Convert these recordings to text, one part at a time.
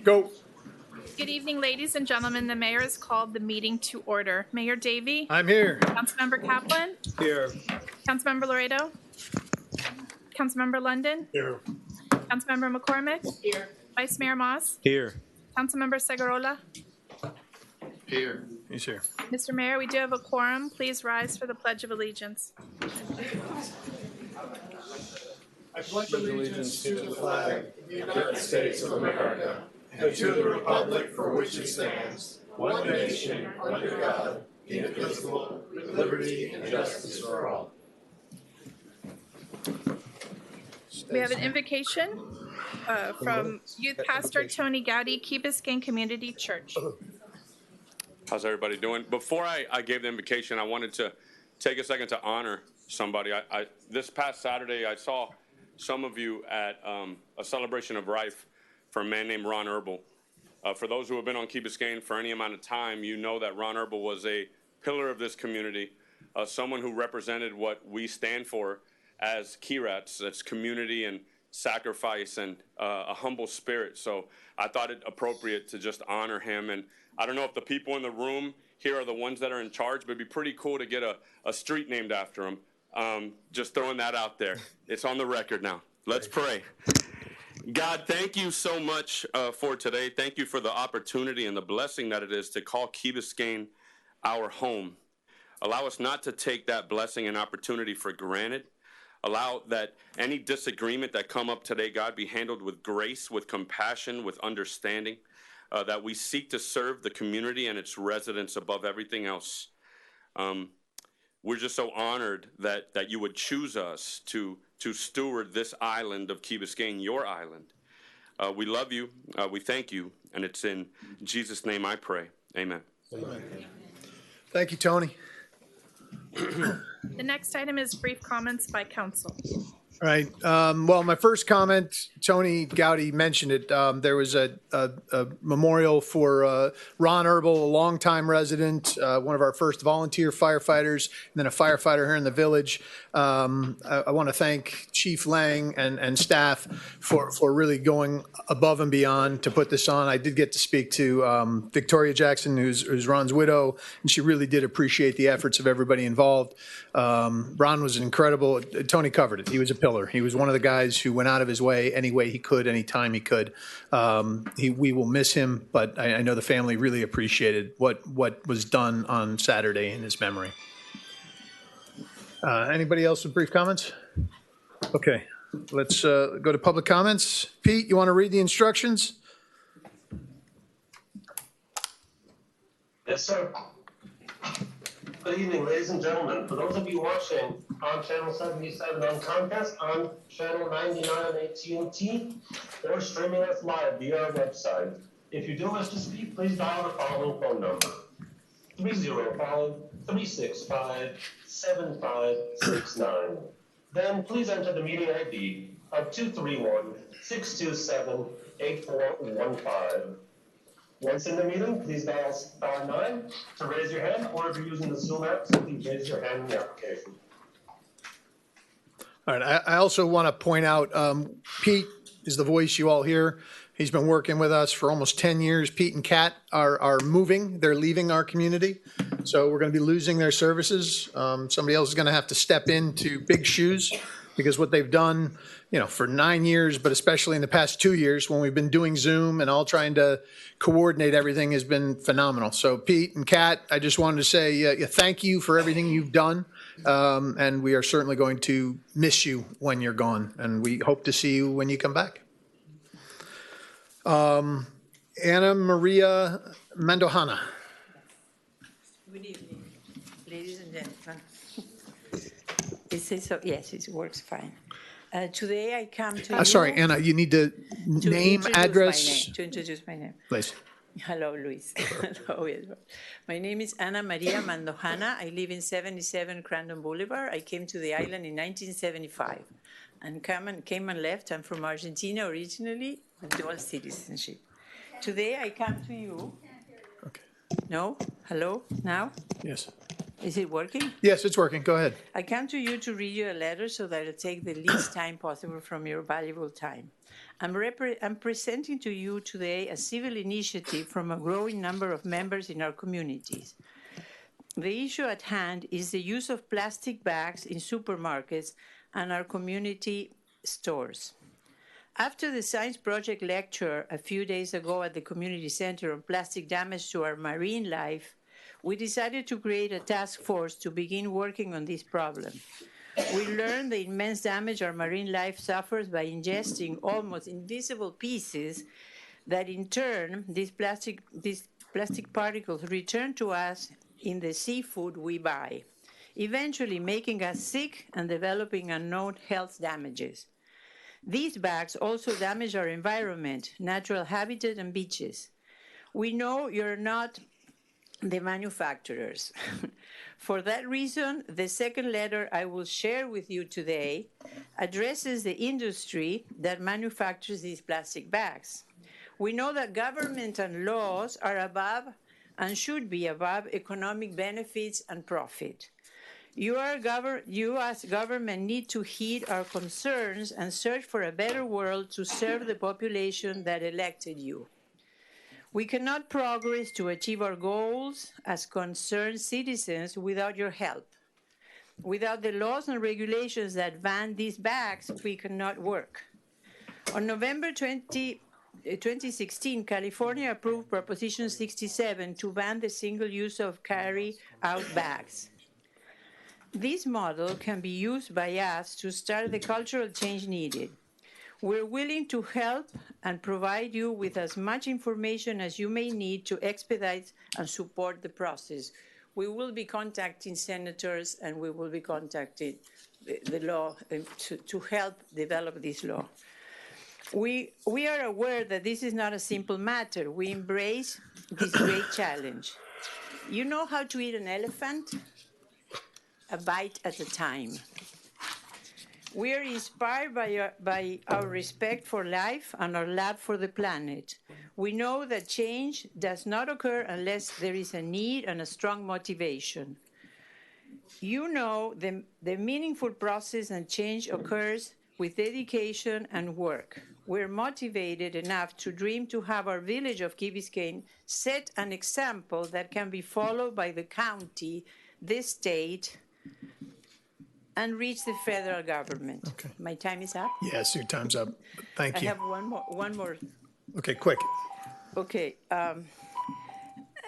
Go. Good evening, ladies and gentlemen. The mayor has called the meeting to order. Mayor Davey. I'm here. Councilmember Kaplan. Here. Councilmember Laredo. Councilmember London. Here. Councilmember McCormick. Here. Vice Mayor Moss. Here. Councilmember Segurola. Here. He's here. Mr. Mayor, we do have a quorum. Please rise for the Pledge of Allegiance. I pledge allegiance to the flag of the United States of America and to the republic for which it stands, one nation, under God, indivisible, with liberty and justice for all. We have an invocation from Youth Pastor Tony Gowdy, Key Biscayne Community Church. How's everybody doing? Before I gave the invocation, I wanted to take a second to honor somebody. This past Saturday, I saw some of you at a celebration of life for a man named Ron Herbal. For those who have been on Key Biscayne for any amount of time, you know that Ron Herbal was a pillar of this community, someone who represented what we stand for as KeyRats. That's community and sacrifice and a humble spirit. So I thought it appropriate to just honor him. And I don't know if the people in the room here are the ones that are in charge, but it'd be pretty cool to get a street named after him. Just throwing that out there. It's on the record now. Let's pray. God, thank you so much for today. Thank you for the opportunity and the blessing that it is to call Key Biscayne our home. Allow us not to take that blessing and opportunity for granted. Allow that any disagreement that come up today, God, be handled with grace, with compassion, with understanding, that we seek to serve the community and its residents above everything else. We're just so honored that you would choose us to steward this island of Key Biscayne, your island. We love you, we thank you, and it's in Jesus' name I pray. Amen. Amen. Thank you, Tony. The next item is brief comments by council. All right. Well, my first comment, Tony Gowdy mentioned it. There was a memorial for Ron Herbal, a longtime resident, one of our first volunteer firefighters, and then a firefighter here in the village. I want to thank Chief Lang and staff for really going above and beyond to put this on. I did get to speak to Victoria Jackson, who's Ron's widow, and she really did appreciate the efforts of everybody involved. Ron was incredible. Tony covered it. He was a pillar. He was one of the guys who went out of his way any way he could, anytime he could. We will miss him, but I know the family really appreciated what was done on Saturday in his memory. Anybody else with brief comments? Okay, let's go to public comments. Pete, you want to read the instructions? Yes, sir. Good evening, ladies and gentlemen. For those of you watching on Channel 77 on Comcast, on Channel 99 on AT&T, or streaming us live via our website, if you do wish to speak, please dial the following phone number: 305-365-7569. Then please enter the meeting ID of 231-627-8415. Once in the meeting, please dial *9 to raise your hand, or if you're using the Zoom app, simply raise your hand in the application. All right. I also want to point out, Pete is the voice you all hear. He's been working with us for almost 10 years. Pete and Kat are moving. They're leaving our community. So we're going to be losing their services. Somebody else is going to have to step into big shoes, because what they've done, for 9 years, but especially in the past 2 years when we've been doing Zoom and all trying to coordinate everything, has been phenomenal. So Pete and Kat, I just wanted to say thank you for everything you've done. And we are certainly going to miss you when you're gone. And we hope to see you when you come back. Anna Maria Mandojana. Good evening, ladies and gentlemen. Yes, it works fine. Today I come to you. Sorry, Anna, you need to name, address. To introduce my name. Please. Hello, Luis. Hello, Edward. My name is Ana Maria Mandojana. I live in 77 Crandon Boulevard. I came to the island in 1975 and came and left. I'm from Argentina originally, with dual citizenship. Today I come to you. Okay. No? Hello? Now? Yes. Is it working? Yes, it's working. Go ahead. I come to you to read you a letter so that it'll take the least time possible from your valuable time. I'm presenting to you today a civil initiative from a growing number of members in our communities. The issue at hand is the use of plastic bags in supermarkets and our community stores. After the Science Project lecture a few days ago at the community center on plastic damage to our marine life, we decided to create a task force to begin working on this problem. We learned the immense damage our marine life suffers by ingesting almost invisible pieces that in turn, these plastic particles return to us in the seafood we buy, eventually making us sick and developing unknown health damages. These bags also damage our environment, natural habitat, and beaches. We know you're not the manufacturers. For that reason, the second letter I will share with you today addresses the industry that manufactures these plastic bags. We know that government and laws are above and should be above economic benefits and profit. You as government need to heed our concerns and search for a better world to serve the population that elected you. We cannot progress to achieve our goals as concerned citizens without your help. Without the laws and regulations that ban these bags, we cannot work. On November 2016, California approved Proposition 67 to ban the single use of carry-out bags. This model can be used by us to start the cultural change needed. We're willing to help and provide you with as much information as you may need to expedite and support the process. We will be contacting senators and we will be contacting the law to help develop this law. We are aware that this is not a simple matter. We embrace this great challenge. You know how to eat an elephant? A bite at a time. We are inspired by our respect for life and our love for the planet. We know that change does not occur unless there is a need and a strong motivation. You know the meaningful process and change occurs with dedication and work. We're motivated enough to dream to have our village of Key Biscayne set an example that can be followed by the county, the state, and reach the federal government. Okay. My time is up. Yes, your time's up. Thank I you. have one more. Okay, quick. Okay. And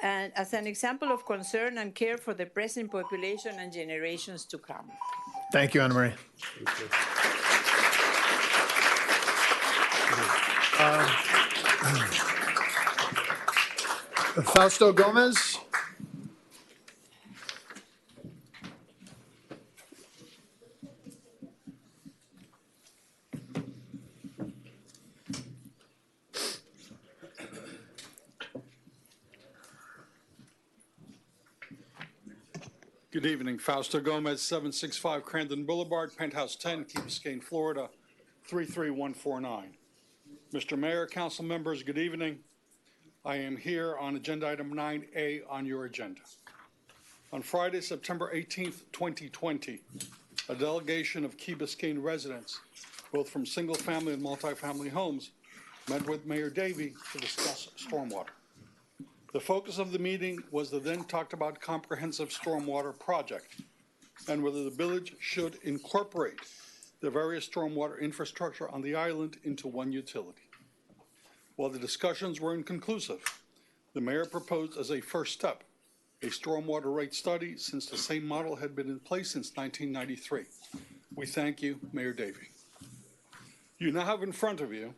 as an example of concern and care for the present population and generations to come. Thank you, Ana Maria. Fausto Gomez. Good evening. Fausto Gomez, 765 Crandon Boulevard, Penthouse 10, Key Biscayne, Florida, 33149. Mr. Mayor, council members, good evening. I am here on agenda item 9A on your agenda. On Friday, September 18th, 2020, a delegation of Key Biscayne residents, both from single-family and multifamily homes, met with Mayor Davey to discuss stormwater. The focus of the meeting was the then talked about comprehensive stormwater project and whether the village should incorporate the various stormwater infrastructure on the island into one utility. While the discussions were inconclusive, the mayor proposed as a first step a stormwater rate study since the same model had been in place since 1993. We thank you, Mayor Davey. You now have in front of you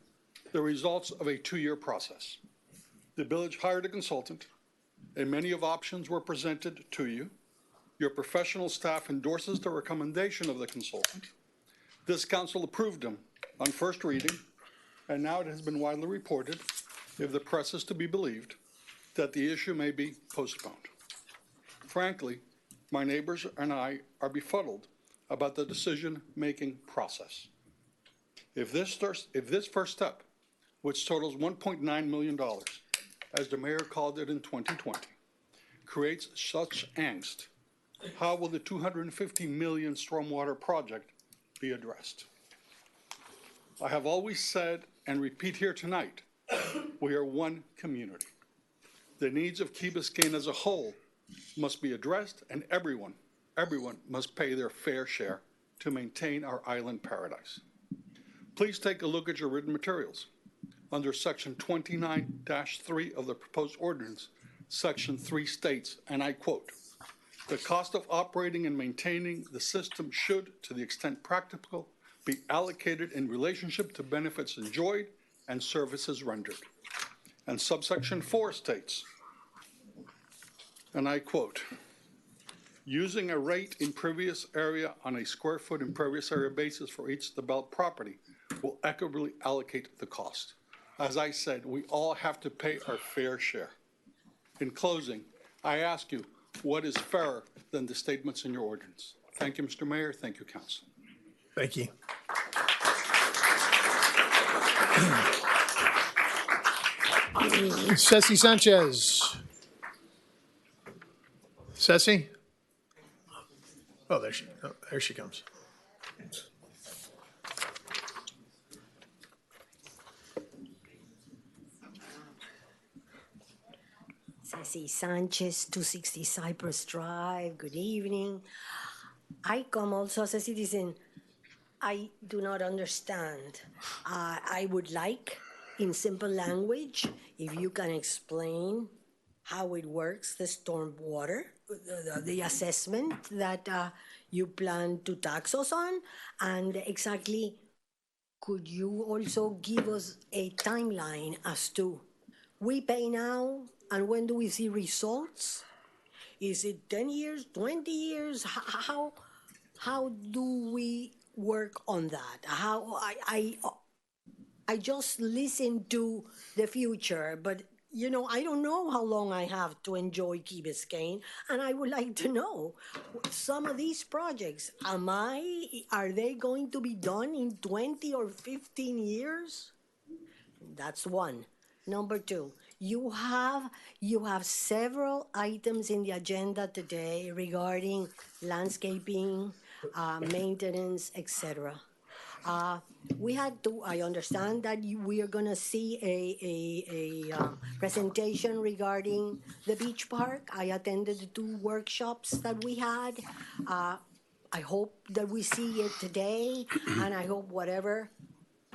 the results of a 2-year process. The village hired a consultant, and many of options were presented to you. Your professional staff endorses the recommendation of the consultant. This council approved him on first reading, and now it has been widely reported, if the press is to be believed, that the issue may be postponed. Frankly, my neighbors and I are befuddled about the decision-making process. If this first step, which totals $1.9 million, as the mayor called it in 2020, creates such angst How will the $250 million stormwater project be addressed? I have always said, and repeat here tonight, we are one community. The needs of Key Biscayne as a whole must be addressed, and everyone must pay their fair share to maintain our island paradise. Please take a look at your written materials. Under Section 29-3 of the proposed ordinance, Section 3 states, and I quote, "The cost of operating and maintaining the system should, to the extent practical, be allocated in relationship to benefits enjoyed and services rendered." And subsection 4 states, and I quote, "Using a rate in previous area on a square foot impervious area basis for each developed property will equitably allocate the cost." As I said, we all have to pay our fair share. In closing, I ask you, what is fairer than the statements in your ordinance? Thank you, Mr. Mayor. Thank you, Council. Thank you. Ceci Sanchez. Ceci? Oh, there she comes. Ceci Sanchez, 260 Cypress Drive. Good evening. I come also as a citizen. I do not understand. I would like, in simple language, if you can explain how it works, the storm water, the assessment that you plan to tax us on, and exactly could you also give us a timeline as to we pay now and when do we see results? Is it 10 years, 20 years? How do we work on that? How I just listen to the future, but you know, I don't know how long I have to enjoy Key Biscayne, and I would like to know some of these projects. Are they going to be done in 20 or 15 years? That's one. Number two, you have several items in the agenda today regarding landscaping, maintenance, etc. We had to. I understand that we are going to see a presentation regarding the beach park. I attended the 2 workshops that we had. I hope that we see it today, and I hope whatever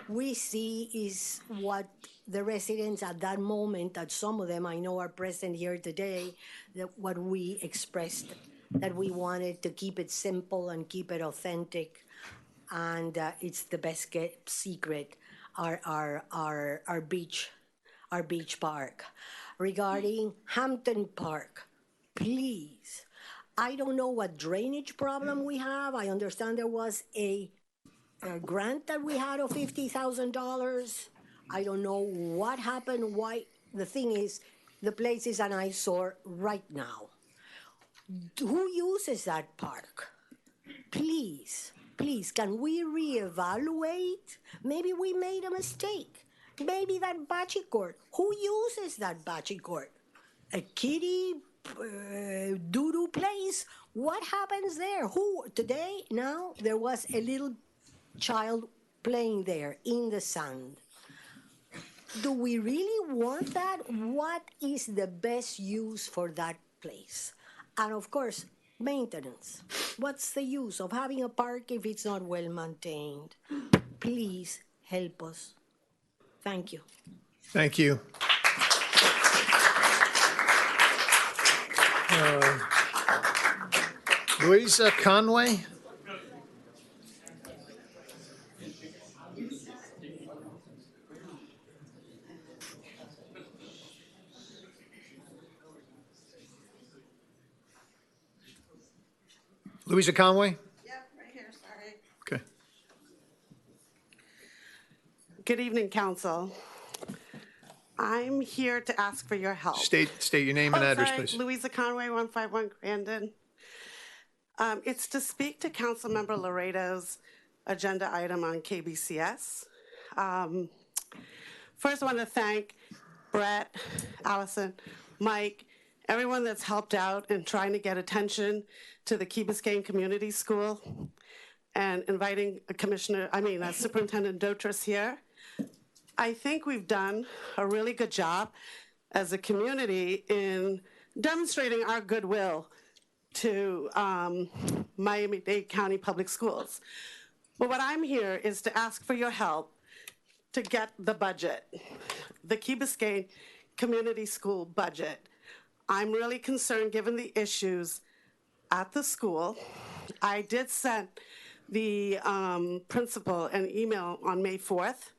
we see is what the residents at that moment, that some of them I know are present here today, that what we expressed, that we wanted to keep it simple and keep it authentic, and it's the best kept secret, our beach park. Regarding Hampton Park, please, I don't know what drainage problem we have. I understand there was a grant that we had of $50,000. I don't know what happened, why. The thing is, the place is an eyesore right now. Who uses that park? Please, can we reevaluate? Maybe we made a mistake. Maybe that bocce court. Who uses that bocce court? A kiddie doo-doo place? What happens there? Who today? Now there was a little child playing there in the sand. Do we really want that? What is the best use for that place? And of course, maintenance. What's the use of having a park if it's not well maintained? Please help us. Thank you. Thank you. Louisa Conway? Louisa Conway? Yep, right here, sorry. Okay. Good evening, council. I'm here to ask for your help. State your name and address, sorry, please. Louisa Conway, 151 Grandin. It's to speak to Councilmember Laredo's agenda item on KBCS. First, I want to thank Brett, Allison, Mike, everyone that's helped out in trying to get attention to the Key Biscayne Community School and inviting Superintendent Dotris here. I think we've done a really good job as a community in demonstrating our goodwill to Miami-Dade County Public Schools. But what I'm here is to ask for your help to get the budget, the Key Biscayne Community School budget. I'm really concerned given the issues at the school. I did send the principal an email on May 4th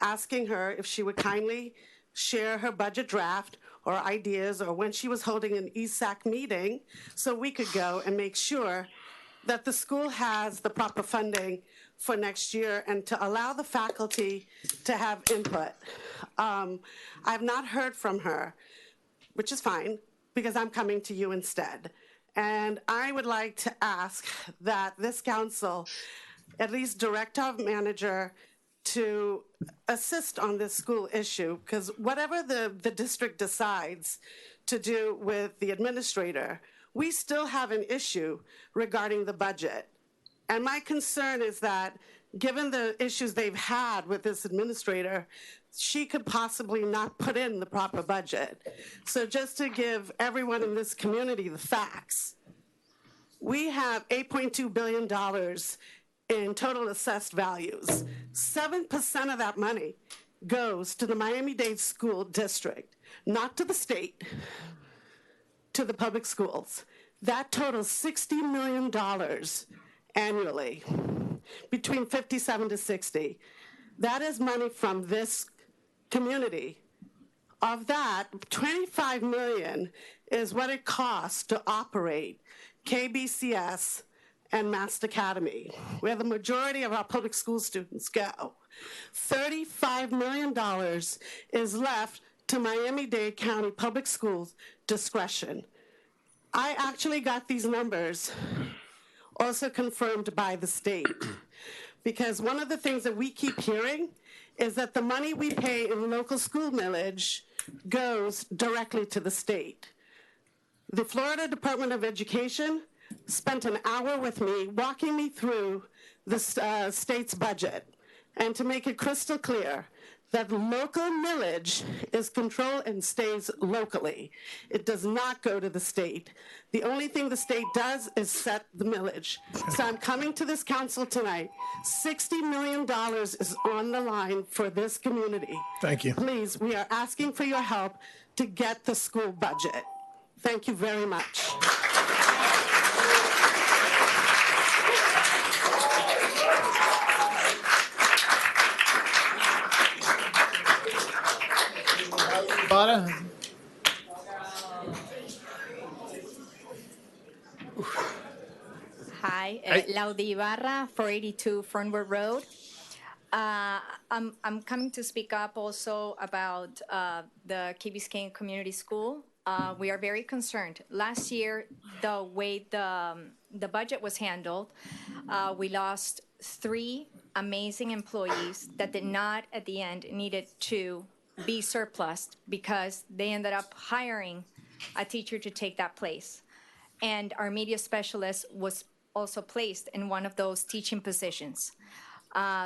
asking her if she would kindly share her budget draft or ideas or when she was holding an ESAC meeting so we could go and make sure that the school has the proper funding for next year and to allow the faculty to have input. I've not heard from her, which is fine, because I'm coming to you instead. And I would like to ask that this council at least direct our manager to assist on this school issue, because whatever the district decides to do with the administrator, we still have an issue regarding the budget. And my concern is that given the issues they've had with this administrator, she could possibly not put in the proper budget. So just to give everyone in this community the facts, we have $8.2 billion in total assessed values. 7% of that money goes to the Miami-Dade School District, not to the state, to the public schools. That totals $60 million annually, between 57 to 60. That is money from this community. Of that, $25 million is what it costs to operate KBCS and Master Academy, where the majority of our public school students go. $35 million is left to Miami-Dade County Public Schools discretion. I actually got these numbers also confirmed by the state, because one of the things that we keep hearing is that the money we pay in local school millage goes directly to the state. The Florida Department of Education spent an hour with me walking me through the state's budget, and to make it crystal clear that local millage is controlled and stays locally. It does not go to the state. The only thing the state does is set the millage. So I'm coming to this council tonight. $60 million is on the line for this community. Thank you. Please, we are asking for your help to get the school budget. Thank you very much. Bada? Hi, Hi. Laudi Ibarra, 482 Fernwood Road. I'm coming to speak up also about the Key Biscayne Community School. We are very concerned. Last year, the way the budget was handled, we lost 3 amazing employees that did not, at the end, needed to be surplus because they ended up hiring a teacher to take that place. And our media specialist was also placed in one of those teaching positions.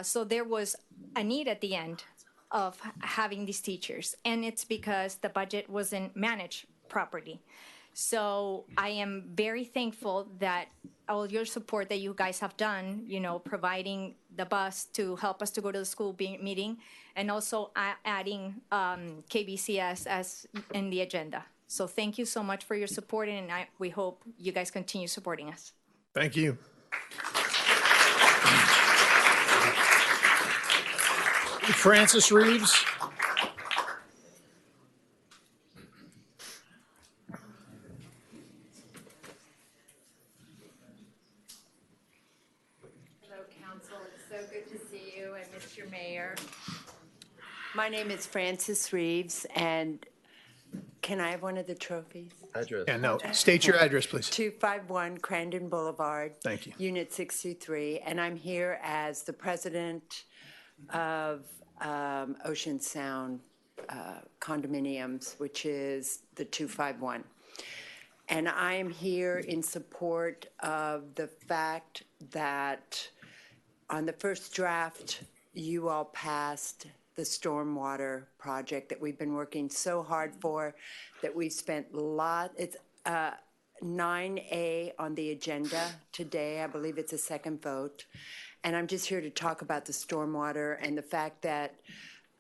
So there was a need at the end of having these teachers, and it's because the budget wasn't managed properly. So I am very thankful that all your support that you guys have done, you know, providing the bus to help us to go to the school meeting, and also adding KBCS as in the agenda. So thank you so much for your support, and we hope you guys continue supporting us. Thank you. Francis Reeves. Hello, Council. It's so good to see you and Mr. Mayor. My name is Frances Reeves, and can I have one of the trophies? Address. Yeah, no, state your address, please. 251 Crandon Boulevard. Thank you. Unit 623, and I'm here as the president of Ocean Sound Condominiums, which is the 251. And I am here in support of the fact that on the first draft, you all passed the stormwater project that we've been working so hard for, that we've spent it's 9A on the agenda today. I believe it's a second vote. And I'm just here to talk about the stormwater and the fact that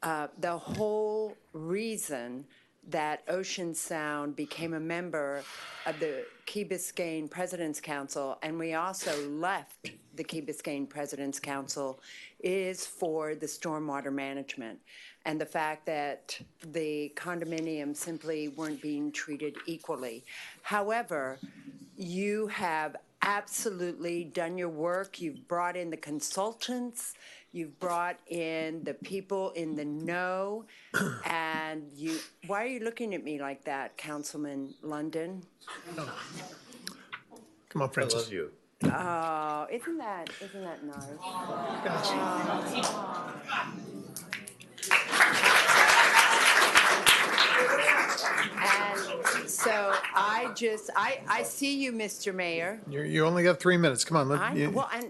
the whole reason that Ocean Sound became a member of the Key Biscayne President's Council, and we also left the Key Biscayne President's Council, is for the stormwater management and the fact that the condominiums simply weren't being treated equally. However, you have absolutely done your work. You've brought in the consultants. You've brought in the people in the know, and why are you looking at me like that, Councilman London? Come on, Francis. I love you. Oh, isn't that nice? And so I see you, Mr. Mayor. You only got 3 minutes. Come on. Well, and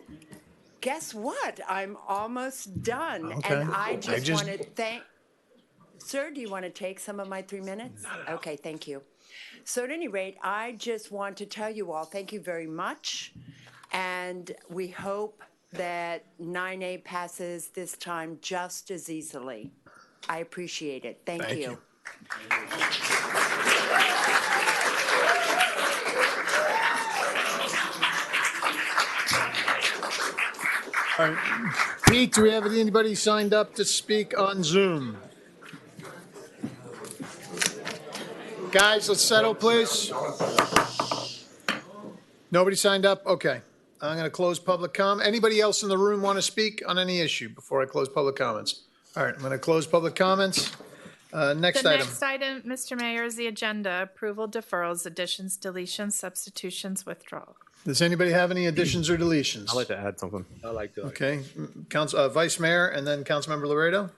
guess what? I'm almost done. Okay. And I just want to thank, sir, do you want to take some of my 3 minutes? Okay, thank you. So at any rate, I just want to tell you all, thank you very much. And we hope that 9A passes this time just as easily. I appreciate it. Thank you. All right. Pete, do we have anybody signed up to speak on Zoom? Guys, let's settle, please. Nobody signed up? Okay. I'm going to close public comment. Anybody else in the room want to speak on any issue before I close public comments? All right, I'm going to close public comments. Next item. Next item, Mr. Mayor, is the agenda. Approval, deferrals, additions, deletions, substitutions, withdrawal. Does anybody have any additions or deletions? I'd like to add something. I like to. Okay, Vice Mayor and then Councilmember Laredo.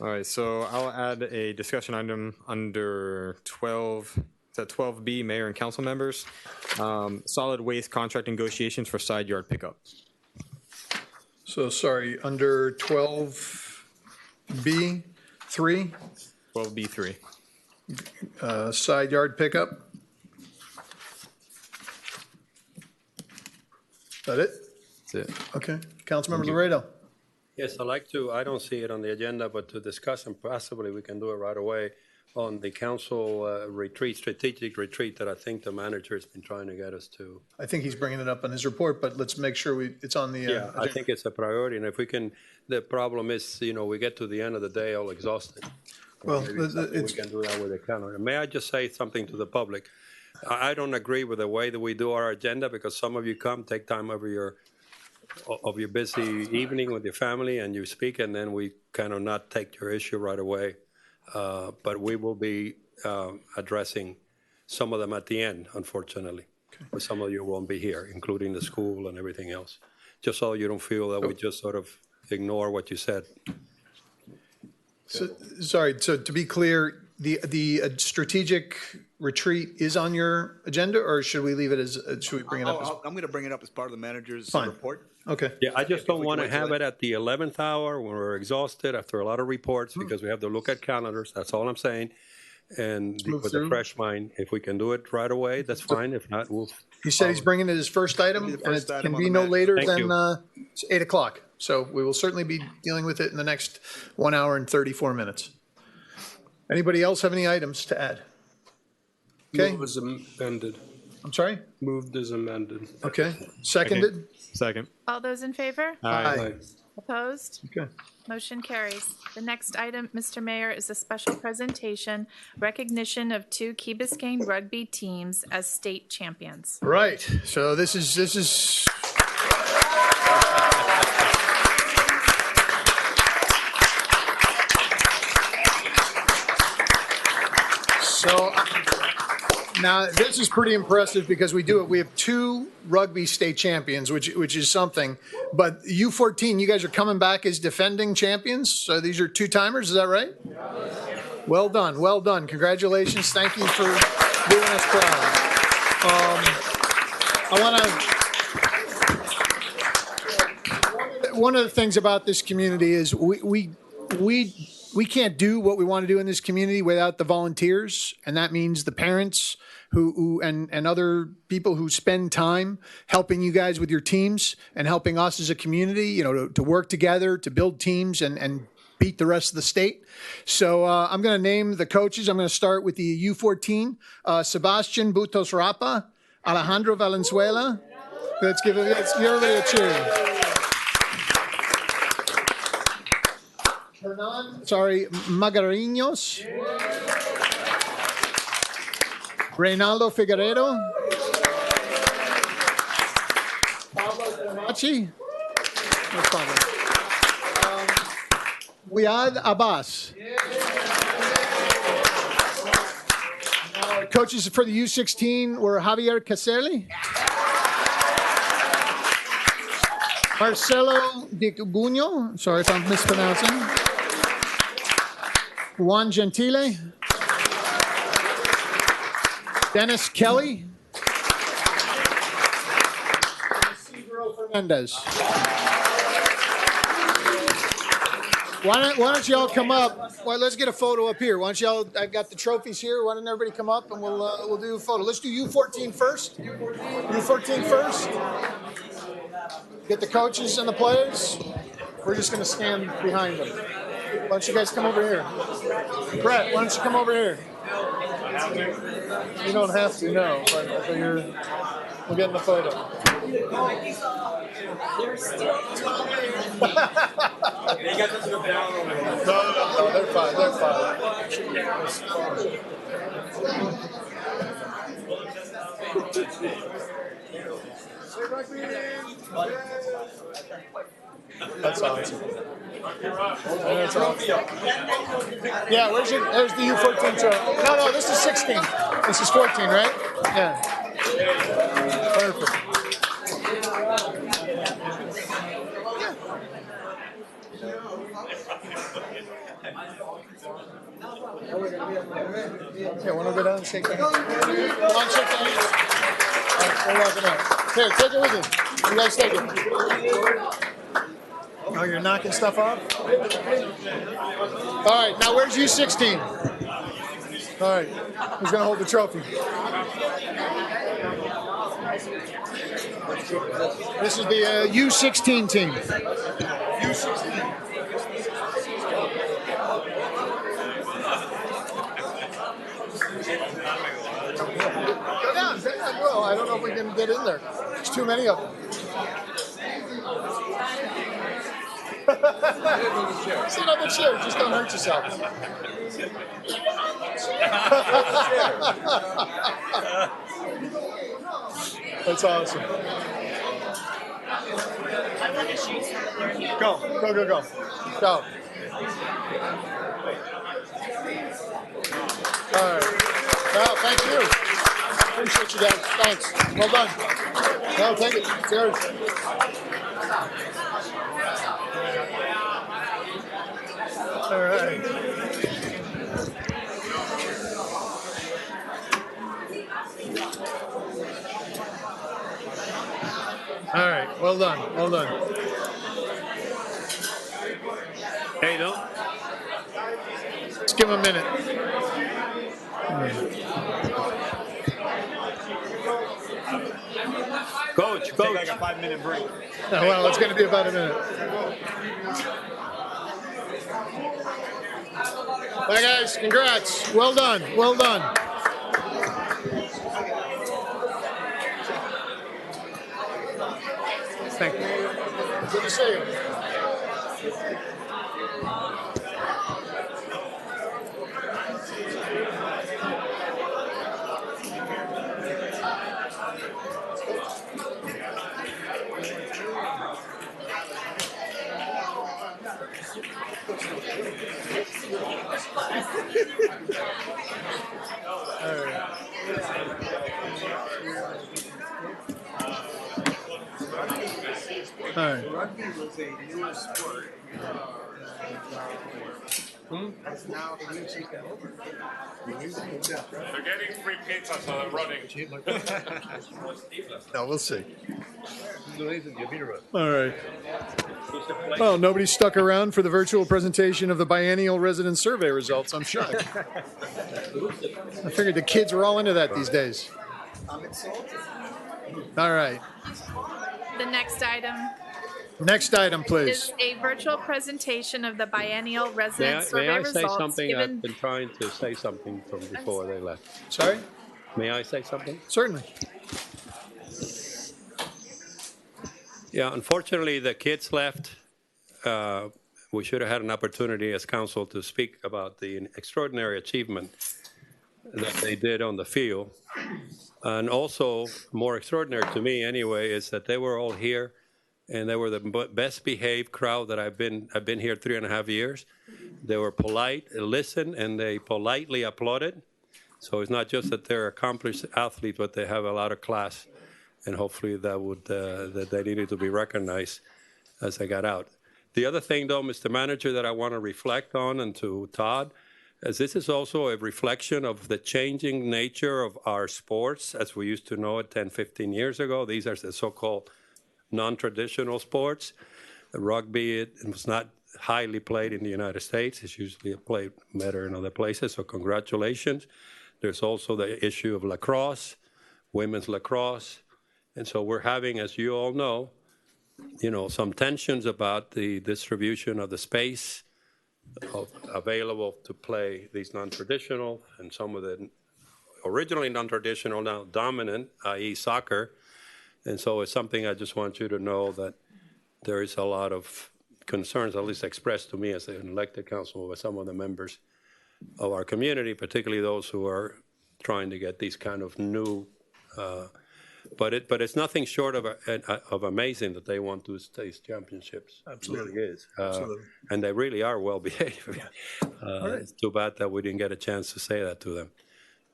All right, so I'll add a discussion item under 12, it's at 12B, Mayor and Council members. Solid waste contract negotiations for side yard pickup. So sorry, under 12B3? 12B3. Side yard pickup. Is that it? That's it. Okay. Councilmember Laredo. Yes, I'd like to, I don't see it on the agenda, but to discuss and possibly we can do it right away on the council retreat, strategic retreat that I think the manager has been trying to get us to. I think he's bringing it up on his report, but let's make sure it's on the. Yeah, I think it's a priority. And if we can, the problem is, we get to the end of the day all exhausted. Well, we can do that with the calendar. May I just say something to the public? I don't agree with the way that we do our agenda because some of you take time of your busy evening with your family and you speak, and then we kind of not take your issue right away. But we will be addressing some of them at the end, unfortunately. Okay. But some of you won't be here, including the school and everything else. Just so you don't feel that we just sort of ignore what you said. So, sorry, so to be clear, the strategic retreat is on your agenda, or should we leave it as, should we bring it up? I'm going to bring it up as part of the manager's Fine. report. Okay. Yeah, I just don't want to have it at the 11th hour when we're exhausted after a lot of reports because we have to look at calendars. That's all I'm saying. And with a fresh mind, if we can do it right away, that's fine. If not, we'll. He said he's bringing it as first item, and it can be no later than 8 o'clock. So we will certainly be dealing with it in the next 1 hour and 34 minutes. Anybody else have any items to add? Okay. Move as amended. I'm sorry? Moved as amended. Okay. Seconded? Second. All those in favor? Aye. Opposed? Okay. Motion carries. The next item, Mr. Mayor, is a special presentation, recognition of 2 Key Biscayne rugby teams as state champions. Right. So this is. So now this is pretty impressive because we have 2 rugby state champions, which is something. But U14, you guys are coming back as defending champions. So these are 2-timers, is that right? Well done, well done. Congratulations. Thank you for. doing us proud. I want to. One of the things about this community is we can't do what we want to do in this community without the volunteers, and that means the parents who and other people who spend time helping you guys with your teams and helping us as a community, you know, to work together to build teams and beat the rest of the state. So I'm going to name the coaches. I'm going to start with the U14, Sebastian Butos Rapa, Alejandro Valenzuela. Let's give everybody a cheer. Magariños. Reynaldo Figueredo. Pablo Camachi. Where's Pablo? Wiad Abbas. Coaches for the U16 were Javier Caselli. Marcelo Di Cugno. Sorry if I'm mispronouncing. Juan Gentile. Dennis Kelly. Isidro Fernandez. Why don't y'all come up? Well, let's get a photo up here. Why don't y'all? I've got the trophies here. Why don't everybody come up and we'll do a photo. Let's do U14 first. U14 first. Get the coaches and the players. We're just going to stand behind them. Why don't you guys come over here? Brett, why don't you come over here? You don't have to, no. But I figure we'll get in the photo. They're still They got to go down on it. No, they're fine. They're fine. That's awesome. That's awesome. Yeah, there's the U14 trophy. No, this is 16. This is 14, right? Yeah. Perfect. Yeah, want to go down and shake hands? Come on, shake hands. All right, we're walking out. Here, take it with you. You guys take it. Oh, you're knocking stuff off? All right, now where's U16? All right, who's going to hold the trophy? This is the U16 team. U16. Go down. Well, I don't know if we can get in there. There's too many of them. Sit on the chair. Just don't hurt yourself. That's awesome. Go. Go. All right. Well, thank you. Appreciate you guys. Thanks. Well done. No, take it. It's yours. All right. All right. Well done. Well done. Hey, don't. Let's give him a minute. Coach. Take like a 5-minute break. Well, it's going to be about a minute. Bye, guys. Congrats. Well done. Well done. Thank you. Good to see you. All right. Rugby was a newer sport. They're getting free pizza, so they're running. No, we'll see. All right. Well, nobody stuck around for the virtual presentation of the biennial resident survey results. I'm shocked. I figured the kids were all into that these days. All right. The next item Next item, please. is a virtual presentation of the biennial May resident I survey say results something? given. I've been trying to say something from before they left. Sorry? May I say something? Certainly. Yeah, unfortunately, the kids left. We should have had an opportunity as council to speak about the extraordinary achievement that they did on the field. And also, more extraordinary to me anyway, is that they were all here, and they were the best behaved crowd that I've been here 3.5 years. They were polite, listened, and they politely applauded. So it's not just that they're accomplished athletes, but they have a lot of class, and hopefully that they needed to be recognized as they got out. The other thing, though, Mr. Manager, that I want to reflect on, and to Todd, is this is also a reflection of the changing nature of our sports as we used to know it 10, 15 years ago. These are the so-called non-traditional sports. Rugby, it was not highly played in the United States. It's usually played better in other places, so congratulations. There's also the issue of lacrosse, women's lacrosse. And so we're having, as you all know, some tensions about the distribution of the space available to play these non-traditional, and some of the originally non-traditional now dominant, i.e. soccer. And so it's something I just want you to know that there is a lot of concerns, at least expressed to me as an elected councilman by some of the members of our community, particularly those who are trying to get these kind of new but it's nothing short of amazing that they want to state championships. Absolutely. It really is. Absolutely. And they really are well behaved. Right. It's too bad that we didn't get a chance to say that to them.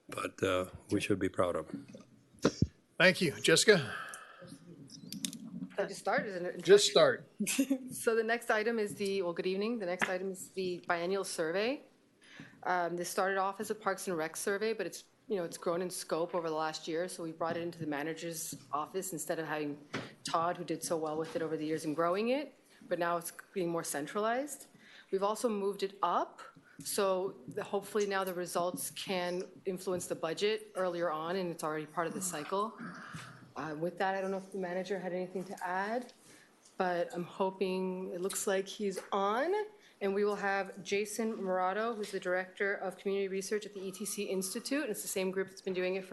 But we should be proud of them. Thank you. Jessica? I just started, isn't it? Just start. So the next item is good evening. The next item is the biennial survey. This started off as a Parks and Rec survey, but it's grown in scope over the last year, so we brought it into the manager's office instead of having Todd, who did so well with it over the years, and growing it, but now it's being more centralized. We've also moved it up, so hopefully now the results can influence the budget earlier on, and it's already part of the cycle. With that, I don't know if the manager had anything to add, but I'm hoping, it looks like he's on. And we will have Jason Morato, who's the Director of Community Research at the ETC Institute. And it's the same group that's been doing it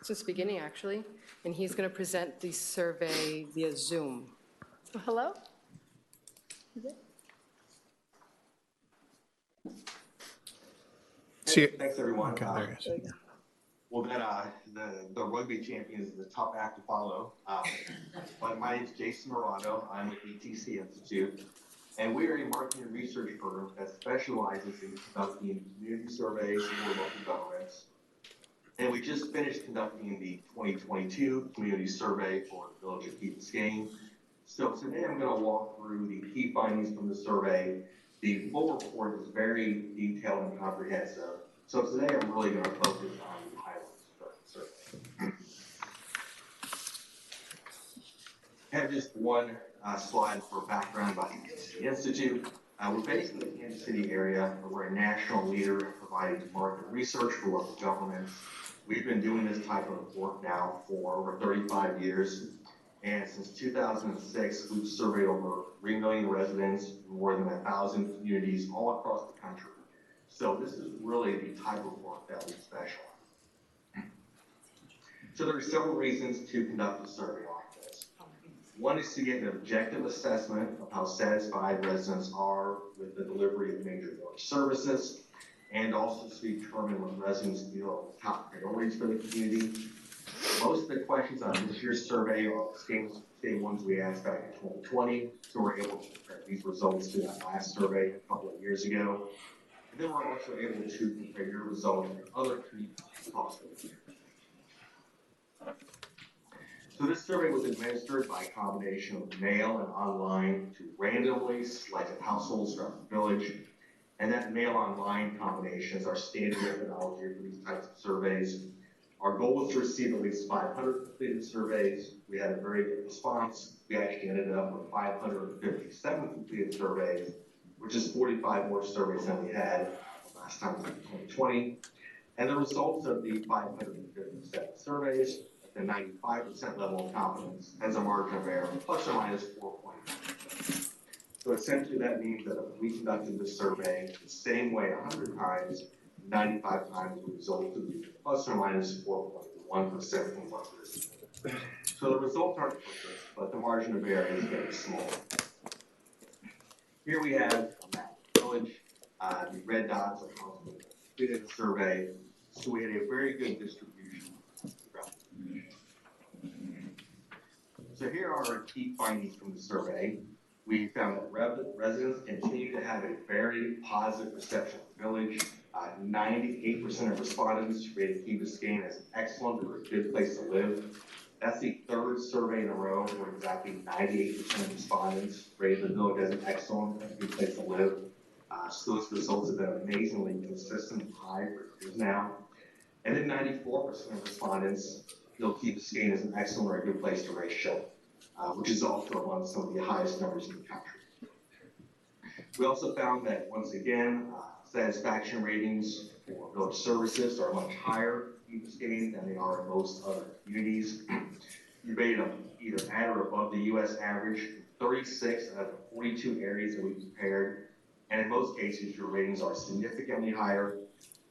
since the beginning, actually. And he's going to present the survey via Zoom. So, hello? Thanks, everyone. Okay, there he is. Well, the rugby champion is the tough act to follow. But my name is Jason Morato. I'm with ETC Institute. And we are a marketing and research firm that specializes in conducting community surveys for local governments. And we just finished conducting the 2022 community survey for the Village of Key Biscayne. So today I'm going to walk through the key findings from the survey. The full report is very detailed and comprehensive. So today I'm really going to focus on the highlights of the survey. I have just one slide for background about the Institute. We're based in the Kansas City area. We're a national leader providing market research for local governments. We've been doing this type of work now for over 35 years. And since 2006, we've surveyed over 3 million residents in more than 1,000 communities all across the country. So this is really the type of work that we specialize in. So there are several reasons to conduct a survey like this. One is to get an objective assessment of how satisfied residents are with the delivery of major village services, and also to determine what residents feel are top priorities for the community. Most of the questions on this year's survey are the same ones we asked back in 2020, so we're able to compare these results to that last survey a couple of years ago. And then we're also able to compare your results with other communities across the country. So this survey was administered by a combination of mail and online to randomly selected households throughout the village. and that mail-online combination is our standard methodology for these types of surveys. Our goal was to receive at least 500 completed surveys. We had a very good response. We actually ended up with 557 completed surveys, which is 45 more surveys than we had last time in 2020. And the results of the 557 surveys at the 95% level of confidence has a margin of error plus or minus 4.9%. So essentially that means that if we conducted this survey the same way 100 times, 95 times the result would be plus or minus 4.1% from what we're doing. So the results aren't perfect, but the margin of error is very small. Here we have a map of the village. The red dots are how we completed the survey. So we had a very good distribution throughout the community. So here are our key findings from the survey. We found that residents continue to have a very positive perception of the village. 98% of respondents rated Key Biscayne as excellent or a good place to live. That's the third survey in a row where exactly 98% of respondents rated the village as an excellent and good place to live. So those results have been amazingly consistent and high for years now. And then 94% of respondents feel Key Biscayne is an excellent or a good place to raise children, which is also among some of the highest numbers in the country. We also found that, once again, satisfaction ratings for village services are much higher in Key Biscayne than they are in most other communities. You rate them either at or above the U.S. average, 36 out of the 42 areas that we compared, and in most cases, your ratings are significantly higher.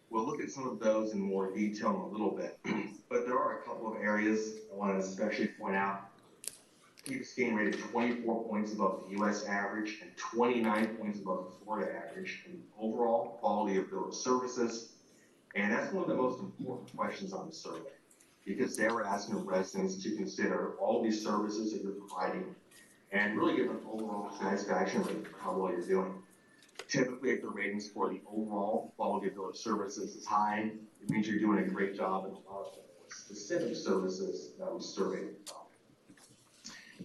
We'll look at some of those in more detail in a little bit, but there are a couple of areas I want to especially point out. Key Biscayne rated 24 points above the U.S. average and 29 points above the Florida average in overall quality of village services. And that's one of the most important questions on the survey, because they were asking residents to consider all these services that you're providing and really give an overall satisfaction rate for how well you're doing. Typically, if the ratings for the overall quality of village services is high, it means you're doing a great job in a lot of specific services that we surveyed about.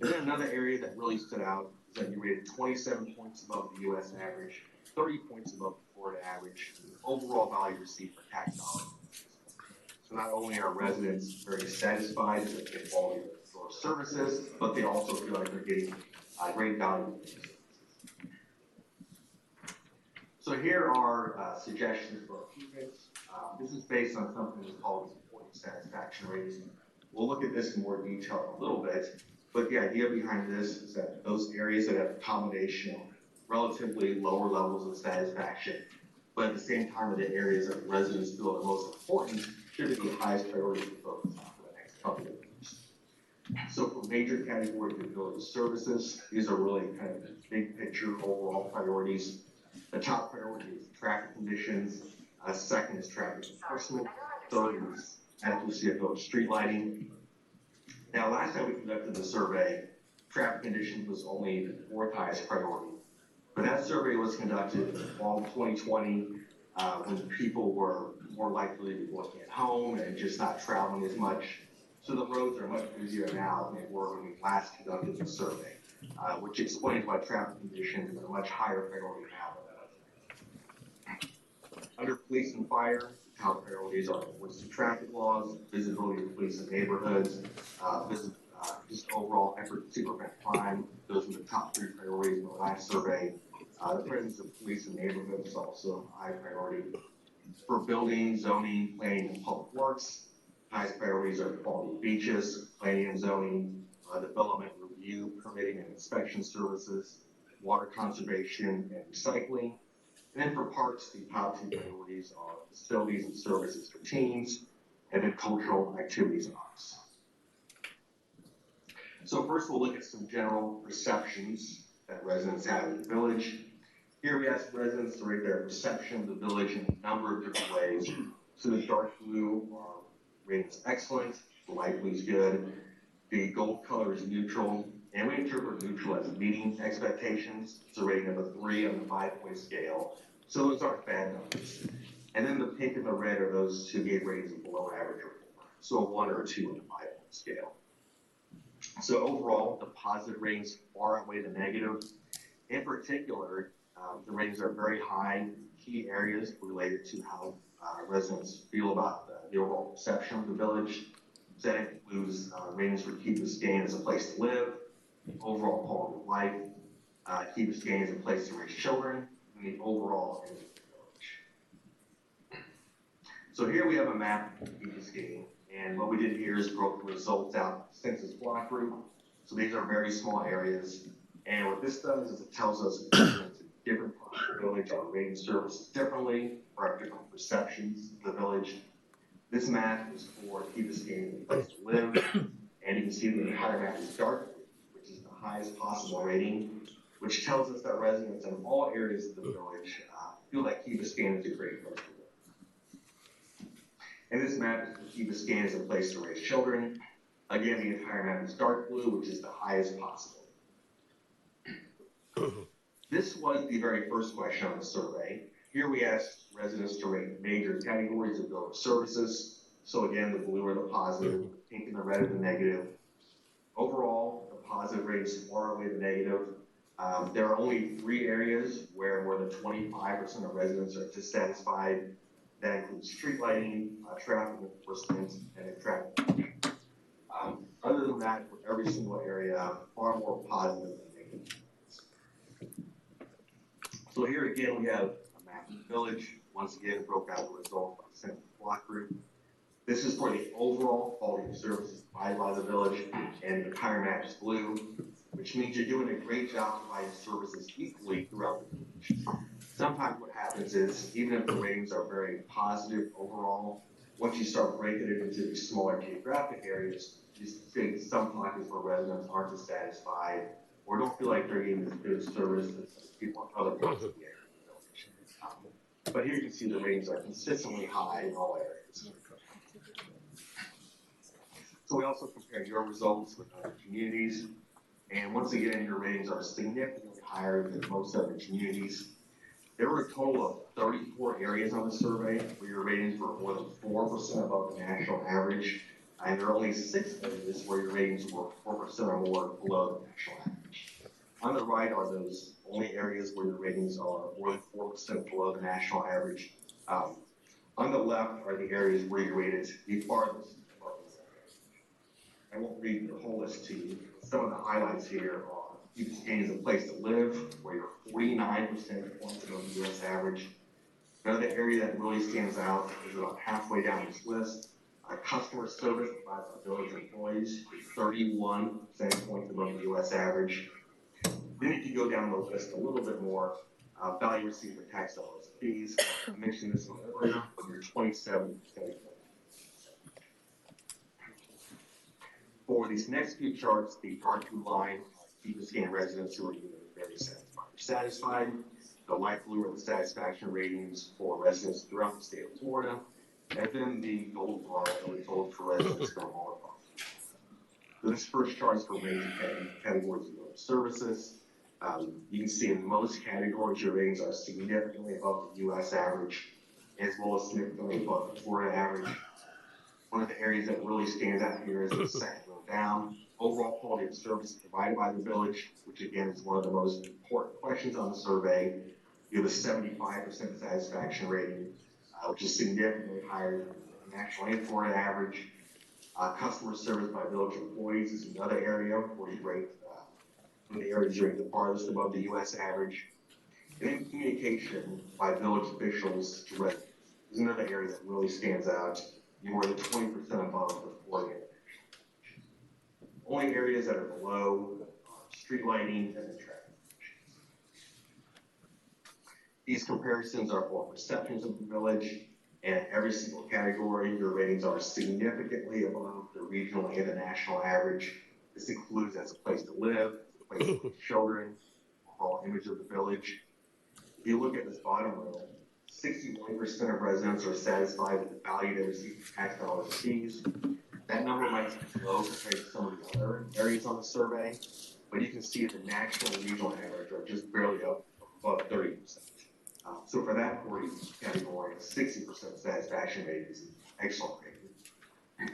And then another area that really stood out is that you rated 27 points above the U.S. average, 30 points above the Florida average, and the overall value received for tax dollars. So not only are residents very satisfied with the quality of village services, but they also feel like they're getting great value. So here are suggestions for improvements. This is based on something that's called supporting satisfaction rates. We'll look at this in more detail in a little bit, but the idea behind this is that those areas that have a combination of relatively lower levels of satisfaction, but at the same time are the areas that residents feel are most important, should be the highest priority to focus on for the next couple of years. So for major categories of village services, these are really kind of the big picture overall priorities. The top priority is traffic conditions. Second is traffic enforcement. Third is adequacy of village street lighting. Now, last time we conducted the survey, traffic conditions was only the fourth highest priority. But that survey was conducted in the fall of 2020 when people were more likely to be working at home and just not traveling as much. So the roads are much busier now than they were when we last conducted the survey, which explains why traffic conditions are a much higher priority now. Under police and fire, top priorities are enforcing traffic laws, visibility of police in neighborhoods, just overall effort to prevent crime. Those were the top three priorities in the last survey. The presence of police in neighborhoods is also a high priority. For building, zoning, planning, and public works, highest priorities are quality beaches, planning and zoning, development review, permitting and inspection services, water conservation and recycling. And then for parks, the top two priorities are facilities and services for teens, and then cultural activities and arts. So first we'll look at some general perceptions that residents have in the village. Here we ask residents to rate their perception of the village in a number of different ways. So the dark blue are ratings excellent, the light blue is good, the gold color is neutral, and we interpret neutral as meeting expectations. It's a rating of a 3 on the 5-point scale. So those aren't bad numbers. And then the pink and the red are those who gave ratings of below average or 4. So a 1 or a 2 on the 5-point scale. So overall, the positive ratings far outweigh the negative. In particular, The ratings are very high in key areas related to how residents feel about the overall perception of the village. That includes ratings for Key Biscayne as a place to live, overall quality of life, Key Biscayne as a place to raise children, and the overall image of the village. So here we have a map of Key Biscayne, and what we did here is broke the results out census block group. So these are very small areas, and what this does is it tells us different parts of the village are rating services differently, or have different perceptions of the village. This map is for Key Biscayne, the place to live, and you can see the entire map is dark, which is the highest possible rating, which tells us that residents in all areas of the village feel like Key Biscayne is a great place to live. And this map is for Key Biscayne as a place to raise children. Again, the entire map is dark blue, which is the highest possible. This was the very first question on the survey. Here we asked residents to rate major categories of village services. So again, the blue are the positive, the pink and the red are the negative. Overall, the positive rates far outweigh the negative. There are only 3 areas where more than 25% of residents are dissatisfied. That includes street lighting, traffic enforcement, and traffic. Other than that, for every single area, far more positive than negative. So here again, we have a map of the village. Once again, broke out the result by census block group. This is for the overall quality of services provided by the village, and the entire map is blue, which means you're doing a great job providing services equally throughout the village. Sometimes what happens is, even if the ratings are very positive overall, once you start breaking it into these smaller geographic areas, you see some pockets where residents aren't dissatisfied or don't feel like they're getting as good a service as people in other parts of the area. But here you can see the ratings are consistently high in all areas. So we also compared your results with other communities. And once again, your ratings are significantly higher than most other communities. There were a total of 34 areas on the survey where your ratings were more than 4% above the national average. And there are only 6 areas where your ratings were 4% or more below the national average. On the right are those only areas where your ratings are more than 4% below the national average. On the left are the areas where your ratings the farthest above the average. I won't read the whole list to you. Some of the highlights here are Key Biscayne is a place to live, where you're 49% points above the U.S. average. Another area that really stands out is about halfway down this list. Customer service provided by village employees is 31% points above the U.S. average. Then if you go down the list a little bit more, value received for tax dollars and fees. I mentioned this one earlier, but you're 27%. For these next few charts, the dark blue line, Key Biscayne residents who are either very satisfied or satisfied. The light blue are the satisfaction ratings for residents throughout the state of Florida. And then the gold bar are the results for residents from all across. So this first chart is for major categories of village services. You can see in most categories, your ratings are significantly above the U.S. average, as well as significantly above the Florida average. One of the areas that really stands out here is the second row down. Overall quality of service provided by the village, which again is one of the most important questions on the survey. You have a 75% satisfaction rating, which is significantly higher than the national and Florida average. Customer service by village employees is another area where you rate one of the areas you rate the farthest above the U.S. average. And then communication by village officials to residents is another area that really stands out. You're more than 20% above the Florida average. Only areas that are below are street lighting and the traffic. These comparisons are for perceptions of the village, and every single category, your ratings are significantly above the regional and the national average. This includes as a place to live, a place for children, overall image of the village. If you look at this bottom row, 61% of residents are satisfied with the value they receive for tax dollars and fees. That number might be low compared to some of the other areas on the survey, but you can see the national and regional average are just barely up above 30%. So for that category, 60% satisfaction rate is an excellent rate.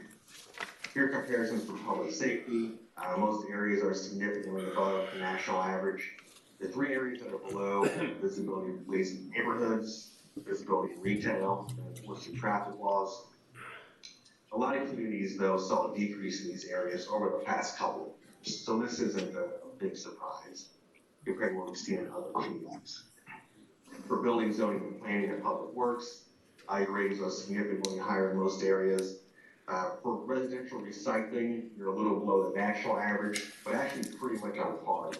Here are comparisons for public safety. Most areas are significantly above the national average. The three areas that are below are visibility of police in neighborhoods, visibility in retail, and enforcing traffic laws. A lot of communities, though, saw a decrease in these areas over the past couple of years, so this isn't a big surprise compared to what we've seen in other communities. For building, zoning, and planning and public works, your ratings are significantly higher in most areas. For residential recycling, you're a little below the national average, but actually pretty much on par.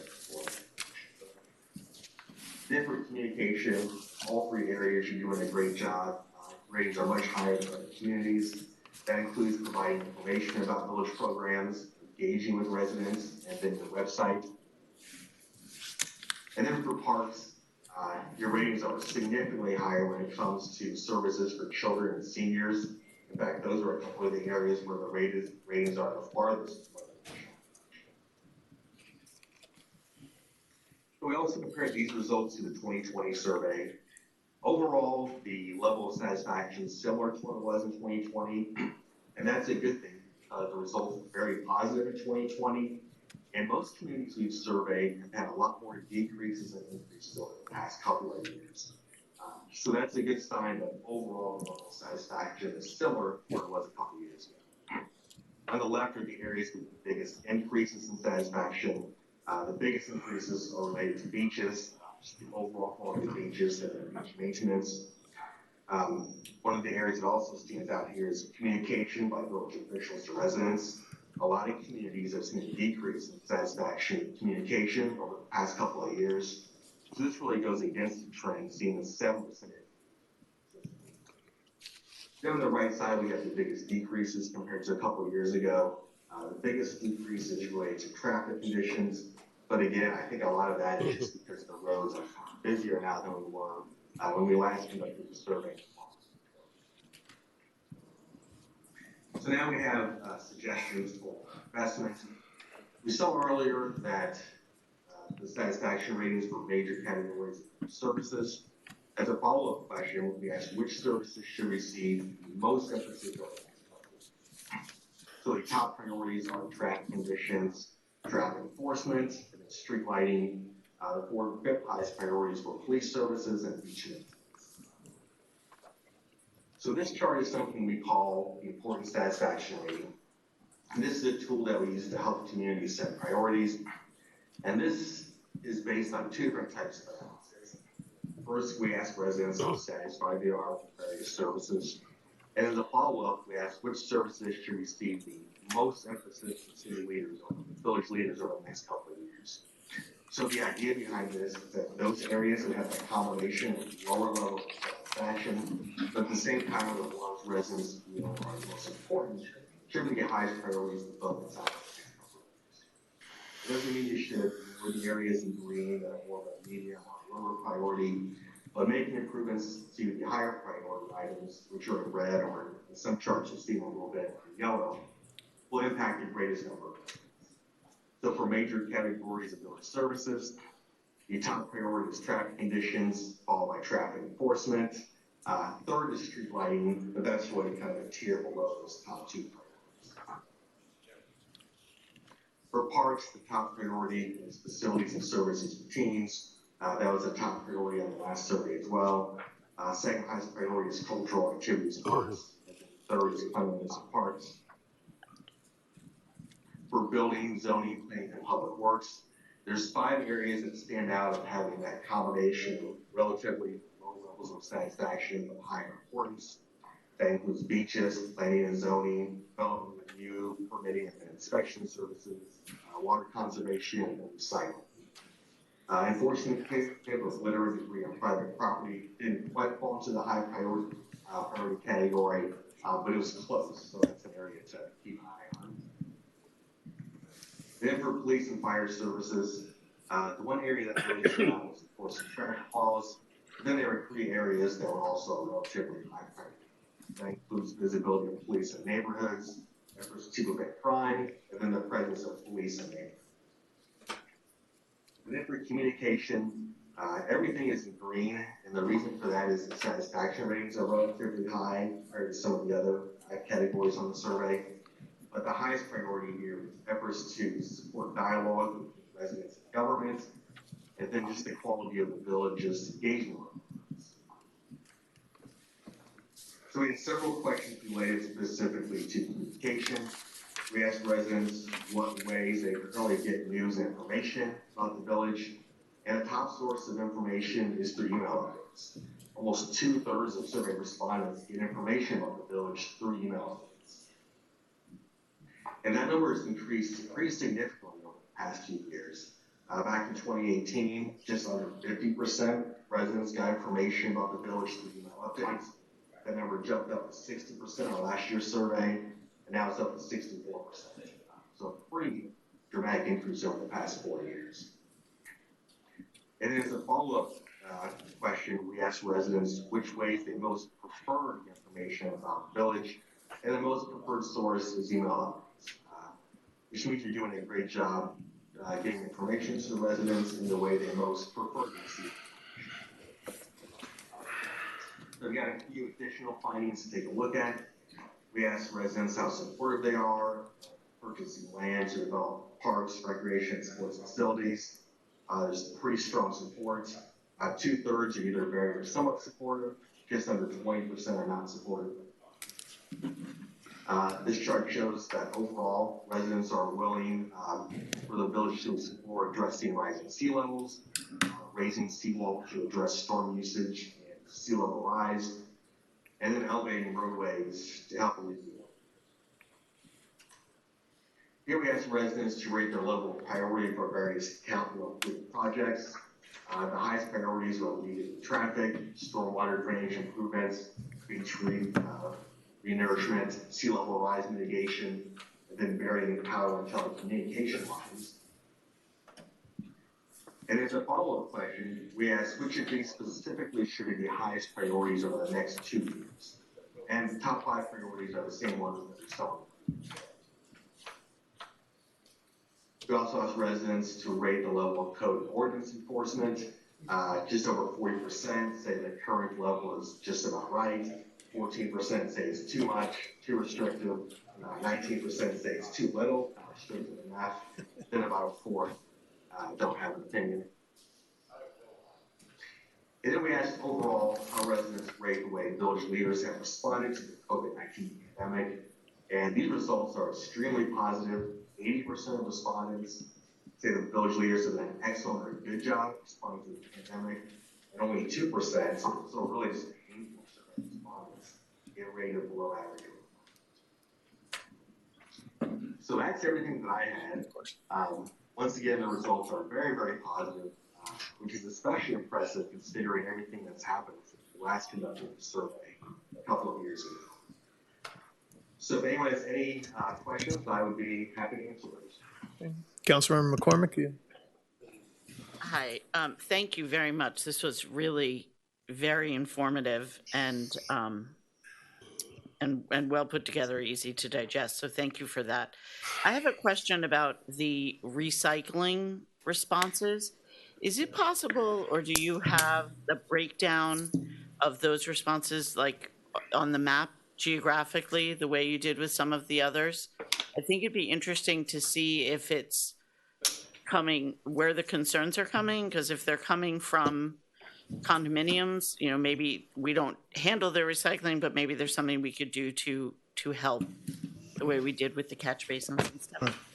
Different communication, all three areas, you're doing a great job. Ratings are much higher than other communities. That includes providing information about village programs, engaging with residents, and then your website. And then for parks, your ratings are significantly higher when it comes to services for children and seniors. In fact, those are a couple of the areas where the ratings are the farthest. We also compared these results to the 2020 survey. Overall, the level of satisfaction is similar to what it was in 2020, and that's a good thing. The results are very positive in 2020, and most communities we've surveyed have had a lot more decreases than increases over the past couple of years. So that's a good sign that overall level of satisfaction is similar to what it was a couple of years ago. On the left are the areas with the biggest increases in satisfaction. The biggest increases are related to beaches, the overall quality of beaches and beach maintenance. One of the areas that also stands out here is communication by village officials to residents. A lot of communities have seen a decrease in satisfaction and communication over the past couple of years. So this really goes against the trend seen in 7%. Then on the right side, we have the biggest decreases compared to a couple of years ago. The biggest decrease is related to traffic conditions. But again, I think a lot of that is just because the roads are busier now than we were when we last conducted the survey. So now we have suggestions for investment. We saw earlier that the satisfaction ratings for major categories of services. As a follow-up question, we asked which services should receive the most emphasis over the next couple of years. So the top priorities are traffic conditions, traffic enforcement, street lighting. The 4 and 5th highest priorities for police services and beach maintenance. So this chart is something we call the important satisfaction rating. And this is a tool that we use to help communities set priorities. And this is based on 2 different types of analysis. First, we ask residents how satisfied they are with various services. And as a follow-up, we ask which services should receive the most emphasis from city leaders or village leaders over the next couple of years. So the idea behind this is that those areas that have a combination of lower level of satisfaction, but at the same time, the ones residents feel are the most important, should be the highest priorities to focus on. It doesn't mean you should ignore the areas in green that are more of a medium or lower priority, but making improvements to the higher priority items, which are in red or in some charts you'll see a little bit in yellow, will impact the greatest number of residents. So for major categories of village services, the top priority is traffic conditions, followed by traffic enforcement. Third is street lighting, but that's really kind of a tier below those top 2 priorities. For parks, the top priority is facilities and services for teens. That was a top priority on the last survey as well. Second highest priority is cultural activities and arts. Third is cleanliness of parks. For building, zoning, planning, and public works, there's 5 areas that stand out of having that combination of relatively low levels of satisfaction but higher importance. That includes beaches, planning and zoning, development review, permitting and inspection services, water conservation, and recycling. Enforcement of litter and debris on private property didn't quite fall into the high priority category, but it was close, so that's an area to keep an eye on. Then for police and fire services, the one area that really stood out was, of course, the traffic laws. Then there were 3 areas that were also relatively high priority. That includes visibility of police in neighborhoods, efforts to prevent crime, and then the presence of police in neighborhoods. And then for communication, everything is in green, and the reason for that is the satisfaction ratings are relatively high compared to some of the other categories on the survey. But the highest priority here is efforts to support dialogue with residents and government, and then just the quality of the village's engagement. So we had several questions related specifically to communication. We asked residents what ways they currently get news and information about the village, and a top source of information is through email updates. Almost 2/3 of survey respondents get information about the village through email updates. And that number has increased pretty significantly over the past few years. Back in 2018, just under 50% residents got information about the village through email updates. That number jumped up to 60% on last year's survey, and now it's up to 64%. So a pretty dramatic increase over the past 4 years. And as a follow-up question, we asked residents which ways they most prefer information about the village, and the most preferred source is email updates, which means you're doing a great job getting information to the residents in the way they most prefer to receive. So we got a few additional findings to take a look at. We asked residents how supportive they are purchasing land to develop parks, recreation, and sports facilities. There's pretty strong support. 2/3 are either very or somewhat supportive. Just under 20% are not supportive. This chart shows that overall residents are willing for the village to explore addressing rising sea levels, raising seawall to address storm usage and sea level rise, and then elevating roadways to help alleviate. Here we asked residents to rate their level of priority for various capital improvement projects. The highest priorities are alleviating traffic, stormwater drainage improvements, beach renourishment, sea level rise mitigation, and then burying power and telecommunication lines. And as a follow-up question, we asked which of these specifically should be the highest priorities over the next 2 years. And the top 5 priorities are the same ones that we saw. We also asked residents to rate the level of code and ordinance enforcement. Just over 40% say the current level is just about right. 14% say it's too much, too restrictive. 19% say it's too little, not restrictive enough. Then about a fourth don't have an opinion. And then we asked overall how residents rate the way village leaders have responded to the COVID-19 pandemic. And these results are extremely positive. 80% of respondents say the village leaders have done an excellent or good job responding to the pandemic. And only 2%, so really just a handful of respondents, get rated below average. So that's everything that I had. Once again, the results are very, very positive, which is especially impressive considering everything that's happened since the last conducted survey a couple of years ago. So if anyone has any questions, I would be happy to answer those. Councilmember McCormick, you. Hi, thank you very much. This was really very informative and well put together, easy to digest. So thank you for that. I have a question about the recycling responses. Is it possible, or do you have the breakdown of those responses like on the map geographically, the way you did with some of the others? I think it'd be interesting to see if it's coming, where the concerns are coming, because if they're coming from condominiums, you know, maybe we don't handle their recycling, but maybe there's something we could do to help the way we did with the catch basins and stuff.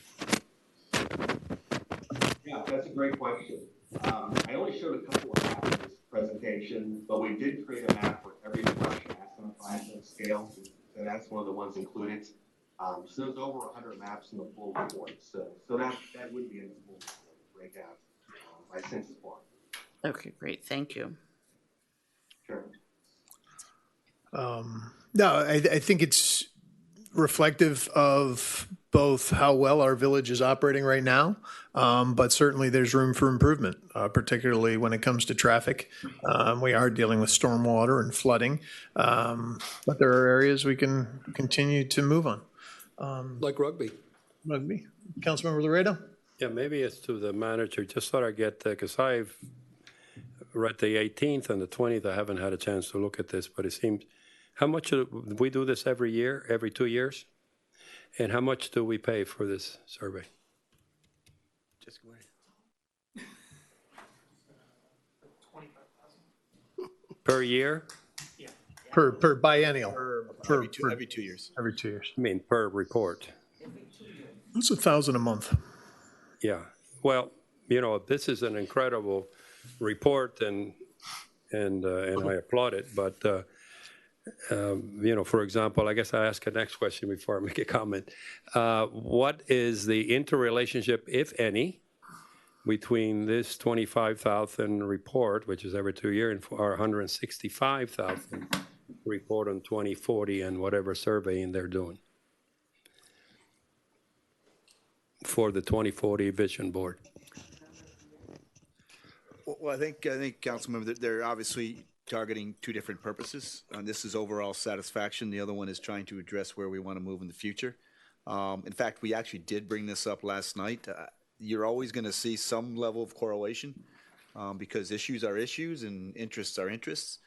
Yeah, that's a great question. I only showed a couple of maps in this presentation, but we did create a map for every production asset on a 5-foot scale, and that's one of the ones included. So there's over 100 maps in the full report. So that would be in the full breakout by census block. Okay, great. Thank you. Sure. No, I think it's reflective of both how well our village is operating right now, but certainly there's room for improvement, particularly when it comes to traffic. We are dealing with stormwater and flooding, but there are areas we can continue to move on. Like rugby. Rugby. Councilmember Laredo? Yeah, maybe it's to the manager. Just thought I'd get, because I've read the 18th and the 20th. I haven't had a chance to look at this, but it seems, how much do we do this every year, every 2 years? And how much do we pay for this survey? Just go ahead. per year? Per biennial. Every 2 years. Every 2 years. I mean, per report. It's $1,000 a month. Yeah. Well, this is an incredible report, and I applaud it. But for example, I guess I ask a next question before I make a comment. What is the interrelationship, if any, between this 25,000 report, which is every 2 years, and our 165,000 report on 2040 and whatever surveying they're doing for the 2040 Vision Board? Well, I think Councilmember, they're obviously targeting two different purposes. This is overall satisfaction. The other one is trying to address where we want to move in the future. In fact, we actually did bring this up last night. You're always going to see some level of correlation because issues are issues and interests are interests.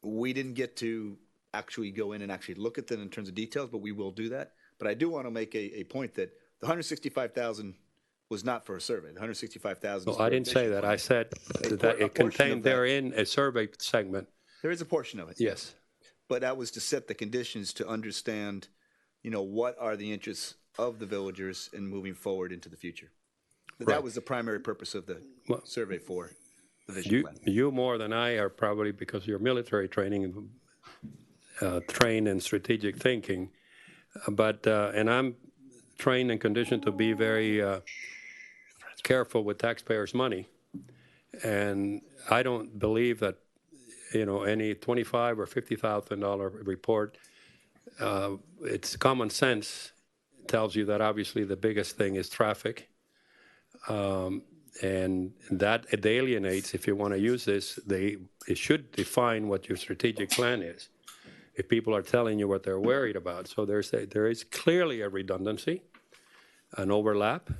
We didn't get to actually go in and actually look at them in terms of details, but we will do that. But I do want to make a point that the 165,000 was not for a survey. The 165,000. No, I didn't say that. I said that it contained therein a survey segment. There is a portion of it. Yes. But that was to set the conditions to understand, what are the interests of the villagers in moving forward into the future. But that was the primary purpose of the survey for the vision plan. You more than I are probably, because of your military training, trained in strategic thinking. But and I'm trained and conditioned to be very careful with taxpayers' money. And I don't believe that, any $25,000 or $50,000 report, it's common sense tells you that obviously the biggest thing is traffic. And that it alienates, if you want to use this, it should define what your strategic plan is. If people are telling you what they're worried about. So there is clearly a redundancy, an overlap,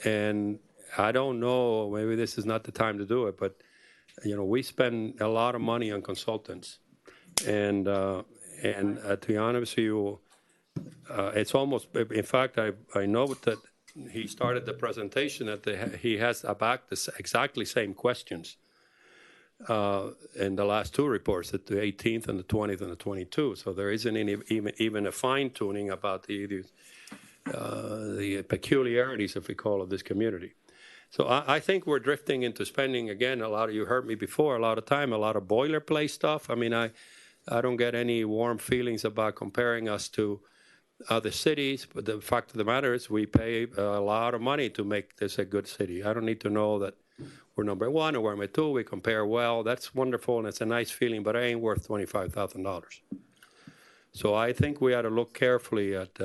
and I don't know, maybe this is not the time to do it, but we spend a lot of money on consultants, and to be honest with you, it's almost. In fact, I know that he started the presentation that he has about the exactly same questions in the last two reports, the 18th and the 20th and the 22. So there isn't even a fine tuning about the peculiarities, if we call it, of this community. So I think we're drifting into spending, again, you heard me before, a lot of time, a lot of boilerplate stuff. I mean, I don't get any warm feelings about comparing us to other cities, but the fact of the matter is we pay a lot of money to make this a good city. I don't need to know that we're number one or we're number two. We compare well. That's wonderful, and it's a nice feeling, but it ain't worth $25,000. So I think we ought to look carefully at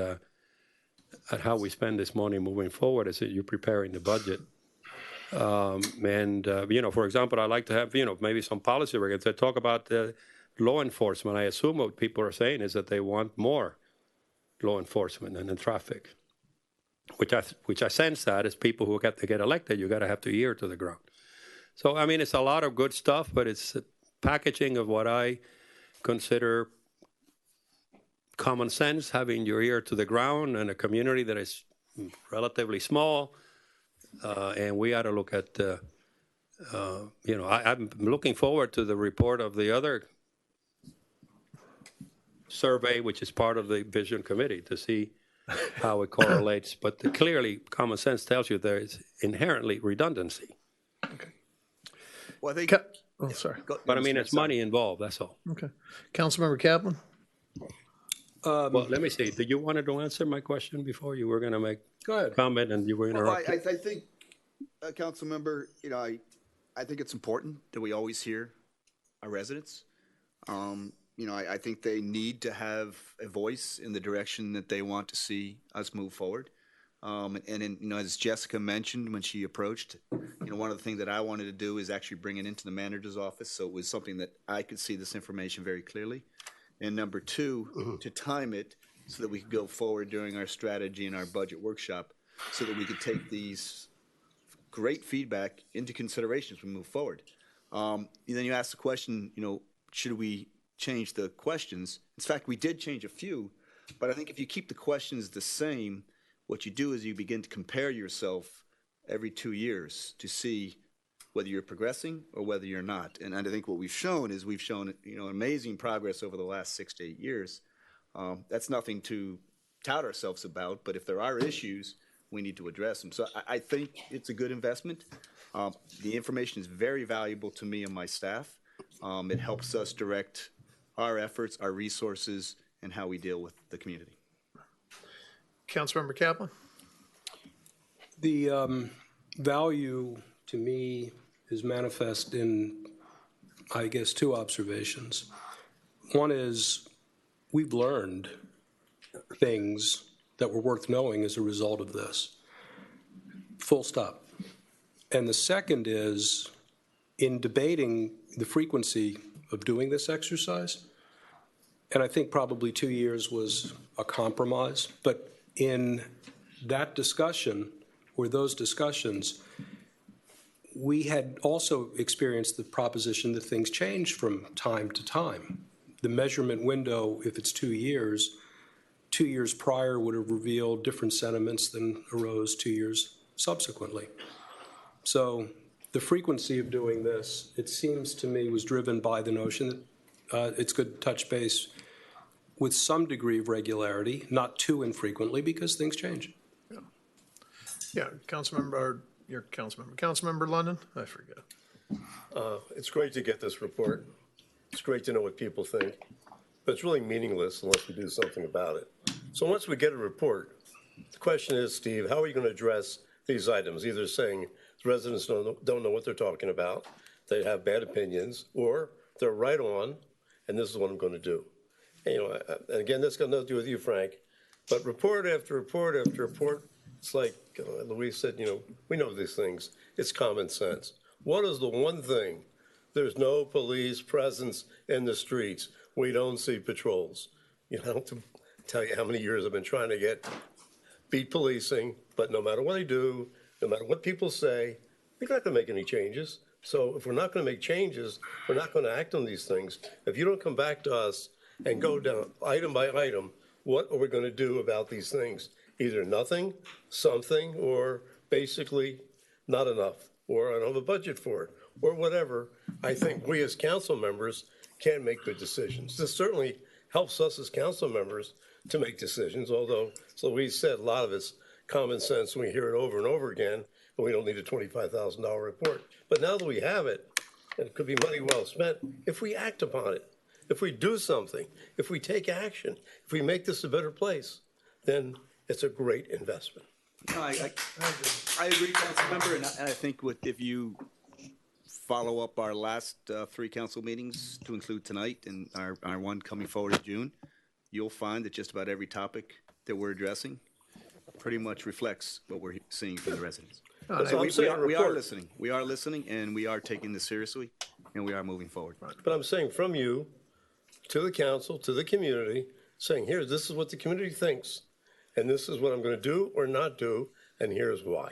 how we spend this money moving forward as you're preparing the budget. For example, I'd like to have, maybe some policy we're going to talk about law enforcement. I assume what people are saying is that they want more law enforcement and in traffic, which I sense that as people who get to get elected, you got to have the ear to the ground. So, I mean, it's a lot of good stuff, but it's packaging of what I consider common sense, having your ear to the ground in a community that is relatively small. And we ought to look at, I'm looking forward to the report of the other survey, which is part of the Vision Committee, to see how it correlates. But clearly, common sense tells you there is inherently redundancy. Okay. Well, I think. Sorry. But I mean, it's money involved. That's all. Okay. Councilmember Kaplan. Well, let me see. Did you want to answer my question before you were going to make a comment and you were interrupted? Well, I think, Councilmember, I think it's important that we always hear our residents. I think they need to have a voice in the direction that they want to see us move forward. As Jessica mentioned when she approached, one of the things that I wanted to do is actually bring it into the manager's office, so it was something that I could see this information very clearly. And number two, to time it so that we could go forward during our strategy and our budget workshop, so that we could take these great feedback into consideration as we move forward. Then you ask the question, should we change the questions? In fact, we did change a few, but I think if you keep the questions the same, what you do is you begin to compare yourself every 2 years to see whether you're progressing or whether you're not. And I think what we've shown is amazing progress over the last 6 to 8 years. That's nothing to tout ourselves about, but if there are issues, we need to address them. So I think it's a good investment. The information is very valuable to me and my staff. It helps us direct our efforts, our resources, and how we deal with the community. Councilmember Kaplan? The value to me is manifest in, I guess, two observations. One is we've learned things that were worth knowing as a result of this. Full stop. And the second is, in debating the frequency of doing this exercise, and I think probably 2 years was a compromise, but in that discussion, or those discussions, we had also experienced the proposition that things change from time to time. The measurement window, if it's 2 years, 2 years prior would have revealed different sentiments than arose 2 years subsequently. So the frequency of doing this, it seems to me, was driven by the notion that it's good to touch base with some degree of regularity, not too infrequently, because things change. Yeah, Councilmember London? I forget. It's great to get this report. It's great to know what people think, but it's really meaningless unless we do something about it. So once we get a report, the question is, Steve, how are you going to address these items? Either saying the residents don't know what they're talking about, they have bad opinions, or they're right on, and this is what I'm going to do. And, and again, this got nothing to do with you, Frank, but report after report after report, it's like Louise said, we know these things. It's common sense. What is the one thing? There's no police presence in the streets. We don't see patrols. I don't have to tell you how many years I've been trying to get beat policing, but no matter what I do, no matter what people say, we're not going to make any changes. So if we're not going to make changes, we're not going to act on these things. If you don't come back to us and go down item by item, what are we going to do about these things? Either nothing, something, or basically not enough, or I don't have a budget for it, or whatever. I think we as council members can make good decisions. This certainly helps us as council members to make decisions, although, as Louise said, a lot of it's common sense. We hear it over and over again, and we don't need a $25,000 report. But now that we have it, and it could be money well spent, if we act upon it, if we do something, if we take action, if we make this a better place, then it's a great investment. No, I agree, Councilmember, and I think if you follow up our last 3 council meetings to include tonight and our one coming forward in June, you'll find that just about every topic that we're addressing pretty much reflects what we're seeing from the residents. We are listening. We are listening, and we are taking this seriously, and we are moving forward. But I'm saying from you to the council, to the community, saying, here, this is what the community thinks, and this is what I'm going to do or not do, and here's why.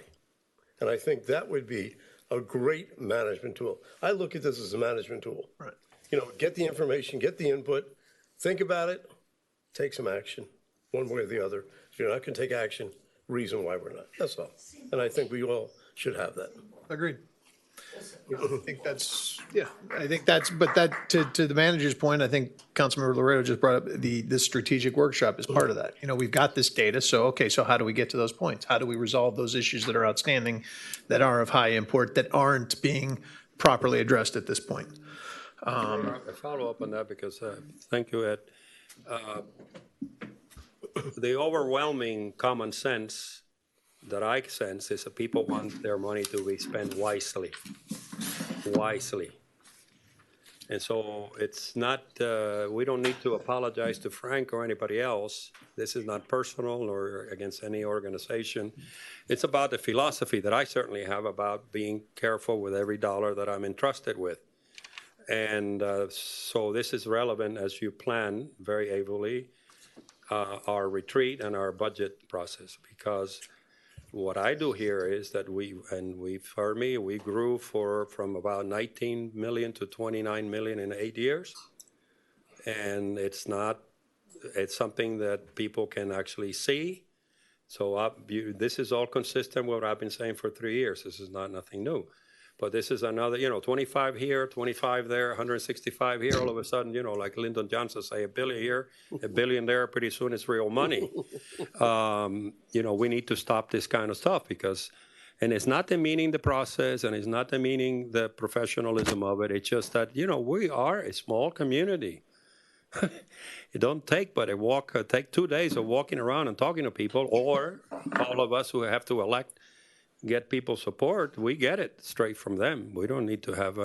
And I think that would be a great management tool. I look at this as a management tool. Right. Get the information, get the input, think about it, take some action, one way or the other. If you're not going to take action, reason why we're not. That's all. And I think we all should have that. Agreed. I think that's, but that, to the manager's point, I think Councilmember Laredo just brought up the strategic workshop as part of that. We've got this data, so how do we get to those points? How do we resolve those issues that are outstanding, that are of high import, that aren't being properly addressed at this point? I follow up on that because, thank you, Ed. The overwhelming common sense that I sense is that people want their money to be spent wisely. And so it's not, we don't need to apologize to Frank or anybody else. This is not personal or against any organization. It's about the philosophy that I certainly have about being careful with every dollar that I'm entrusted with. And so this is relevant as you plan very ably our retreat and our budget process, because what I do here is that we grew from about 19 million to 29 million in 8 years. And it's something that people can actually see. So this is all consistent with what I've been saying for 3 years. This is nothing new. But this is another, 25 here, 25 there, 165 here. All of a sudden, like Lyndon Johnson say, $1 billion here, $1 billion there. Pretty soon it's real money. We need to stop this kind of stuff and it's not demeaning the process, and it's not demeaning the professionalism of it. It's just that, we are a small community. It don't take but take 2 days of walking around and talking to people, or all of us who have to get people support, we get it straight from them. We don't need to have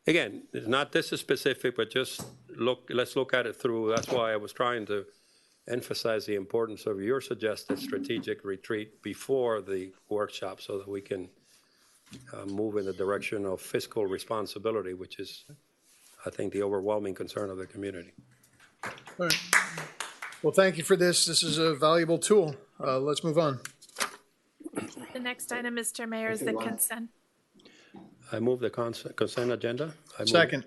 again, this is specific, but just let's look at it through. That's why I was trying to emphasize the importance of your suggested strategic retreat before the workshop so that we can move in the direction of fiscal responsibility, which is, I think, the overwhelming concern of the community. All right. Well, thank you for this. This is a valuable tool. Let's move on. The next item, Mr. Mayor, is the consent. I move the consent agenda. Second.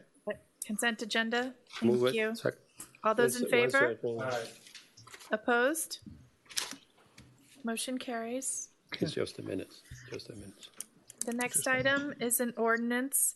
Consent agenda. Move Thank it. you. Second. All those in favor? Aye. Opposed? Motion carries. It's just a minute. The next item is an ordinance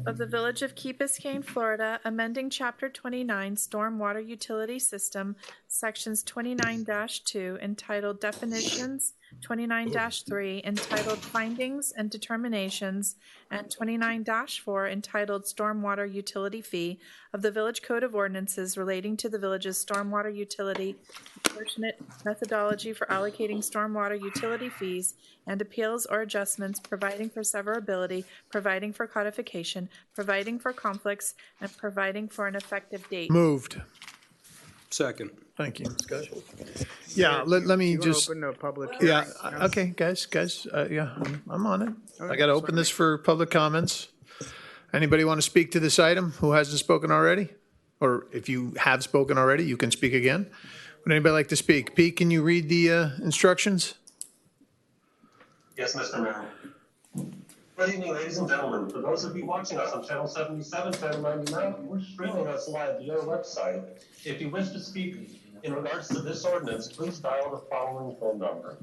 of the Village of Key Biscayne, Florida, amending Chapter 29 Stormwater Utility System, Sections 29-2, entitled Definitions, 29-3, entitled Findings and Determinations, and 29-4, entitled Stormwater Utility Fee of the Village Code of Ordinances relating to the village's stormwater utility proportionate methodology for allocating stormwater utility fees and appeals or adjustments, providing for severability, providing for codification, providing for conflicts, and providing for an effective date. Moved. Second. Thank you. Yeah, let me just. Open to public. Yeah, hearing. okay, guys, yeah, I'm on it. I got to open this for public comments. Anybody want to speak to this item who hasn't spoken already? Or if you have spoken already, you can speak again. Would anybody like to speak? Pete, can you read the instructions? Yes, Mr. Mayor. Good evening, ladies and gentlemen. For those of you watching us on Channel 77, Channel 99, we're streaming us live via our website. If you wish to speak in regards to this ordinance, please dial the following phone number: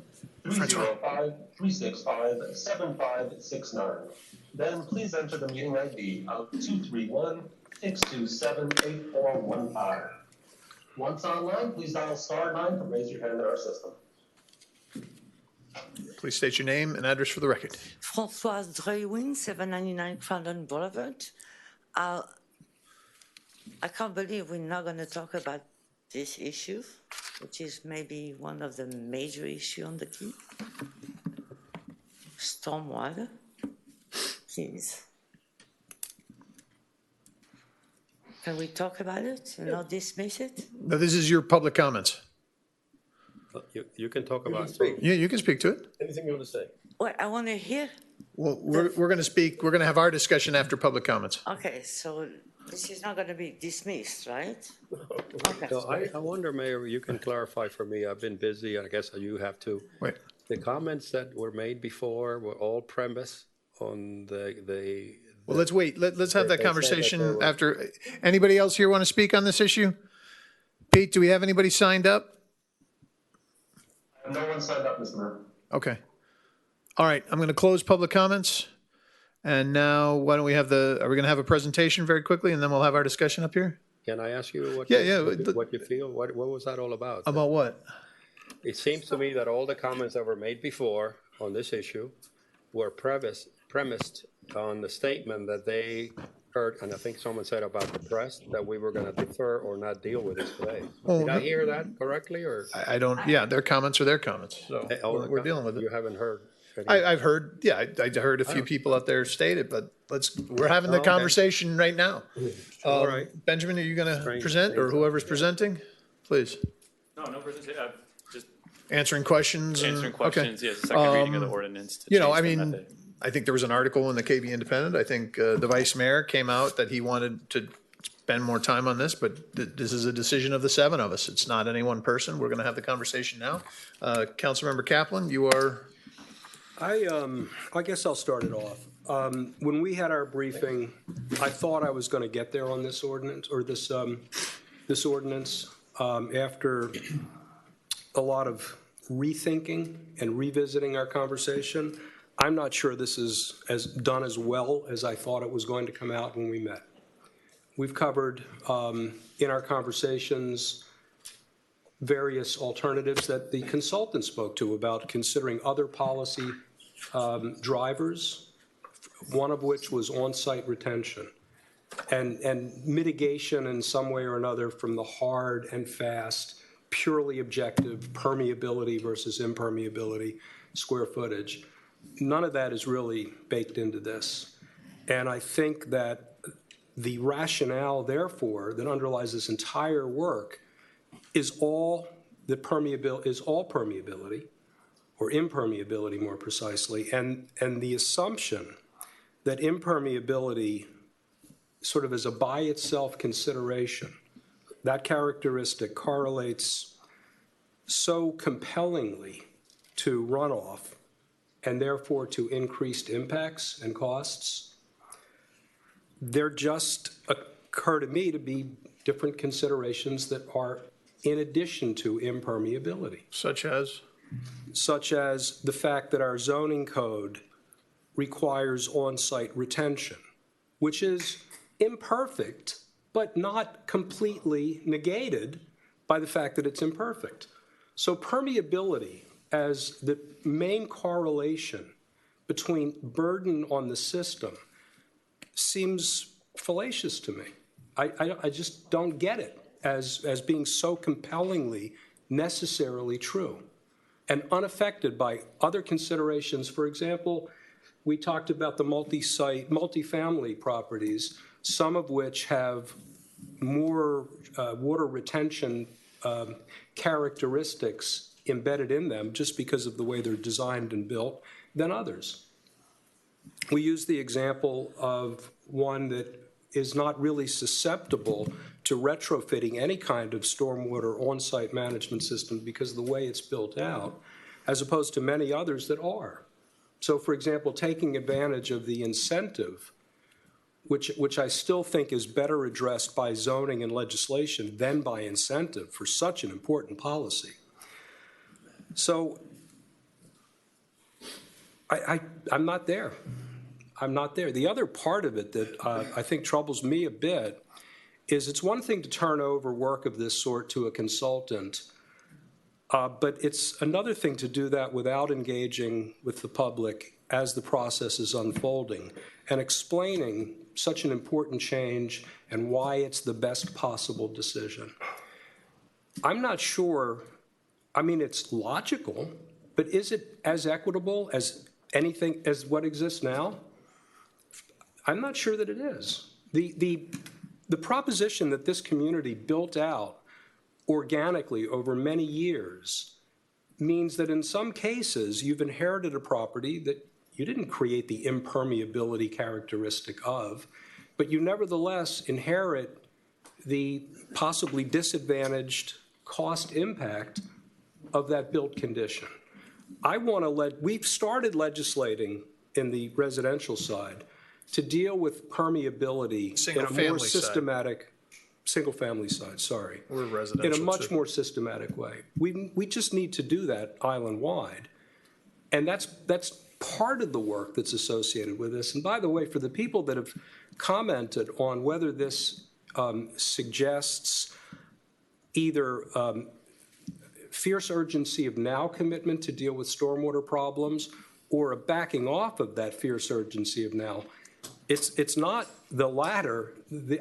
305-365-7569. Then please enter the meeting ID of 231-627-8415. Once online, please dial *9 to raise your hand in our system. Please state your name and address for the record. Françoise Drewin, 799 Crandon Boulevard. I can't believe we're not going to talk about this issue, which is maybe one of the major issues on the Key. Stormwater. Please. Can we talk about it and not dismiss it? No, this is your public comments. You can talk about it. Yeah, you can speak to it. Anything you want to say? Well, I want to hear. Well, we're going to speak, we're going to have our discussion after public comments. Okay, so this is not going to be dismissed, right? Okay. So I wonder, Mayor, you can clarify for me. I've been busy, and I guess you have to. Wait. The comments that were made before were all premise on the Well, let's wait. Let's have that conversation after. Anybody else here want to speak on this issue? Pete, do we have anybody signed up? No one signed up, Mr. Mayor. Okay. All right, I'm going to close public comments. And now, why don't we have are we going to have a presentation very quickly, and then we'll have our discussion up here? Can I ask you what you feel? What was that all about? About what? It seems to me that all the comments that were made before on this issue were premised on the statement that they heard, and I think someone said about the press, that we were going to defer or not deal with this today. Did I hear that correctly, or? I don't, yeah, their comments are their comments, so we're dealing with it. You haven't heard? I've heard, yeah, I heard a few people out there state it, but we're having the conversation right now. All right. Benjamin, are you going to present, or whoever's presenting? Please. No presentation, just Answering questions. answering questions, yes, second reading of the ordinance. to change I the mean, method. I think there was an article in the KB Independent. I think the vice mayor came out that he wanted to spend more time on this, but this is a decision of the seven of us. It's not any one person. We're going to have the conversation now. Councilmember Kaplan, you are. I guess I'll start it off. When we had our briefing, I thought I was going to get there on this ordinance, or this ordinance, after a lot of rethinking and revisiting our conversation. I'm not sure this is done as well as I thought it was going to come out when we met. We've covered in our conversations various alternatives that the consultant spoke to about considering other policy drivers, one of which was on-site retention and mitigation in some way or another from the hard and fast, purely objective permeability versus impermeability square footage. None of that is really baked into this. And I think that the rationale, therefore, that underlies this entire work is all permeability, or impermeability more precisely, and the assumption that impermeability sort of as a by itself consideration, that characteristic correlates so compellingly to runoff and therefore to increased impacts and costs. There just occur to me to be different considerations that are in addition to impermeability. Such as? Such as the fact that our zoning code requires on-site retention, which is imperfect, but not completely negated by the fact that it's imperfect. So permeability as the main correlation between burden on the system seems fallacious to me. I just don't get it as being so compellingly necessarily true and unaffected by other considerations. For example, we talked about the multifamily properties, some of which have more water retention characteristics embedded in them just because of the way they're designed and built than others. We use the example of one that is not really susceptible to retrofitting any kind of stormwater on-site management system because of the way it's built out, as opposed to many others that are. So, for example, taking advantage of the incentive, which I still think is better addressed by zoning and legislation than by incentive for such an important policy. So I'm not there. I'm not there. The other part of it that I think troubles me a bit is it's one thing to turn over work of this sort to a consultant, but it's another thing to do that without engaging with the public as the process is unfolding and explaining such an important change and why it's the best possible decision. I'm not sure, I mean, it's logical, but is it as equitable as anything, as what exists now? I'm not sure that it is. The proposition that this community built out organically over many years means that in some cases you've inherited a property that you didn't create the impermeability characteristic of, but you nevertheless inherit the possibly disadvantaged cost impact of that built condition. We've started legislating in the residential side to deal with permeability in a more systematic, single-family side, sorry. We're residential in a much too. more systematic way. We just need to do that island-wide. And that's part of the work that's associated with this. And by the way, for the people that have commented on whether this suggests either fierce urgency of now commitment to deal with stormwater problems or a backing off of that fierce urgency of now, it's not the latter.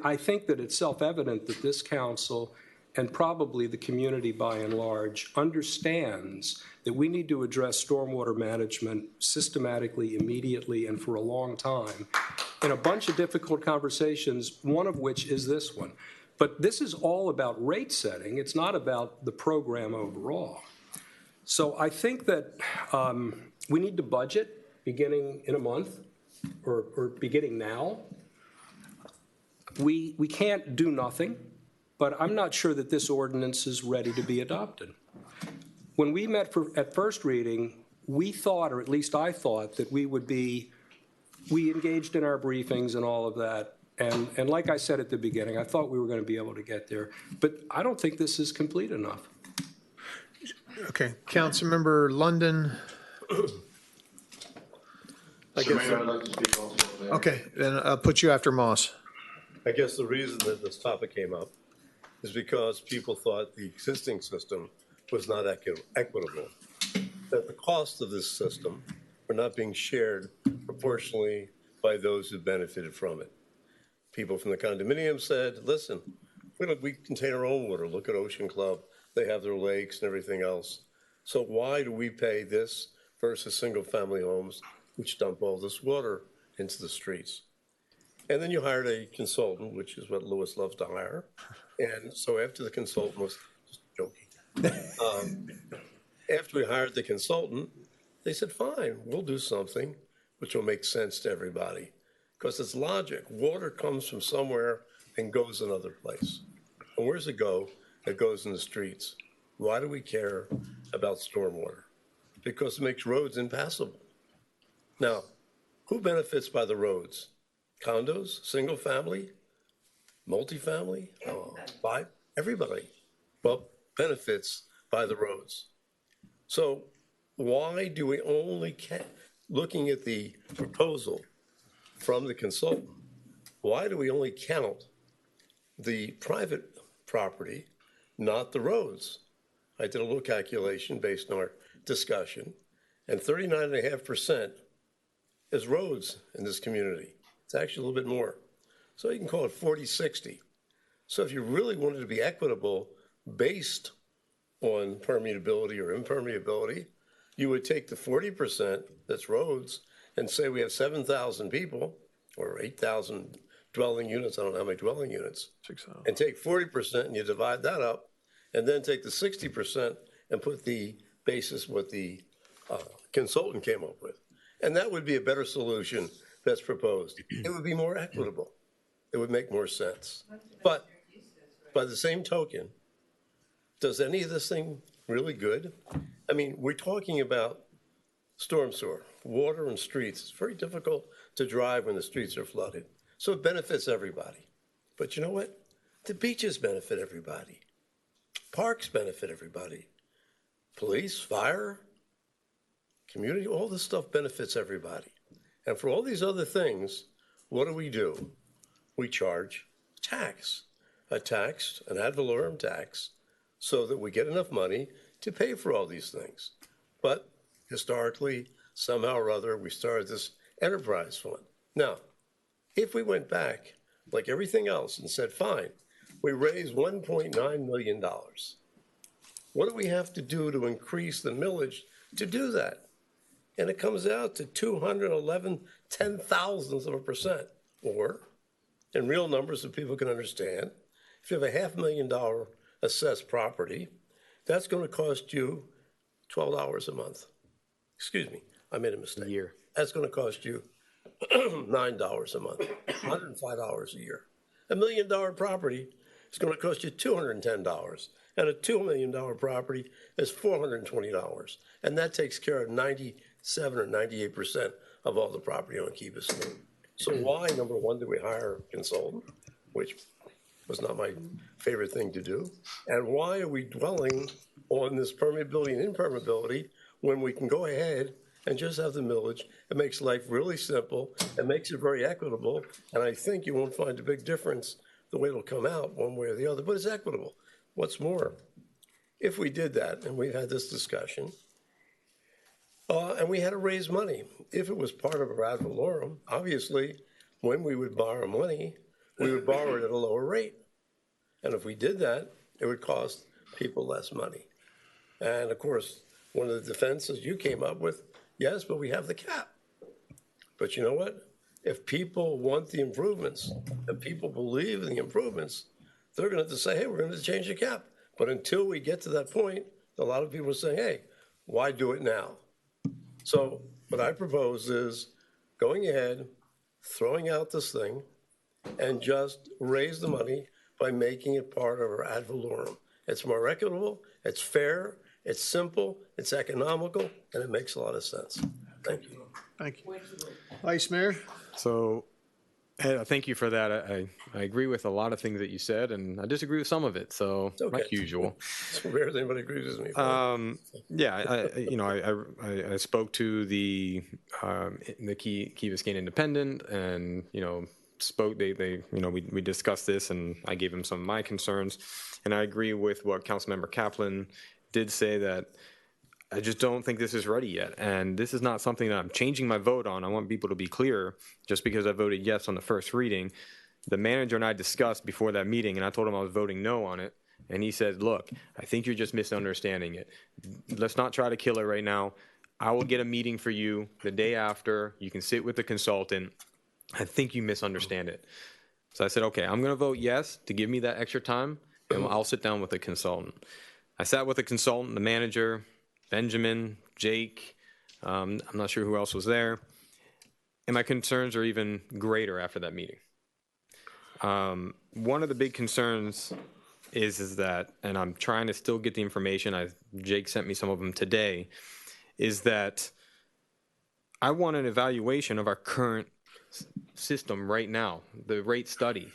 I think that it's self-evident that this council and probably the community by and large understands that we need to address stormwater management systematically, immediately, and for a long time in a bunch of difficult conversations, one of which is this one. But this is all about rate setting. It's not about the program overall. So I think that we need to budget beginning in a month or beginning now. We can't do nothing, but I'm not sure that this ordinance is ready to be adopted. When we met at first reading, we thought, or at least I thought, that we engaged in our briefings and all of that. And like I said at the beginning, I thought we were going to be able to get there. But I don't think this is complete enough. Okay, Councilmember London. Mr. Mayor, I'd like to speak also. Mayor. Okay, then I'll put you after Moss. I guess the reason that this topic came up is because people thought the existing system was not equitable, that the cost of this system were not being shared proportionally by those who benefited from it. People from the condominium said, listen, we contain our own water. Look at Ocean Club. They have their lakes and everything else. So why do we pay this versus single-family homes, which dump all this water into the streets? And then you hired a consultant, which is what Lewis loves to hire. And so after the consultant was just joking. After we hired the consultant, they said, fine, we'll do something which will make sense to everybody. Because it's logic. Water comes from somewhere and goes another place. And where's it go? It goes in the streets. Why do we care about stormwater? Because it makes roads impassable. Now, who benefits by the roads? Condos, single family, multifamily, everybody. Well, benefits by the roads. So why do we only, looking at the proposal from the consultant, why do we only count the private property, not the roads? I did a little calculation based on our discussion, and 39.5% is roads in this community. It's actually a little bit more. So you can call it 40-60. So if you really wanted to be equitable based on permeability or impermeability, you would take the 40% that's roads and say we have 7,000 people or 8,000 dwelling units, I don't know how many dwelling units, and take 40% and you divide that up, and then take the 60% and put the basis what the consultant came up with. And that would be a better solution that's proposed. It would be more equitable. It would make more sense. But by the same token, does any of this thing really good? I mean, we're talking about storm sewer, water and streets. It's very difficult to drive when the streets are flooded. So it benefits everybody. But you know what? The beaches benefit everybody. Parks benefit everybody. Police, fire, community, all this stuff benefits everybody. And for all these other things, what do? We charge tax, an ad valorem tax, so that we get enough money to pay for all these things. But historically, somehow or other, we started this enterprise fund. Now, if we went back, like everything else, and said, fine, we raised $1.9 million. What do we have to do to increase the millage to do that? And it comes out to 211 10,000%. Or, in real numbers that people can understand, if you have a $500,000 assessed property, that's going to cost you $12 a month. Excuse me, I made a mistake. A year. That's going to cost you $9 a month, $105 a year. $1 million property is going to cost you $210, and a $2 million property is $420, and that takes care of 97 or 98% of all the property on Key Biscayne. So why, number one, did we hire a consultant, which was not my favorite thing to do, and why are we dwelling on this permeability and impermeability when we can go ahead and just have the millage? It makes life really simple. It makes it very equitable. And I think you won't find a big difference the way it'll come out one way or the other, but it's equitable. What's more, if we did that, and we've had this discussion, and we had to raise money, if it was part of our ad valorem, obviously, when we would borrow money, we would borrow it at a lower rate. And if we did that, it would cost people less money. And of course, one of the defenses you came up with, yes, but we have the cap. But you know what? If people want the improvements, if people believe in the improvements, they're going to have to say, hey, we're going to change the cap. But until we get to that point, a lot of people are saying, hey, why do it now? So what I propose is going ahead, throwing out this thing, and just raise the money by making it part of our ad valorem. It's more equitable, it's fair, it's simple, it's economical, and it makes a lot of sense. Thank you. Thank you. Vice Mayor? So Thank you for that. I agree with a lot of things that you said, and I disagree with some of it. So, like usual. It's rare that anybody agrees with me. Yeah, I spoke to the Key Biscayne Independent, and spoke. We discussed this, and I gave him some of my concerns, and I agree with what Councilmember Kaplan did say, that I just don't think this is ready yet. And this is not something that I'm changing my vote on. I want people to be clear. Just because I voted yes on the first reading, the manager and I discussed before that meeting, and I told him I was voting no on it. And he said, look, I think you're just misunderstanding it. Let's not try to kill it right now. I will get a meeting for you the day after. You can sit with the consultant. I think you misunderstand it. So I said, okay, I'm going to vote yes to give me that extra time, and I'll sit down with the consultant. I sat with the consultant, the manager, Benjamin, Jake, I'm not sure who else was there. And my concerns are even greater after that meeting. One of the big concerns is that, and I'm trying to still get the information, Jake sent me some of them today, is that I want an evaluation of our current system right now, the rate study.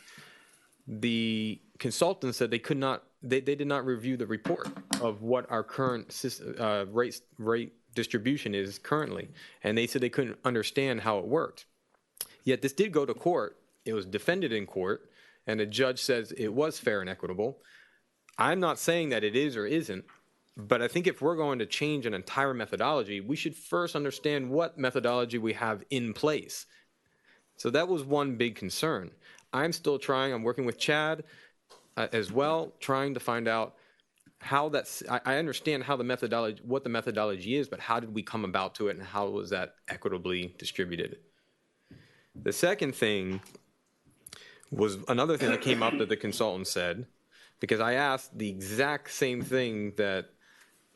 The consultant said they could not, they did not review the report of what our current rate distribution is currently, and they said they couldn't understand how it worked. Yet this did go to court. It was defended in court, and the judge says it was fair and equitable. I'm not saying that it is or isn't, but I think if we're going to change an entire methodology, we should first understand what methodology we have in place. So that was one big concern. I'm still trying, I'm working with Chad as well, trying to find out how that's, I understand how the methodology, what the methodology is, but how did we come about to it, and how was that equitably distributed? The second thing was another thing that came up that the consultant said, because I asked the exact same thing that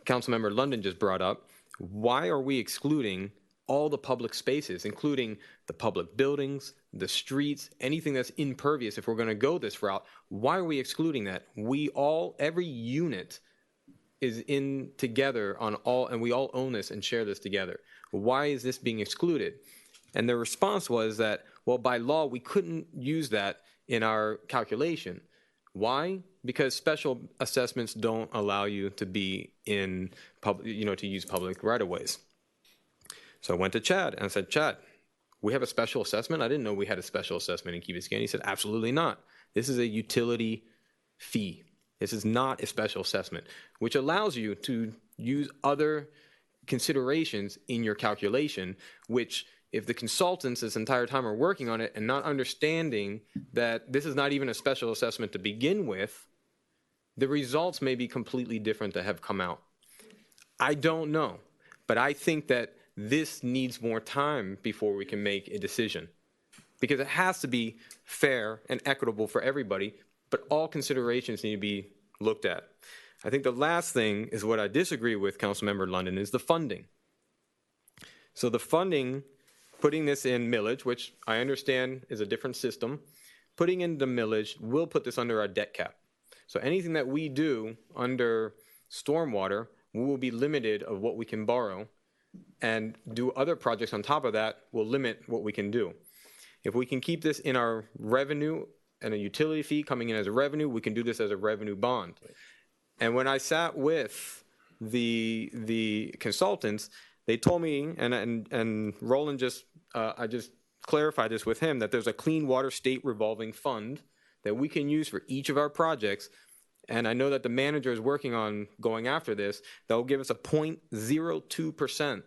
Councilmember London just brought up. Why are we excluding all the public spaces, including the public buildings, the streets, anything that's impervious? If we're going to go this route, why are we excluding that? Every unit is in together on all, and we all own this and share this together. Why is this being excluded? And the response was that, well, by law, we couldn't use that in our calculation. Why? Because special assessments don't allow you to be in public, to use public right-of-ways. So I went to Chad and I said, Chad, we have a special assessment? I didn't know we had a special assessment in Key Biscayne. He said, absolutely not. This is a utility fee. This is not a special assessment, which allows you to use other considerations in your calculation, which if the consultants this entire time are working on it and not understanding that this is not even a special assessment to begin with, the results may be completely different that have come out. I don't know, but I think that this needs more time before we can make a decision, because it has to be fair and equitable for everybody, but all considerations need to be looked at. I think the last thing is what I disagree with Councilmember London is the funding. So the funding, putting this in millage, which I understand is a different system, putting in the millage will put this under our debt cap. So anything that we do under stormwater, we will be limited of what we can borrow, and do other projects on top of that will limit what we can do. If we can keep this in our revenue and a utility fee coming in as a revenue, we can do this as a revenue bond. And when I sat with the consultants, they told me, and Roland I just clarified this with him, that there's a Clean Water State revolving fund that we can use for each of our projects. And I know that the manager is working on going after this. That will give us a 0.02%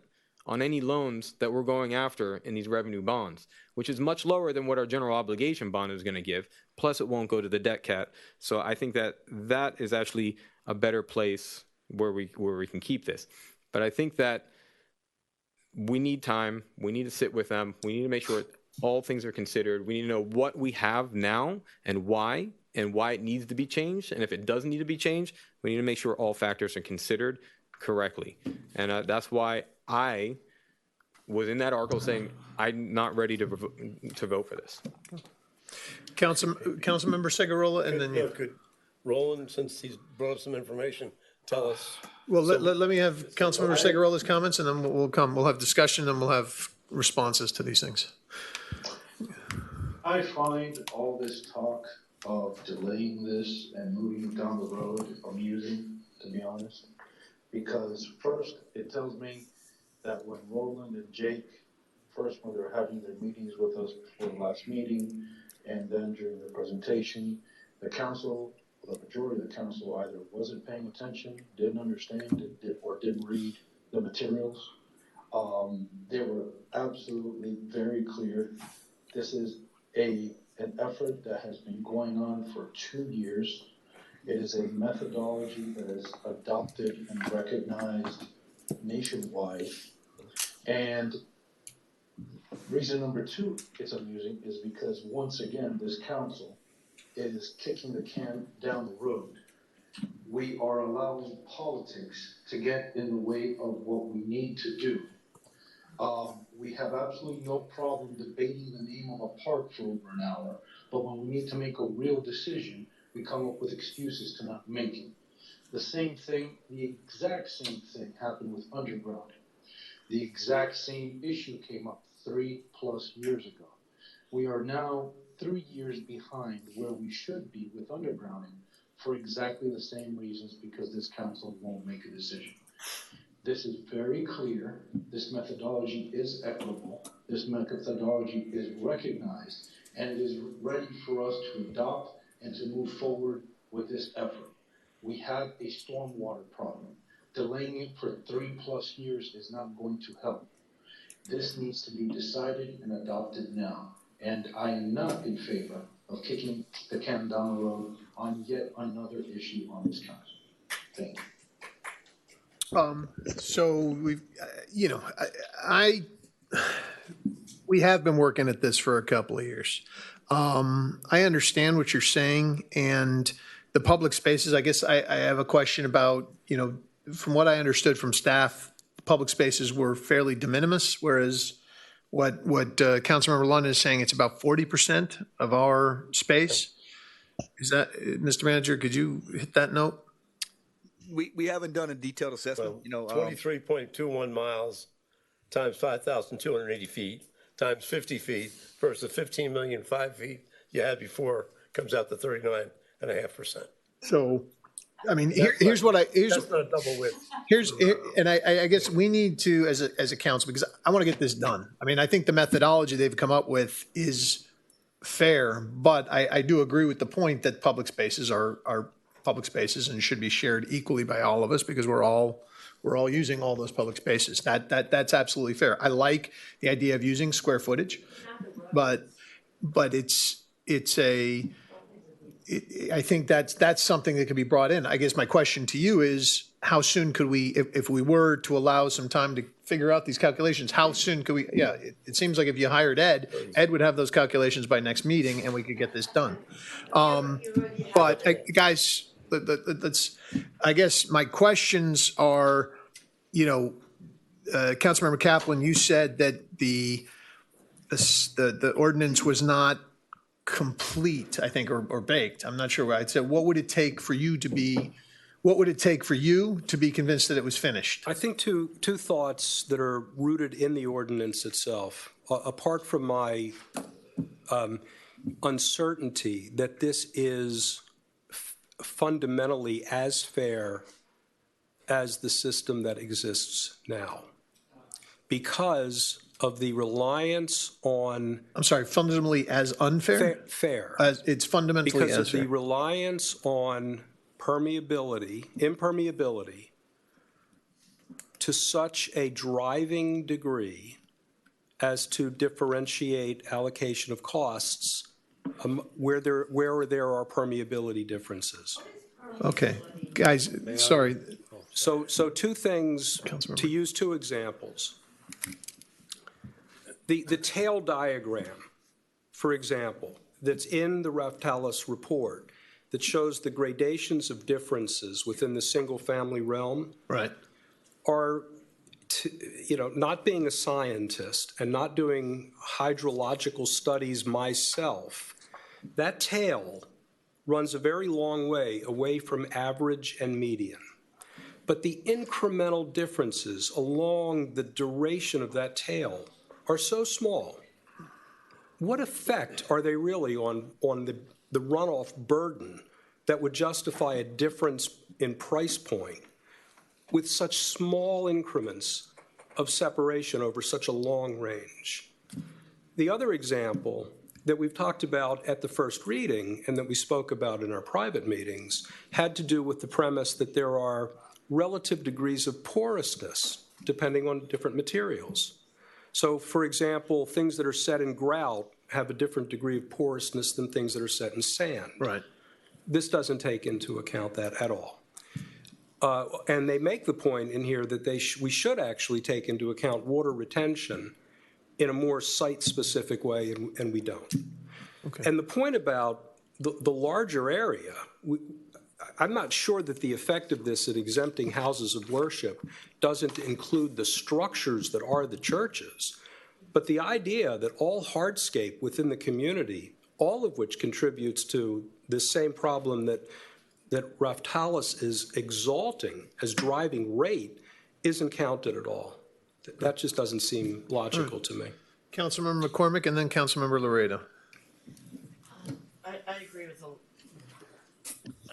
on any loans that we're going after in these revenue bonds, which is much lower than what our general obligation bond is going to give. Plus, it won't go to the debt cap. So I think that that is actually a better place where we can keep this. But I think that we need time. We need to sit with them. We need to make sure all things are considered. We need to know what we have now and why it needs to be changed. And if it doesn't need to be changed, we need to make sure all factors are considered correctly. And that's why I was in that article saying I'm not ready to vote for this. Councilmember Segurola, and then could Roland, since he's brought up some information, tell us. Well, let me have Councilmember Segurola's comments, and then we'll have discussion, and we'll have responses to these things. I find all this talk of delaying this and moving it down the road amusing, to be honest. Because first, it tells me that when Roland and Jake, first when they were having their meetings with us before the last meeting, and then during the presentation, the council, the majority of the council either wasn't paying attention, didn't understand, or didn't read the materials. They were absolutely very clear. This is an effort that has been going on for 2 years. It is a methodology that is adopted and recognized nationwide. And reason number two it's amusing is because once again, this council is kicking the can down the road. We are allowing politics to get in the way of what we need to do. We have absolutely no problem debating the name of a park for over an hour, but when we need to make a real decision, we come up with excuses to not make it. The same thing, the exact same thing happened with undergrounding. The exact same issue came up 3+ years ago. We are now 3 years behind where we should be with undergrounding for exactly the same reasons, because this council won't make a decision. This is very clear. This methodology is equitable. This methodology is recognized, and it is ready for us to adopt and to move forward with this effort. We have a stormwater problem. Delaying it for 3+ years is not going to help. This needs to be decided and adopted now. And I am not in favor of kicking the can down the road on yet another issue on this council. Thank you. So we've, we have been working at this for a couple of years. I understand what you're saying, and the public spaces, I guess I have a question about, from what I understood from staff, public spaces were fairly de minimis, whereas what Councilmember London is saying, it's about 40% of our space. Is that, Mr. Manager, could you hit that note? We haven't done a detailed assessment, 23.21 miles times 5,280 feet times 50 feet versus 15,000,005 feet you had before comes out to 39.5%. So, I mean, here's what that's not a double width. And I guess we need to, as a council, because I want to get this done. I mean, I think the methodology they've come up with is fair, but I do agree with the point that public spaces are public spaces and should be shared equally by all of us, because we're all using all those public spaces. That's absolutely fair. I like the idea of using square footage, but I think that's something that could be brought in. I guess my question to you is, how soon could we, if we were to allow some time to figure out these calculations, how soon could we, it seems like if you hired Ed would have those calculations by next meeting and we could get this done. But guys, I guess my questions are, Councilmember Kaplan, you said that the ordinance was not complete, I think, or baked. I'm not sure what I'd say. What would it take for you to be convinced that it was finished? I think two thoughts that are rooted in the ordinance itself, apart from my uncertainty that this is fundamentally as fair as the system that exists now, because of the reliance on... I'm sorry, fundamentally as unfair? Fair. It's fundamentally because as of fair. the reliance on impermeability to such a driving degree as to differentiate allocation of costs where there are permeability differences. Okay, guys, sorry. So two things, to use two examples. The tail diagram, for example, that's in the Raftalis report that shows the gradations of differences within the single-family realm, right, are, not being a scientist and not doing hydrological studies myself, that tail runs a very long way away from average and median. But the incremental differences along the duration of that tail are so small what effect are they really on the runoff burden that would justify a difference in price point with such small increments of separation over such a long range? The other example that we've talked about at the first reading and that we spoke about in our private meetings had to do with the premise that there are relative degrees of porousness depending on different materials. So, for example, things that are set in grout have a different degree of porousness than things that are set in sand. Right. This doesn't take into account that at all. And they make the point in here that we should actually take into account water retention in a more site-specific way, and we don't. Okay. And the point about the larger area, I'm not sure that the effect of this at exempting houses of worship doesn't include the structures that are the churches, but the idea that all hardscape within the community, all of which contributes to this same problem that Raftalis is exalting as driving rate, isn't counted at all. That just doesn't seem logical to me. Councilmember McCormick and then Councilmember Laredo. I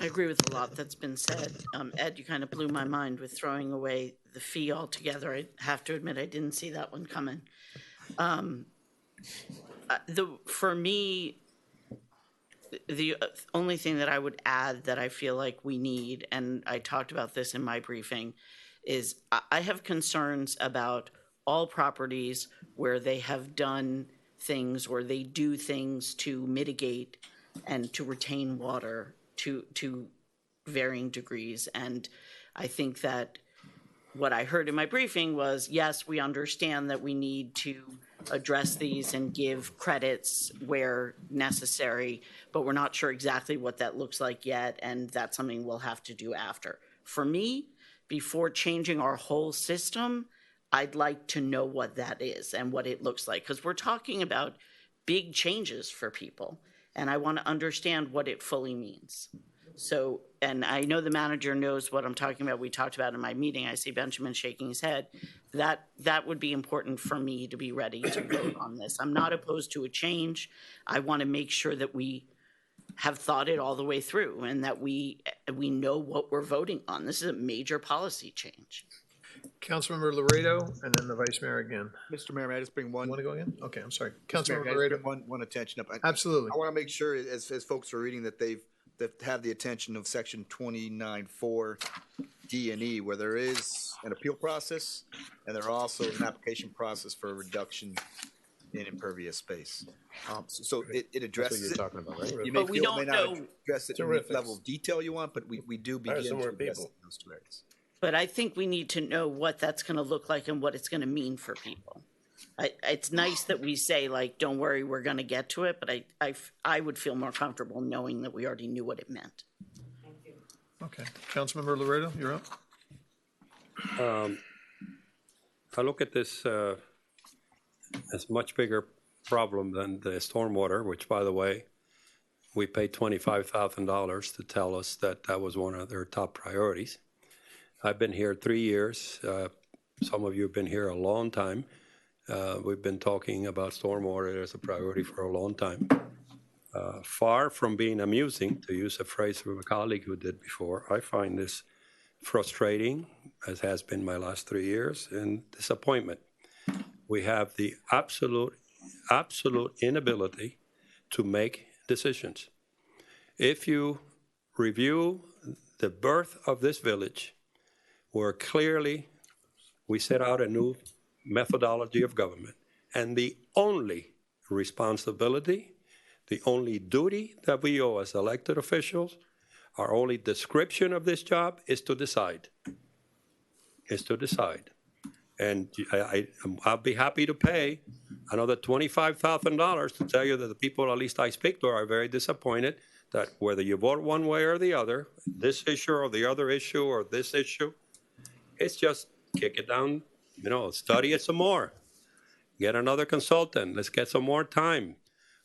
agree with a lot that's been said. Ed, you kind of blew my mind with throwing away the fee altogether. I have to admit, I didn't see that one coming. For me, the only thing that I would add that I feel like we need, and I talked about this in my briefing, is I have concerns about all properties where they have done things or they do things to mitigate and to retain water to varying degrees. And I think that what I heard in my briefing was, yes, we understand that we need to address these and give credits where necessary, but we're not sure exactly what that looks like yet, and that's something we'll have to do after. For me, before changing our whole system, I'd like to know what that is and what it looks like, because we're talking about big changes for people, and I want to understand what it fully means. So, and I know the manager knows what I'm talking about. We talked about in my meeting. I see Benjamin shaking his head. That would be important for me to be ready to vote on this. I'm not opposed to a change. I want to make sure that we have thought it all the way through and that we know what we're voting on. This is a major policy change. Councilmember Laredo and then the Vice Mayor again. Mr. Mayor, may I just bring one? Want to go again? Okay, I'm sorry. Mr. Mayor, Councilmember may I just Laredo. bring one attention up. Absolutely. I want to make sure as folks are reading that that have the attention of section 29.4 D and E, where there is an appeal process and there also is an application process for a reduction in impervious space. So it addresses That's what you're talking about, right? You may But we feel it may don't not know. address it in the level of detail you want, but we do begin to more address people. those two areas. But I think we need to know what that's going to look like and what it's going to mean for people. It's nice that we say, like, don't worry, we're going to get to it, but I would feel more comfortable knowing that we already knew what it meant. Okay. Councilmember Laredo, you're up. I look at this as much bigger problem than the stormwater, which, by the way, we paid $25,000 to tell us that that was one of their top priorities. I've been here 3 years. Some of you have been here a long time. We've been talking about stormwater as a priority for a long time. Far from being amusing, to use a phrase from a colleague who did before, I find this frustrating, as has been my last 3 years, and disappointment. We have the absolute inability to make decisions. If you review the birth of this village, where clearly we set out a new methodology of government, and the only responsibility, the only duty that we owe as elected officials, our only description of this job is to decide. And I'll be happy to pay another $25,000 to tell you that the people at least I speak to are very disappointed that whether you vote one way or the other, this issue or the other issue or this issue, it's just kick it down, study it some more. Get another consultant. Let's get some more time.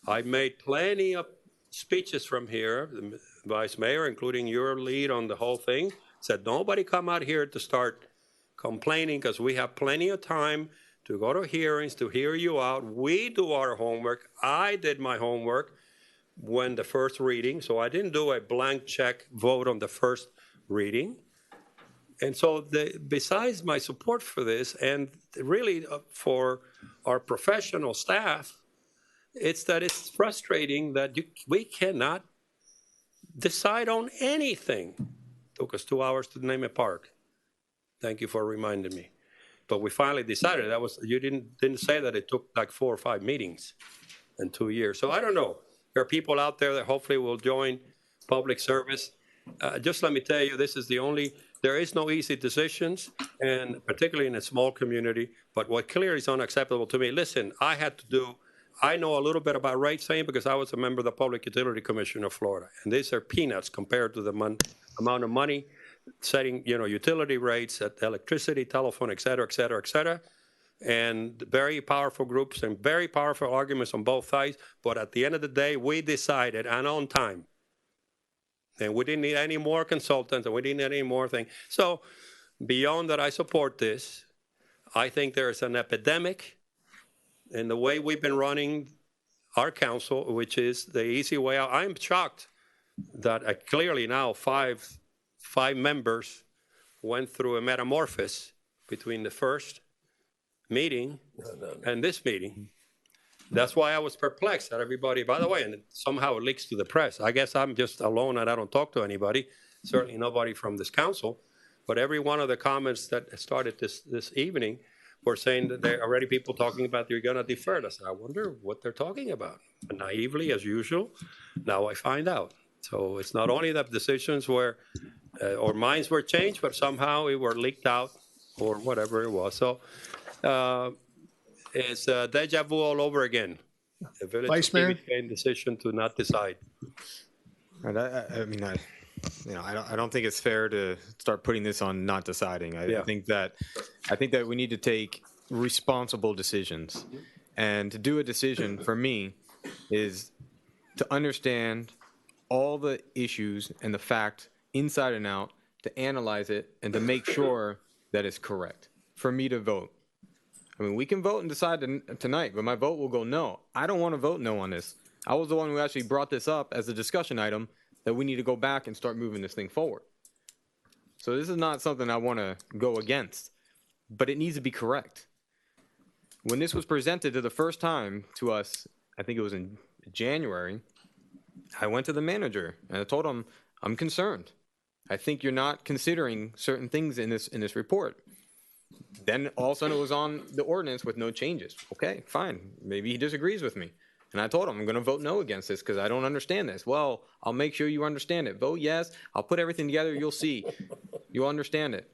I made plenty of speeches from here, the Vice Mayor, including your lead on the whole thing, said nobody come out here to start complaining because we have plenty of time to go to hearings, to hear you out. We do our homework. I did my homework when the first reading, so I didn't do a blank check vote on the first reading. And so besides my support for this, and really for our professional staff, it's that it's frustrating that we cannot decide on anything. Took us 2 hours to name a park. Thank you for reminding me. But we finally decided. That was, you didn't say that it took like 4 or 5 meetings in 2 years. So I don't know. There are people out there that hopefully will join public service. Just let me tell you, this is the only, there is no easy decisions, and particularly in a small community. But what clearly is unacceptable to me, listen, I know a little bit about rate setting because I was a member of the Public Utility Commission of Florida. And these are peanuts compared to the amount of money setting, utility rates, electricity, telephone, et cetera, et cetera, et cetera. And very powerful groups and very powerful arguments on both sides. But at the end of the day, we decided, and on time, and we didn't need any more consultants, and we didn't need any more things. So beyond that, I support this. I think there is an epidemic in the way we've been running our council, which is the easy way out. I'm shocked that clearly now five members went through a metamorphosis between the first meeting and this meeting. That's why I was perplexed that everybody, by the way, and somehow it leaks to the press. I guess I'm just alone and I don't talk to anybody, certainly nobody from this council, but every one of the comments that started this evening were saying that there are already people talking about you're going to defer it. I said, I wonder what they're talking about. But naively, as usual, now I find out. So it's not only that decisions were, or minds were changed, but somehow it were leaked out or whatever it was. So it's deja vu all over again. The village Vice Mayor? made a decision to not decide. I don't think it's fair to start putting this on not deciding. I think that we need to take responsible decisions, and to do a decision for me is to understand all the issues and the fact inside and out, to analyze it and to make sure that it's correct for me to vote. I mean, we can vote and decide tonight, but my vote will go no. I don't want to vote no on this. I was the one who actually brought this up as a discussion item, that we need to go back and start moving this thing forward. So this is not something I want to go against, but it needs to be correct. When this was presented to the first time to us, I think it was in January, I went to the manager and I told him, I'm concerned. I think you're not considering certain things in this report. Then all of a sudden it was on the ordinance with no changes. Okay, fine. Maybe he disagrees with me. And I told him, I'm going to vote no against this because I don't understand this. Well, I'll make sure you understand it. Vote yes. I'll put everything together. You'll see. You'll understand it.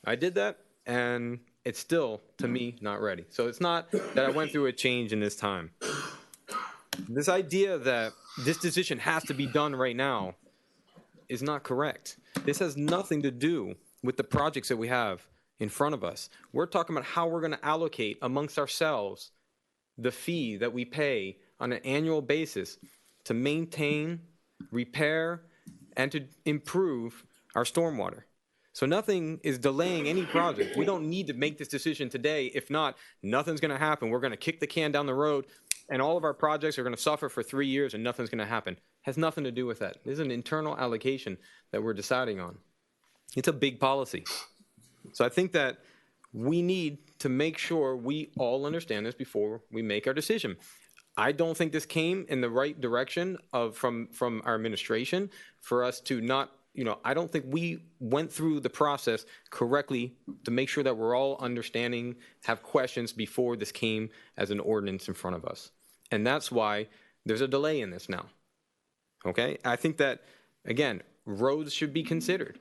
I did that, and it's still, to me, not ready. So it's not that I went through a change in this time. This idea that this decision has to be done right now is not correct. This has nothing to do with the projects that we have in front of us. We're talking about how we're going to allocate amongst ourselves the fee that we pay on an annual basis to maintain, repair, and to improve our stormwater. So nothing is delaying any project. We don't need to make this decision today. If not, nothing's going to happen. We're going to kick the can down the road, and all of our projects are going to suffer for 3 years, and nothing's going to happen. Has nothing to do with that. This is an internal allocation that we're deciding on. It's a big policy. So I think that we need to make sure we all understand this before we make our decision. I don't think this came in the right direction from our administration for us to not, I don't think we went through the process correctly to make sure that we're all understanding, have questions before this came as an ordinance in front of us. And that's why there's a delay in this now. Okay? I think that, again, roads should be considered.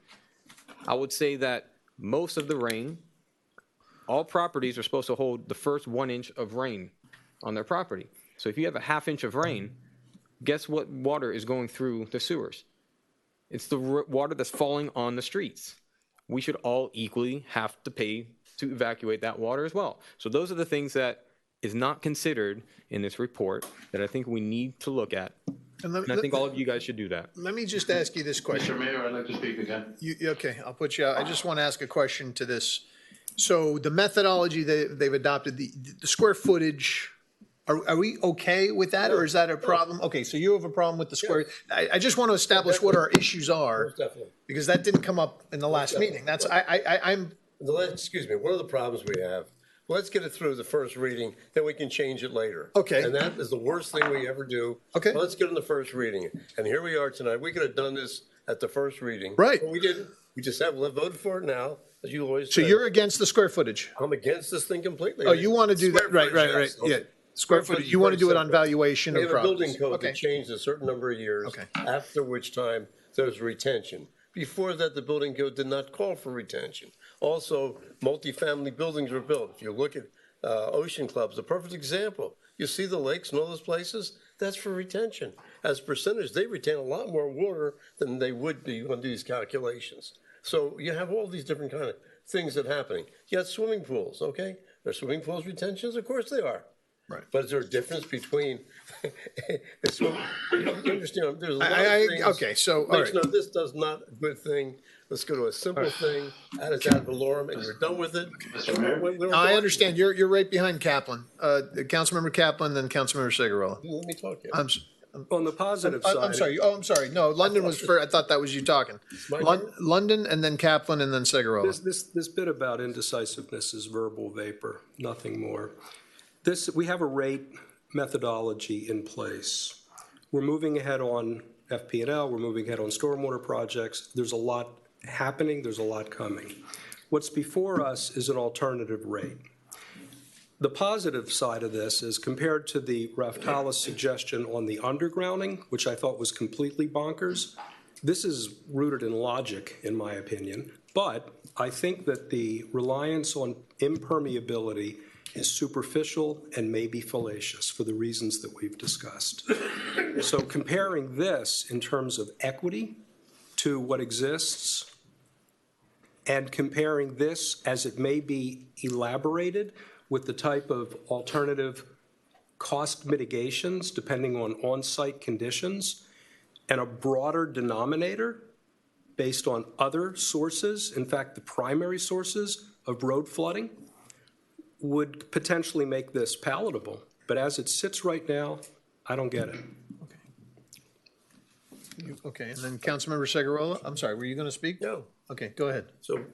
I would say that most of the rain, all properties are supposed to hold the first 1 inch of rain on their property. So if you have a ½ inch of rain, guess what water is going through the sewers? It's the water that's falling on the streets. We should all equally have to pay to evacuate that water as well. So those are the things that is not considered in this report that I think we need to look at. And I think all of you guys should do that. Let me just ask you this question. Mr. Mayor, I'd like to speak again. Okay, I'll put you out. I just want to ask a question to this. So the methodology that they've adopted, the square footage, are we okay with that, or is that a problem? Okay, so you have a problem with the square, I just want to establish what our issues are, Most definitely. because that didn't come up in the last meeting. That's, I'm, Excuse me, one of the problems we have, let's get it through the first reading, then we can change it later. Okay. And that is the worst thing we ever do. Okay. Let's get in the first reading. And here we are tonight. We could have done this at the first reading. Right. But we didn't. We just have voted for it now, as you always so say. you're against the square footage? I'm against this thing completely. Oh, you want to do that, Square right, footage, yes. yeah. Square footage, you want to do it on valuation We of have a building properties. code Okay. that changed a certain number of years, after which time there's retention. Before that, the building code did not call for retention. Also, multifamily buildings were built. If you look at ocean clubs, a perfect example. You see the lakes and all those places? That's for retention. As a percentage, they retain a lot more water than they would be on these calculations. So you have all these different kind of things that are happening. You have swimming pools, okay? Are swimming pools retentions? Of course they are. Right. But is there a difference between the swim? You understand? There's a lot of things. Okay, so, all right. No, this does not a good thing. Let's go to a simple thing. Add it ad valorem, and you're done with it. I understand, you're right behind Kaplan. Councilmember Kaplan, then Councilmember Cigarella. Let me talk here. On the positive side. I'm sorry, I'm sorry, no, London was first, I thought that was you talking. London, and then Kaplan, and then Cigarella. This bit about indecisiveness is verbal vapor, nothing more. We have a rate methodology in place. We're moving ahead on FP&L, we're moving ahead on stormwater projects. There's a lot happening, there's a lot coming. What's before us is an alternative rate. The positive side of this is compared to the Raftalis suggestion on the undergrounding, which I thought was completely bonkers, this is rooted in logic, in my opinion. But I think that the reliance on impermeability is superficial and maybe fallacious for the reasons that we've discussed. So comparing this in terms of equity to what exists and comparing this as it may be elaborated with the type of alternative cost mitigations depending on on-site conditions and a broader denominator based on other sources, in fact, the primary sources of road flooding, would potentially make this palatable. But as it sits right now, I don't get it. Okay, and then Councilmember Cigarella, I'm sorry, were you going to speak? No. Okay, go ahead. So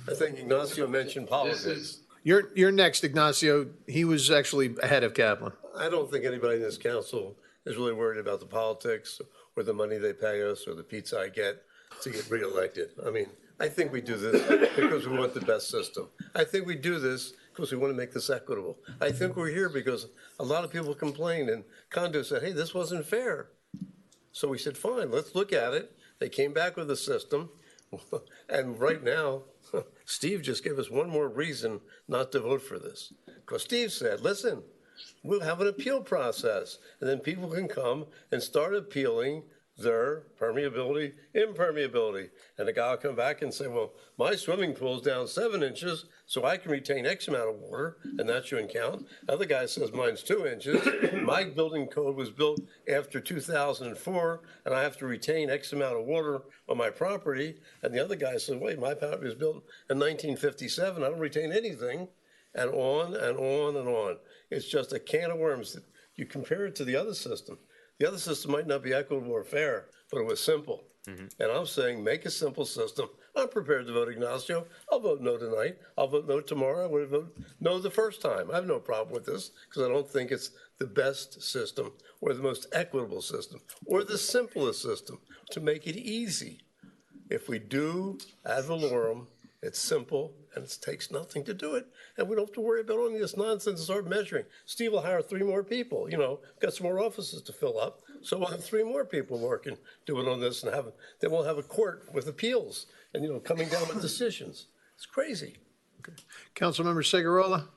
I think Ignacio mentioned politics. You're next, Ignacio. He was actually ahead of Kaplan. I don't think anybody in this council is really worried about the politics or the money they pay us or the pizza I get to get reelected. I mean, I think we do this because we want the best system. I think we do this because we want to make this equitable. I think we're here because a lot of people complained and Condo said, hey, this wasn't fair. So we said, fine, let's look at it. They came back with a system. And right now, Steve just gave us one more reason not to vote for this. Because Steve said, listen, we'll have an appeal process, and then people can come and start appealing their permeability, impermeability. And the guy will come back and say, well, my swimming pool's down 7 inches, so I can retain X amount of water, and that shouldn't count. Other guy says mine's 2 inches. My building code was built after 2004, and I have to retain X amount of water on my property. And the other guy says, wait, my property was built in 1957. I don't retain anything. And on and on and on. It's just a can of worms. You compare it to the other system. The other system might not be equitable or fair, but it was simple. And I'm saying make a simple system. I'm prepared to vote Ignacio. I'll vote no tonight. I'll vote no tomorrow. I would have voted no the first time. I have no problem with this because I don't think it's the best system or the most equitable system or the simplest system to make it easy. If we do ad valorem, it's simple and it takes nothing to do it. And we don't have to worry about all this nonsense and start measuring. Steve will hire 3 more people, got some more offices to fill up. So we'll have 3 more people working, doing on this and then we'll have a court with appeals and, coming down with decisions. It's crazy. Councilmember Cigarella?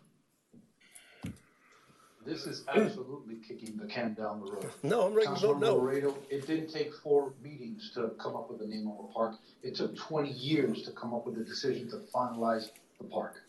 This is absolutely kicking the can down the road. No, I'm ready to vote no. Laredo, it didn't take 4 meetings to come up with the name of a park. It took 20 years to come up with a decision to finalize the park.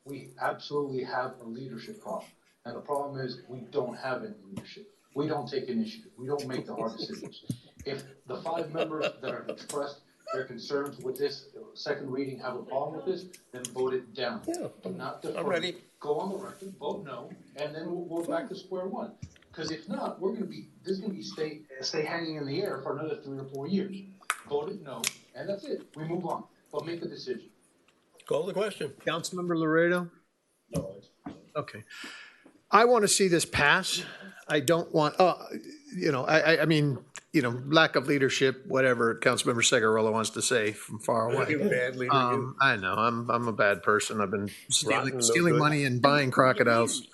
We absolutely have a leadership problem. And the problem is we don't have any leadership. We don't take initiative. We don't make the hard decisions. If the 5 members that have expressed their concerns with this second reading have a problem with this, then vote it down. Yeah, Do not defer. I'm ready. Go on the record, vote no, and then we'll go back to square one. Because if not, this is gonna be stay hanging in the air for another 3 or 4 years. Vote it no, and that's it. We move on, but make a decision. Call the question. Councilmember Laredo? No, Okay. I want to see this pass. I don't want, I mean, lack of leadership, whatever Councilmember Segarolo wants to say from far away. You bad leader, you. I know, I'm a bad person. I've been Rotten, no stealing good. money and buying crocodiles.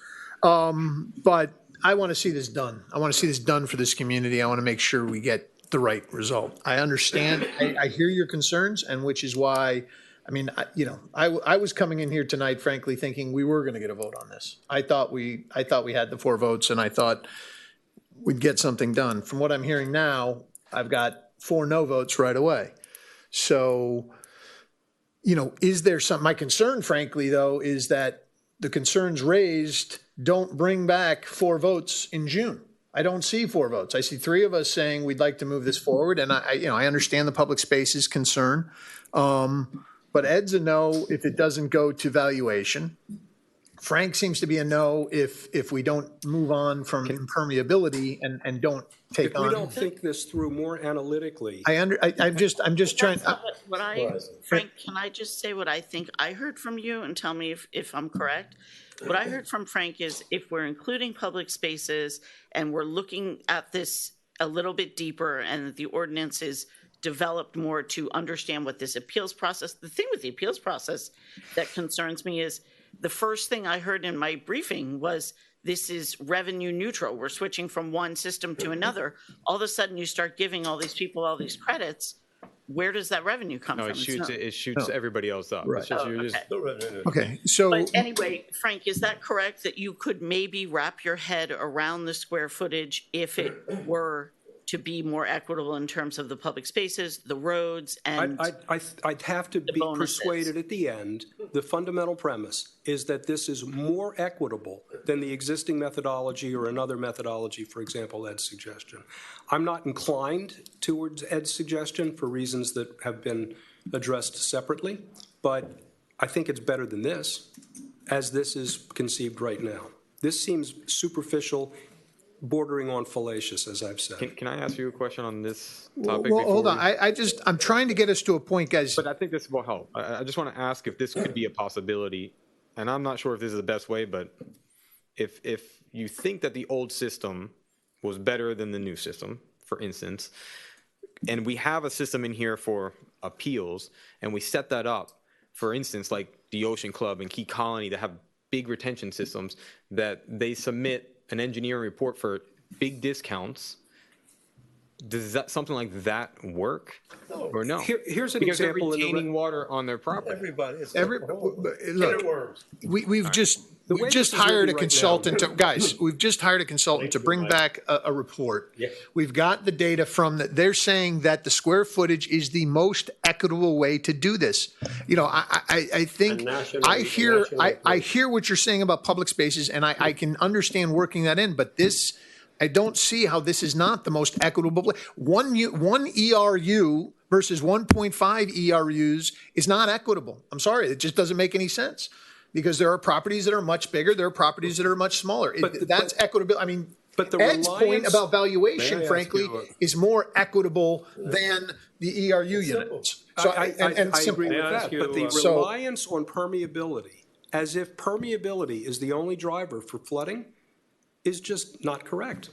But I want to see this done. I want to see this done for this community. I want to make sure we get the right result. I understand, I hear your concerns, and which is why, I was coming in here tonight, frankly, thinking we were going to get a vote on this. I thought we had the 4 votes, and I thought we'd get something done. From what I'm hearing now, I've got 4 no votes right away. So, is there some, my concern, frankly, though, is that the concerns raised don't bring back 4 votes in June. I don't see 4 votes. I see 3 of us saying we'd like to move this forward, and I understand the public spaces concern. But Ed's a no if it doesn't go to valuation. Frank seems to be a no if we don't move on from impermeability and don't take on. If we don't think this through more analytically. I'm just trying. Frank, can I just say what I think I heard from you and tell me if I'm correct? What I heard from Frank is if we're including public spaces and we're looking at this a little bit deeper and the ordinance is developed more to understand what this appeals process, the thing with the appeals process that concerns me is the first thing I heard in my briefing was this is revenue neutral. We're switching from one system to another. All of a sudden you start giving all these people all these credits. Where does that revenue come No, from? it shoots everybody else up. Right. It's just, you're just, Okay, so. But anyway, Frank, is that correct that you could maybe wrap your head around the square footage if it were to be more equitable in terms of the public spaces, the roads, and I'd have to be persuaded at the end. The fundamental premise is that this is more equitable than the existing methodology or another methodology, for example, Ed's suggestion. I'm not inclined towards Ed's suggestion for reasons that have been addressed separately, but I think it's better than this, as this is conceived right now. This seems superficial, bordering on fallacious, as I've said. can I ask you a question on this topic? Well, hold on. I'm trying to get us to a point, guys. But I think this will help. I just want to ask if this could be a possibility, and I'm not sure if this is the best way, but if you think that the old system was better than the new system, for instance, and we have a system in here for appeals, and we set that up, for instance, like the Ocean Club and Key Colony that have big retention systems, that they submit an engineering report for big discounts, does that something like that work or no? Here's an because example. They're retaining water on their property. Everybody. Look, we've just hired a consultant we've just hired a consultant to bring back a report. Yeah. We've got the data from that. They're saying that the square footage is the most equitable way to do this. I think I hear what you're saying about public spaces, and I can understand working that in, but this, I don't see how this is not the most equitable. One ERU versus 1.5 ERUs is not equitable. I'm sorry, it just doesn't make any sense. Because there are properties that are much bigger, there are properties that are much smaller. That's equitable. I mean, Ed's point about valuation, frankly, is more equitable than the ERU units. So I agree with that, but the reliance on permeability, as if permeability is the only driver for flooding, is just not correct.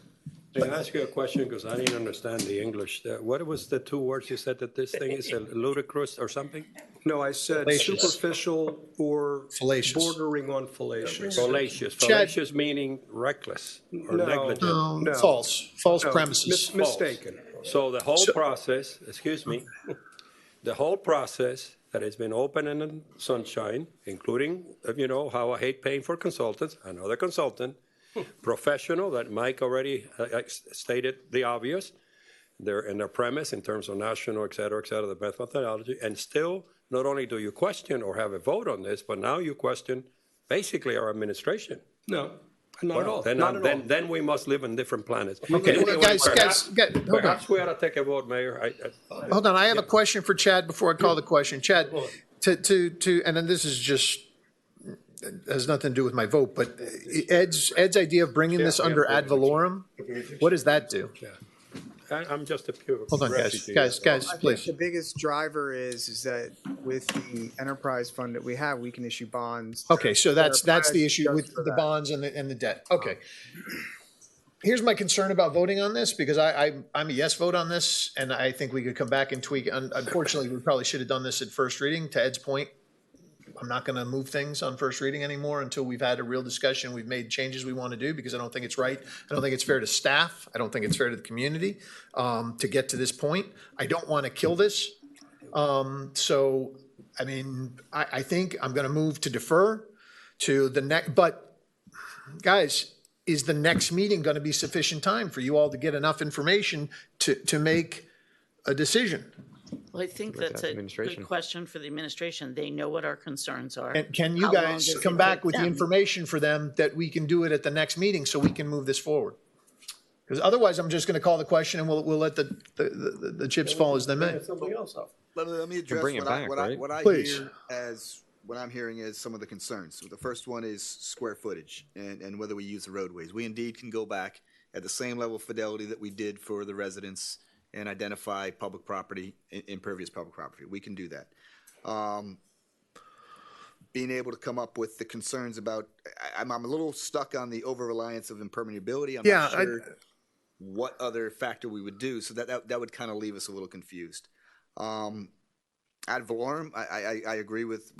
Can I ask you a question, because I didn't understand the English. What was the 2 words you said that this thing is ludicrous or something? No, I said Fallacious. Superficial or Fallacious. Bordering on fallacious. Fallacious. Fallacious meaning reckless or negligent. No. False premises. Mistaken. So the whole process, the whole process that has been open and in sunshine, including, how I hate paying for consultants, another consultant, professional that Mike already stated the obvious, they're in their premise in terms of national, et cetera, the methodology, and still not only do you question or have a vote on this, but now you question basically our administration. No, Not at all. Then we must live on different planets. Okay, well, guys, hold on. Perhaps we ought to take a vote, Mayor. Hold on, I have a question for Chad before I call the question. Chad, and then this is just, has nothing to do with my vote, but Ed's idea of bringing this under ad valorem, what does that do? I'm just a pure. Hold on, guys, please. The biggest driver is that with the enterprise fund that we have, we can issue bonds. Okay, so that's the issue with the bonds and the debt. Okay. Here's my concern about voting on this, because I'm a yes vote on this, and I think we could come back and tweak. Unfortunately, we probably should have done this at first reading. To Ed's point, I'm not going to move things on first reading anymore until we've had a real discussion. We've made changes we want to do, because I don't think it's right. I don't think it's fair to staff. I don't think it's fair to the community to get to this point. I don't want to kill this. So, I mean, I think I'm going to move to defer to the next. But, guys, is the next meeting going to be sufficient time for you all to get enough information to make a decision? Well, I think that's a good question for the administration. They know what our concerns are. And can you guys come back with the information for them that we can do it at the next meeting so we can move this forward? Because otherwise, I'm just going to call the question and we'll let the chips fall as they may. Somebody else up. Let me address what I hear as what I'm hearing is some of the concerns. So the first one is square footage and whether we use the roadways. We indeed can go back at the same level of fidelity that we did for the residents and identify public property, impervious public property. We can do that. Being able to come up with the concerns about, I'm a little stuck on the over-reliance of impermeability. I'm not sure what other factor we would do, so that would kind of leave us a little confused. Ad valorem, I agree with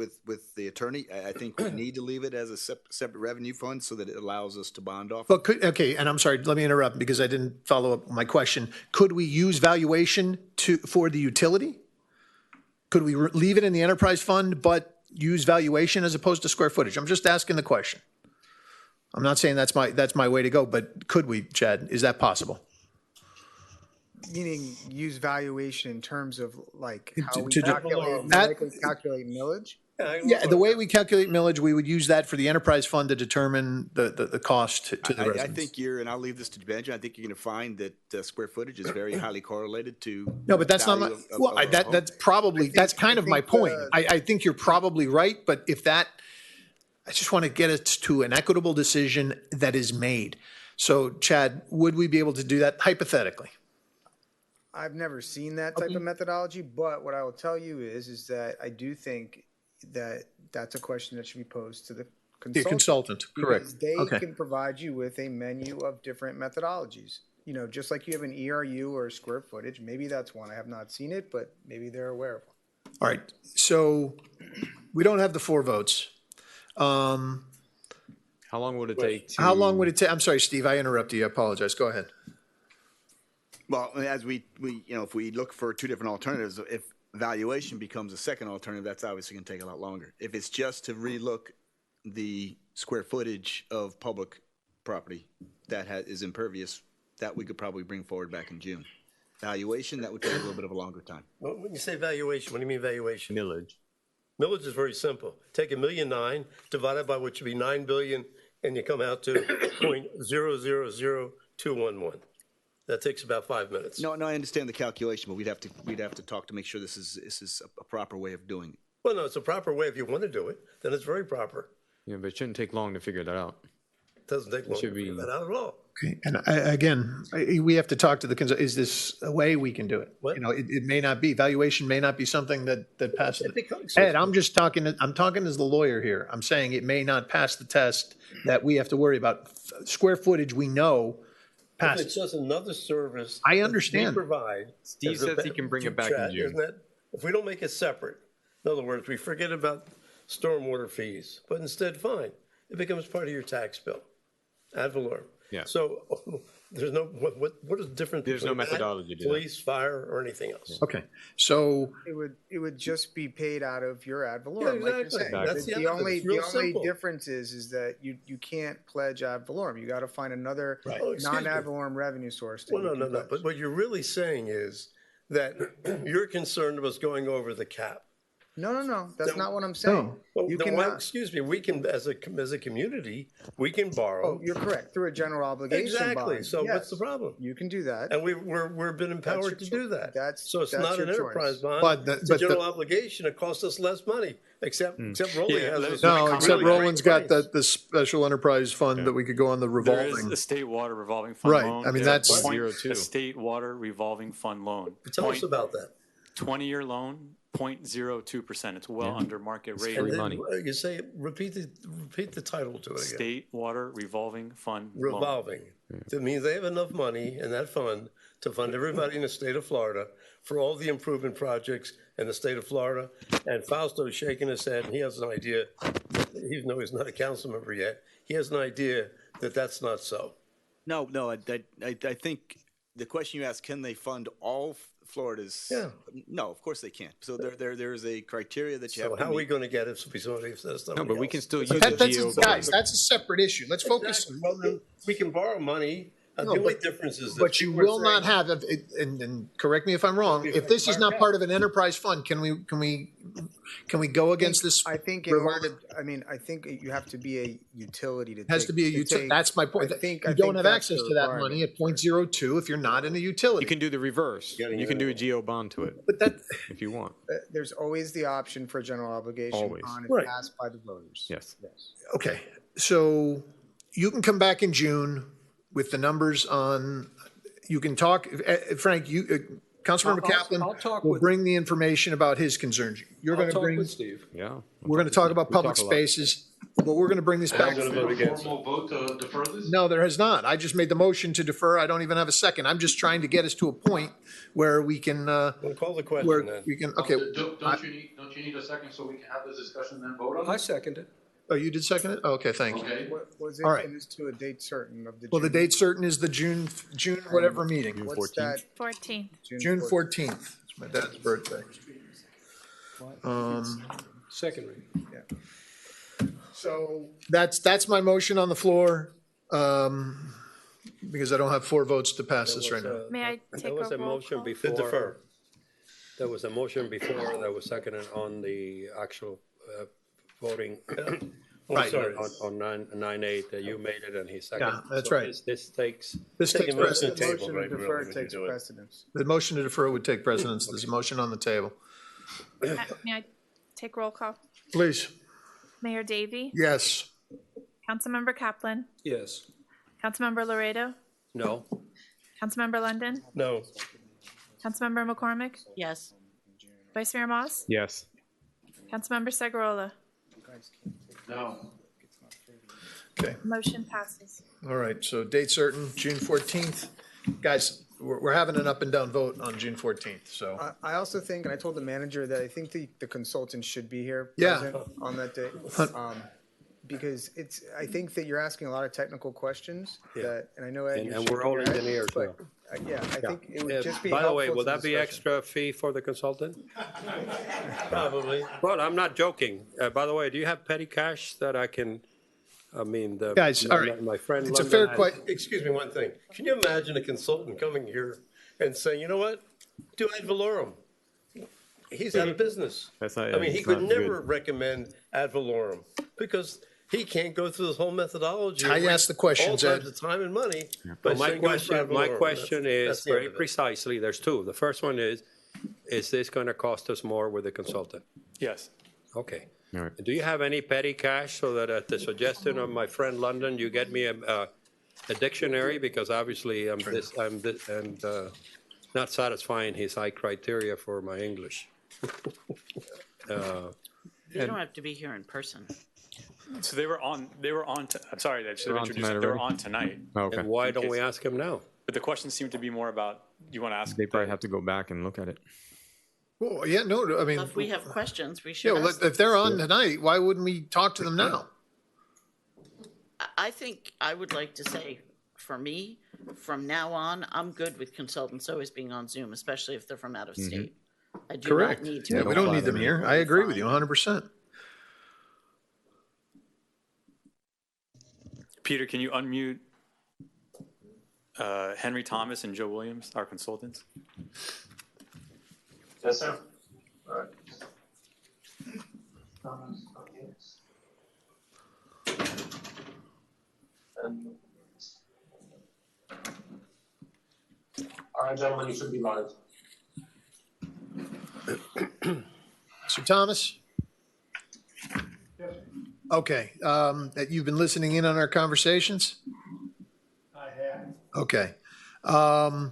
the attorney. I think we need to leave it as a separate revenue fund so that it allows us to bond off. But and I'm sorry, let me interrupt because I didn't follow up my question. Could we use valuation for the utility? Could we leave it in the enterprise fund but use valuation as opposed to square footage? I'm just asking the question. I'm not saying that's my way to go, but could we, Chad? Is that possible? Meaning use valuation in terms of like how we calculate millage? Yeah, the way we calculate millage, we would use that for the enterprise fund to determine the cost to the residents. I think and I'll leave this to Benjamin, I think you're going to find that square footage is very highly correlated to. No, but that's not my, that's kind of my point. I think you're probably right, but I just want to get us to an equitable decision that is made. So Chad, would we be able to do that hypothetically? I've never seen that type of methodology, but what I will tell you is that I do think that that's a question that should be posed to the consultant. The consultant, correct. They can provide you with a menu of different methodologies. You know, just like you have an ERU or square footage, maybe that's one. I have not seen it, but maybe they're aware of one. All right, so we don't have the 4 votes. How long would it take? How long would it take? I'm sorry, Steve, I interrupted you. I apologize. Go ahead. Well, as we if we look for 2 different alternatives, if valuation becomes a second alternative, that's obviously going to take a lot longer. If it's just to relook the square footage of public property that is impervious, that we could probably bring forward back in June. Valuation, that would take a little bit of a longer time. Well, when you say valuation, what do you mean valuation? Millage. Millage is very simple. Take $1.9 million, divide it by what should be $9 billion, and you come out to 0.000211. That takes about 5 minutes. No, I understand the calculation, but we'd have to talk to make sure this is a proper way of doing it. Well, no, it's a proper way. If you want to do it, then it's very proper. Yeah, but it shouldn't take long to figure that out. It doesn't take long to figure that out at all. Okay, and again, we have to talk to the is this a way we can do it? What? You know, it may not be. Valuation may not be something that passes. Ed, I'm just talking. I'm talking as the lawyer here. I'm saying it may not pass the test that we have to worry about. Square footage, we know. If it's just another service. I understand. We provide. Steve says he can bring it back in June. Isn't that, if we don't make it separate, in other words, we forget about stormwater fees, but instead, fine, it becomes part of your tax bill, ad valorem. Yeah. So there's no what is the difference? There's no between that, methodology to that. police, fire, or anything else. Okay, so it would just be paid out of your ad valorem, Yeah, like you're exactly. saying. That's The only simple. difference is that you can't pledge ad valorem. You got to find another non-ad valorem revenue source. Well, no. But what you're really saying is that you're concerned about us going over the cap. No, that's not what I'm saying. Well, You then why- cannot, excuse me, we can, as a community, we can borrow. oh, you're correct, through a general obligation Exactly, bond. so what's Yes, the problem? you can do that. And we've been empowered to your do that. That's So it's that's not your an enterprise choice. bond, But it's a the- general obligation, it costs us less money, except Rolling Yeah, has let a. me No, comment except on that. Roland's got the special enterprise fund that we could go on the There is revolving. a state water revolving fund Right, loan. I mean, It's that's- 0.02. A state water revolving fund loan. Tell us about that. 20-year loan, 0.02%. It's well under market rate. And then you say, repeat the title to it again. State water revolving fund loan. Revolving. That means they have enough money in that fund to fund everybody in the state of Florida for all the improvement projects in the state of Florida. And Fausto's shaking his head, and he has an idea, even though he's not a council member yet, he has an idea that that's not so. No, I think the question you asked, can they fund all Florida's? Yeah. No, of course they can't. So there is a criteria that you So have to how are we meet. going to get it if somebody says something No, but we else? can still use That- the that's, geo. guys, that's a separate issue. Let's focus. Exactly. Well, then we can borrow money. The No, only but- difference is that. But you people are will not saying- have, and correct me if I'm wrong, if this is not part of an enterprise fund, can we go against this? I think in order to, I think you have to be a utility to. Has to be a utility. That's my point. You don't have access to that money at 0.02 if you're not in a utility. You can do the reverse. You can do a geo bond to it. But that, if you want. There's always the option for general obligation Always. bond if Right. passed by the voters. Yes. Okay, so you can come back in June with the numbers on, you can talk, Frank, Councilmember Kaplan I'll talk will with- bring the information about his concerns. You're I'll going to talk bring, with Steve. Yeah. we're going to talk about public spaces, but we're going to bring this back. I'm going to vote against it. Formal vote to defer this? No, there has not. I just made the motion to defer. I don't even have a second. I'm just trying to get us to a point where we can, We'll call the question where then. we can, okay. Don't you need a second so we can have this discussion and then vote on I it? second it. Oh, you did second it? Oh, okay, thank you. Okay. What was it? All right. It is to a date certain of the. Well, the June- date certain is the June whatever meeting. What's that? 14th. June 14th. It's my dad's birthday. Second reading. So that's my motion on the floor, because I don't have 4 votes to pass this right now. May I take There was a a roll motion call? before. To defer. There was a motion before that was seconded on the actual voting. Right. sorry. On 9-8, that you made it and he seconded. Yeah, that's So right. This takes. This takes Taking this to precedence. the table, Motion right, to really, defer when you takes do it. precedence. The motion to defer would take precedence. There's a motion on the table. May I take roll call? Please. Mayor Davy? Yes. Councilmember Kaplan? Yes. Councilmember Laredo? No. Councilmember London? No. Councilmember McCormick? Yes. Vice Mayor Moss? Yes. Councilmember Segarola? No. Okay. Motion passes. All right. So date certain, June 14th. Guys, we're having an up and down vote on June 14th. So I also think, and I told the manager that I think the consultant should be here. Yeah. present On that day. Because I think that you're asking a lot of technical questions that, and I know Ed. And you're and we're shaking all your head, engineers now. but, Yeah, I think it would Yeah, just be by the way, helpful will to that be discussion. extra fee for the consultant? Probably. Well, I'm not joking. By the way, do you have petty cash that I can, Guys, all right. my friend. It's a London fair has- question. Excuse me one thing. Can you imagine a consultant coming here and saying, you know what? Do ad valorem. He's out of business. That's not. I mean, he it's could not never good. recommend ad valorem because he can't go through this whole methodology. I asked the questions, All Ed. types of time and money. Well, But my saying go for ad question valorem. That's is the end very of it. precisely, there's two. The first one is this going to cost us more with the consultant? Yes. Okay. All right. Do you have any petty cash so that at the suggestion of my friend London, you get me a dictionary? Because obviously I'm not satisfying his high criteria for my English. You don't have to be here in person. So they were on, I'm sorry, I should They're have on introduced, tonight they were already? on tonight. Oh, okay. And why don't we ask him now? But the questions seem to be more about, you want to ask? They probably have to go back and look at it. Well, yeah, no, I mean, So if we have questions, we yeah, should well, ask. if they're on tonight, why wouldn't we talk to them now? I think I would like to say, for me, from now on, I'm good with consultants always being on Zoom, especially if they're from out of state. I do not Correct. need to. Yeah, be we don't on need them Zoom. here. I agree with you 100%. Peter, can you unmute Henry Thomas and Joe Williams, our consultants? Yes, sir. All right. All right, gentlemen, you should be live. Mr. Thomas? Okay, that you've been listening in on our conversations? I have. Okay. I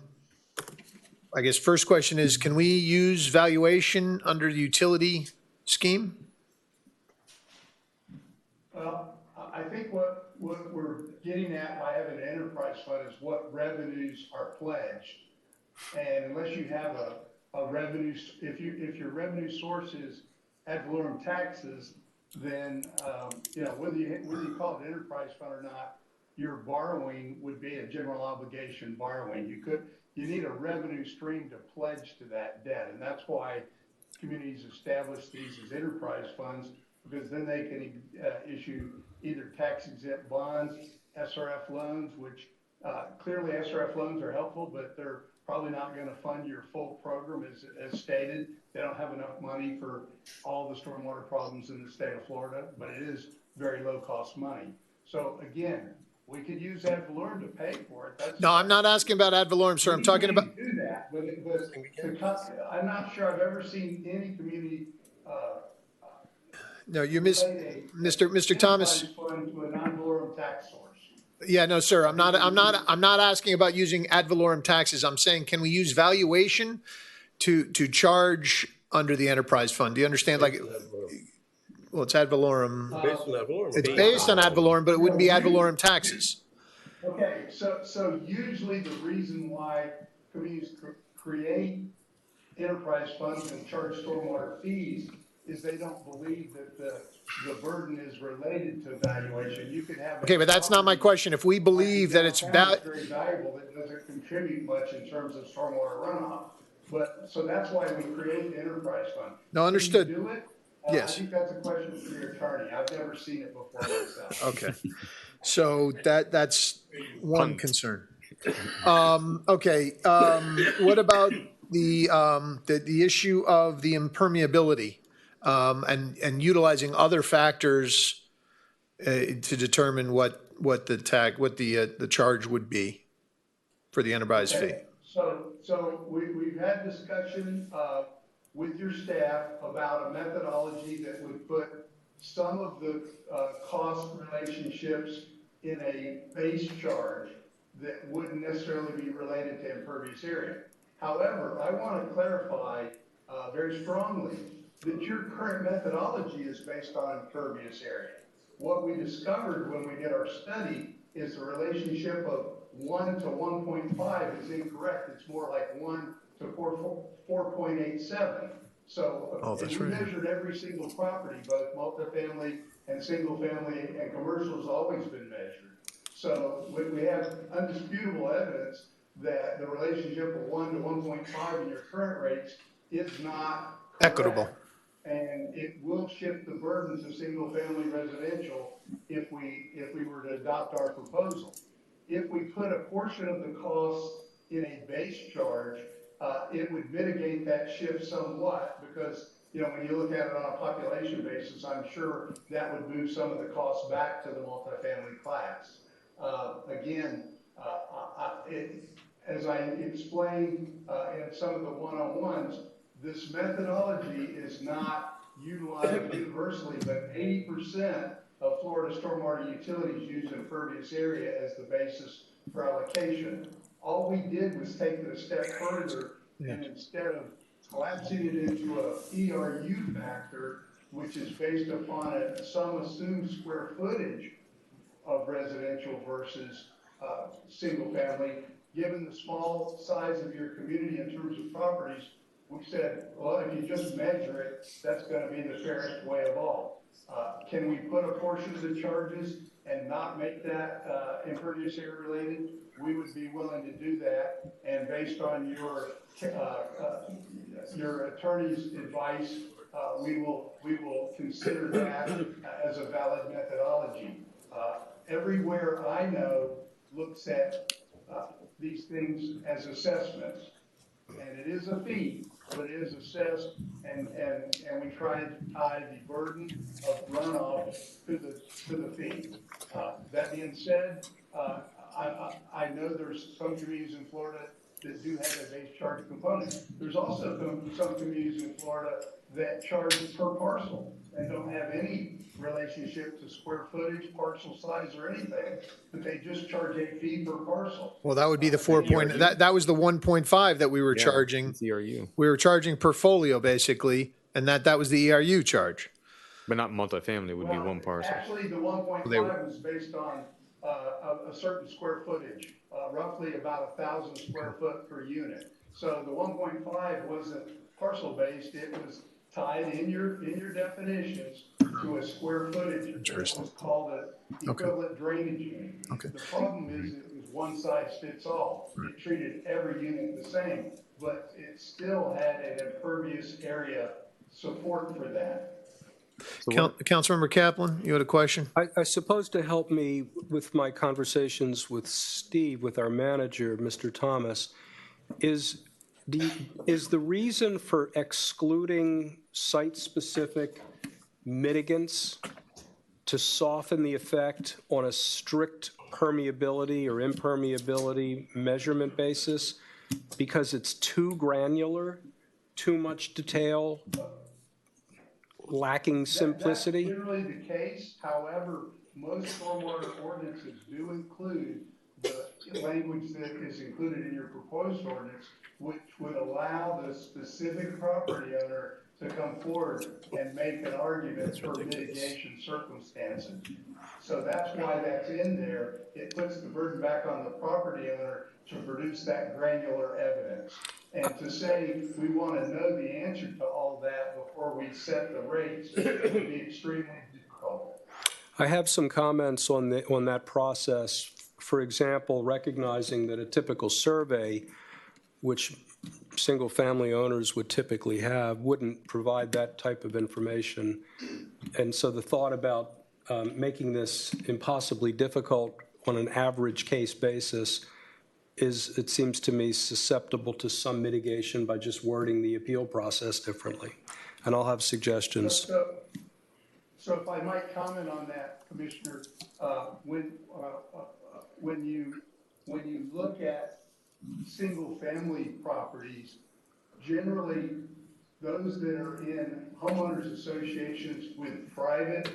guess first question is, can we use valuation under the utility scheme? Well, I think what we're getting at by having an enterprise fund is what revenues are pledged. And unless you have a revenue, if your revenue source is ad valorem taxes, then, whether you call it an enterprise fund or not, your borrowing would be a general obligation borrowing. You need a revenue stream to pledge to that debt. And that's why communities establish these as enterprise funds, because then they can issue either tax exempt bonds, SRF loans, which clearly SRF loans are helpful, but they're probably not going to fund your full program as stated. They don't have enough money for all the stormwater problems in the state of Florida, but it is very low cost money. So again, we could use ad valorem to pay for it. No, I'm not asking about ad valorem, sir. I'm talking about. Do that, but I'm not sure I've ever seen any community. No, you miss, Mr. Thomas. Fund to a non-valorem tax source. Yeah, no, sir. I'm not asking about using ad valorem taxes. I'm saying, can we use valuation to charge under the enterprise fund? Do you understand? Like, well, it's ad valorem. Based on ad valorem. It's based on ad valorem, but it wouldn't be ad valorem taxes. Okay, so usually the reason why communities create enterprise funds and charge stormwater fees is they don't believe that the burden is related to valuation. You could have. Okay, but that's not my question. If we believe that it's very valuable, that doesn't contribute much in terms of stormwater runoff. But so that's why we create the enterprise fund. No, understood. Can you do it? Yes. I think that's a question for your attorney. I've never seen it before myself. Okay. So that's one concern. Okay. What about the issue of the impermeability and utilizing other factors to determine what the charge would be for the enterprise fee? So we've had discussion with your staff about a methodology that would put some of the cost relationships in a base charge that wouldn't necessarily be related to impervious area. However, I want to clarify very strongly that your current methodology is based on impervious area. What we discovered when we did our study is the relationship of 1 to 1.5 is incorrect. It's more like 1 to 4.87. So we measured every single property, both multifamily and single family and commercial has always been measured. So we have undisputable evidence that the relationship of 1 to 1.5 in your current rates is not equitable. And it will shift the burden to single family residential if we were to adopt our proposal. If we put a portion of the cost in a base charge, it would mitigate that shift somewhat because, when you look at it on a population basis, I'm sure that would move some of the costs back to the multifamily class. As I explained in some of the one-on-ones, this methodology is not utilized universally, but 80% of Florida stormwater utilities use impervious area as the basis for allocation. All we did was take it a step further, and instead of collapsing it into a ERU factor, which is based upon some assumed square footage of residential versus single family, given the small size of your community in terms of properties, we said, well, if you just measure it, that's going to be the fairest way of all. Can we put a portion of the charges and not make that impervious area related? We would be willing to do that. And based on your attorney's advice, we will consider that as a valid methodology. Everywhere I know looks at these things as assessments, and it is a fee. but it is assessed, and we try to tie the burden of runoff to the fee. That being said, I know there's some communities in Florida that do have a base charge component. There's also some communities in Florida that charge per parcel and don't have any relationship to square footage, parcel size, or anything, but they just charge a fee per parcel. Well, that would be the 4 point, that was the 1.5 that we were charging. It's ERU. We were charging per folio basically, and that was the ERU charge. But not multifamily, it would be one parcel. Actually, the 1.5 was based on a certain square footage, roughly about 1,000 square foot per unit. So the 1.5 wasn't parcel based; it was tied in your definitions to a square footage. It was called a equivalent drainage unit. Okay. The problem is it was one size fits all. It treated every unit the same, but it still had an impervious area support for that. Councilmember Kaplan, you had a question? I suppose to help me with my conversations with Steve, with our manager, Mr. Thomas, is the reason for excluding site-specific mitigants to soften the effect on a strict permeability or impermeability measurement basis because it's too granular, too much detail, lacking simplicity? That's generally the case. However, most stormwater ordinances do include the language that is included in your proposed ordinance, which would allow the specific property owner to come forward and make an argument for mitigation circumstances. So that's why that's in there. It puts the burden back on the property owner to produce that granular evidence. And to say we want to know the answer to all that before we set the rates would be extremely difficult. I have some comments on that process. For example, recognizing that a typical survey, which single-family owners would typically have, wouldn't provide that type of information. And so the thought about making this impossibly difficult on an average case basis is, it seems to me, susceptible to some mitigation by just wording the appeal process differently. And I'll have suggestions. So if I might comment on that, Commissioner, when you look at single-family properties, generally those that are in homeowners associations with private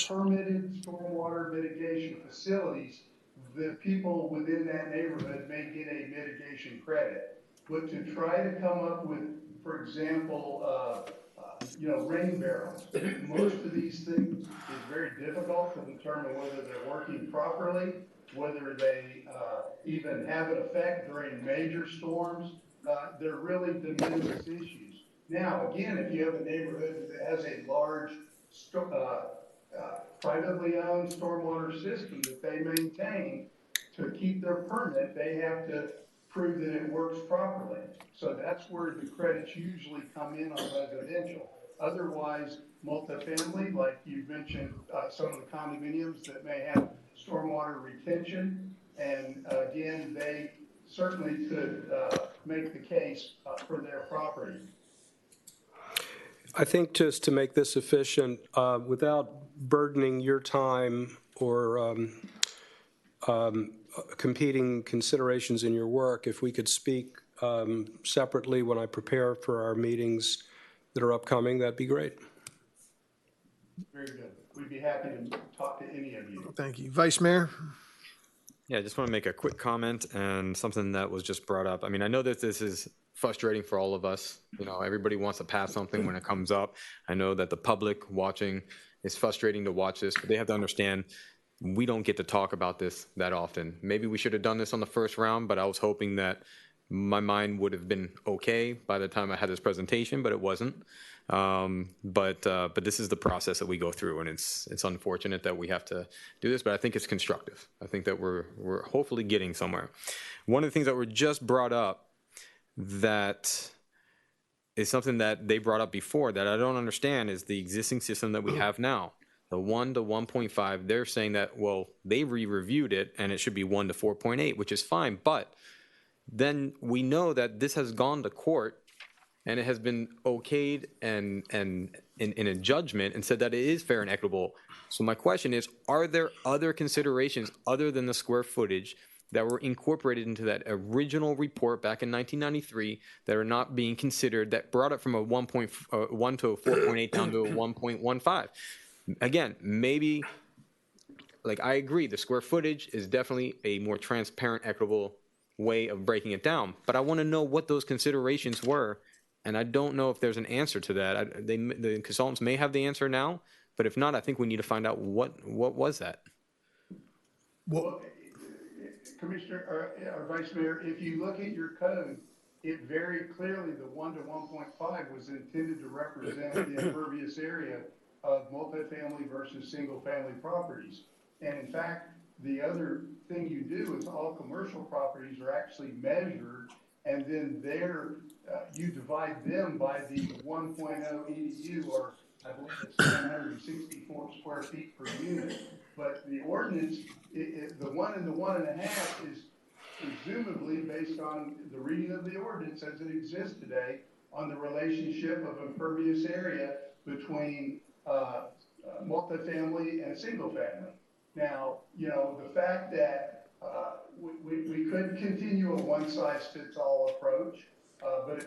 permitted stormwater mitigation facilities, the people within that neighborhood may get a mitigation credit. But to try to come up with, for example, rain barrels, most of these things is very difficult to determine whether they're working properly, whether they even have an effect during major storms. They're really de minimis issues. Now, again, if you have a neighborhood that has a large privately owned stormwater system that they maintain, to keep their permit, they have to prove that it works properly. So that's where the credits usually come in on residential. Otherwise, multifamily, like you mentioned, some of the condominiums that may have stormwater retention, and again, they certainly could make the case for their property. I think just to make this efficient, without burdening your time or competing considerations in your work, if we could speak separately when I prepare for our meetings that are upcoming, that'd be great. Very good. We'd be happy to talk to any of you. Thank you. Vice Mayor? Yeah, I just want to make a quick comment and something that was just brought up. I mean, I know that this is frustrating for all of us. You know, everybody wants to pass something when it comes up. I know that the public watching is frustrating to watch this, but they have to understand we don't get to talk about this that often. Maybe we should have done this on the first round, but I was hoping that my mind would have been okay by the time I had this presentation, but it wasn't. But this is the process that we go through, and it's unfortunate that we have to do this, but I think it's constructive. I think that we're hopefully getting somewhere. One of the things that were just brought up that is something that they brought up before that I don't understand is the existing system that we have now. the 1 to 1.5, they're saying that, well, they re-reviewed it and it should be 1 to 4.8, which is fine. But then we know that this has gone to court and it has been okayed and in a judgment and said that it is fair and equitable. So my question is, are there other considerations other than the square footage that were incorporated into that original report back in 1993 that are not being considered, that brought it from a 1 to a 4.8 down to a 1.15? Again, maybe, like, I agree, the square footage is definitely a more transparent, equitable way of breaking it down. But I want to know what those considerations were, and I don't know if there's an answer to that. The consultants may have the answer now, but if not, I think we need to find out what was that. Well, Commissioner or Vice Mayor, if you look at your code, it very clearly, the 1 to 1.5 was intended to represent the impervious area of multifamily versus single-family properties. And in fact, the other thing you do is all commercial properties are actually measured, and then you divide them by the 1.0 EDU, or I believe it's 764 square feet per unit. But the ordinance, the 1 and the 1.5 is presumably based on the reading of the ordinance as it exists today on the relationship of impervious area between multifamily and single family. Now, you know, the fact that we could continue a one-size-fits-all approach, but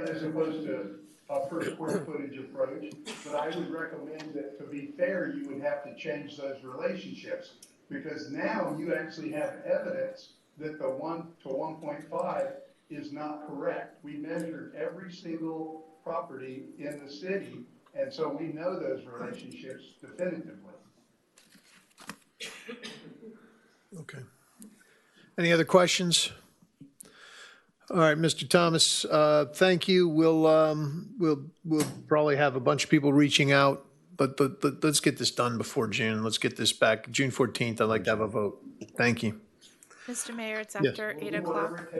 as opposed to a per square footage approach, but I would recommend that, to be fair, you would have to change those relationships, because now you actually have evidence that the 1 to 1.5 is not correct. We measured every single property in the city, and so we know those relationships definitively. Okay. Any other questions? All right, Mr. Thomas, thank you. We'll probably have a bunch of people reaching out, but let's get this done before June. Let's get this back. June 14th, I'd like to have a vote. Thank you. Mr. Mayor, it's Yes. after 8 o'clock.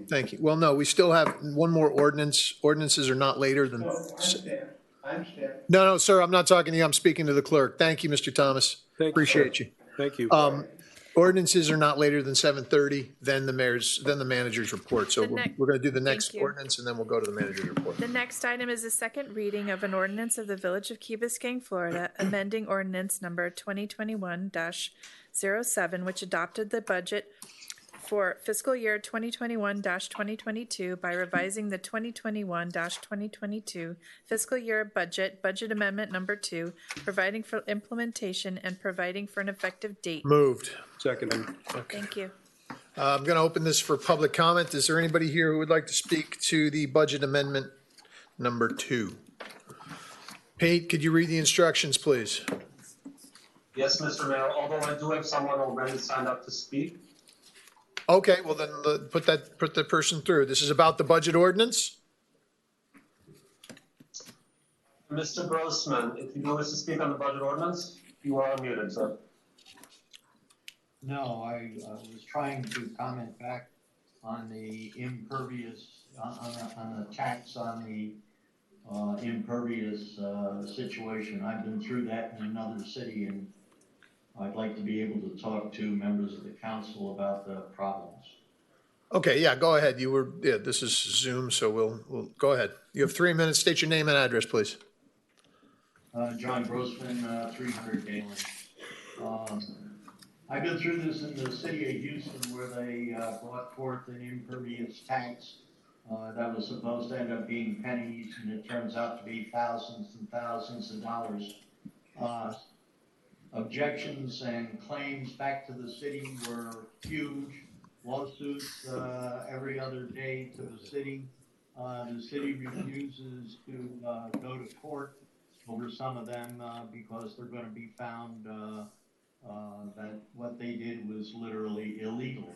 Thank you. Well, no, we still have one more ordinance. Ordinances are not later than. I understand. No, sir, I'm not talking to you. I'm speaking to the clerk. Thank you, Mr. Thomas. Appreciate you. Thank you. Ordinances are not later than 7:30, then the manager's report. So we're going to do the next Thank you. ordinance and then we'll go to the manager's report. The next item is the second reading of an ordinance of the Village of Key Biscayne, Florida, amending ordinance number 2021-07, which adopted the budget for fiscal year 2021-2022 by revising the 2021-2022 fiscal year budget amendment number 2, providing for implementation and providing for an effective date. Moved. Second. Thank you. I'm going to open this for public comment. Is there anybody here who would like to speak to the budget amendment number 2? Pete, could you read the instructions, please? Yes, Mr. Mayor, although I do have someone already signed up to speak. Okay, well then put that person through. This is about the budget ordinance. Mr. Grossman, if you wish to speak on the budget ordinance, you are unmuted, sir. No, I was trying to comment back on the impervious, on the tax on the impervious situation. I've been through that in another city, and I'd like to be able to talk to members of the council about the problems. Okay, yeah, go ahead. This is Zoom, so we'll go ahead. You have 3 minutes. State your name and address, please. John Grossman, 300 Galen. I've been through this in the city of Houston, where they brought forth an impervious tax that was supposed to end up being pennies, and it turns out to be thousands and thousands of dollars. Objections and claims back to the city were huge. Lawsuits every other day to the city. The city refuses to go to court over some of them because they're going to be found that what they did was literally illegal.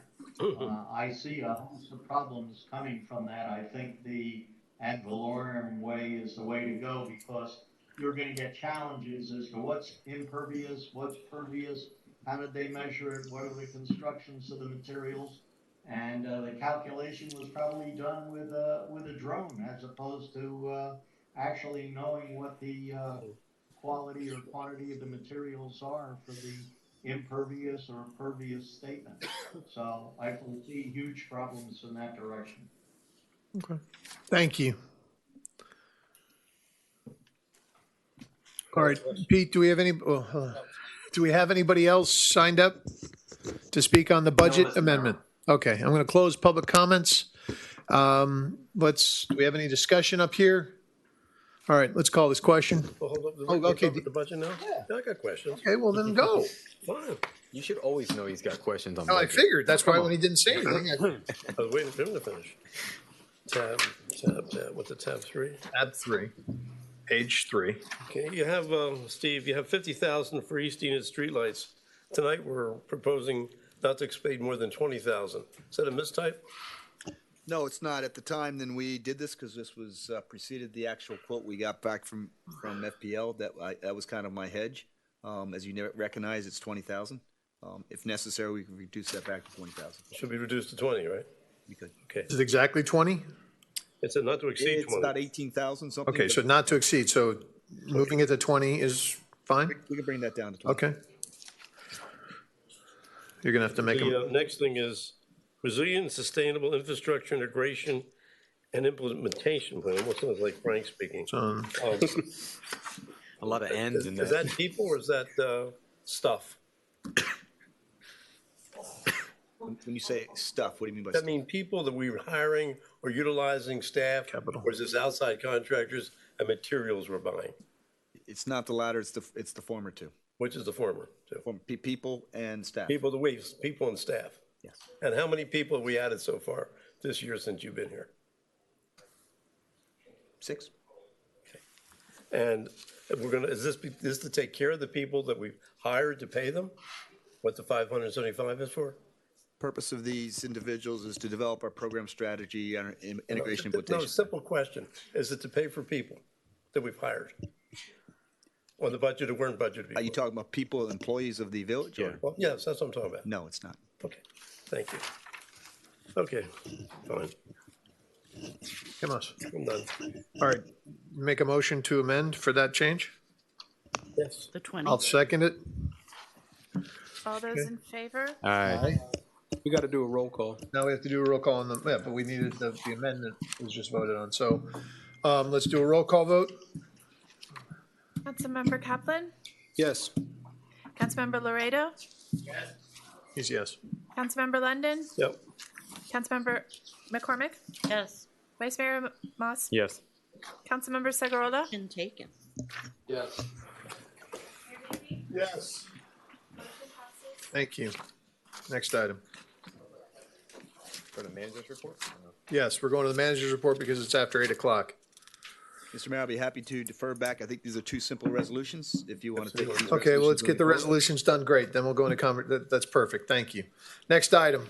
I see a host of problems coming from that. I think the ad valorem way is the way to go, because you're going to get challenges as to what's impervious, what's pervious, how did they measure it, what are the constructions of the materials, and the calculation was probably done with a drone as opposed to actually knowing what the quality or quantity of the materials are for the impervious or pervious statement. So I foresee huge problems in that direction. Okay. Thank you. All right, Pete, do we have anybody else signed up to speak on the budget amendment? Okay, I'm going to close public comments. Do we have any discussion up here? All right, let's call this question. Well, hold up. Oh, okay. The budget now? Yeah, I got questions. Okay, well then go. Fine. You should always know he's got questions on Oh, I budget. figured. That's why when he didn't say anything. I was waiting for him to finish. Tab, what's it, tab 3? Tab 3, page 3. Okay, you have, Steve, you have 50,000 for East Enid streetlights. Tonight, we're proposing not to expend more than 20,000. Is that a mistype? No, it's not. At the time, then we did this because this was preceded the actual quote we got back from FPL. That was kind of my hedge. As you recognize, it's 20,000. If necessary, we can reduce that back to 20,000. Should be reduced to 20, right? Because Okay. Is it exactly 20? It's a not to exceed 20. it's about 18,000 something. Okay, so not to exceed, so moving it to 20 is fine? We can bring that down to 20. Okay. You're going to have to make The next thing is resilient, sustainable infrastructure integration and implementation plan. What sounds like Frank speaking. a... A lot of ends in Is that people or is that stuff? When you say stuff, what do you mean by Does stuff? that mean people that we're hiring or utilizing staff? Or is this outside contractors and materials we're buying? It's not the latter, it's the former two. Which is the former? People and staff. People and staff. Yes. And how many people have we added so far this year since you've been here? 6. And is this to take care of the people that we've hired to pay them? What the 575 is for? Purpose of these individuals is to develop our program strategy and our integration implementation. No, simple question. Is it to pay for people that we've hired? Or the budget that weren't budgeted before? Are you talking about people, employees of the village? Yeah. Well, yes, that's what I'm talking about. No, it's not. Okay, thank you. Okay, fine. Come on. I'm done. All right, make a motion to amend for that change? Yes. The 20. I'll second it. All those in favor? Aye. We got to do a roll call. Now we have to do a roll call on yeah, but we needed the amendment was just voted on. So let's do a roll call vote. Councilmember Kaplan? Yes. Councilmember Laredo? He's yes. Councilmember London? Yep. Councilmember McCormick? Yes. Vice Mayor Moss? Yes. Councilmember Segurola? Been taken. Yes. Yes. Thank you. Next item. For the manager's report? Yes, we're going to the manager's report because it's after 8 o'clock. Mr. Mayor, I'll be happy to defer back. I think these are two simple resolutions. If you want to take these Okay, well, let's resolutions get the moving forward. resolutions done. Great. Then we'll go into that's perfect. Thank you. Next item.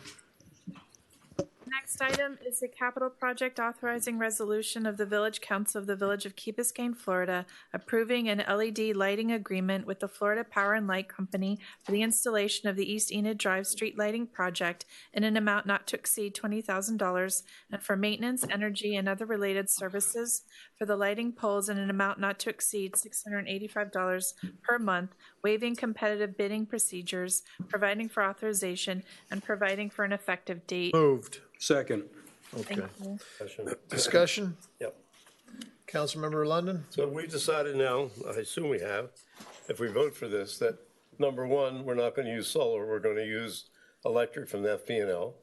Next item is the capital project authorizing resolution of the Village Council of the Village of Key Biscayne, Florida, approving an LED lighting agreement with the Florida Power and Light Company for the installation of the East Enid Drive street lighting project in an amount not to exceed $20,000 and for maintenance, energy, and other related services for the lighting poles in an amount not to exceed $685 per month, waiving competitive bidding procedures, providing for authorization, and providing for an effective date. Moved. Second. Okay. Thank you. Discussion? Yep. Councilmember London? So we decided now, I assume we have, if we vote for this, that number one, we're not going to use solar, we're going to use electric from the FP&L.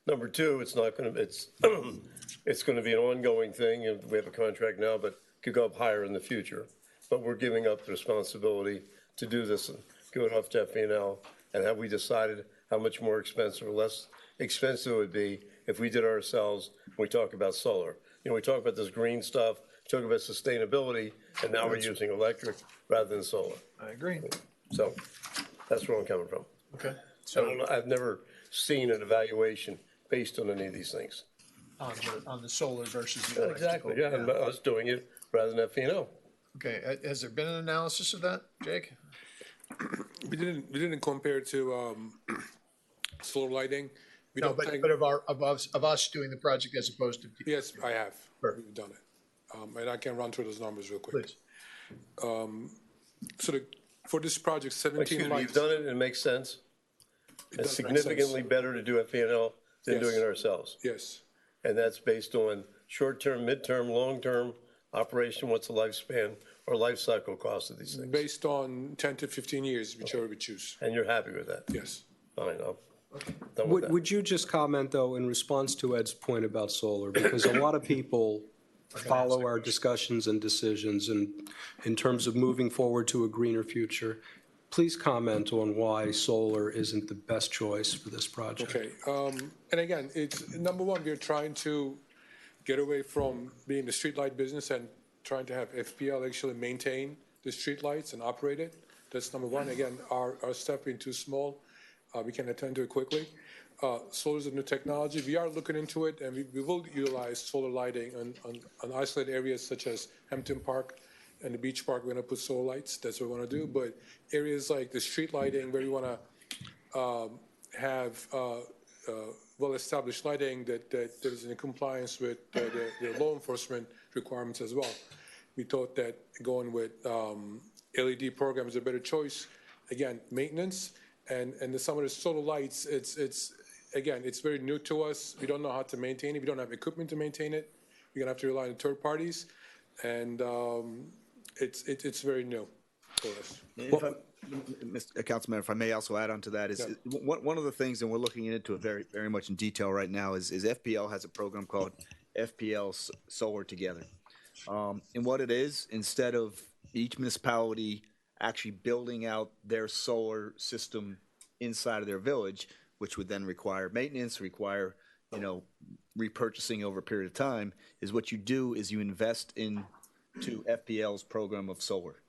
Number two, it's not going to, it's going to be an ongoing thing, and we have a contract now, but could go up higher in the future. But we're giving up the responsibility to do this and go it off to FP&L. And have we decided how much more expensive or less expensive it would be if we did it ourselves when we talk about solar? You know, we talk about this green stuff, talk about sustainability, and now we're using electric rather than solar. I agree. So that's where I'm coming from. Okay. So I've never seen an evaluation based on any of these things. On the solar versus the electrical. Exactly, yeah, and us doing it rather than FP&O. Okay, has there been an analysis of that, Jake? We didn't compare it to solar lighting. We No, don't but think- of us doing the project as opposed to. Yes, I have. We've done it. And I can run through those numbers real quick. Please. For this project, 17 Excuse me, lights. you've done it and it makes sense. It's does make significantly sense. better to do FPL than Yes. doing it ourselves. Yes. And that's based on short-term, mid-term, long-term operation, what's the lifespan or life cycle cost of these things? Based on 10 to 15 years, whichever we choose. And you're happy with that? Yes. Fine, I'm done with that. Would you just comment, though, in response to Ed's point about solar? Because a lot of people follow our discussions and decisions and in terms of moving forward to a greener future. Please comment on why solar isn't the best choice for this project. Okay. And again, it's number one, we're trying to get away from being the streetlight business and trying to have FPL actually maintain the streetlights and operate it. That's number one. Again, our step being too small, we can attend to it quickly. Solar is a new technology. We are looking into it, and we will utilize solar lighting on isolated areas such as Hampton Park and the beach park. We're going to put solar lights. That's what we want to do. But areas like the street lighting, where we want to have well-established lighting that is in compliance with the law enforcement requirements as well. We thought that going with LED program is a better choice. Again, maintenance and some of the solar lights, it's very new to us. We don't know how to maintain it. We don't have equipment to maintain it. We're gonna have to rely on third parties, and it's very new for us. Mr. Councilman, if I may also add on to that, is one of the things, and we're looking into it very, very much in detail right now, is FPL has a program called FPL Solar Together. And what it is, instead of each municipality actually building out their solar system inside of their village, which would then require maintenance, require, repurchasing over a period of time, is what you do is you invest into FPL's program of solar.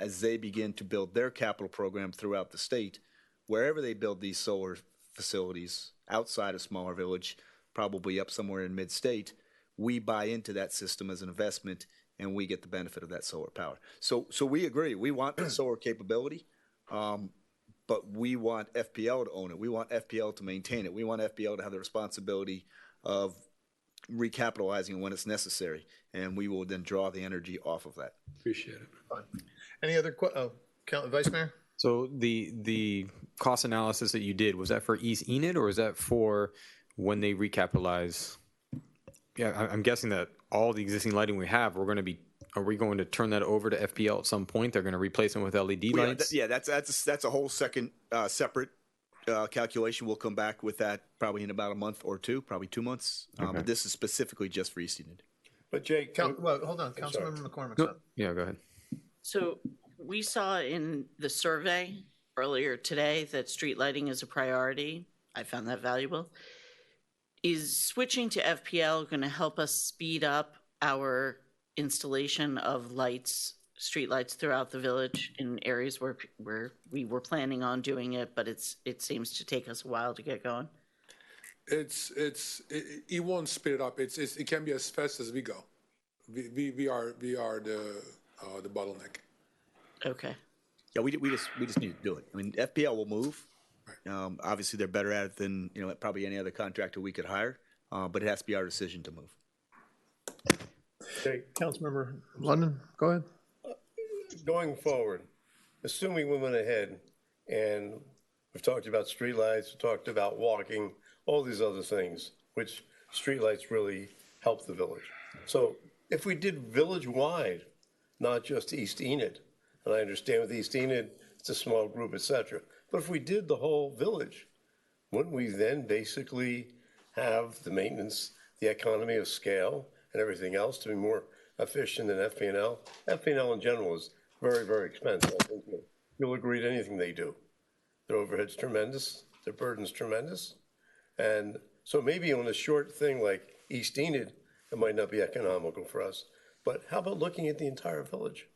As they begin to build their capital program throughout the state, wherever they build these solar facilities outside a smaller village, probably up somewhere in mid-state, we buy into that system as an investment and we get the benefit of that solar power. So we agree. We want the solar capability, but we want FPL to own it. We want FPL to maintain it. We want FPL to have the responsibility of recapitalizing when it's necessary, and we will then draw the energy off of that. Appreciate it. Any other, Vice Mayor? So the cost analysis that you did, was that for East Enid or is that for when they recapitalize? Yeah, I'm guessing that all the existing lighting we have, are we going to turn that over to FPL at some point? They're going to replace them with LED lights? Yeah, that's a whole second separate calculation. We'll come back with that probably in about a month or two, probably 2 months. Okay. But this is specifically just for East Enid. But Jake, Well, hold on, Councilmember McCormick. Yeah, go ahead. So we saw in the survey earlier today that street lighting is a priority. I found that valuable. Is switching to FPL going to help us speed up our installation of lights, street lights throughout the village in areas where we were planning on doing it, but it seems to take us a while to get going? It won't speed it up. It can be as fast as we go. We are the bottleneck. Okay. Yeah, we just need to do it. I mean, FPL will move. Obviously, they're better at it than probably any other contractor we could hire, but it has to be our decision to move. Jake, Councilmember London, go ahead. going forward, assuming we went ahead and we've talked about streetlights, we've talked about walking, all these other things, which streetlights really help the village. So if we did village-wide, not just East Enid, and I understand with East Enid, it's a small group, et cetera, but if we did the whole village, wouldn't we then basically have the maintenance, the economy of scale, and everything else to be more efficient than FP&L? FP&L in general is very, very expensive. I think you'll agree to anything they do. Their overhead's tremendous, their burden's tremendous. And so maybe on a short thing like East Enid, it might not be economical for us. But how about looking at the entire village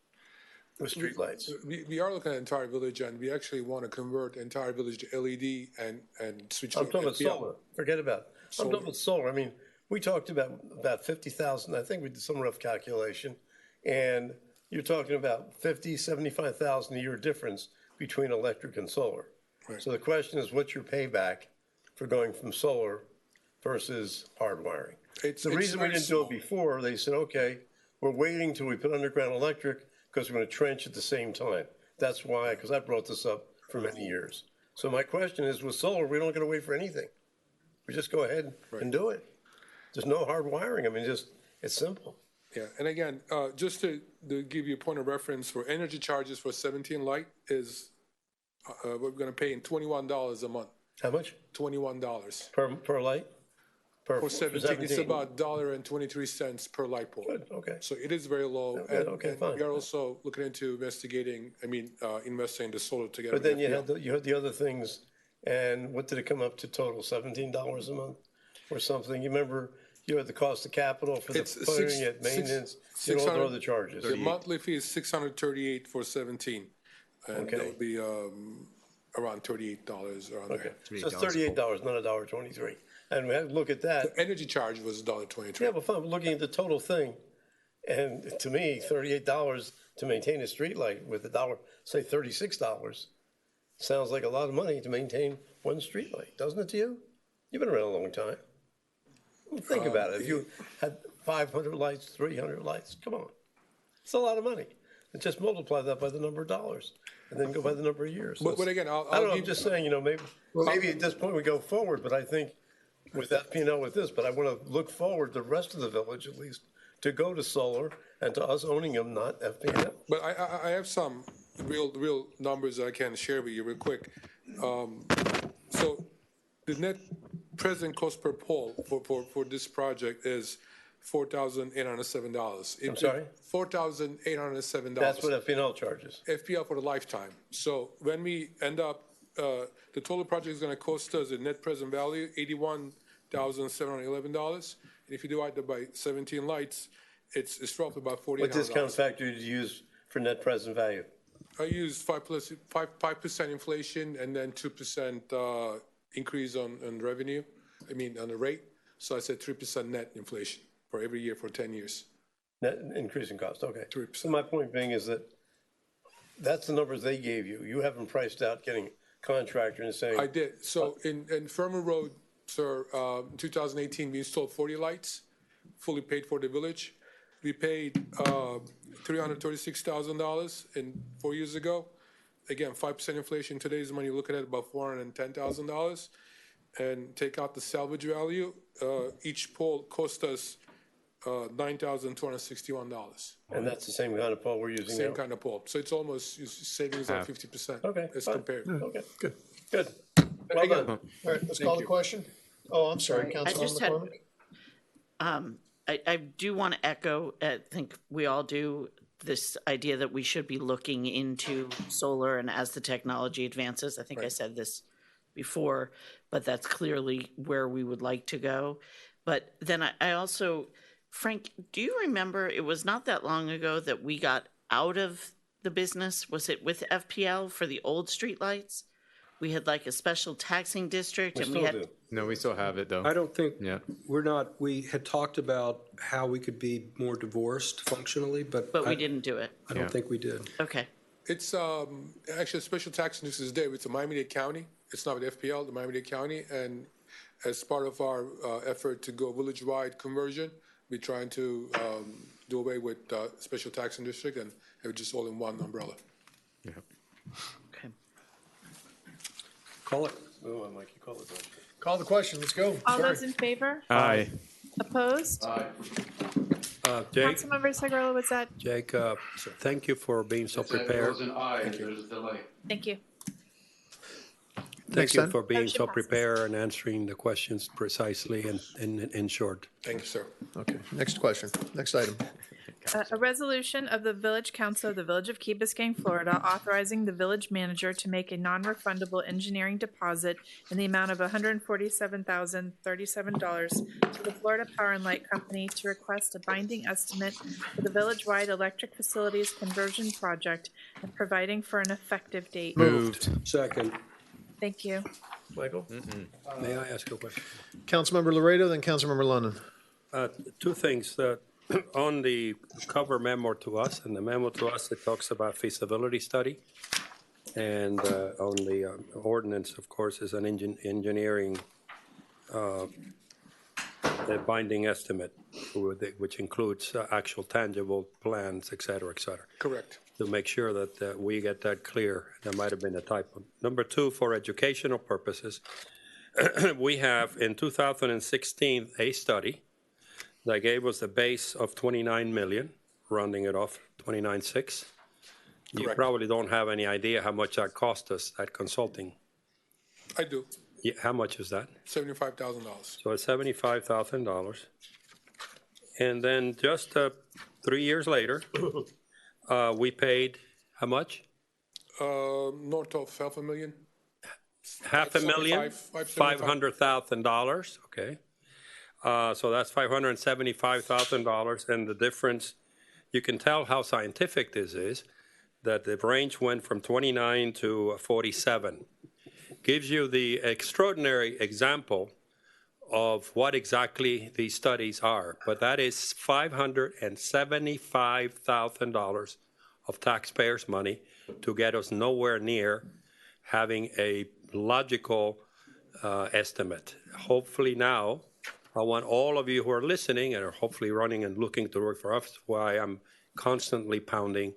with streetlights? We are looking at the entire village, and we actually want to convert the entire village to LED and switch to I'm talking about FPL. solar. Forget about it. I'm talking about solar. I mean, we talked about 50,000. I think we did some rough calculation. And you're talking about 50, 75,000 a year difference between electric and solar. Right. So the question is, what's your payback for going from solar versus hardwiring? The reason we didn't do it before, they said, okay, we're waiting till we put underground electric because we're going to trench at the same time. That's why, because I brought this up for many years. So my question is, with solar, we don't got to wait for anything. We just go ahead and do it. There's no hard wiring. I mean, it's simple. Yeah, and again, just to give you a point of reference, for energy charges for 17 light is, we're going to pay in $21 a month. How much? $21. Per light? For 17, it's about $1.23 per light pole. Good, okay. So it is very low. Okay, okay, and fine. we are also looking into investing in the solar together. But then with you had the other things, and what did it come up to total? $17 a month or something? You remember you had the cost of capital for the putting it, maintenance, you know, all the other charges. The monthly fee is $638 for 17, and Okay. it'll be around $38 around Okay, there. so it's $38, not $1.23. And we had to look at that. The energy charge was $1.23. Yeah, but fine, but looking at the total thing, and to me, $38 to maintain a street light with say $36, sounds like a lot of money to maintain one street light, doesn't it to you? You've been around a long time. Think about it. If you had 500 lights, 300 lights, come on. It's a lot of money. And just multiply that by the number of dollars and then go by the number of years. But again, I don't know, I'm just saying, maybe at this point we go forward, but I think with that, with this, but I want to look forward, the rest of the village at least, to go to solar and to us owning them, not FPL. But I have some real numbers that I can share with you real quick. So the net present cost per pole for this project is $4,807. I'm sorry? $4,807. That's what FPL charges. FPL for the lifetime. So when we end up, the total project is going to cost us a net present value, $81,711. And if you divide that by 17 lights, it's roughly about $4,800. What discount factor did you use for net present value? I used 5% inflation and then 2% increase on revenue, on the rate. So I said 3% net inflation for every year for 10 years. Net increase in cost, okay. 3%. So my point being is that that's the numbers they gave you. You haven't priced out getting a contractor and saying. I did. So in Furman Road, sir, 2018, we installed 40 lights, fully paid for the village. We paid $336,000 in 4 years ago. Again, 5% inflation. Today's money, you're looking at about $410,000. And take out the salvage value, each pole cost us $9,261. And that's the same kind of pole we're using now? Same kind of pole. So it's almost savings of 50% Okay, as fine. compared. Okay, good. Well Again, done. all right, let's Thank call the you. question. Oh, I'm sorry, I Councilwoman just had, McCormick. I do want to echo, I think we all do, this idea that we should be looking into solar and as the technology advances. I think I said this before, but that's clearly where we would like to go. But then I also, Frank, do you remember, it was not that long ago that we got out of the business? Was it with FPL for the old streetlights? We had like a special taxing district and we had. No, we still have it though. I don't think, Yeah. we had talked about how we could be more divorced functionally, but. But we didn't do it. I don't think we did. Okay. It's actually a special tax district today with the Miami-Dade County. It's not with FPL, the Miami-Dade County. And as part of our effort to go village-wide conversion, we're trying to do away with special taxing district and have it just all in one umbrella. Yeah. Okay. Call it. Oh, Mike, you call it. Call the question, let's go. All Sorry. those in favor? Aye. Opposed? Jake, Councilmember Segura, was that? Jake, thank you for being so prepared. Thank you. Thank you Next for being Motion so passes. prepared and answering the questions precisely and in short. Thank you, sir. Okay, next question, next item. A resolution of the Village Council of the Village of Key Biscayne, Florida, authorizing the village manager to make a non-refundable engineering deposit in the amount of $147,037 to the Florida Power and Light Company to request a binding estimate for the village-wide electric facilities conversion project and providing for an effective date. Moved. Second, Thank you. Michael? may I ask a question? Councilmember Laredo, then Councilmember London. Two things. On the cover memo to us, and the memo to us, it talks about feasibility study. And on the ordinance, of course, is an engineering a binding estimate, which includes actual tangible plans, et cetera, Correct. to make sure that we get that clear. There might have been a typo. Number two, for educational purposes, we have in 2016 a study that gave us a base of 29 million, rounding it off, 29.6. You Correct. probably don't have any idea how much that cost us, that consulting. I do. Yeah, how much is that? $75,000. So it's $75,000. And then just 3 years later, we paid how much? North of $500,000. $500,000? $500,000, okay. So that's $575,000, and the difference, you can tell how scientific this is, that the range went from 29 to 47. Gives you the extraordinary example of what exactly these studies are, but that is $575,000 of taxpayers' money to get us nowhere near having a logical estimate. Hopefully now, I want all of you who are listening and are hopefully running and looking to work for us, why I'm constantly pounding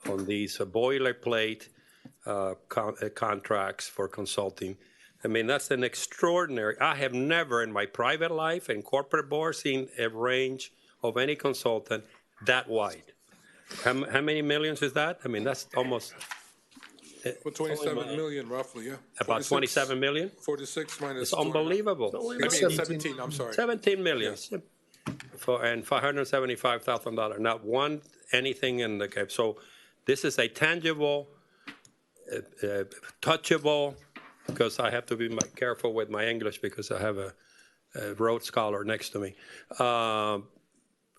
on these boilerplate contracts for consulting. I mean, that's an extraordinary, I have never in my private life and corporate board seen a range of any consultant that wide. How many millions is that? I mean, that's almost. For 27 million, roughly, yeah. About 27 million? 46 minus. It's unbelievable. I mean, 17, I'm sorry. 17 million. And $575,000. Not one anything in the cap. So this is a tangible, touchable, because I have to be careful with my English because I have a Rhodes Scholar next to me,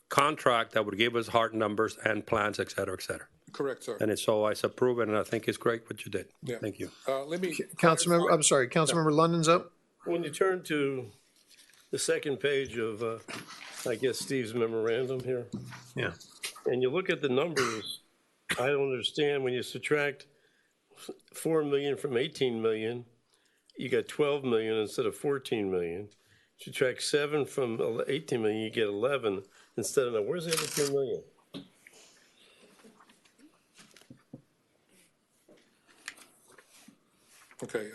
contract that would give us hard numbers and plans, et cetera, et cetera. Correct, sir. And so I approve it, and I think it's great what you did. Yeah. Thank you. Let me. Councilmember, I'm sorry, Councilmember London's up. When you turn to the second page of, I guess, Steve's memorandum here, Yeah. and you look at the numbers, I don't understand when you subtract 4 million from 18 million, you got 12 million instead of 14 million. Subtract 7 from 18 million, you get 11 instead of, now where's the other 2 million? Okay,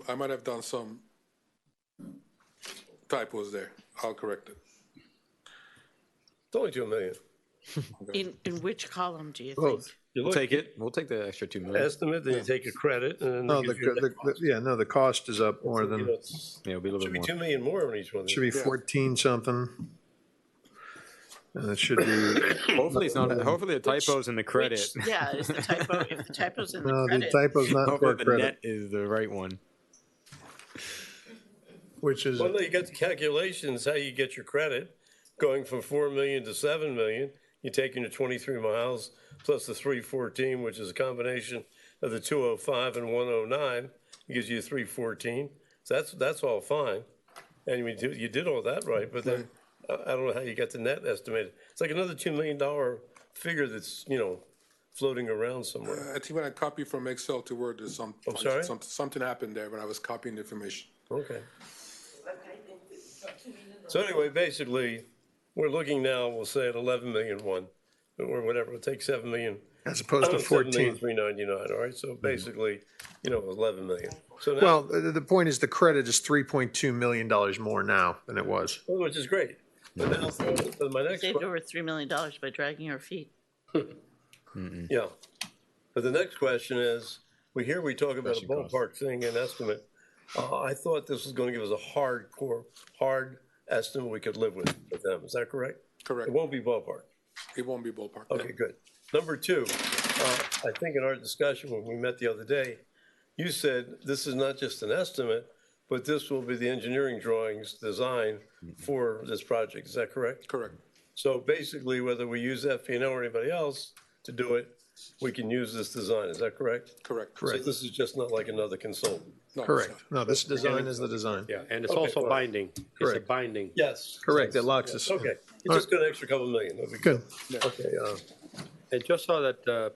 I might have done some typos there. I'll correct it. It's only 2 million. In which column do you Well, think? you We'll look take it. We'll take the extra 2 million. estimate, then you take a credit, and then. No, it gives you a net cost. the cost is up more You know, than, it's- Yeah, it'll be a little Should bit be more. 2 million more on each one. should be 14 something. And it should be, Hopefully it's not. Hopefully the typo's in the credit. Yeah, is the typo, if the typo's in the no, the credit. typo's not Hopefully for the credit, net is the right one. which is, Well, no, you got the calculations, how you get your credit, going from 4 million to 7 million. You're taking your 23 miles plus the 314, which is a combination of the 205 and 109. It gives you 314. So that's all fine. And you did all that right, but then I don't know how you got the net estimated. It's like another $2 million figure that's, floating around somewhere. I think when I copy from Excel to Word, there's I'm sorry? something happened there when I was copying the information. Okay. So anyway, basically, we're looking now, we'll say at 11 million one, or whatever, we'll take 7 million. as opposed to 14. 7,399, all right? So basically, 11 million. So now, Well, the point is the credit is $3.2 million more now than it was. which is great. But now, so my next Saved question. over $3 million by dragging our feet. Yeah. But the next question is, we talk about a Question cost. ballpark thing and estimate. I thought this was going to give us a hard estimate we could live with them. Is that correct? Correct. It won't be ballpark. It won't be ballpark. Okay, good. Number two, I think in our discussion when we met the other day, you said this is not just an estimate, but this will be the engineering drawings design for this project. Is that correct? Correct. So basically, whether we use FPNO or anybody else to do it, we can use this design. Is that correct? Correct. So this is just not like another consultant. No, Correct. No, this design is the design. Yeah, and it's Okay, also fine. binding. It's a Correct. binding. Yes. Correct, it locks us. Okay. You just got an extra couple million. That'd be Good. Okay, And just so that,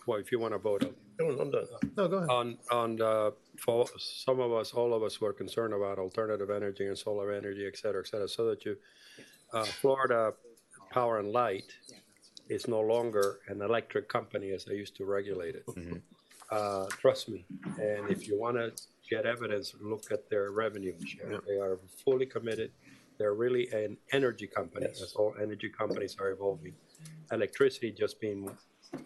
well, if you want to vote, I'm done. No, go ahead. on for some of us, all of us were concerned about alternative energy and solar energy, et cetera, so that Florida Power and Light is no longer an electric company as they used to regulate it. Trust me. And if you want to get evidence, look at their revenue share. They are fully committed. They're really an energy company, as all energy companies are evolving. Electricity just being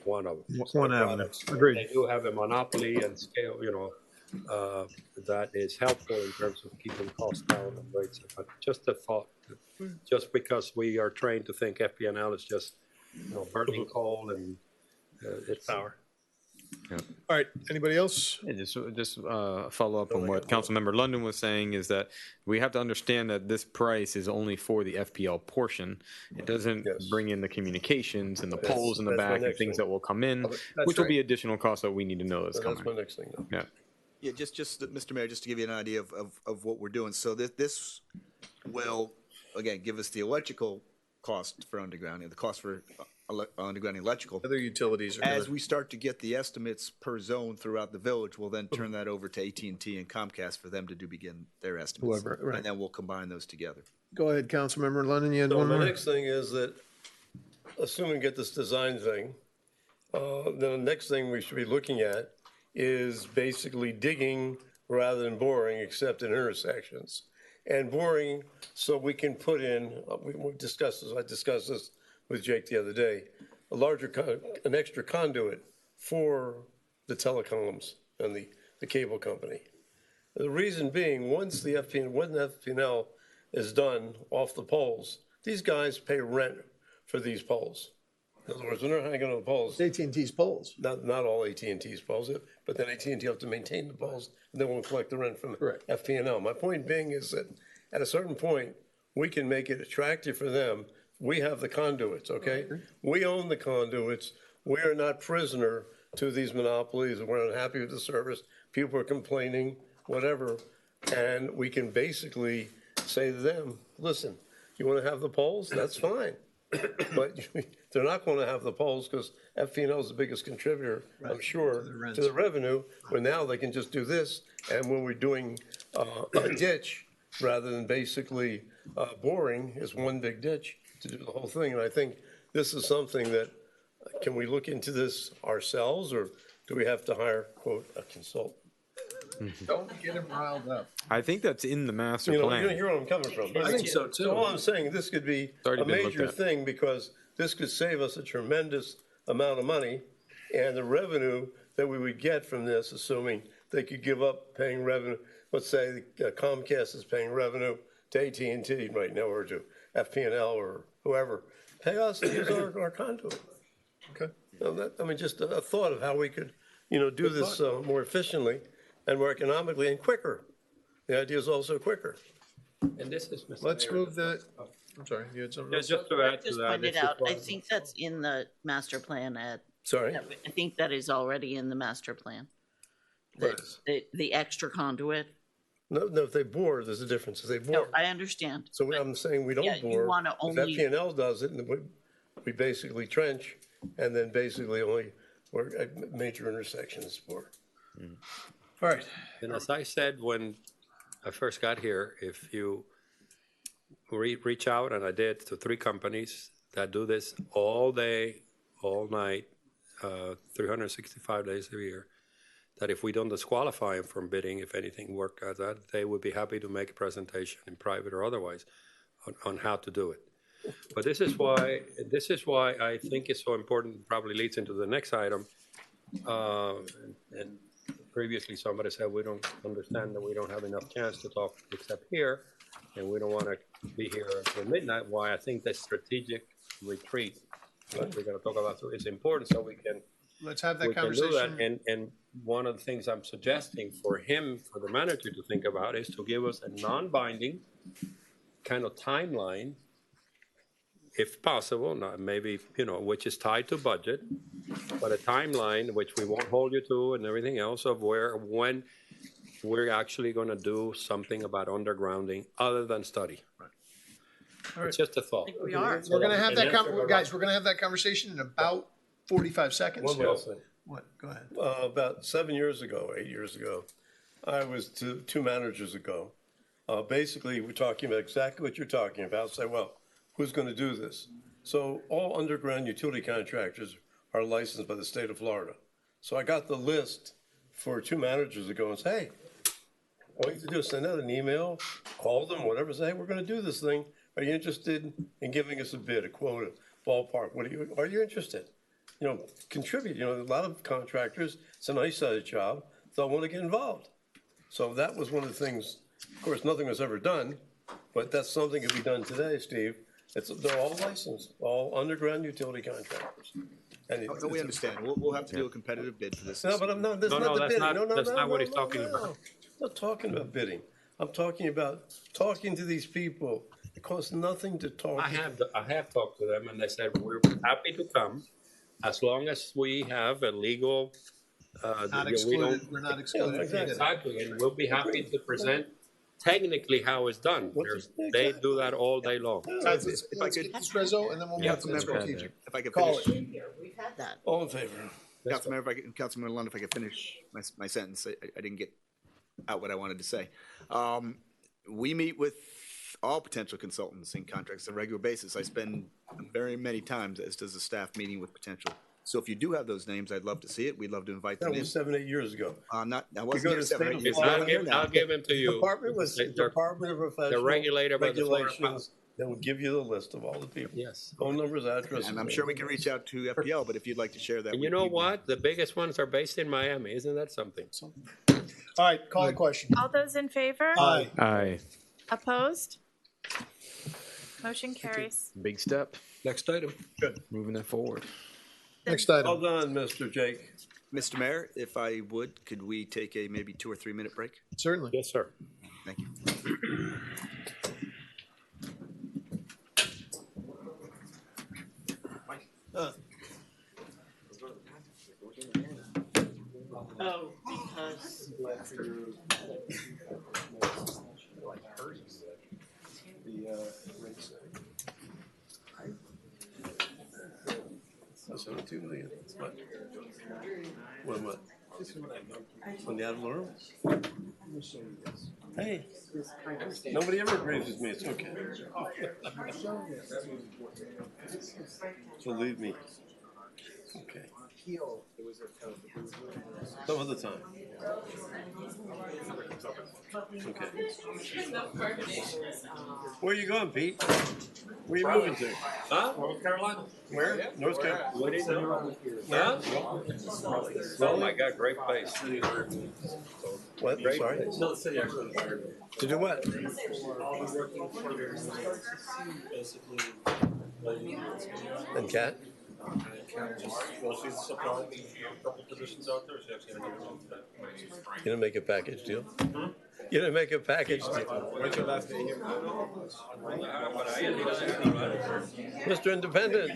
one of them. One avenue. Agreed. They do have a monopoly and scale, that is helpful in terms of keeping costs down and rates. But just a thought, just because we are trained to think FPNL is just burning coal and it's power. All right, anybody else? Yeah, just follow up on what Councilmember London was saying is that we have to understand that this price is only for the FPL portion. It doesn't bring in the communications and the poles in the back and things that will come in, which will be additional costs that we need to know that's coming. That's my next thing, though. Yeah. Yeah, just Mr. Mayor, just to give you an idea of what we're doing. So this will, again, give us the electrical cost for undergrounding, the cost for underground electrical. Other utilities are As we start to get the estimates per zone throughout the village, we'll then turn that over to AT&T and Comcast for them to begin their estimates. Whoever, right. And then we'll combine those together. Go ahead, Councilmember London, you had So one my more? next thing is that, assuming we get this design thing, then the next thing we should be looking at is basically digging rather than boring, except in intersections. And boring so we can put in, we discussed this, I discussed this with Jake the other day, an extra conduit for the telecoms and the cable company. The reason being, once the FPNL is done off the poles, these guys pay rent for these poles. In other words, when they're hanging on the poles. AT&T's poles. Not all AT&T's poles, but then AT&T have to maintain the poles, and they won't collect the rent from FPNL. My point being is that at a certain point, we can make it attractive for them. We have the conduits, okay? We own the conduits. We are not prisoner to these monopolies. We're unhappy with the service. People are complaining, whatever. And we can basically say to them, listen, you want to have the poles? That's fine. But they're not going to have the poles because FPNL is the biggest contributor, I'm sure, to the revenue. But now they can just do this. And when we're doing a ditch, rather than basically boring, is one big ditch to do the whole thing. And I think this is something that, can we look into this ourselves, or do we have to hire, quote, a consultant? Don't get him riled up. I think that's in the master You plan. hear where I'm coming from. I think so, too. So all I'm saying, this could be already a been looked major at. thing, because this could save us a tremendous amount of money, and the revenue that we would get from this, assuming they could give up paying revenue, let's say Comcast is paying revenue to AT&T right now, or to FPNL or whoever, pay us to use our conduit. Okay. Just a thought of how we could, do this more efficiently and more economically and quicker. The idea is also quicker. And this is, Mr. Let's Mayor, move the, I'm sorry, you had something else? just to add to Just that. pointed this is out, I what- think that's in the master plan, Ed. Sorry? I think that is already in the master plan. What is? The extra conduit. No, if they bore, there's a difference. If they No, bore. I understand. So I'm saying we Yeah, don't you bore. wanna If only- FPNL does it, and we basically trench, and then basically only where major intersections bore. All right. And as I said when I first got here, if you reach out, and I did, to 3 companies that do this all day, all night, 365 days a year, that if we don't disqualify them from bidding, if anything worked out that, they would be happy to make a presentation in private or otherwise on how to do it. But this is why I think it's so important, probably leads into the next item. And previously somebody said we don't understand that we don't have enough chance to talk except here, and we don't want to be here until midnight. Why I think the strategic retreat that we're going to talk about is important, so we can Let's have that we can do conversation. that. And one of the things I'm suggesting for the manager to think about, is to give us a non-binding kind of timeline, if possible, not maybe, which is tied to budget, but a timeline which we won't hold you to and everything else of when we're actually going to do something about undergrounding other than study. All right. It's just a thought. We are. We're going to have that, guys, we're going to have that conversation in about 45 seconds. One more thing. What? Go ahead. About 7 years ago, 8 years ago, I was two managers ago. Basically, we're talking about exactly what you're talking about. Say, well, who's going to do this? So all underground utility contractors are licensed by the state of Florida. So I got the list for two managers ago and say, hey, all you have to do is send out an email, call them, whatever, say, hey, we're going to do this thing. Are you interested in giving us a bid, a quote, a ballpark? Are you interested? You know, contribute. You know, a lot of contractors, it's a nice sized job, don't want to get involved. So that was one of the things. Of course, nothing was ever done, but that's something that can be done today, Steve. They're all licensed, all underground utility contractors. And No, we understand. We'll have to do a competitive bid for this. No, but I'm not, that's No, not no, the that's bidding. not- No, that's not what he's no, talking no. about. I'm not talking about bidding. I'm talking about talking to these people. It costs nothing to talk. I have talked to them, and they said, we're happy to come, as long as we have a legal. Not we excluded, don't- we're not excluded. Exactly, and we'll be happy to present technically how it's done. They do that all day long. Let's get this Rizzo, and then we'll move to the strategic. If I could Call finish. it. We've had that. All in favor? Councilman Lund, if I could finish my sentence, I didn't get out what I wanted to say. We meet with all potential consultants and contracts on a regular basis. I spend very many times, as does the staff, meeting with potential. So if you do have those names, I'd love to see it. We'd love to invite them That in. was 7, 8 years ago. I You wasn't go here to 7, 8 state years of ago. Florida. I'm I'll give them to you. Department was Department of Professional regulator by the Florida Regulations that would give you the list of all the people. Yes. Phone numbers, addresses. And I'm sure we can reach out to FPL, but if you'd like to share that. And you know what? The biggest ones are based in Miami. Isn't that something? All right, call the question. All those in favor? Aye. Aye. Opposed? Motion carries. Big step. Next item. Good. Moving it forward. Next item. Well done, Mr. Jake. Mr. Mayor, if I would, could we take a maybe 2 or 3 minute break? Certainly. Yes, sir. Thank you. Oh, because That's only 2 million. What? On the ad valorem? Hey, nobody ever agrees with me. It's okay. Believe me. Okay. Some other time. Okay. Where you going, Pete? Where you moving to? Huh? North Carolina. Where? North Carolina. Huh? Oh my God, great place. What? Great Sorry? place. No, the city actually hired me. To do what? And Cat? You didn't make a package deal? You didn't make a package deal? Mr. Independent.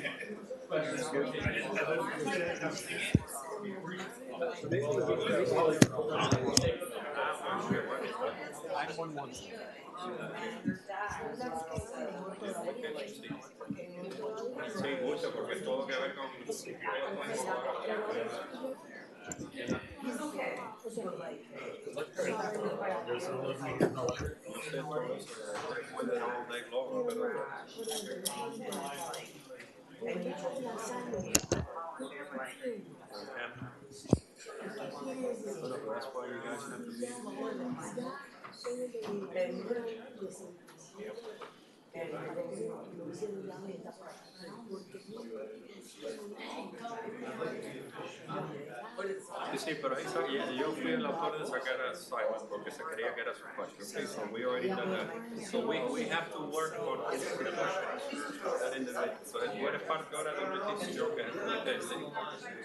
Sí, mucho, porque es todo que ver con... Sí, sí, pero ahí yo fui el autor de sacar a Simon porque se creía que era su question. Okay, so we already done that. So we have to work on that individual. So tú eres parte ahora de un litigio que es el testing.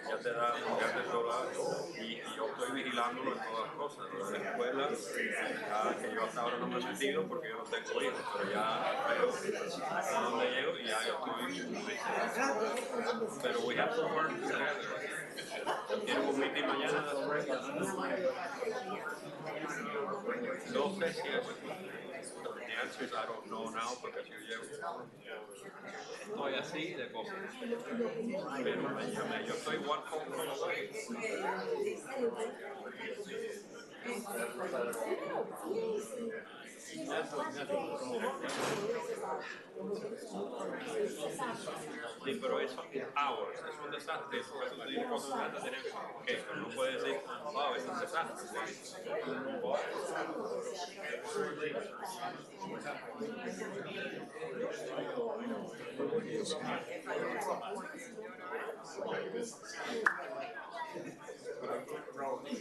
Ya te da $1 y yo estoy vigilándolo en todas las cosas. Lo de la escuela, que yo hasta ahora no me he metido porque yo no tengo hijos, pero ya veo a dónde llego y ya yo estoy. Pero we have to work together. Tienen un meeting mañana. No sé si es. The answer is I don't know now porque yo llevo. Estoy así de cosas. Pero yo estoy one phone call away. Sí, pero eso es hours, es un desastre, porque tú dices cuando trata de tener que no puedes decir, wow, es un desastre.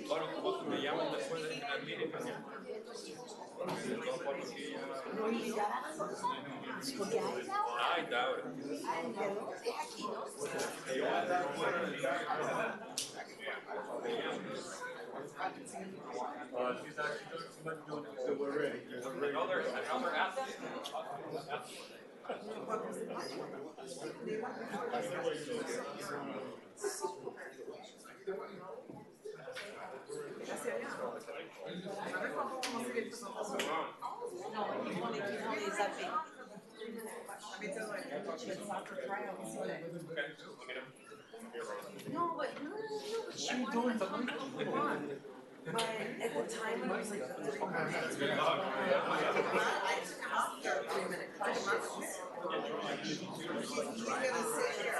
Bueno, como me llaman después de la clínica, ay, Tauro. She's actually doing some much doing it, so we're ready. Another athlete. No, but she was doing something. But at the time, when I was like, I took her off for a 3-minute class. She's gonna sit here.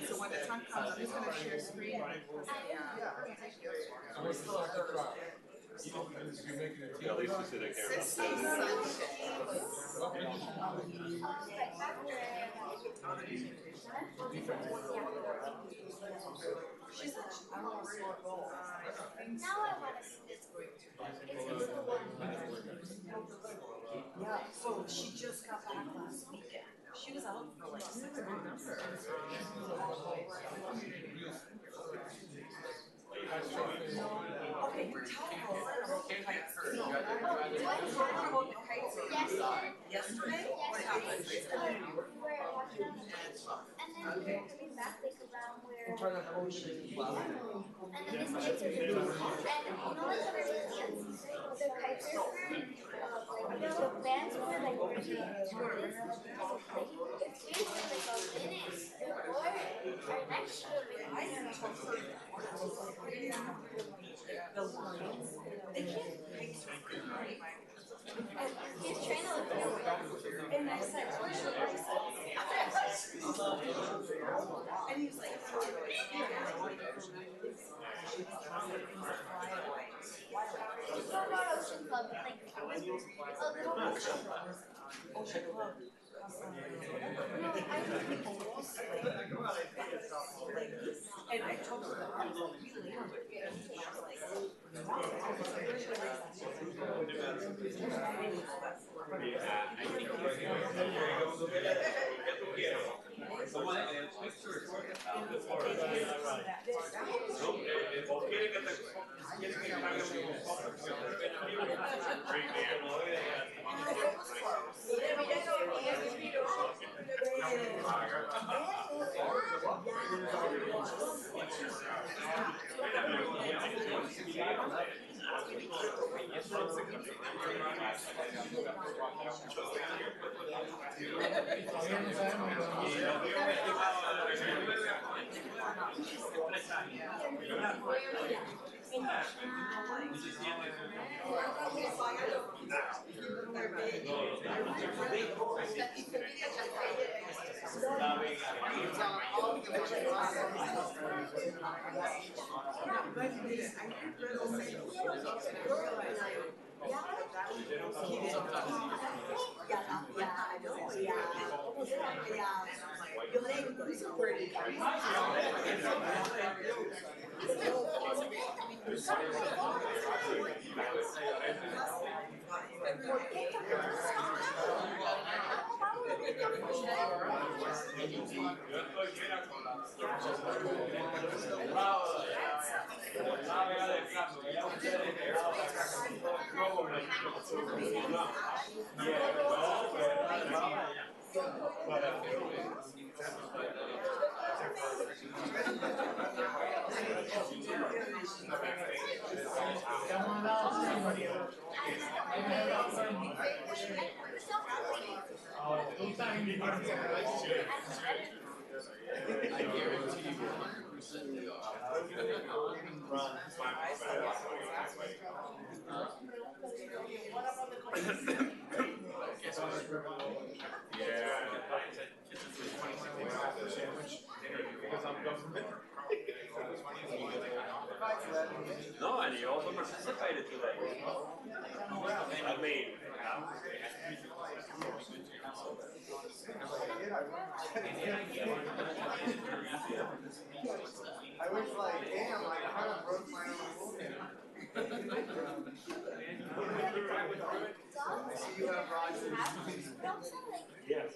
So when the time comes, I'm just gonna share screen. We're still at third. At least you see the She's I don't want to score a goal. Now I want to see this going to. Yeah, so she just got back last weekend. She was out for like 6 months. Okay, tell her about the kites. No. Tell her about the kites. Yesterday? What happened? And then we were coming back like around where. In front of the ocean. And then these kids are doing, and you know like the kites are like the bands were like really short. Like it takes like a minute before our next show. The lines, they can't hike right? He's trying to look for And I said, where's your license? And he was like, It's not about Ocean Club, like a little Ocean Club. Ocean Club. No, I think people will swim. And I told her that I was like, we later would get it. And I was like, No, and you also participated today. I mean, I was like, damn, I kind of broke my own rule here. I see you have Rogers. yes.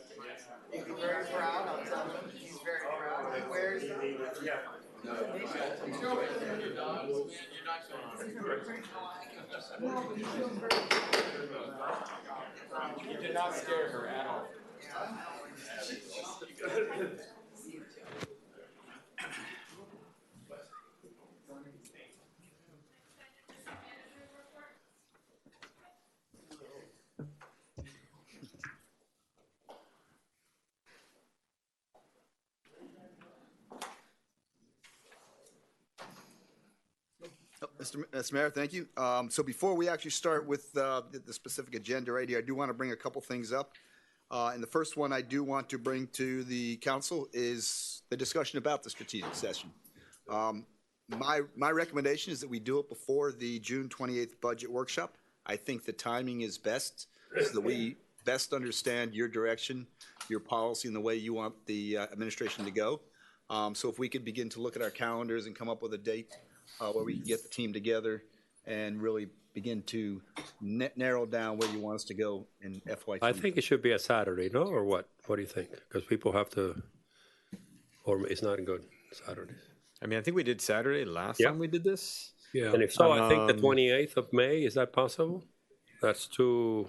He's very proud, I'll tell him. He's very proud. He wears them. You did not scare her at all. Mr. Mayor, thank you. So before we actually start with the specific agenda right here, I do want to bring a couple things up. And the first one I do want to bring to the council is the discussion about the strategic session. My recommendation is that we do it before the June 28th budget workshop. I think the timing is best so that we best understand your direction, your policy, and the way you want the administration to go. So if we could begin to look at our calendars and come up with a date where we can get the team together and really begin to narrow down where you want us to go in FY20. I think it should be a Saturday, no, or what? What do you think? Because people have to, or it's not good Saturdays. I mean, I think we did Saturday last Yeah. time we did this. Yeah. And if so, I think the Um, 28th of May, is that possible? That's three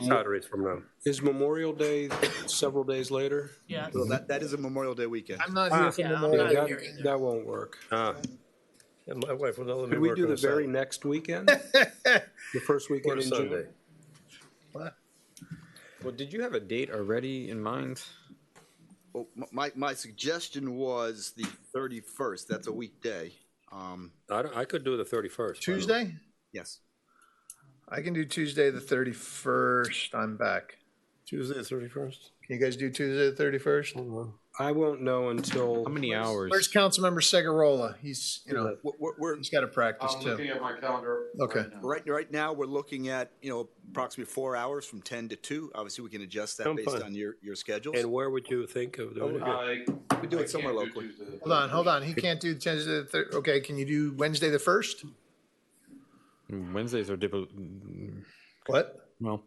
Saturdays from now. Is Memorial Day several days later? Yeah. So that is a Memorial Day weekend. I'm not here for Memorial Day. That won't work. And my wife will not let me Could we work do on the a very Saturday. next weekend? The first Or weekend a in Sunday. June? Well, did you have a date already in mind? Well, my suggestion was the 31st. That's a weekday. I could do the 31st. Tuesday? Yes. I can do Tuesday the 31st. I'm back. Tuesday the 31st? Can you guys do Tuesday the 31st? I won't know until. How many hours? Where's Councilmember Segarola? He's, We're he's got to practice I'm too. looking at my calendar. Okay. right now, we're looking at, approximately 4 hours from 10 to 2. Obviously, we can adjust that I'm based fine. on your schedules. And where would you think of doing it? We do it somewhere locally. Hold on. He can't do Tuesday the 3rd. Okay, can you do Wednesday the 1st? Wednesdays are difficult. What? Well,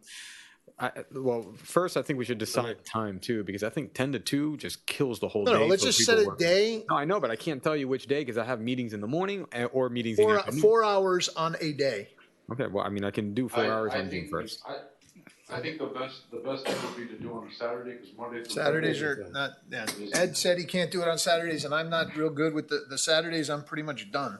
first I think we should decide time too, because I think 10 to 2 just kills the whole No, day. let's for just people set a working. day. No, I know, but I can't tell you which day because I have meetings in the morning or meetings in the afternoon. 4 hours on a day. Okay, well, I mean, I can do 4 hours on June 1st. I think the best thing would be to do on a Saturday, because Mondays. Saturdays are not, yeah. Ed said he can't do it on Saturdays, and I'm not real good with the Saturdays. I'm pretty much done.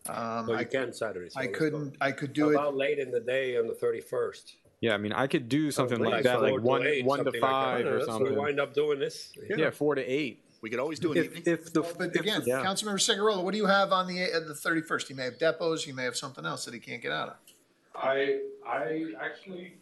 You can Saturdays. I could do it. How about late in the day on the 31st? Yeah, I mean, I could do something like Like that, like 4 to 1 8, 1 to something like 5 that. or We something. wind up doing this. Yeah, 4 to 8. We could always do an evening. But again, Yeah. Councilmember Segarola, what do you have on the 31st? He may have depots. He may have something else that he can't get out of. I actually,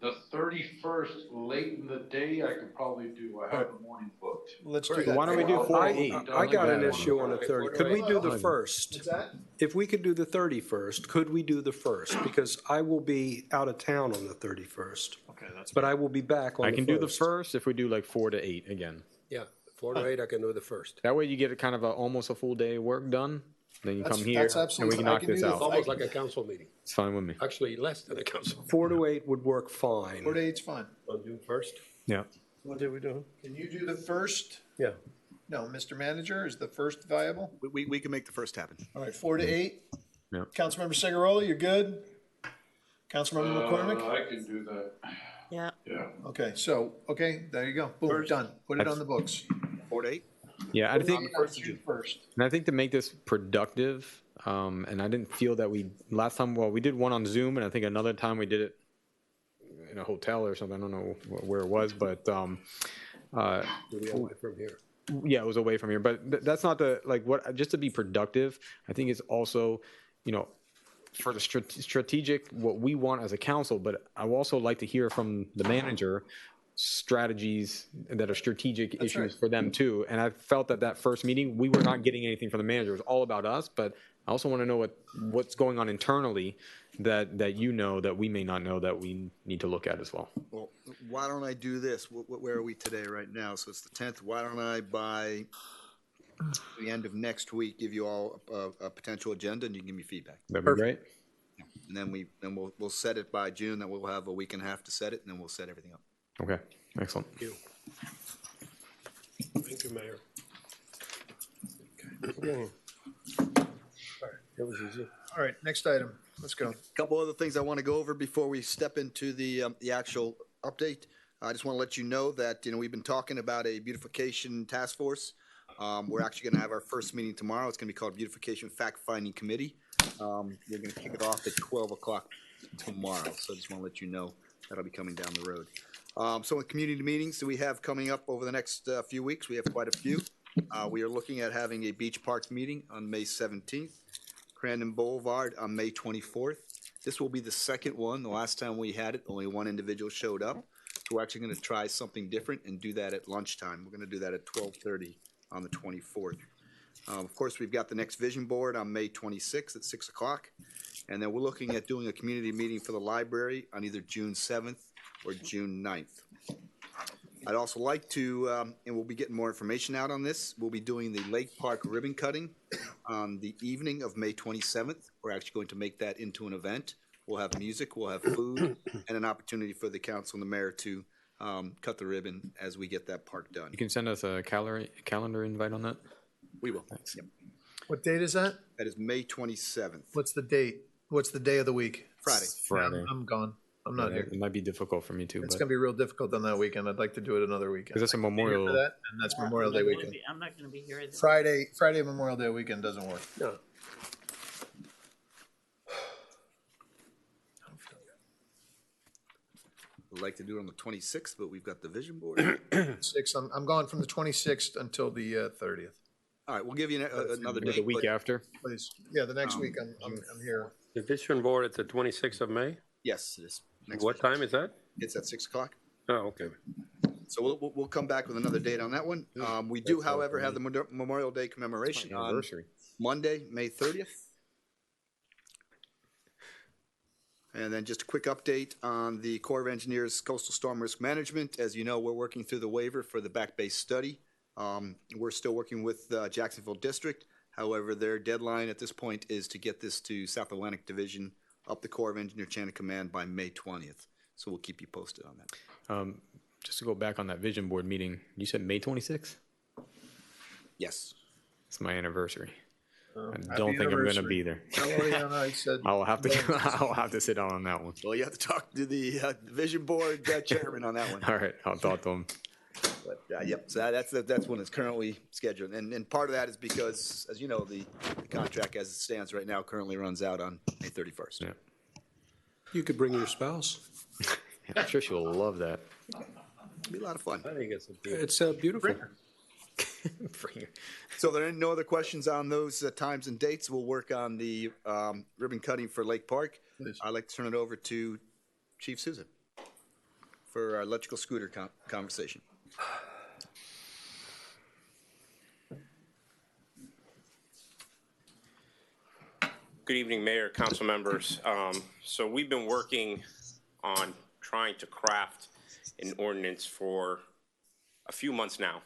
the 31st, late in the day, I could probably do. I have the morning booked. Let's do Great. that. Why don't we do 4 to 8? I got an issue on the 30th. Could we do the What's 1st? that? If we could do the 31st, could we do the 1st? Because I will be out of town on the 31st. Okay, that's. But I will be back on I the 1st. can do the 1st if we do like 4 to 8 again. Yeah, 4 to 8, I can do the 1st. That way you get almost a full day work done. Then you That's- come here that's and we absolutely- can I knock can this do the out. Almost like a council meeting. It's fine with me. Actually, less than a council. 4 to 8 would work fine. 4 to 8's fine. On June 1st? Yeah. What did we do? Can you do the 1st? Yeah. No, Mr. Manager, is the 1st viable? We can make the first happen. All right, 4 to 8. Yeah. Councilmember Segarola, you're good? Councilmember McCormick? I can do that. Yeah. Yeah. Okay, there you go. Boom, done. Put it on the books. 4 to 8? Yeah, I think, June 1st. and I think to make this productive, and I didn't feel that last time, well, we did one on Zoom, and I think another time we did it in a hotel or something. I don't know where it was, but Maybe away from here. Yeah, it was away from here, but that's not the, like, what, just to be productive, I think it's also, you know, for the strategic, what we want as a council, but I would also like to hear from the manager strategies that are strategic issues for them too. And I felt that first meeting, we were not getting anything from the manager. It was all about us, but I also want to know what's going on internally that you know that we may not know that we need to look at as well. Well, why don't I do this? Where are we today right now? So it's the 10th. Why don't I, by the end of next week, give you all a potential agenda and you can give me feedback. That'd be great. And then we'll set it by June. Then we'll have a week and a half to set it, and then we'll set everything up. Okay, excellent. Thank you. Thank you, Mayor. Okay. That was easy. All right, next item. Let's go. A couple other things I want to go over before we step into the actual update. I just want to let you know that, we've been talking about a beautification task force. We're actually going to have our first meeting tomorrow. It's going to be called Beautification Fact-Finding Committee. We're going to kick it off at 12 o'clock tomorrow. So I just want to let you know that'll be coming down the road. So with community meetings that we have coming up over the next few weeks, we have quite a few. We are looking at having a Beach Parks meeting on May 17th, Crandon Boulevard on May 24th. This will be the second one. The last time we had it, only one individual showed up. So we're actually going to try something different and do that at lunchtime. We're going to do that at 12:30 on the 24th. Of course, we've got the next vision board on May 26th at 6 o'clock. And then we're looking at doing a community meeting for the library on either June 7th or June 9th. I'd also like to, and we'll be getting more information out on this, we'll be doing the Lake Park ribbon cutting on the evening of May 27th. We're actually going to make that into an event. We'll have music, we'll have food, and an opportunity for the council and the mayor to cut the ribbon as we get that park done. You can send us a calendar invite on that? We will. Thanks. Yep. What date is that? That is May 27th. What's the date? What's the day of the week? Friday. Friday. I'm gone. I'm not here. It might be difficult for me too. It's but going to be real difficult on that weekend. I'd like to do it another weekend. Because that's a I'd like to be here Memorial. for that, and that's Memorial Day weekend. I'm not going to be here either. Friday Memorial Day weekend doesn't work. No. We'd like to do it on the 26th, but we've got the vision board. I'm gone from the 26th until the 30th. All right, we'll give you another The date. week but- after? Please. Yeah, the next week I'm here. The vision board at the 26th of May? Yes, it is. What time is that? It's at 6 o'clock. Oh, okay. So we'll come back with another date on that one. We do, however, have the Memorial Day commemoration on Anniversary. Monday, May 30th. And then just a quick update on the Corps of Engineers Coastal Storm Risk Management. As you know, we're working through the waiver for the back-based study. We're still working with Jacksonville District. However, their deadline at this point is to get this to South Atlantic Division up the Corps of Engineer Chain of Command by May 20th. So we'll keep you posted on that. Just to go back on that vision board meeting, you said May 26th? Yes. It's my anniversary. I Happy don't think I'm going to anniversary. be there. Oh, yeah, no, I said. I'll have to sit down on that one. Well, you have to talk to the Vision Board chairman on that one. All right, I'll talk to him. But, yep, so that's when it's currently scheduled. And part of that is because, as you know, the contract as it stands right now currently runs out on May 31st. Yeah. You could bring your spouse. I'm sure she'll love that. It'll be a lot of fun. I think it's beautiful. So there are no other questions on those times and dates. We'll work on the ribbon cutting for Lake Park. I'd like to turn it over to Chief Souza for our electrical scooter conversation. Good evening, Mayor, council members. So we've been working on trying to craft an ordinance for a few months now.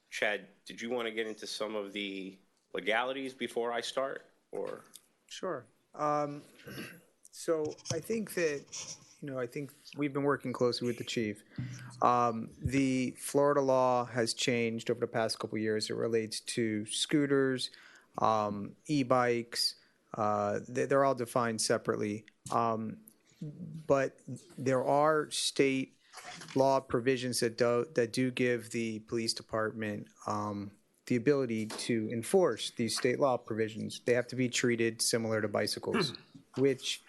Chad, did you want to get into some of the legalities before I start, or? Sure. So I think that, I think we've been working closely with the chief. The Florida law has changed over the past couple of years. It relates to scooters, e-bikes. They're all defined separately. But there are state law provisions that do give the police department the ability to enforce these state law provisions. They have to be treated similar to bicycles, which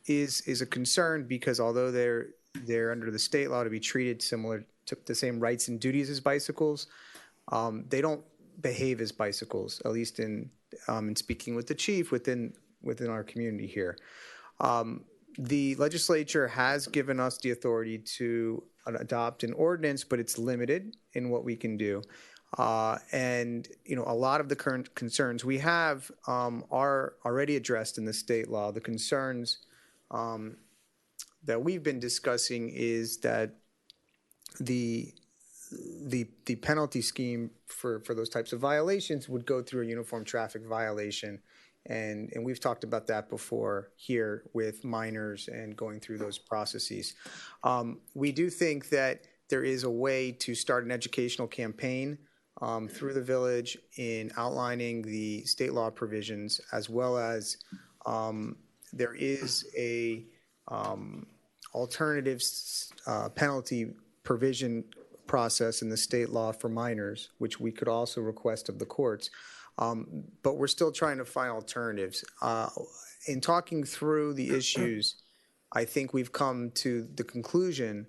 is a concern because although they're under the state law to be treated similar to the same rights and duties as bicycles. They don't behave as bicycles, at least in speaking with the chief within our community here. The legislature has given us the authority to adopt an ordinance, but it's limited in what we can do. And a lot of the current concerns we have are already addressed in the state law. The concerns that we've been discussing is that the penalty scheme for those types of violations would go through a uniform traffic violation. And we've talked about that before here with minors and going through those processes. We do think that there is a way to start an educational campaign through the village in outlining the state law provisions, as well as there is a alternative penalty provision process in the state law for minors, which we could also request of the courts. But we're still trying to find alternatives. In talking through the issues, I think we've come to the conclusion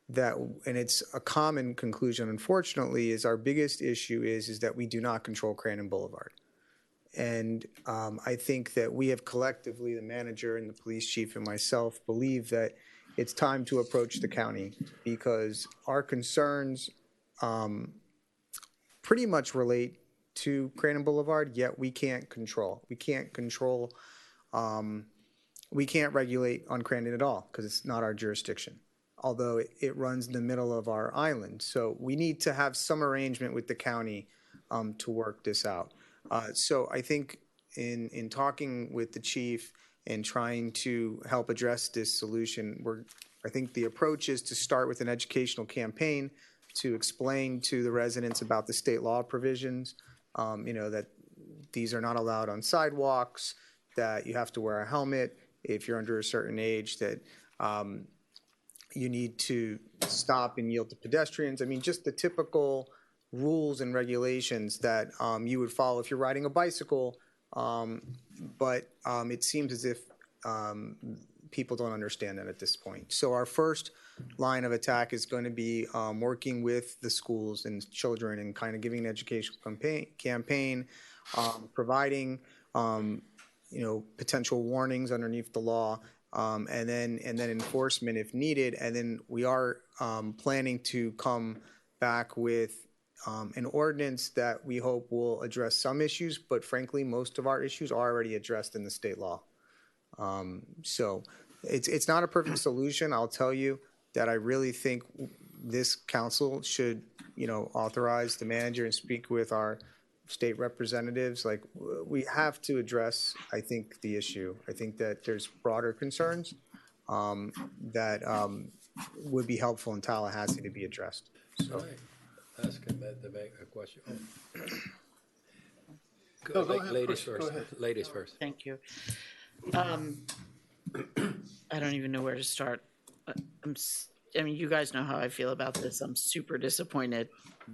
that, and it's a common conclusion, unfortunately, is our biggest issue is that we do not control Crandon Boulevard. And I think that we have collectively, the manager and the police chief and myself, believe that it's time to approach the county, because our concerns pretty much relate to Crandon Boulevard, yet we can't control. We can't regulate on Crandon at all, because it's not our jurisdiction, although it runs in the middle of our island. So we need to have some arrangement with the county to work this out. So I think in talking with the chief and trying to help address this solution, I think the approach is to start with an educational campaign to explain to the residents about the state law provisions, that these are not allowed on sidewalks, that you have to wear a helmet if you're under a certain age, that you need to stop and yield to pedestrians. I mean, just the typical rules and regulations that you would follow if you're riding a bicycle, but it seems as if people don't understand that at this point. So our first line of attack is going to be working with the schools and children and kind of giving an educational campaign, providing potential warnings underneath the law, and then enforcement if needed. And then we are planning to come back with an ordinance that we hope will address some issues, but frankly, most of our issues are already addressed in the state law. So it's not a perfect solution. I'll tell you that I really think this council should, authorize the manager and speak with our state representatives. Like, we have to address, I think, the issue. I think that there's broader concerns that would be helpful in Tallahassee to be addressed. So. Ask him to make a question. No, go ahead, Ladies Chris, first. go ahead. Ladies first. Thank you. I don't even know where to start. You guys know how I feel about this. I'm super disappointed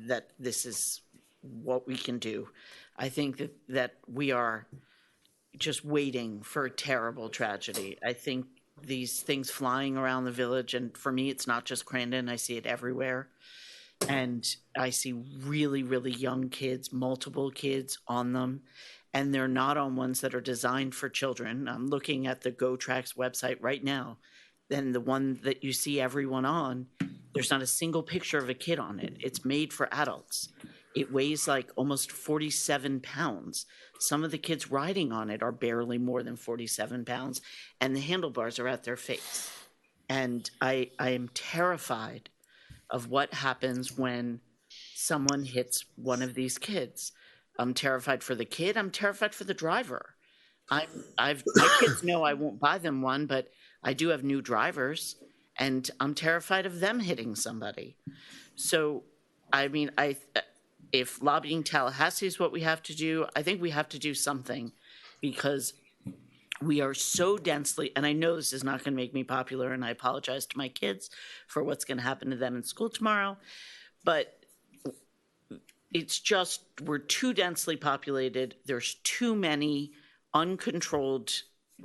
that this is what we can do. I think that we are just waiting for a terrible tragedy. I think these things flying around the village, and for me, it's not just Crandon. I see it everywhere. And I see really, really young kids, multiple kids on them. And they're not on ones that are designed for children. I'm looking at the GoTrax website right now. Then the one that you see everyone on, there's not a single picture of a kid on it. It's made for adults. It weighs like almost 47 pounds. Some of the kids riding on it are barely more than 47 pounds, and the handlebars are at their face. And I am terrified of what happens when someone hits one of these kids. I'm terrified for the kid. I'm terrified for the driver. My kids know I won't buy them one, but I do have new drivers, and I'm terrified of them hitting somebody. So, if lobbying Tallahassee is what we have to do, I think we have to do something, because we are so densely, and I know this is not going to make me popular, and I apologize to my kids for what's going to happen to them in school tomorrow, but it's just, we're too densely populated. There's too many uncontrolled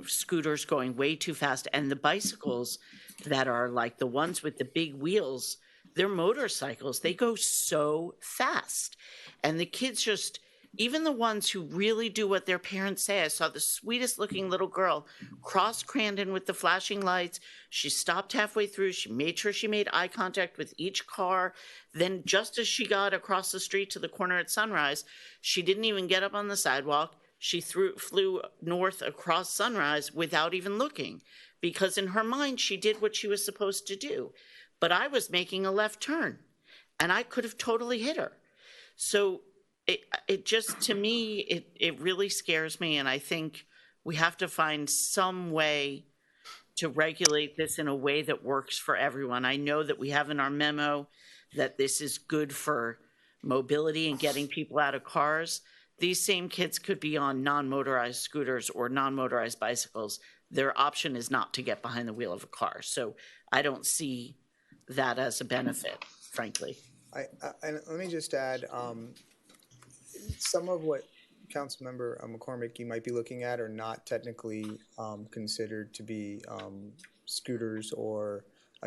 scooters going way too fast, and the bicycles, that are like the ones with the big wheels, they're motorcycles. They go so fast. And the kids just, even the ones who really do what their parents say. I saw the sweetest looking little girl cross Crandon with the flashing lights. She stopped halfway through. She made sure she made eye contact with each car. Then just as she got across the street to the corner at Sunrise, she didn't even get up on the sidewalk. She flew north across Sunrise without even looking, because in her mind, she did what she was supposed to do. But I was making a left turn, and I could have totally hit her. So it just, to me, it really scares me, and I think we have to find some way to regulate this in a way that works for everyone. I know that we have in our memo that this is good for mobility and getting people out of cars. These same kids could be on non-motorized scooters or non-motorized bicycles. Their option is not to get behind the wheel of a car. So I don't see that as a benefit, frankly. And let me just add, some of what Councilmember McCormick you might be looking at are not technically considered to be scooters, or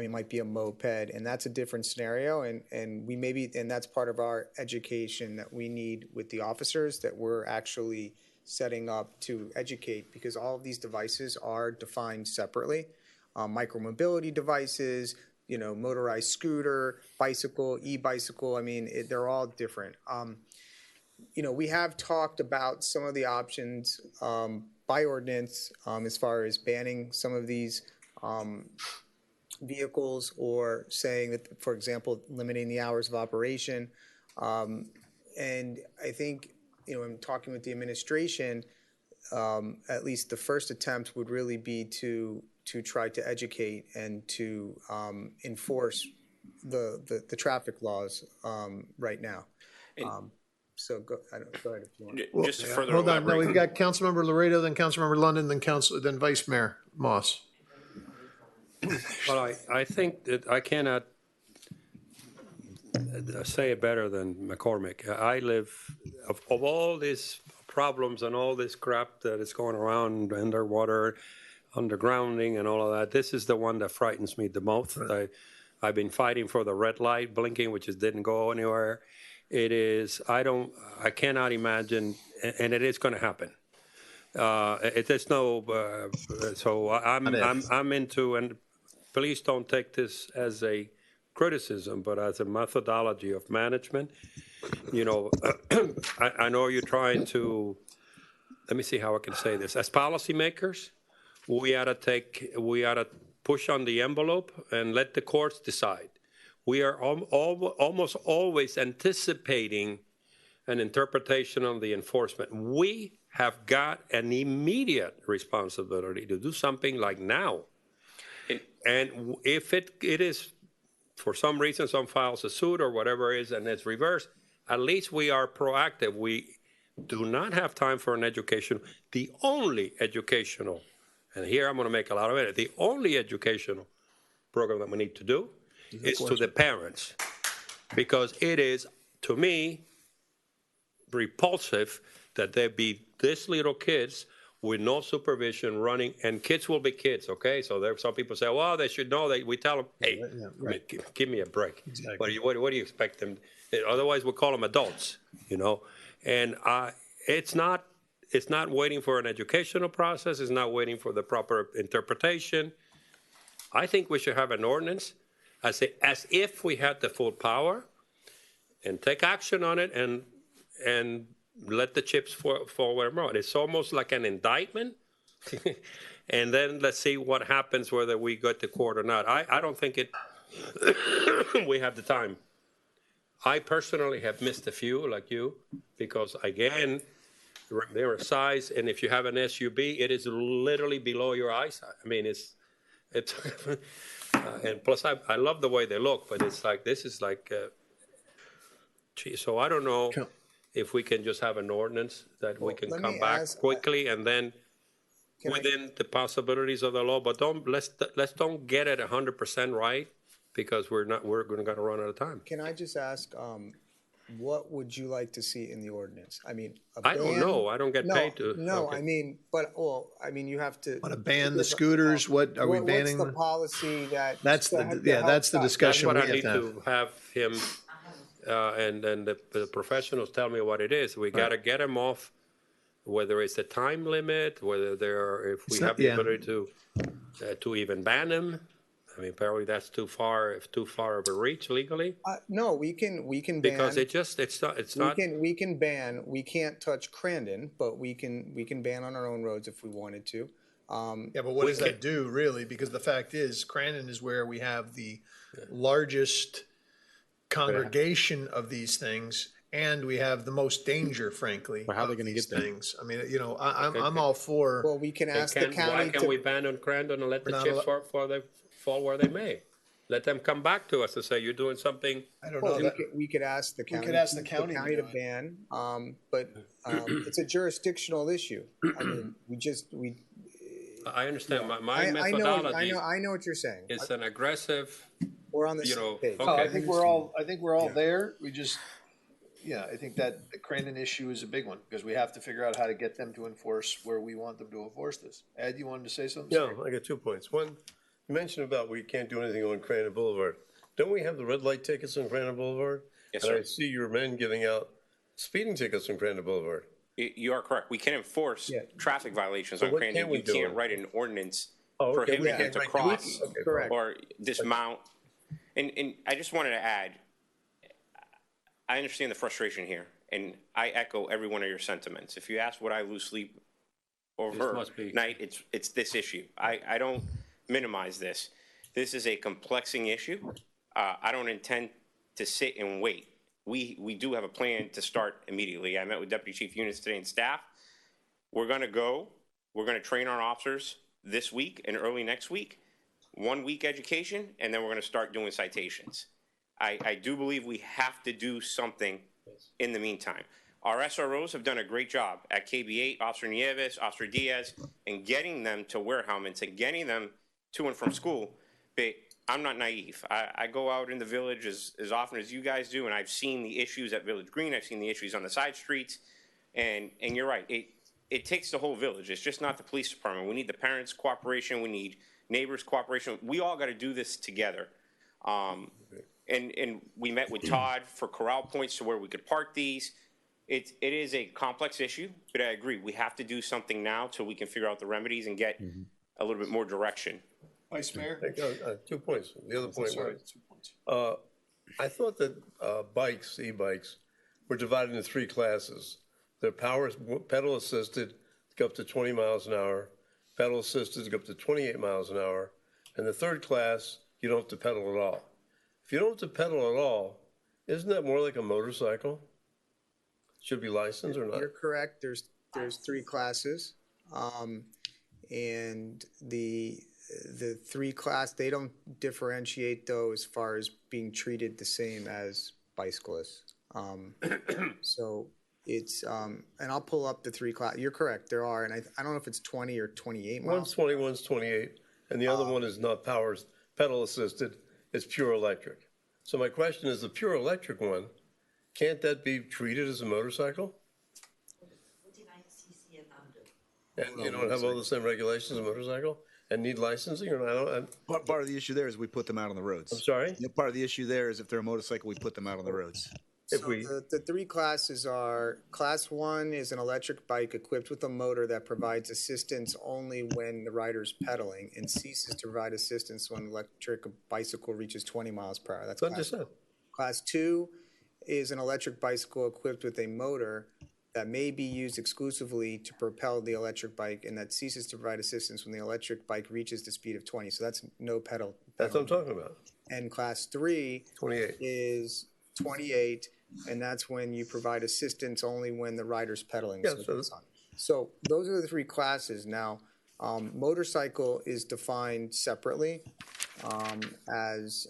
might be a moped, and that's a different scenario. And that's part of our education that we need with the officers, that we're actually setting up to educate, because all of these devices are defined separately. Micromobility devices, motorized scooter, bicycle, e-bicycle. They're all different. We have talked about some of the options by ordinance as far as banning some of these vehicles, or saying that, for example, limiting the hours of operation. And I think, in talking with the administration, at least the first attempt would really be to try to educate and to enforce the traffic laws right now. So go ahead if you want. Just to further Hold on, no, elaborate. we've got Councilmember Laredo, then Councilmember London, then Vice Mayor Moss. Well, I think that I cannot say it better than McCormick. I live, of all these problems and all this crap that is going around, underwater, undergrounding and all of that, this is the one that frightens me the most. I've been fighting for the red light blinking, which didn't go anywhere. It is, I cannot imagine, and it is going to happen. There's no, so I'm into, and please don't take this as a criticism, but as a methodology of management. I know you're trying to, let me see how I can say this. As policymakers, we ought to push on the envelope and let the courts decide. We are almost always anticipating an interpretation of the enforcement. We have got an immediate responsibility to do something like now. And if it is, for some reason, some files a suit or whatever it is, and it's reversed, at least we are proactive. We do not have time for an education. The only educational, and here I'm going to make a lot of it, the only educational program that we need to do is to the parents, because it is, to me, repulsive that there be these little kids with no supervision running, and kids will be kids, okay? So there, some people say, well, they should know. We tell them, hey, give me a break. Exactly. What do you expect them? Otherwise, we call them adults, And it's not waiting for an educational process. It's not waiting for the proper interpretation. I think we should have an ordinance as if we had the full power, and take action on it, and let the chips fall where they're. It's almost like an indictment, and then let's see what happens, whether we go to court or not. I don't think we have the time. I personally have missed a few, like you, because again, they're a size, and if you have an SUV, it is literally below your eyesight. It's and plus I love the way they look, but it's like, this is like, so I don't know if we can just have an ordinance that we can come back quickly, and then within the possibilities of the law, but let's don't get it 100% right, because we're going to run out of time. Can I just ask, what would you like to see in the ordinance? I mean, a I don't ban? know. I don't get No, paid to. No, okay. I mean, you have to. Want to ban the scooters? What, are we banning? What's the policy that? That's to the, help yeah, that's the us? discussion we That's what have I to need have. to have him, and then the professionals tell me what it is. We got to get him off, whether it's a time limit, whether if we It's not- have the yeah. ability to even ban him. I mean, apparently that's too far of a reach legally. No, we can ban. Because it's not. We can ban. We can't touch Crandon, but we can ban on our own roads if we wanted to. Yeah, but what does that do really? Because the fact is, Crandon is where we have the largest congregation of these things, and we have the most danger, frankly. But how are they going to get there? Things. I mean, I'm all for. Well, we can ask the county. Why can we ban on Crandon and let the not chips fall where they may? Let them come back to us and say, you're doing something. I don't Well, know. we could ask the county. could ask the county to to do it. ban, but it's a jurisdictional issue. I mean, I understand. My I methodology know what you're saying. is an aggressive, We're on the you same know, page. okay. I think we're all there. We just, I think that the Crandon issue is a big one because we have to figure out how to get them to enforce where we want them to enforce this. Ed, you wanted to say something? Yeah, I got 2 points. One, you mentioned about we can't do anything on Crandon Boulevard. Don't we have the red light tickets on Crandon Boulevard? Yes, And sir. I see your men giving out speeding tickets on Crandon Boulevard. You are correct. We can enforce traffic violations So on what Crandon. can we You do? can't write an ordinance Oh, okay. prohibiting Yeah, them to right. cross Okay, Correct. or dismount. And I just wanted to add, I understand the frustration here, and I echo every one of your sentiments. If you ask what I lose sleep over must be- night, it's this issue. I don't minimize this. This is a complexing issue. I don't intend to sit and wait. We do have a plan to start immediately. I met with Deputy Chief Eunice today and staff. We're going to train our officers this week and early next week, 1 week education, and then we're going to start doing citations. I do believe we have to do something in the meantime. Our SROs have done a great job at KB8, Officer Nieves, Officer Diaz, in getting them to wear helmets and getting them to and from school. But I'm not naive. I go out in the village as often as you guys do, and I've seen the issues at Village Green. I've seen the issues on the side streets. And you're right. It takes the whole village. It's just not the police department. We need the parents' cooperation. We need neighbors' cooperation. We all got to do this together. And we met with Todd for corral points to where we could park these. It is a complex issue, but I agree. We have to do something now till we can figure out the remedies and get a little bit more direction. Vice Mayor? 2 points. The other point Sorry, was, 2 points. I thought that e-bikes, were divided into 3 classes. They're pedal assisted, go up to 20 miles an hour, pedal assisted, go up to 28 miles an hour, and the third class, you don't have to pedal at all. If you don't have to pedal at all, isn't that more like a motorcycle? Should be licensed or not? You're correct. There's 3 classes, and the 3 class, they don't differentiate though as far as being treated the same as bicyclists. So it's and I'll pull up the 3 class. You're correct. There are, and I don't know if it's 20 or 28 miles. One's 20, one's 28, and the other one is not pedal assisted. It's pure electric. So my question is, the pure electric one, can't that be treated as a motorcycle? And you don't have all the same regulations as a motorcycle and need licensing or not? Part of the issue there is we put them out on the roads. I'm sorry? Part of the issue there is if they're a motorcycle, we put them out on the roads. So the 3 classes are, Class 1 is an electric bike equipped with a motor that provides assistance only when the rider's pedaling and ceases to provide assistance when electric bicycle reaches 20 miles per hour. That's What I just said. Class 2 is an electric bicycle equipped with a motor that may be used exclusively to propel the electric bike and that ceases to provide assistance when the electric bike reaches the speed of 20. So that's no pedal. That's what I'm talking about. And Class 3 is 28, and that's when you provide assistance only when the rider's pedaling. Yeah, So those are the 3 classes. Now, motorcycle is defined separately as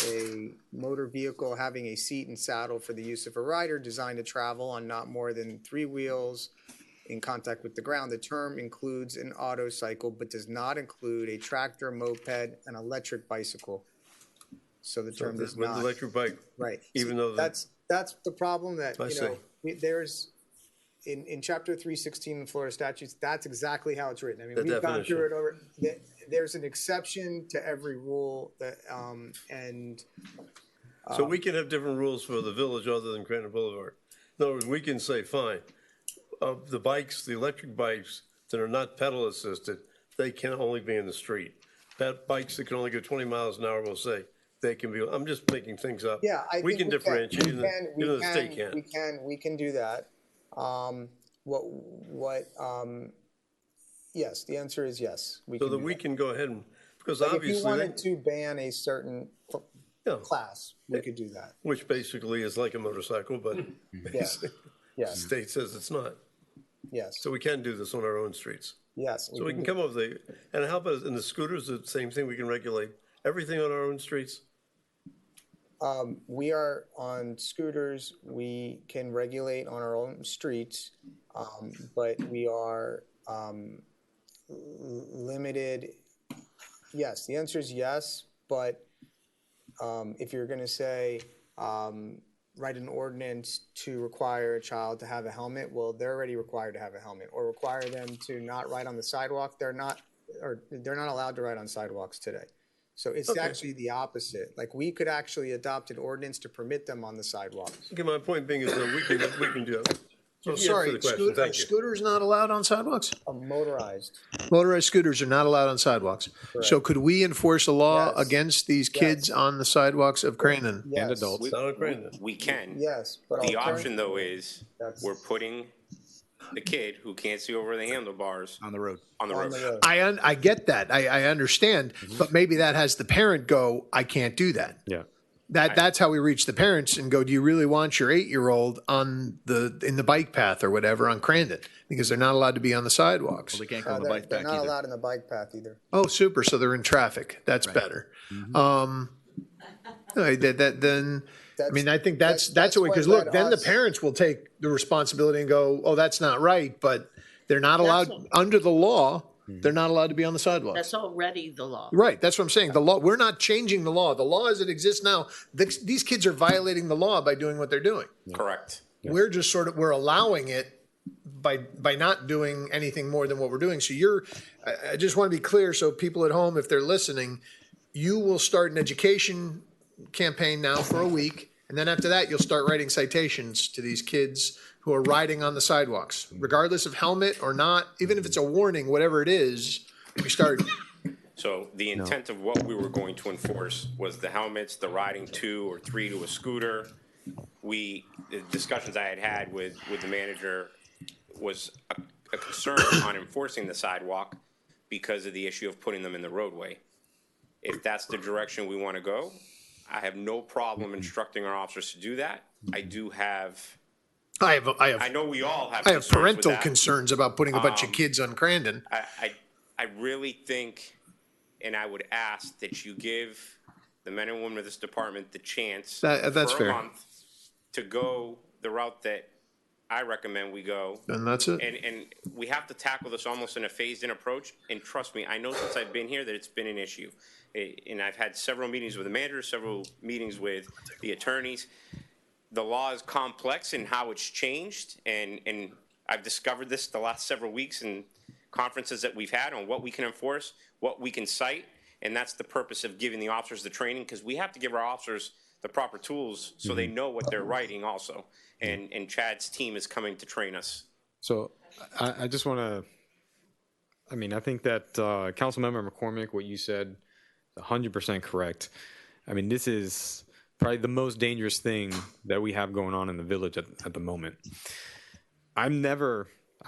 a motor vehicle having a seat and saddle for the use of a rider designed to travel on not more than 3 wheels in contact with the ground. The term includes an autocycle but does not include a tractor, moped, an electric bicycle. so the So term does with not. the electric bike, Right. even though the- That's the problem that, I you know, there's, in chapter 316 in Florida statutes, that's exactly how it's written. I mean, The we've gone through definition. it over, there's an exception to every rule that, and. So we can have different rules for the village other than Granite Boulevard. In other words, we can say, fine, of the bikes, the electric bikes that are not pedal assisted, they can only be in the street. Bikes that can only go 20 miles an hour, we'll say, they can be, I'm just making things up. Yeah, I We think can differentiate, even the state We can do that. Yes, the answer is yes. So that we can go ahead and, because Like if obviously. you wanted to ban a certain class, we could do that. Which basically is like a motorcycle, but basically, Yeah. the state says it's not. Yes. So we can do this on our own streets. Yes. So we can come up with and how about in the scooters, the same thing, we can regulate everything on our own streets? We are on scooters, we can regulate on our own streets, but we are limited. Yes, the answer is yes, but if you're going to say, write an ordinance to require a child to have a helmet, well, they're already required to have a helmet, or require them to not ride on the sidewalk, they're not allowed to ride on sidewalks today. So it's actually the opposite. Like, we could actually adopt an ordinance to permit them on the sidewalks. Okay, my point being is that we can do it. So sorry, scooters not allowed on sidewalks? Motorized. Motorized scooters are not allowed on sidewalks. So could we enforce a law Yes. against these kids on the sidewalks of Crandon? Yes. And adults? We can. Yes, but The option, though, is That's- we're putting the kid who can't see over the handlebars On the road. on the road. I get that. I understand, but maybe that has the parent go, I can't do that. Yeah. That's how we reach the parents and go, do you really want your 8-year-old in the bike path or whatever on Crandon? Because they're not allowed to be on the sidewalks. Well, they can't go Uh, on the they're bike they're path not either. allowed in the bike path either. Oh, super. So they're in traffic. That's better. Then, I mean, I think that's a way, because look, then the parents will take the responsibility and go, oh, that's not right, but they're not allowed, under the law, they're not allowed to be on the sidewalks. That's already the law. Right, that's what I'm saying. The law, we're not changing the law. The law as it exists now, these kids are violating the law by doing what they're doing. Correct. We're just we're allowing it by not doing anything more than what we're doing. So I just want to be clear, so people at home, if they're listening, you will start an education campaign now for a week, and then after that, you'll start writing citations to these kids who are riding on the sidewalks, regardless of helmet or not, even if it's a warning, whatever it is, we start. So the intent of what we were going to enforce was the helmets, the riding 2 or 3 to a scooter. The discussions I had with the manager was a concern on enforcing the sidewalk because of the issue of putting them in the roadway. If that's the direction we want to go, I have no problem instructing our officers to do that. I do have. I know we all have. I have concerns with parental that. concerns about putting a bunch of kids on Crandon. I really think, and I would ask that you give the men and women of this department the chance That's for fair. a month to go the route that I recommend we go. And that's it. And we have to tackle this almost in a phased-in approach. And trust me, I know since I've been here that it's been an issue. And I've had several meetings with the manager, several meetings with the attorneys. The law is complex in how it's changed, and I've discovered this the last several weeks in conferences that we've had on what we can enforce, what we can cite, and that's the purpose of giving the officers the training, because we have to give our officers the proper tools so they know what they're writing also. And Chad's team is coming to train us. So I just want to, I think that Councilmember McCormick, what you said, 100% correct. I mean, this is probably the most dangerous thing that we have going on in the village at the moment. I'm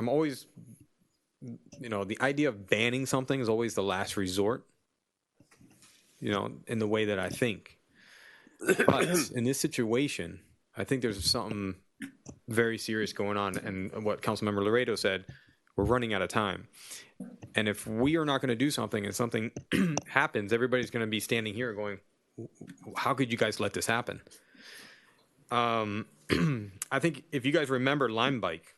always, the idea of banning something is always the last resort, in the way that I think. But in this situation, I think there's something very serious going on. And what Councilmember Laredo said, we're running out of time. And if we are not going to do something and something happens, everybody's going to be standing here going, how could you guys let this happen? I think if you guys remember Lime Bike,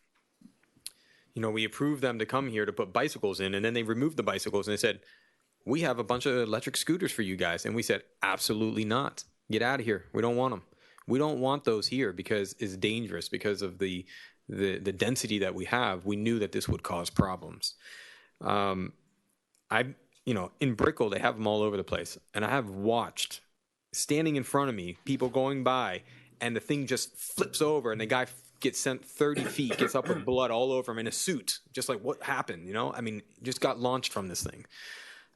we approved them to come here to put bicycles in, and then they removed the bicycles and they said, we have a bunch of electric scooters for you guys. And we said, absolutely not. Get out of here. We don't want them. We don't want those here because it's dangerous because of the density that we have. We knew that this would cause problems. In Brickell, they have them all over the place. And I have watched, standing in front of me, people going by, and the thing just flips over, and the guy gets sent 30 feet, gets up with blood all over him in a suit. Just like, what happened, I mean, just got launched from this thing.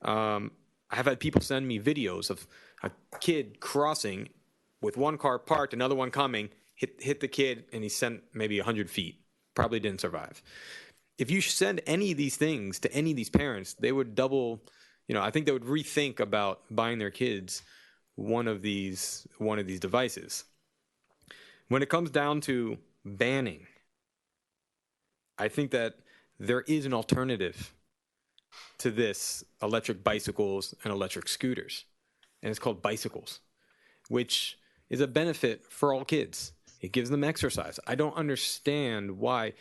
I have had people send me videos of a kid crossing with one car parked, another one coming, hit the kid, and he sent maybe 100 feet. Probably didn't survive. If you send any of these things to any of these parents, they would double, I think they would rethink about buying their kids one of these devices. When it comes down to banning, I think that there is an alternative to this electric bicycles and electric scooters, and it's called bicycles, which is a benefit for all kids. It gives them exercise. I understand why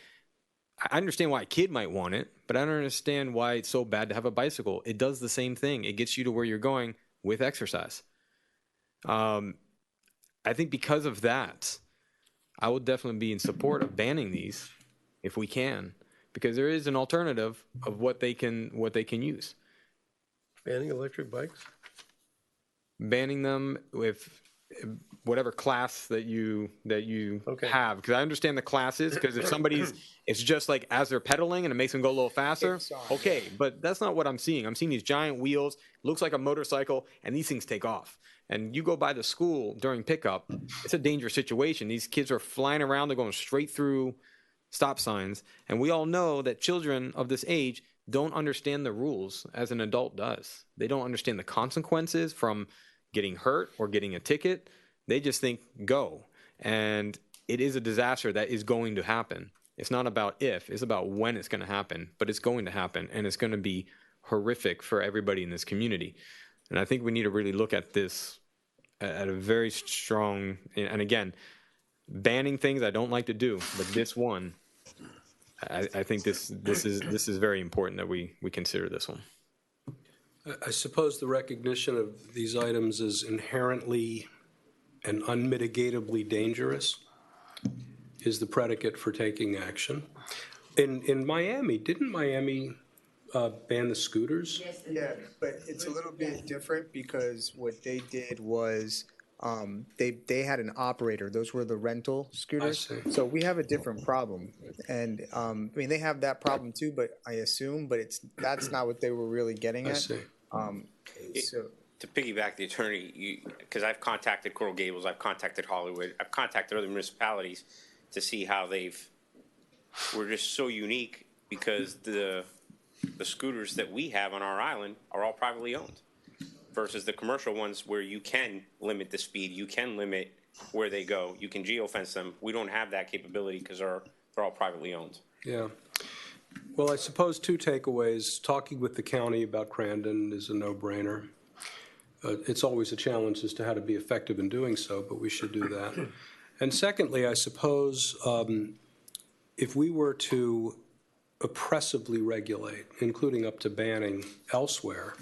a kid might want it, but I don't understand why it's so bad to have a bicycle. It does the same thing. It gets you to where you're going with exercise. I think because of that, I will definitely be in support of banning these if we can, because there is an alternative of what they can use. Banning electric bikes? Banning them with whatever class that you have, because I understand the classes, because if somebody's, it's just like as they're pedaling and it makes them go a little faster, okay, but that's not what I'm seeing. I'm seeing these giant wheels, looks like a motorcycle, and these things take off. And you go by the school during pickup, it's a dangerous situation. These kids are flying around, they're going straight through stop signs, and we all know that children of this age don't understand the rules as an adult does. They don't understand the consequences from getting hurt or getting a ticket. They just think, go. And it is a disaster that is going to happen. It's not about if, it's about when it's going to happen, but it's going to happen, and it's going to be horrific for everybody in this community. And I think we need to really look at this at a very strong, and again, banning things I don't like to do, but this one, I think this is very important that we consider this one. I suppose the recognition of these items is inherently and unmitigatably dangerous is the predicate for taking action. In Miami, didn't Miami ban the scooters? Yeah, but it's a little bit different because what they did was they had an operator. Those were the rental scooters. I see. So we have a different problem, and I mean they have that problem too. But I assume, but that's not what they were really getting at. I see. To piggyback the attorney, because I've contacted Coral Gables, I've contacted Hollywood, I've contacted other municipalities to see how we're just so unique because the scooters that we have on our island are all privately owned versus the commercial ones where you can limit the speed, you can limit where they go, you can geofence them. We don't have that capability because they're all privately owned. Yeah. Well, I suppose two takeaways. Talking with the county about Crandon is a no-brainer. It's always a challenge as to how to be effective in doing so, but we should do that. And secondly, I suppose if we were to oppressively regulate, including up to banning elsewhere,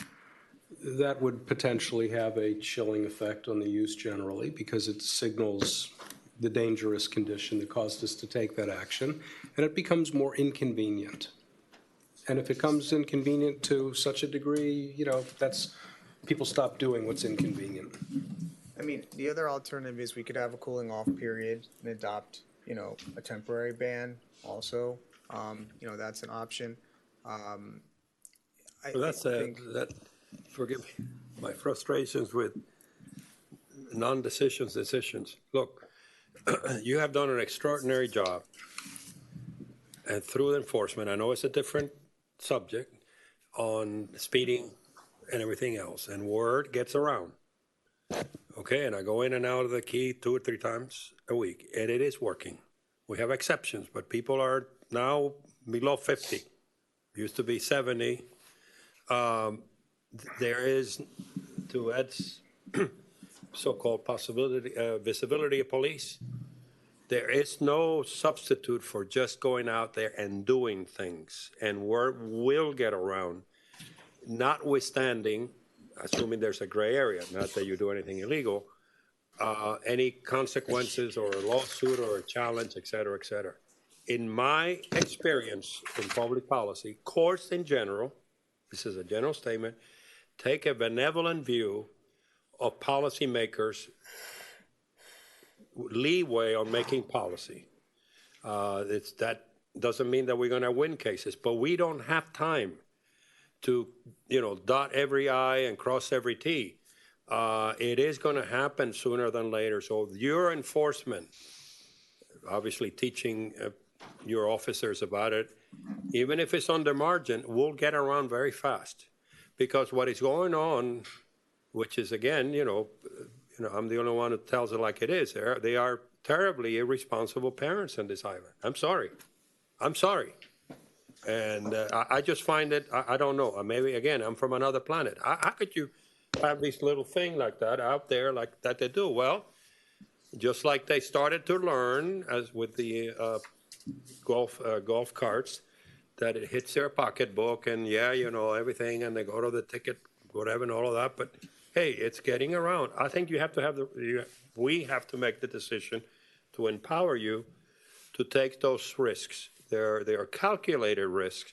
that would potentially have a chilling effect on the use generally because it signals the dangerous condition that caused us to take that action, and it becomes more inconvenient. And if it becomes inconvenient to such a degree, people stop doing what's inconvenient. I mean, the other alternative is we could have a cooling off period and adopt, a temporary ban also. That's an option. Forgive me, my frustrations with decisions. Look, you have done an extraordinary job, and through enforcement, I know it's a different subject on speeding and everything else, and word gets around. Okay, and I go in and out of the key 2 or 3 times a week, and it is working. We have exceptions, but people are now below 50. Used to be 70. There is, to Ed's so-called visibility of police, there is no substitute for just going out there and doing things, and word will get around. notwithstanding, assuming there's a gray area, not that you do anything illegal, any consequences or a lawsuit or a challenge, et cetera, et cetera. In my experience in public policy, courts in general, this is a general statement, take a benevolent view of policymakers' leeway on making policy. That doesn't mean that we're going to win cases, but we don't have time to, dot every I and cross every T. It is going to happen sooner than later. So your enforcement, obviously teaching your officers about it, even if it's on the margin, will get around very fast. Because what is going on, which is, again, I'm the only one who tells it like it is. They are terribly irresponsible parents on this island. I'm sorry. And I just find it, I don't know, maybe, again, I'm from another planet. How could you have this little thing like that out there like that they do? Well, just like they started to learn, as with the golf carts, that it hits their pocketbook and, everything, and they go to the ticket, whatever, and all of that. But, hey, it's getting around. I think you have to have we have to make the decision to empower you to take those risks. They are calculated risks,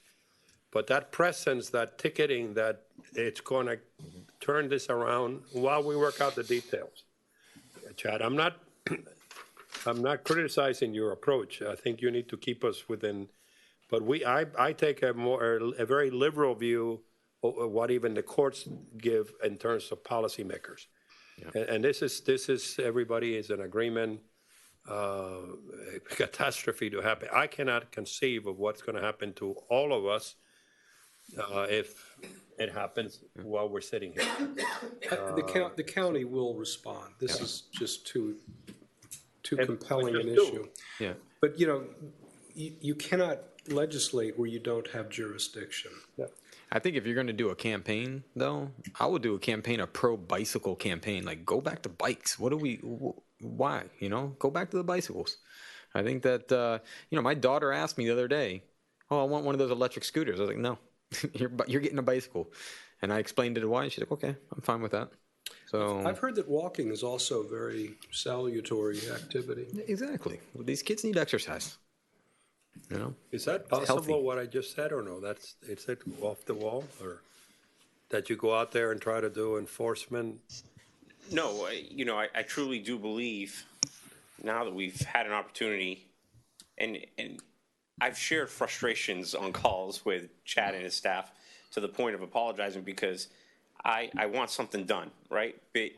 but that presence, that ticketing, that it's going to turn this around while we work out the details. Chad, I'm not criticizing your approach. I think you need to keep us within, but I take a very liberal view of what even the courts give in terms of policymakers. Yeah. And this is everybody is in agreement. Catastrophe to happen. I cannot conceive of what's going to happen to all of us if it happens while we're sitting here. The county will respond. This is just too compelling an issue. Yeah. But, you cannot legislate where you don't have jurisdiction. Yeah. I think if you're going to do a campaign, though, I would do a campaign, a pro-bicycle campaign. Like, go back to bikes. Why? Go back to the bicycles. I think that, my daughter asked me the other day, I want one of those electric scooters. I was like, no, you're getting a bicycle. And I explained it why, and she's like, okay, I'm fine with that. So I've heard that walking is also a very salutary activity. Exactly. Well, these kids need exercise. Is that possible, what I just said, or no? Is it off the wall, or that you go out there and try to do enforcement? No, I truly do believe now that we've had an opportunity, and I've shared frustrations on calls with Chad and his staff to the point of apologizing because I want something done, right? But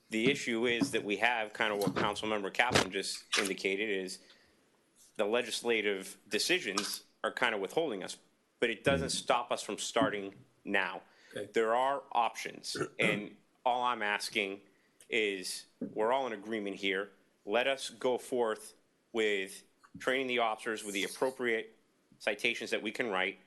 the issue is that we have kind of what Councilmember Kaplan just indicated is the legislative decisions are kind of withholding us, but it doesn't stop us from starting now. Okay. There are options, and all I'm asking is we're all in agreement here. Let us go forth with training the officers with the appropriate citations that we can write,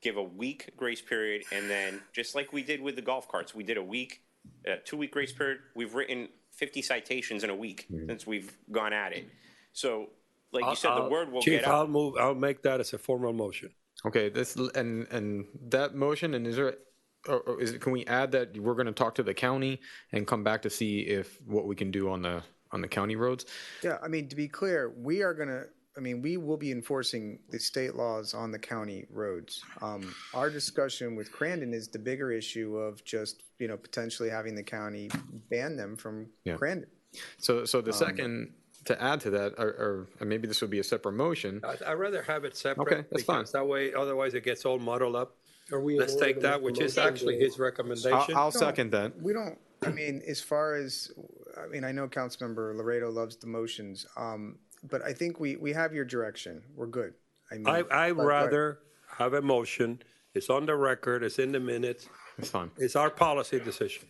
give a week grace period, and then just like we did with the golf carts, we did a 2-week grace period. We've written 50 citations in a week since we've gone at it. So, like you said, the word will Chief, get out. I'll make that as a formal motion. Okay, and that motion, and is there, or can we add that we're going to talk to the county and come back to see if what we can do on the county roads? Yeah, to be clear, we will be enforcing the state laws on the county roads. Our discussion with Crandon is the bigger issue of just, potentially having the county ban them from Crandon. So the second, to add to that, or maybe this would be a separate motion. I'd rather have it separate. Okay, that's fine. That way, otherwise it gets all muddled up. Let's take that, which is actually his recommendation. I'll second that. We don't, as far as, I know Councilmember Laredo loves the motions, but I think we have your direction. We're good. I'd rather have a motion. It's on the record. It's in the minutes. It's fine. It's our policy decision.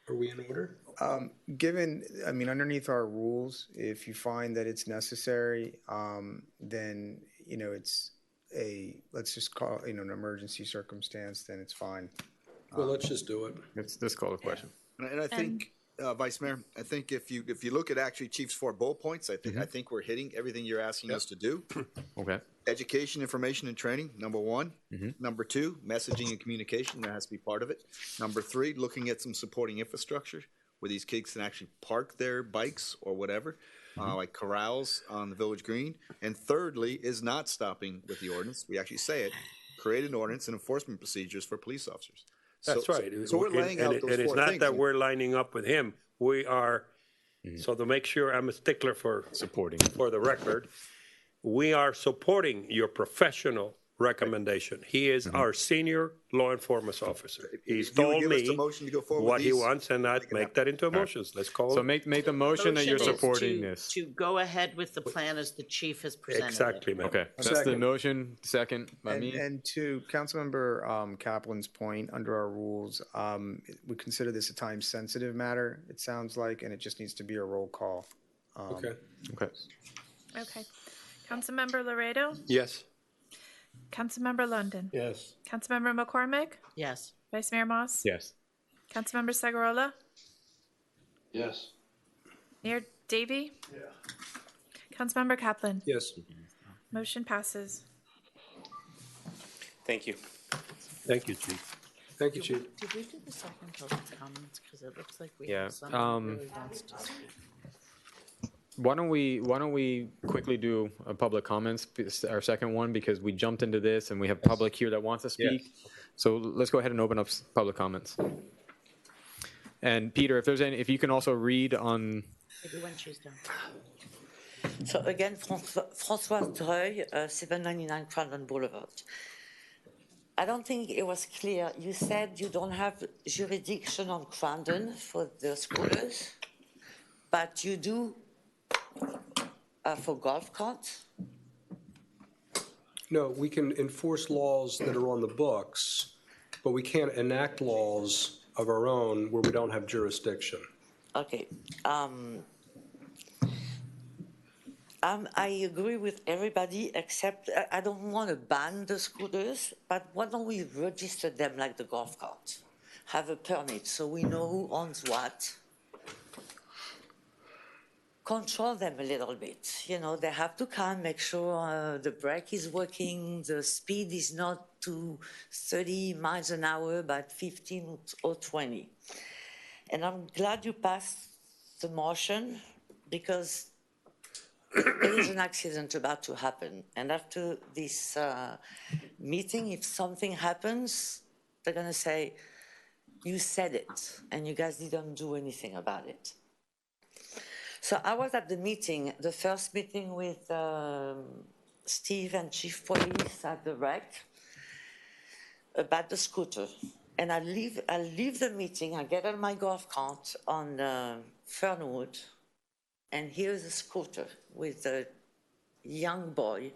Are we in order? Given, underneath our rules, if you find that it's necessary, then, it's let's just call it, an emergency circumstance, then it's fine. Well, let's just do it. Let's call the question. And I think Vice Mayor, I think if you look at actually Chief's 4 bullet points, I think we're hitting everything you're asking us to do. Okay. Education, information, and training, number 1. Number 2, messaging and communication, that has to be part of it. Number 3, looking at some supporting infrastructure where these kids can actually park their bikes or whatever, like corrals on the Village Green. And thirdly is not stopping with the ordinance. We actually say it, create an ordinance and enforcement procedures for police officers. That's right. So we're laying out those 4 and it's not things. that we're lining up with him. We are, so to make sure I'm a stickler for supporting, for the record, we are supporting your professional recommendation. He is our senior law enforcement officer. He's If you would told give us me the motion to go forward what with he these, wants, and I'd make that into emotions. Let's call So it. make the motion that you're Motion is supporting to- this. To go ahead with the plan as the chief has presented it. Exactly, ma'am. Okay, that's the Second. motion. Second by me. And to Councilmember Kaplan's point, under our rules, we consider this a time-sensitive matter, it sounds like, and it just needs to be a roll call. Okay. Okay. Okay. Councilmember Laredo? Yes. Councilmember London? Yes. Councilmember McCormick? Yes. Vice Mayor Moss? Yes. Councilmember Segurola? Yes. Mayor Davey? Councilmember Kaplan? Yes. Motion passes. Thank you. Thank you, Chief. Thank you, Chief. Did we do the second public comments? Because it looks like we Yeah, have someone who really wants to speak. Why don't we quickly do a public comments, our second one, because we jumped into this and we have public here that wants to speak. So let's go ahead and open up public comments. And Peter, if you can also read on. Maybe when she's done. So again, Françoise Dreuil, 799 Crandon Boulevard. I don't think it was clear. You said you don't have jurisdiction on Crandon for the scooters, but you do for golf carts? No, we can enforce laws that are on the books, but we can't enact laws of our own where we don't have jurisdiction. Okay. I agree with everybody except I don't want to ban the scooters, but why don't we register them like the golf carts? Have a permit so we know who owns what. Control them a little bit. You know, they have to come, make sure the brake is working, the speed is not to 30 miles an hour, but 15 or 20. And I'm glad you passed the motion because there is an accident about to happen. And after this meeting, if something happens, they're going to say, you said it, and you guys didn't do anything about it. So I was at the meeting, the first meeting with Steve and Chief Police at the rec about the scooter. And I leave the meeting, I get on my golf cart on Fernwood, and here's a scooter with a young boy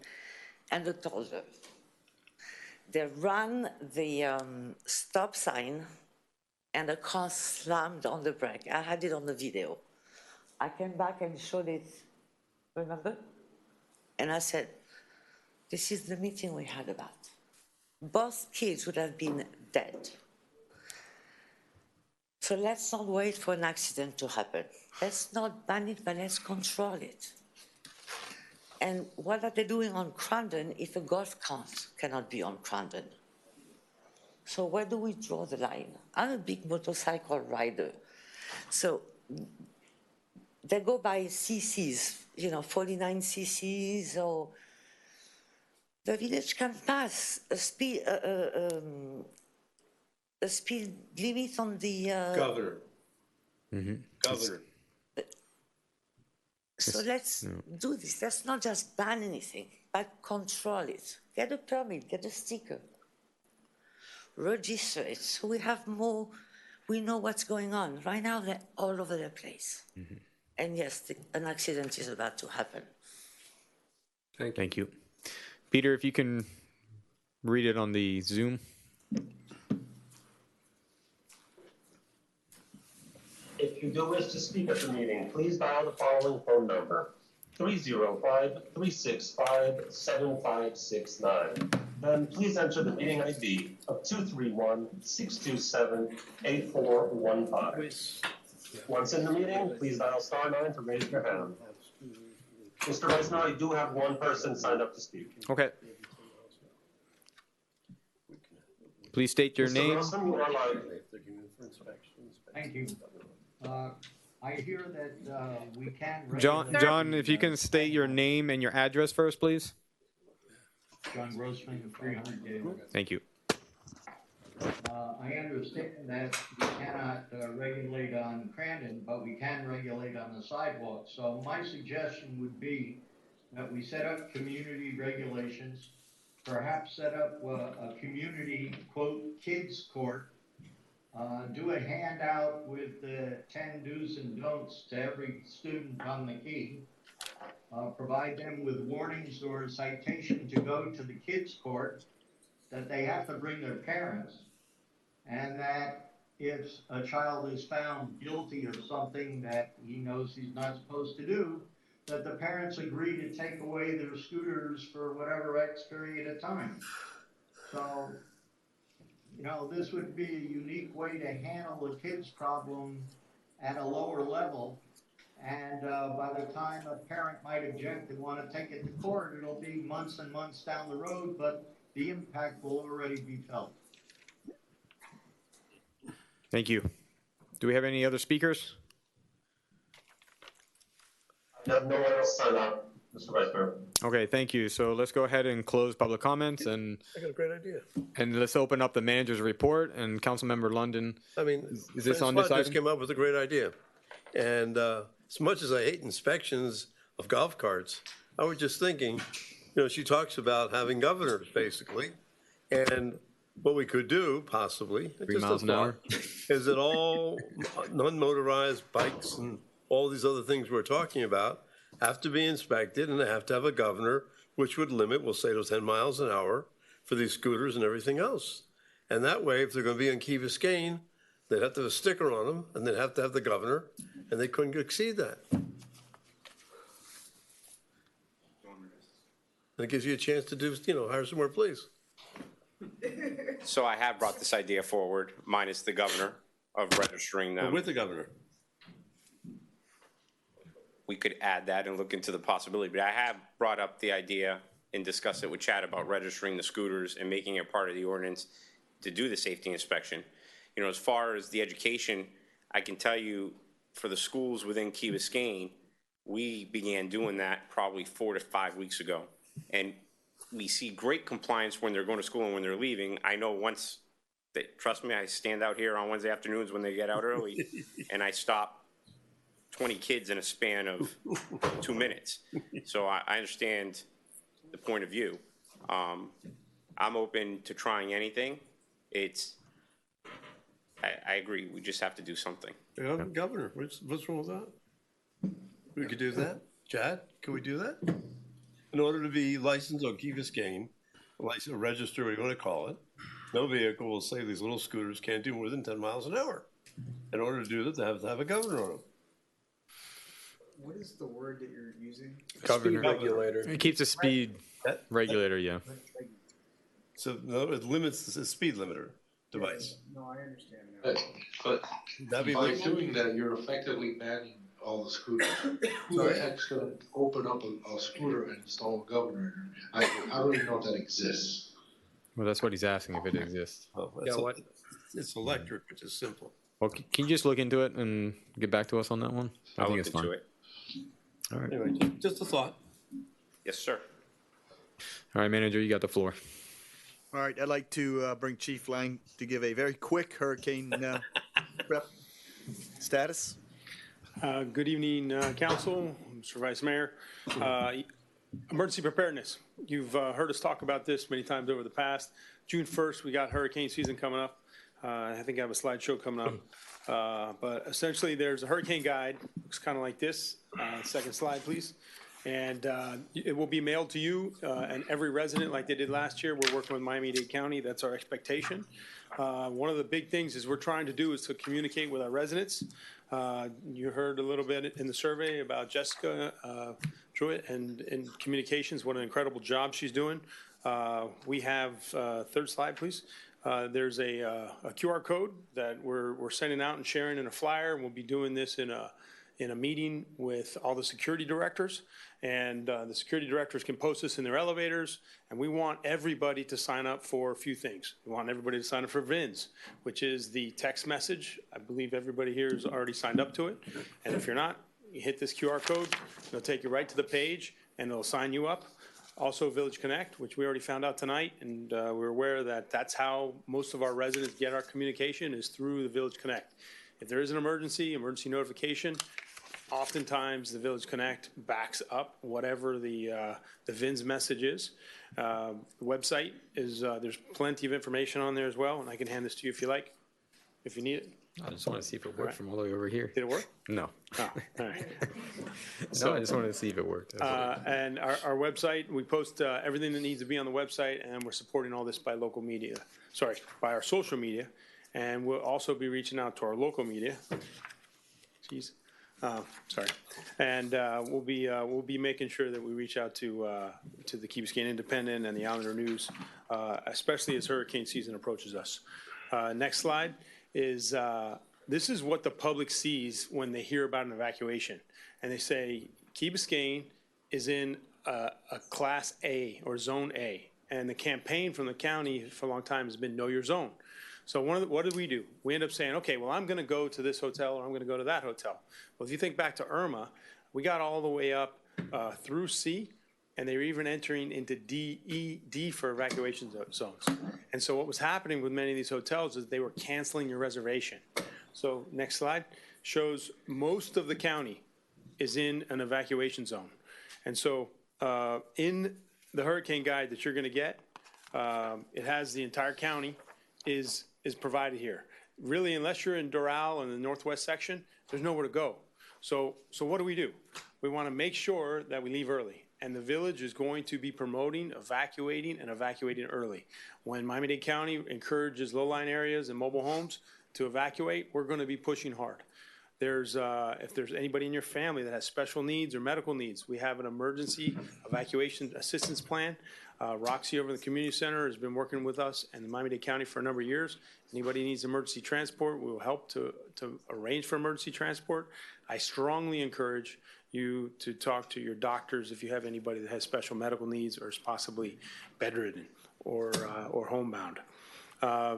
and a toddler. They ran the stop sign and the car slammed on the brake. I had it on the video. I came back and showed it, remember? And I said, this is the meeting we had about. Both kids would have been dead. So let's not wait for an accident to happen. Let's not ban it, but let's control it. And what are they doing on Crandon if a golf cart cannot be on Crandon? So where do we draw the line? I'm a big motorcycle rider. So they go by CCs, 49 CCs, or the village can pass a speed limit on the Governor. Governor. So let's do this. Let's not just ban anything, but control it. Get a permit, get a sticker, register it, so we have more. We know what's going on. Right now, they're all over the place. And yes, an accident is about to happen. Thank you. Peter, if you can read it on the Zoom. If you do wish to speak at the meeting, please dial the following phone number, 305-365-7569. Then please enter the meeting ID of 231-627-8415. Once in the meeting, please dial *9 to raise your hand. Mr. Vice Mayor, I do have one person signed up to speak. Okay. Please state your Mr. name. Grossman, you are live. Thank you. I hear that we can. John, if you can state your name and your address first, please. John Grossman, 300 Gable. Thank you. I understand that we cannot regulate on Crandon, but we can regulate on the sidewalk. So my suggestion would be that we set up community regulations, perhaps set up a community, quote, kids court, do a handout with the 10 do's and don'ts to every student on the key, provide them with warnings or a citation to go to the kids court, that they have to bring their parents, and that if a child is found guilty of something that he knows he's not supposed to do, that the parents agree to take away their scooters for whatever X period of time. So, you know, this would be a unique way to handle a kid's problem at a lower level. And by the time a parent might object and want to take it to court, it'll be months and months down the road, but the impact will already be felt. Thank you. Do we have any other speakers? I have no one else signed up, Mr. Vice Mayor. Okay, thank you. So let's go ahead and close public comments and I got a great idea. let's open up the manager's report. And Councilmember London, I mean, is this on this Francois item? just came up with a great idea. And as much as I hate inspections of golf carts, I was just thinking, you know, she talks about having governors, basically. And what we could do, possibly, 3 miles an hour, is that all non-motorized bikes and all these other things we're talking about have to be inspected, and they have to have a governor, which would limit, we'll say, to 10 miles an hour for these scooters and everything else. And that way, if they're going to be in Key Biscayne, they'd have to have a sticker on them, and they'd have to have the governor, and they couldn't exceed that. And it gives you a chance to do, you know, hire some more police. So I have brought this idea forward, minus the governor, of registering them. With the governor. We could add that and look into the possibility, but I have brought up the idea and discussed it with Chad about registering the scooters and making it part of the ordinance to do the safety inspection. You know, as far as the education, I can tell you for the schools within Key Biscayne, we began doing that probably 4 to 5 weeks ago. And we see great compliance when they're going to school and when they're leaving. I know once, trust me, I stand out here on Wednesday afternoons when they get out early and I stop 20 kids in a span of 2 minutes. So I understand the point of view. I'm open to trying anything. I agree, we just have to do something. Yeah, governor, what's wrong with that? We could do that. Chad, can we do that? In order to be licensed on Key Biscayne, license, register, what you want to call it, no vehicle will say these little scooters can't do more than 10 miles an hour. In order to do that, they have to have a governor on them. What is the word that you're using? Governor. Speed regulator. It keeps a speed regulator, yeah. So no, it limits the speed limiter device. No, I understand now. But That'd be by legal. doing that, you're effectively banning all the scooters. Who the heck's gonna open up a scooter and install a governor? I don't even know if that exists. Well, that's what he's asking, if it exists. Oh, Yeah, what? It's electric, which is simple. Well, can you just look into it and get back to us on that one? I'll think look it's fine. into it. All right. Anyway, just a thought. Yes, sir. All right, manager, you got the floor. All right, I'd like to bring Chief Lang to give a very quick hurricane prep status. Good evening, Council, Mr. Vice Mayor. Emergency preparedness. You've heard us talk about this many times over the past. June 1st, we got hurricane season coming up. I think I have a slideshow coming up. But essentially, there's a hurricane guide. Looks kind of like this. Second slide, please. And it will be mailed to you and every resident like they did last year. We're working with Miami-Dade County. That's our expectation. One of the big things is we're trying to do is to communicate with our residents. You heard a little bit in the survey about Jessica Truitt and communications, what an incredible job she's doing. We have, third slide, please. There's a QR code that we're sending out and sharing in a flyer, and we'll be doing this in a meeting with all the security directors. And the security directors can post this in their elevators, and we want everybody to sign up for a few things. We want everybody to sign up for VINS, which is the text message. I believe everybody here has already signed up to it. And if you're not, you hit this QR code, it'll take you right to the page, and it'll sign you up. Also Village Connect, which we already found out tonight, and we're aware that that's how most of our residents get our communication, is through the Village Connect. If there is an emergency notification, oftentimes the Village Connect backs up whatever the VINS message is. The website is, there's plenty of information on there as well, and I can hand this to you if you like, if you need it. I just want to see if it worked from all the way over here. Did it work? No. Oh, all right. No, I just wanted to see if it worked. And our website, we post everything that needs to be on the website, and we're supporting all this by local media, by our social media. And we'll also be reaching out to our local media. Jeez. Sorry. And we'll be making sure that we reach out to the Key Biscayne Independent and the Islander News, especially as hurricane season approaches us. Next slide is, this is what the public sees when they hear about an evacuation. And they say, Key Biscayne is in a Class A or Zone A. And the campaign from the county for a long time has been Know Your Zone. So what do? We end up saying, okay, well, I'm going to go to this hotel or I'm going to go to that hotel. Well, if you think back to Irma, we got all the way up through C, and they were even entering into D for evacuation zones. And so what was happening with many of these hotels is they were canceling your reservation. So next slide shows most of the county is in an evacuation zone. And so in the hurricane guide that you're going to get, it has the entire county is provided here. Really, unless you're in Doral in the northwest section, there's nowhere to go. So what do? We want to make sure that we leave early. And the village is going to be promoting evacuating early. When Miami-Dade County encourages low-lying areas and mobile homes to evacuate, we're going to be pushing hard. If there's anybody in your family that has special needs or medical needs, we have an emergency evacuation assistance plan. Roxy over in the community center has been working with us and the Miami-Dade County for a number of years. Anybody needs emergency transport, we will help to arrange for emergency transport. I strongly encourage you to talk to your doctors if you have anybody that has special medical needs or is possibly bedridden or homebound.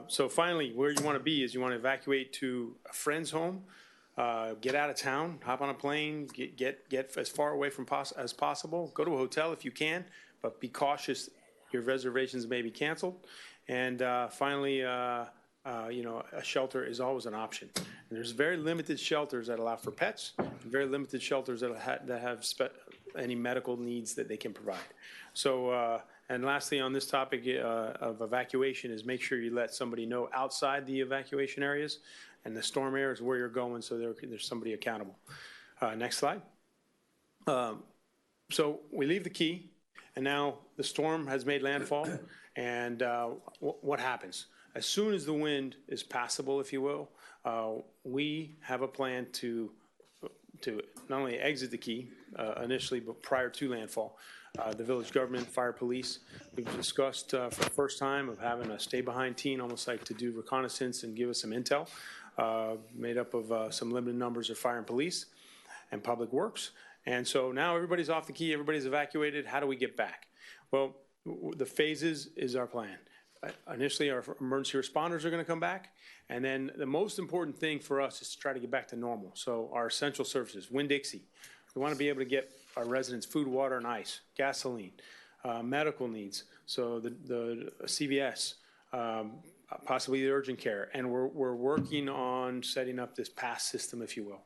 So finally, where you want to be is you want to evacuate to a friend's home, get out of town, hop on a plane, get as far away from as possible. Go to a hotel if you can, but be cautious. Your reservations may be canceled. And finally, a shelter is always an option. And there's very limited shelters that allow for pets, and very limited shelters that have any medical needs that they can provide. So, and lastly, on this topic of evacuation is make sure you let somebody know outside the evacuation areas and the storm areas where you're going, so there's somebody accountable. Next slide. So we leave the Key, and now the storm has made landfall, and what happens? As soon as the wind is passable, if you will, we have a plan to not only exit the Key initially, but prior to landfall. The village government, fire, police, we've discussed for the first time of having a stay-behind team, almost like to do reconnaissance and give us some intel, made up of some limited numbers of fire and police and public works. And so now everybody's off the Key, everybody's evacuated. How do we get back? Well, the phases is our plan. Initially, our emergency responders are going to come back. And then the most important thing for us is to try to get back to normal. So our essential services, Winn-Dixie, we want to be able to get our residents food, water, and ice, gasoline, medical needs, so the CVS, possibly the urgent care. And we're working on setting up this pass system, if you will.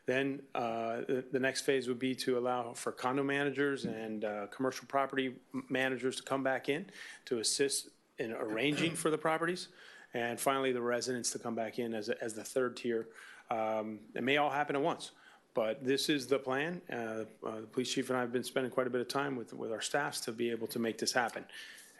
Then the next phase would be to allow for condo managers and commercial property managers to come back in to assist in arranging for the properties. And finally, the residents to come back in as the third tier. It may all happen at once, but this is the plan. The police chief and I have been spending quite a bit of time with our staffs to be able to make this happen.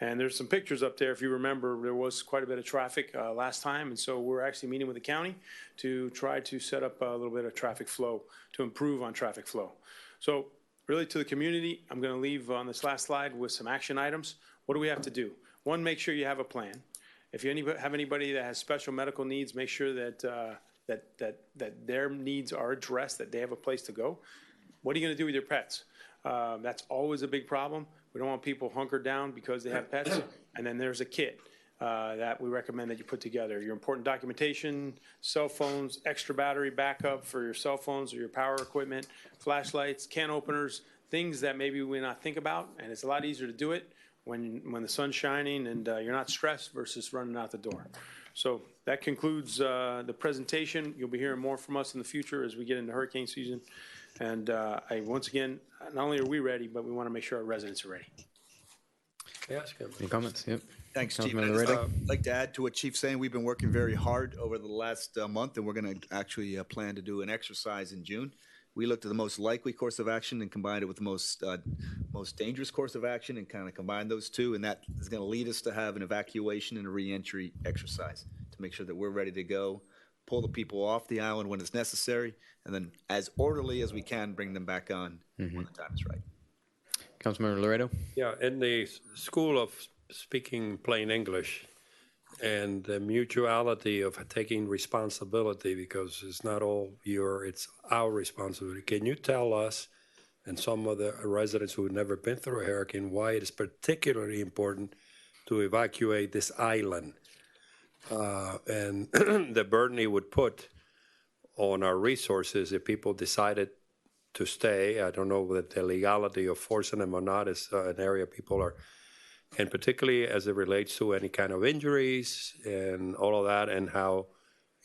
And there's some pictures up there. If you remember, there was quite a bit of traffic last time, and so we're actually meeting with the county to try to set up a little bit of traffic flow, to improve on traffic flow. So really to the community, I'm going to leave on this last slide with some action items. What do we have to do? One, make sure you have a plan. If you have anybody that has special medical needs, make sure that, that their needs are addressed, that they have a place to go. What are you going to do with your pets? That's always a big problem. We don't want people hunkered down because they have pets. And then there's a kit that we recommend that you put together. Your important documentation, cell phones, extra battery backup for your cell phones or your power equipment, flashlights, can openers, things that maybe we not think about. And it's a lot easier to do it when the sun's shining and you're not stressed versus running out the door. So that concludes the presentation. You'll be hearing more from us in the future as we get into hurricane season. And once again, not only are we ready, but we want to make sure our residents are ready. Yes, Any comments? Yep. Thanks, Chief. Councilman I'd Laredo? like to add to what Chief's saying. We've been working very hard over the last month, and we're going to actually plan to do an exercise in June. We looked at the most likely course of action and combined it with the most dangerous course of action and kind of combined those two, and that is going to lead us to have an evacuation and a reentry exercise to make sure that we're ready to go, pull the people off the island when it's necessary, and then as orderly as we can bring them back on when the time is right. Councilmember Laredo? Yeah, in the school of speaking plain English and the mutuality of taking responsibility, because it's not all it's our responsibility. Can you tell us and some of the residents who have never been through a hurricane why it is particularly important to evacuate this island and the burden it would put on our resources if people decided to stay? I don't know whether the legality of forcing them or not is an area people are, and particularly as it relates to any kind of injuries and all of that, and how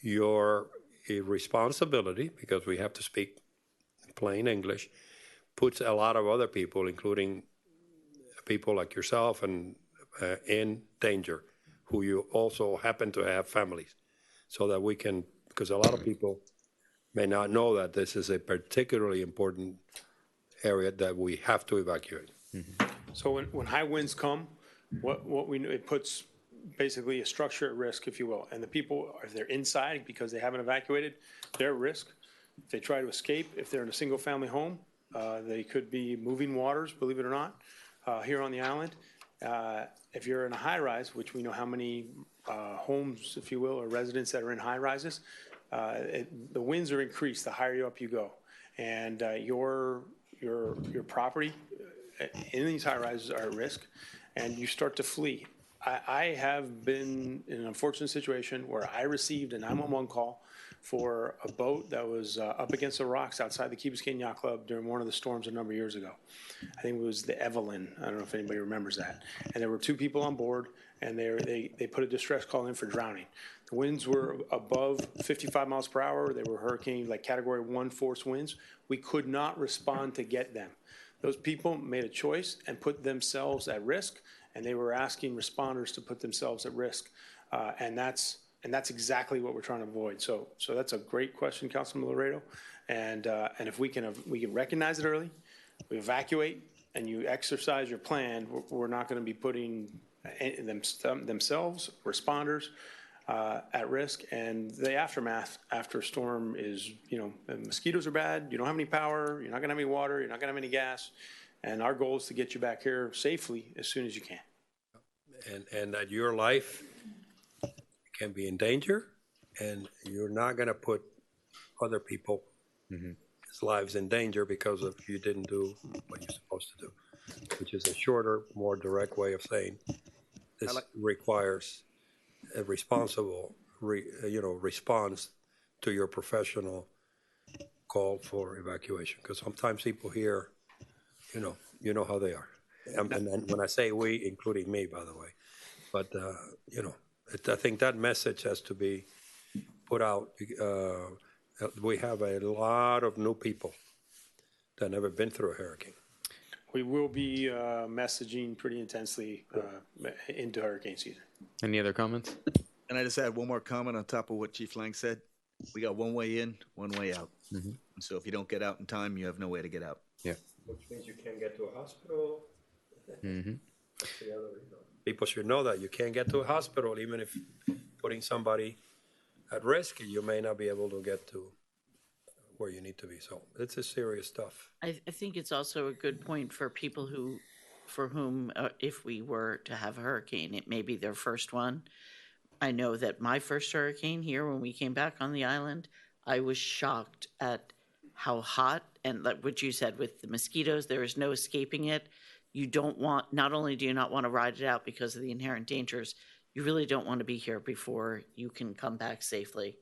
your responsibility, because we have to speak plain English, puts a lot of other people, including people like yourself, and in danger, who you also happen to have families, so that we can, because a lot of people may not know that this is a particularly important area that we have to evacuate. So when high winds come, what we know, it puts basically a structure at risk, if you will. And the people, if they're inside because they haven't evacuated, they're at risk. If they try to escape, if they're in a single family home, they could be moving waters, believe it or not, here on the island. If you're in a high rise, which we know how many homes, if you will, or residents that are in high rises, the winds are increased the higher up you go. And your property in these high rises are at risk, and you start to flee. I have been in an unfortunate situation where I received a 911 call for a boat that was up against the rocks outside the Key Biscayne Yacht Club during one of the storms a number of years ago. I think it was the Evelyn. I don't know if anybody remembers that. And there were 2 people on board, and they put a distress call in for drowning. The winds were above 55 miles per hour. They were hurricane, like Category 1 force winds. We could not respond to get them. Those people made a choice and put themselves at risk, and they were asking responders to put themselves at risk. And that's exactly what we're trying to avoid. So that's a great question, Councilman Laredo. And if we can recognize it early, we evacuate, and you exercise your plan, we're not going to be putting themselves, responders, at risk. And the aftermath after a storm is, the mosquitoes are bad, you don't have any power, you're not going to have any water, you're not going to have any gas. And our goal is to get you back here safely as soon as you can. And that your life can be in danger, and you're not going to put other people's lives in danger because of you didn't do what you're supposed to do, which is a shorter, more direct way of saying this requires a responsible, response to your professional call for evacuation. Because sometimes people hear, you know how they are. And when I say we, including me, by the way, but I think that message has to be put out. We have a lot of new people that never been through a hurricane. We will be messaging pretty intensely into hurricane season. Any other comments? And I just add one more comment on top of what Chief Lang said. We got one way in, one way out. And so if you don't get out in time, you have no way to get out. Yeah. Which means you can't get to a hospital. That's the other, people should know that you can't get to a hospital, even if putting somebody at risk, you may not be able to get to where you need to be. So it's a serious stuff. I think it's also a good point for people for whom, if we were to have a hurricane, it may be their first one, I know that my first hurricane here, when we came back on the island, I was shocked at how hot, and like what you said with the mosquitoes, there is no escaping it. You don't want, not only do you not want to ride it out because of the inherent dangers, you really don't want to be here before you can come back safely.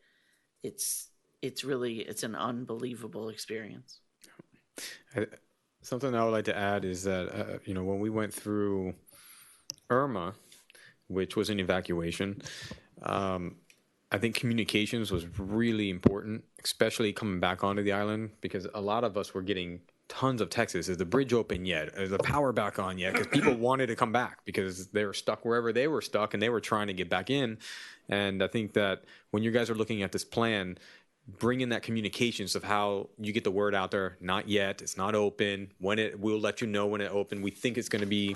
It's an unbelievable experience. Something I would like to add is that, when we went through Irma, which was an evacuation, I think communications was really important, especially coming back onto the island, because a lot of us were getting tons of texts. Is the bridge open yet? Is the power back on yet? Because people wanted to come back because they were stuck wherever they were stuck and they were trying to get back in. And I think that when you guys are looking at this plan, bring in that communications of how you get the word out there. Not yet. It's not open. We'll let you know when it open. We think it's going to be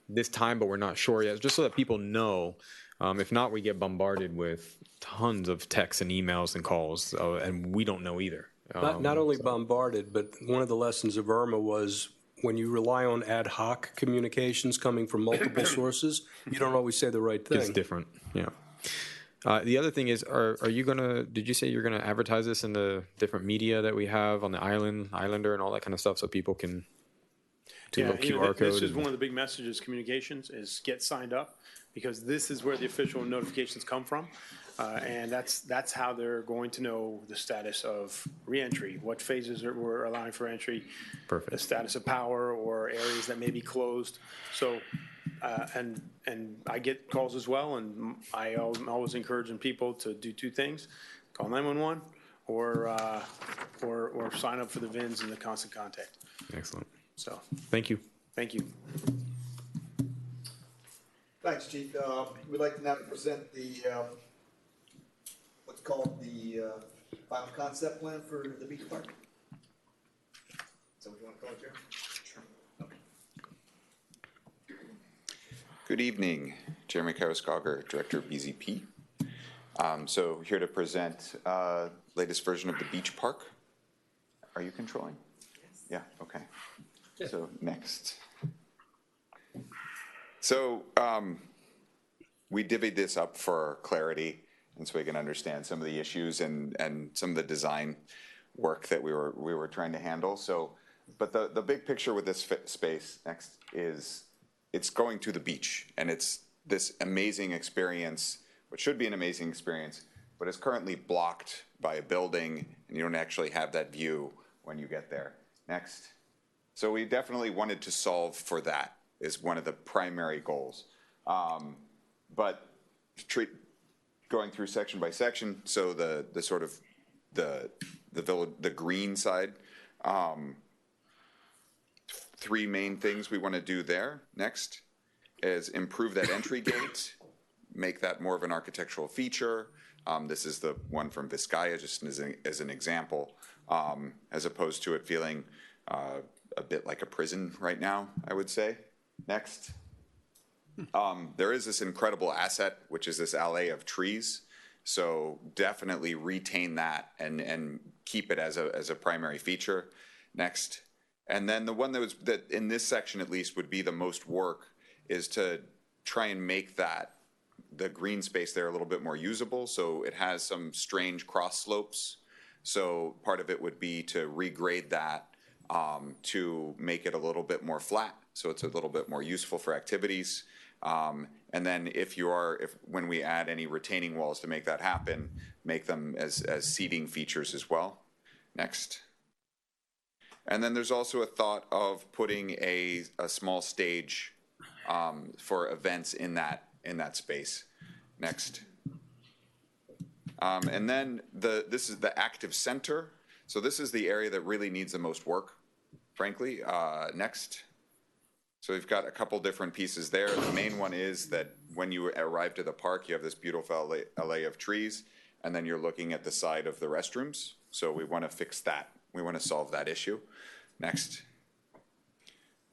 this time, but we're not sure yet. Just so that people know. If not, we get bombarded with tons of texts and emails and calls, and we don't know either. Not only bombarded, but one of the lessons of Irma was when you rely on ad hoc communications coming from multiple sources, you don't always say the right thing. It's different, yeah. The other thing is, did you say you're going to advertise this in the different media that we have on the island, Islander and all that kind of stuff so people can do a little QR code? This is one of the big messages, communications, is get signed up, because this is where the official notifications come from. And that's how they're going to know the status of reentry, what phases we're allowing for entry, Perfect. The status of power or areas that may be closed. So, and I get calls as well, and I'm always encouraging people to do two things: call 911 or sign up for the VINs and the constant contact. Excellent. So, thank you. Thank you. Thanks, Chief. We'd like to now present the what's called the final concept plan for the beach park. So what do you want to call it, Jeremy? Sure. Okay. Good evening, Jeremy Karascoger, Director of BZP. So here to present latest version of the beach park. Are you controlling? Yes. Yeah, okay. Yeah. So next. So we divvied this up for clarity and so we can understand some of the issues and some of the design work that we were trying to handle. So, but the big picture with this space next is it's going to the beach, and it's this amazing experience, which should be an amazing experience, but it's currently blocked by a building, and you don't actually have that view when you get there. Next. So we definitely wanted to solve for that is one of the primary goals. But going through section by section, so the sort of the green side, three main things we want to do there. Next is improve that entry gate, make that more of an architectural feature. This is the one from Vizcaya, just as an example, as opposed to it feeling a bit like a prison right now, I would say. Next. There is this incredible asset, which is this alley of trees. So definitely retain that and keep it as a primary feature. Next. And then the one that in this section at least would be the most work is to try and make the green space there a little bit more usable. So it has some strange cross slopes. So part of it would be to regrade that to make it a little bit more flat. So it's a little bit more useful for activities. And then when we add any retaining walls to make that happen, make them as seating features as well. Next. And then there's also a thought of putting a small stage for events in that space. Next. And then this is the active center. So this is the area that really needs the most work, frankly. Next. So we've got a couple different pieces there. The main one is that when you arrive to the park, you have this beautiful alley of trees, and then you're looking at the side of the restrooms. So we want to fix that. We want to solve that issue. Next.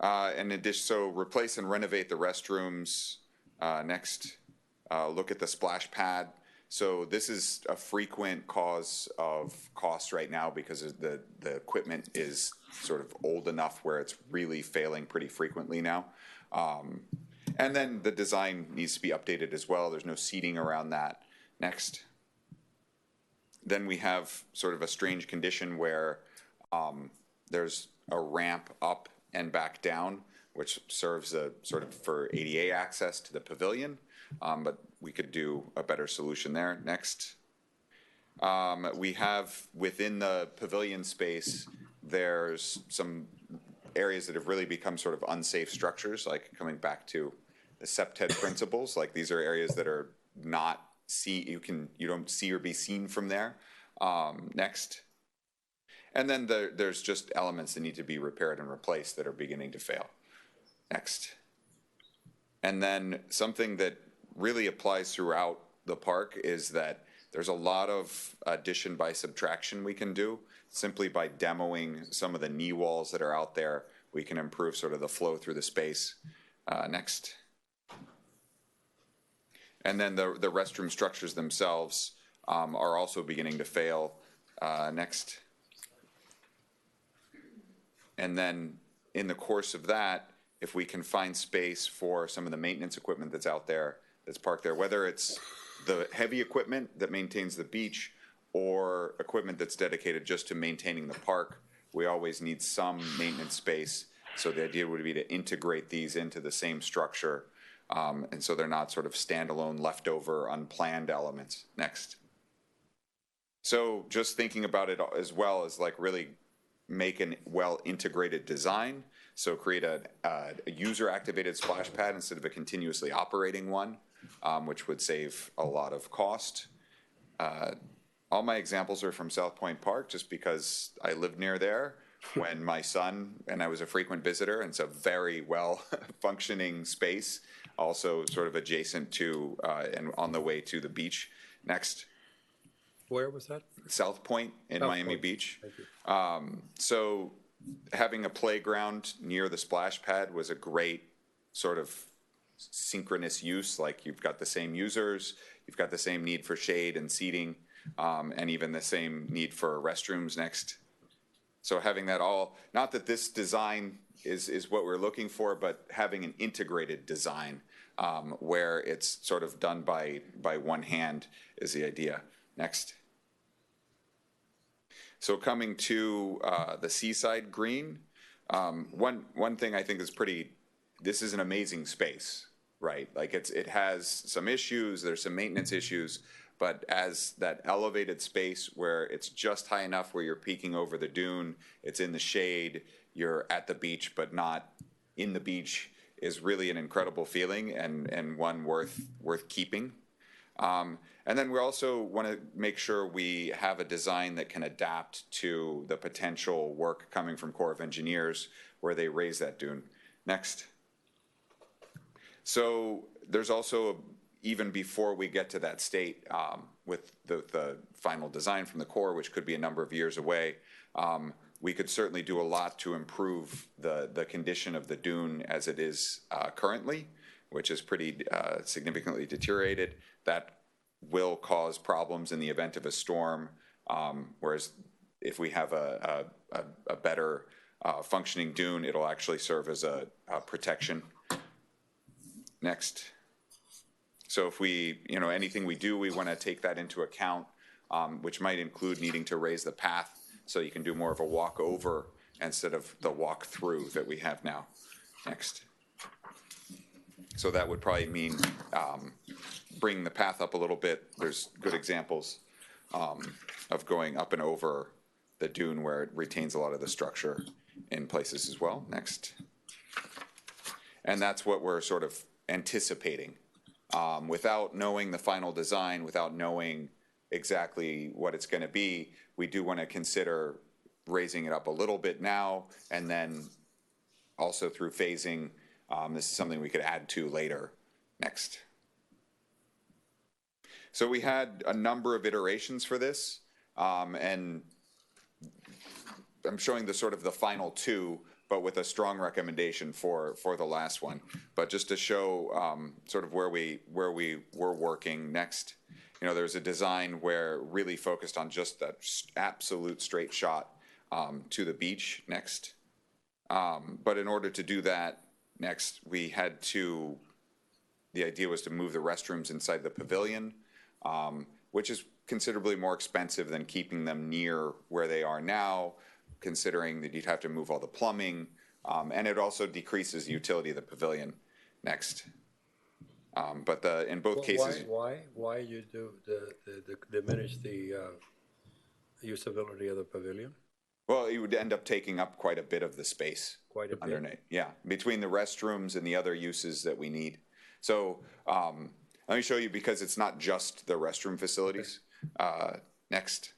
In addition, so replace and renovate the restrooms. Next. Look at the splash pad. So this is a frequent cause of cost right now because the equipment is sort of old enough where it's really failing pretty frequently now. And then the design needs to be updated as well. There's no seating around that. Next. Then we have sort of a strange condition where there's a ramp up and back down, which serves a sort of for ADA access to the pavilion, but we could do a better solution there. Next. We have within the pavilion space, there's some areas that have really become sort of unsafe structures, like coming back to the SEPTED principles. Like these are areas that are not you don't see or be seen from there. Next. And then there's just elements that need to be repaired and replaced that are beginning to fail. Next. And then something that really applies throughout the park is that there's a lot of addition by subtraction we can do. Simply by demoing some of the knee walls that are out there, we can improve sort of the flow through the space. Next. And then the restroom structures themselves are also beginning to fail. Next. And then in the course of that, if we can find space for some of the maintenance equipment that's out there, that's parked there, whether it's the heavy equipment that maintains the beach or equipment that's dedicated just to maintaining the park, we always need some maintenance space. So the idea would be to integrate these into the same structure, and so they're not sort of standalone, leftover, unplanned elements. Next. So just thinking about it as well as like really make a well-integrated design. So create a user-activated splash pad instead of a continuously operating one, which would save a lot of cost. All my examples are from South Point Park just because I lived near there when my son, and I was a frequent visitor, and it's a very well functioning space, also sort of adjacent to and on the way to the beach. Next. Where was that? South Point in South Miami Point. Beach. So having a playground near the splash pad was a great sort of synchronous use. Like you've got the same users, you've got the same need for shade and seating, and even the same need for restrooms. Next. So having that all, not that this design is what we're looking for, but having an integrated design where it's sort of done by one hand is the idea. Next. So coming to the Seaside Green, one thing I think is this is an amazing space, right? Like it has some issues, there's some maintenance issues, but as that elevated space where it's just high enough where you're peeking over the dune, it's in the shade, you're at the beach but not in the beach, is really an incredible feeling and one worth keeping. And then we also want to make sure we have a design that can adapt to the potential work coming from Corps of Engineers where they raise that dune. Next. So there's also, even before we get to that state with the final design from the Corps, which could be a number of years away, we could certainly do a lot to improve the condition of the dune as it is currently, which is pretty significantly deteriorated. That will cause problems in the event of a storm, whereas if we have a better functioning dune, it'll actually serve as a protection. Next. So if we, anything we do, we want to take that into account, which might include needing to raise the path so you can do more of a walk over instead of the walk through that we have now. Next. So that would probably mean bringing the path up a little bit. There's good examples of going up and over the dune where it retains a lot of the structure in places as well. Next. And that's what we're sort of anticipating. Without knowing the final design, without knowing exactly what it's going to be, we do want to consider raising it up a little bit now, and then also through phasing, this is something we could add to later. Next. So we had a number of iterations for this, and I'm showing the sort of the final two, but with a strong recommendation for the last one. But just to show sort of where we were working next, there's a design where really focused on just that absolute straight shot to the beach. Next. But in order to do that, next, we had to the idea was to move the restrooms inside the pavilion, which is considerably more expensive than keeping them near where they are now, considering that you'd have to move all the plumbing, and it also decreases the utility of the pavilion. Next. But in both cases, Why you do diminish the usability of the pavilion? well, it would end up taking up quite a bit of the space. Quite a bit. Underneath, yeah, between the restrooms and the other uses that we need. So let me show you, because it's not just the restroom facilities. Next.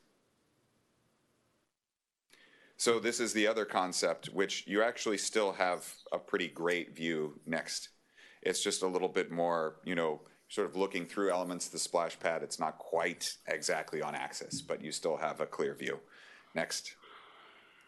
So this is the other concept, which you actually still have a pretty great view. Next. It's just a little bit more, sort of looking through elements of the splash pad. It's not quite exactly on axis, but you still have a clear view. Next.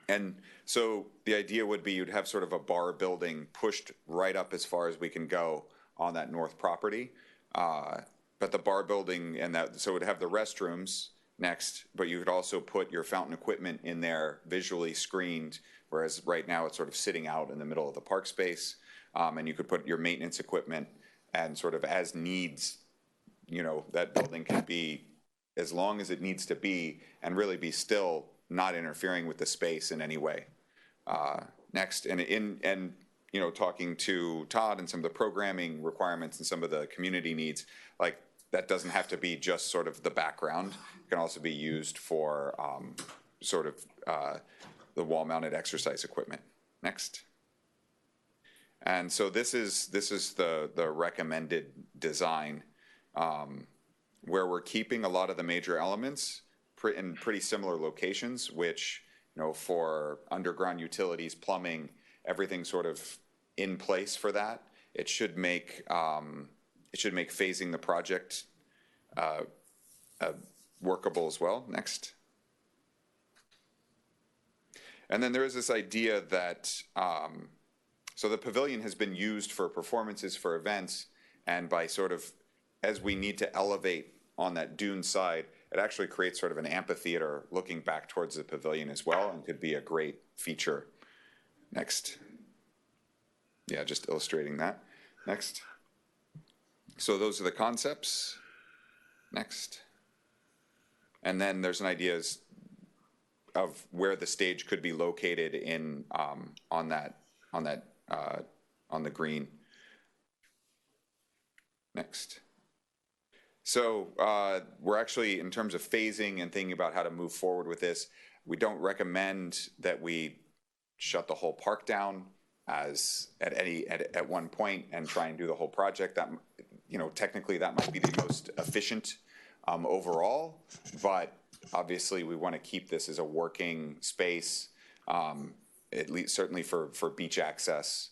And so the idea would be you'd have sort of a bar building pushed right up as far as we can go on that north property. But the bar building so it would have the restrooms next, but you could also put your fountain equipment in there visually screened, whereas right now it's sort of sitting out in the middle of the park space. And you could put your maintenance equipment, and sort of as needs, that building can be as long as it needs to be and really be still not interfering with the space in any way. Next, and talking to Todd and some of the programming requirements and some of the community needs, like that doesn't have to be just sort of the background. It can also be used for the wall-mounted exercise equipment. Next. And so this is the recommended design, where we're keeping a lot of the major elements in pretty similar locations, which, for underground utilities, plumbing, everything sort of in place for that. It should make phasing the project workable as well. Next. And then there is this idea that, so the pavilion has been used for performances, for events, and by sort of, as we need to elevate on that dune side, it actually creates sort of an amphitheater looking back towards the pavilion as well, and could be a great feature. Next. Yeah, just illustrating that. Next. So those are the concepts. Next. And then there's an idea of where the stage could be located in on the green. Next. So we're actually, in terms of phasing and thinking about how to move forward with this, we don't recommend that we shut the whole park down at one point and try and do the whole project. That, technically that might be the most efficient overall, but obviously we want to keep this as a working space, at least certainly for beach access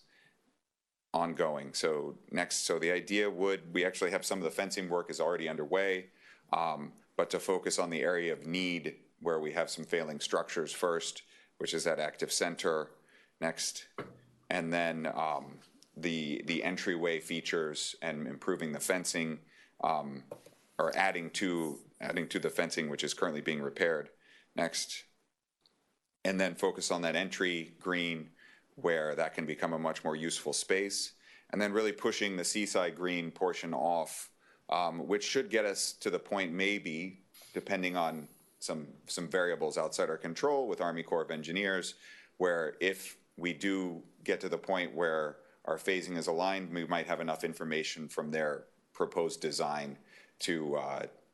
ongoing. So next, so the idea we actually have some of the fencing work is already underway, but to focus on the area of need where we have some failing structures first, which is that active center. Next. And then the entryway features and improving the fencing, or adding to the fencing, which is currently being repaired. Next. And then focus on that entry green, where that can become a much more useful space. And then really pushing the seaside green portion off, which should get us to the point, maybe, depending on some variables outside our control with Army Corps of Engineers, where if we do get to the point where our phasing is aligned, we might have enough information from their proposed design to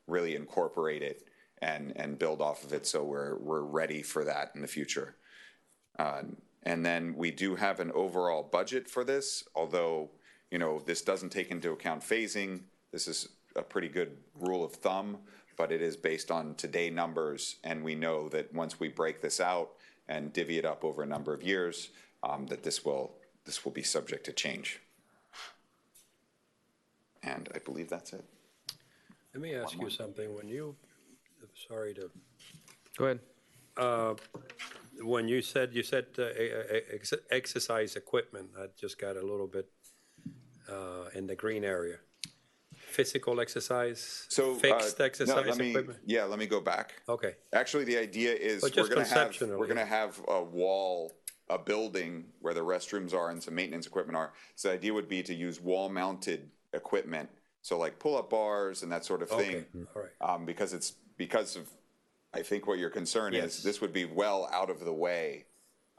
really incorporate it and build off of it, so we're ready for that in the future. And then we do have an overall budget for this, although, this doesn't take into account phasing. This is a pretty good rule of thumb, but it is based on today numbers, and we know that once we break this out and divvy it up over a number of years, that this will be subject to change. And I believe that's it. Let me ask you something. Sorry to. Go ahead. When you said exercise equipment, I just got a little bit in the green area. Physical exercise, fixed exercise equipment? Yeah, let me go back. Okay. Actually, the idea is we're going to have a building where the restrooms are and some maintenance equipment are. So the idea would be to use wall-mounted equipment. So like pull-up bars and that sort of thing. All right. Because of, I think what your concern is, this would be well out of the way.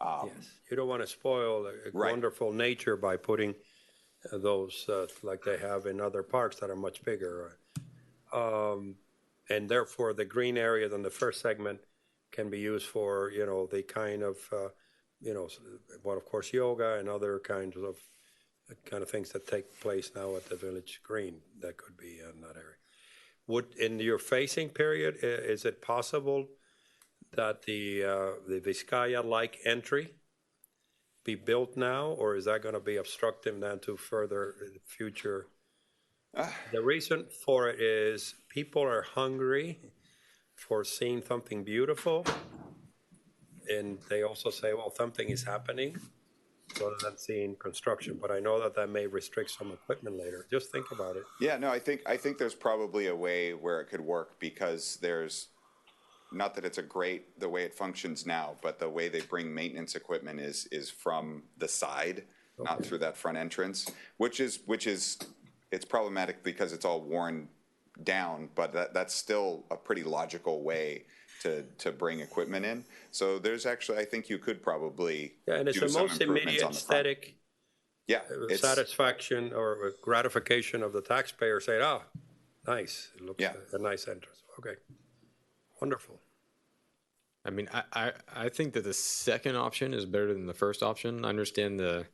Yes, you don't want to spoil a Right. wonderful nature by putting those, like they have in other parks that are much bigger. And therefore, the green areas in the first segment can be used for, the kind of, well, of course, yoga and other kinds of things that take place now at the Village Green. That could be in that area. Would, in your facing period, is it possible that the Vizcaya-like entry be built now, or is that going to be obstructive then to further future? The reason for it is people are hungry for seeing something beautiful, and they also say, well, something is happening, rather than seeing construction. But I know that may restrict some equipment later. Just think about it. Yeah, no, I think there's probably a way where it could work, because there's, not that it's the way it functions now, but the way they bring maintenance equipment is from the side, not through that front entrance, which is it's problematic because it's all worn down, but that's still a pretty logical way to bring equipment in. So there's actually, I think you could probably and it's do the some most improvements immediate on the front. aesthetic satisfaction or gratification of the taxpayer saying, oh, nice, it looks a nice entrance. Okay, wonderful. I mean, I think that the second option is better than the first option. I understand the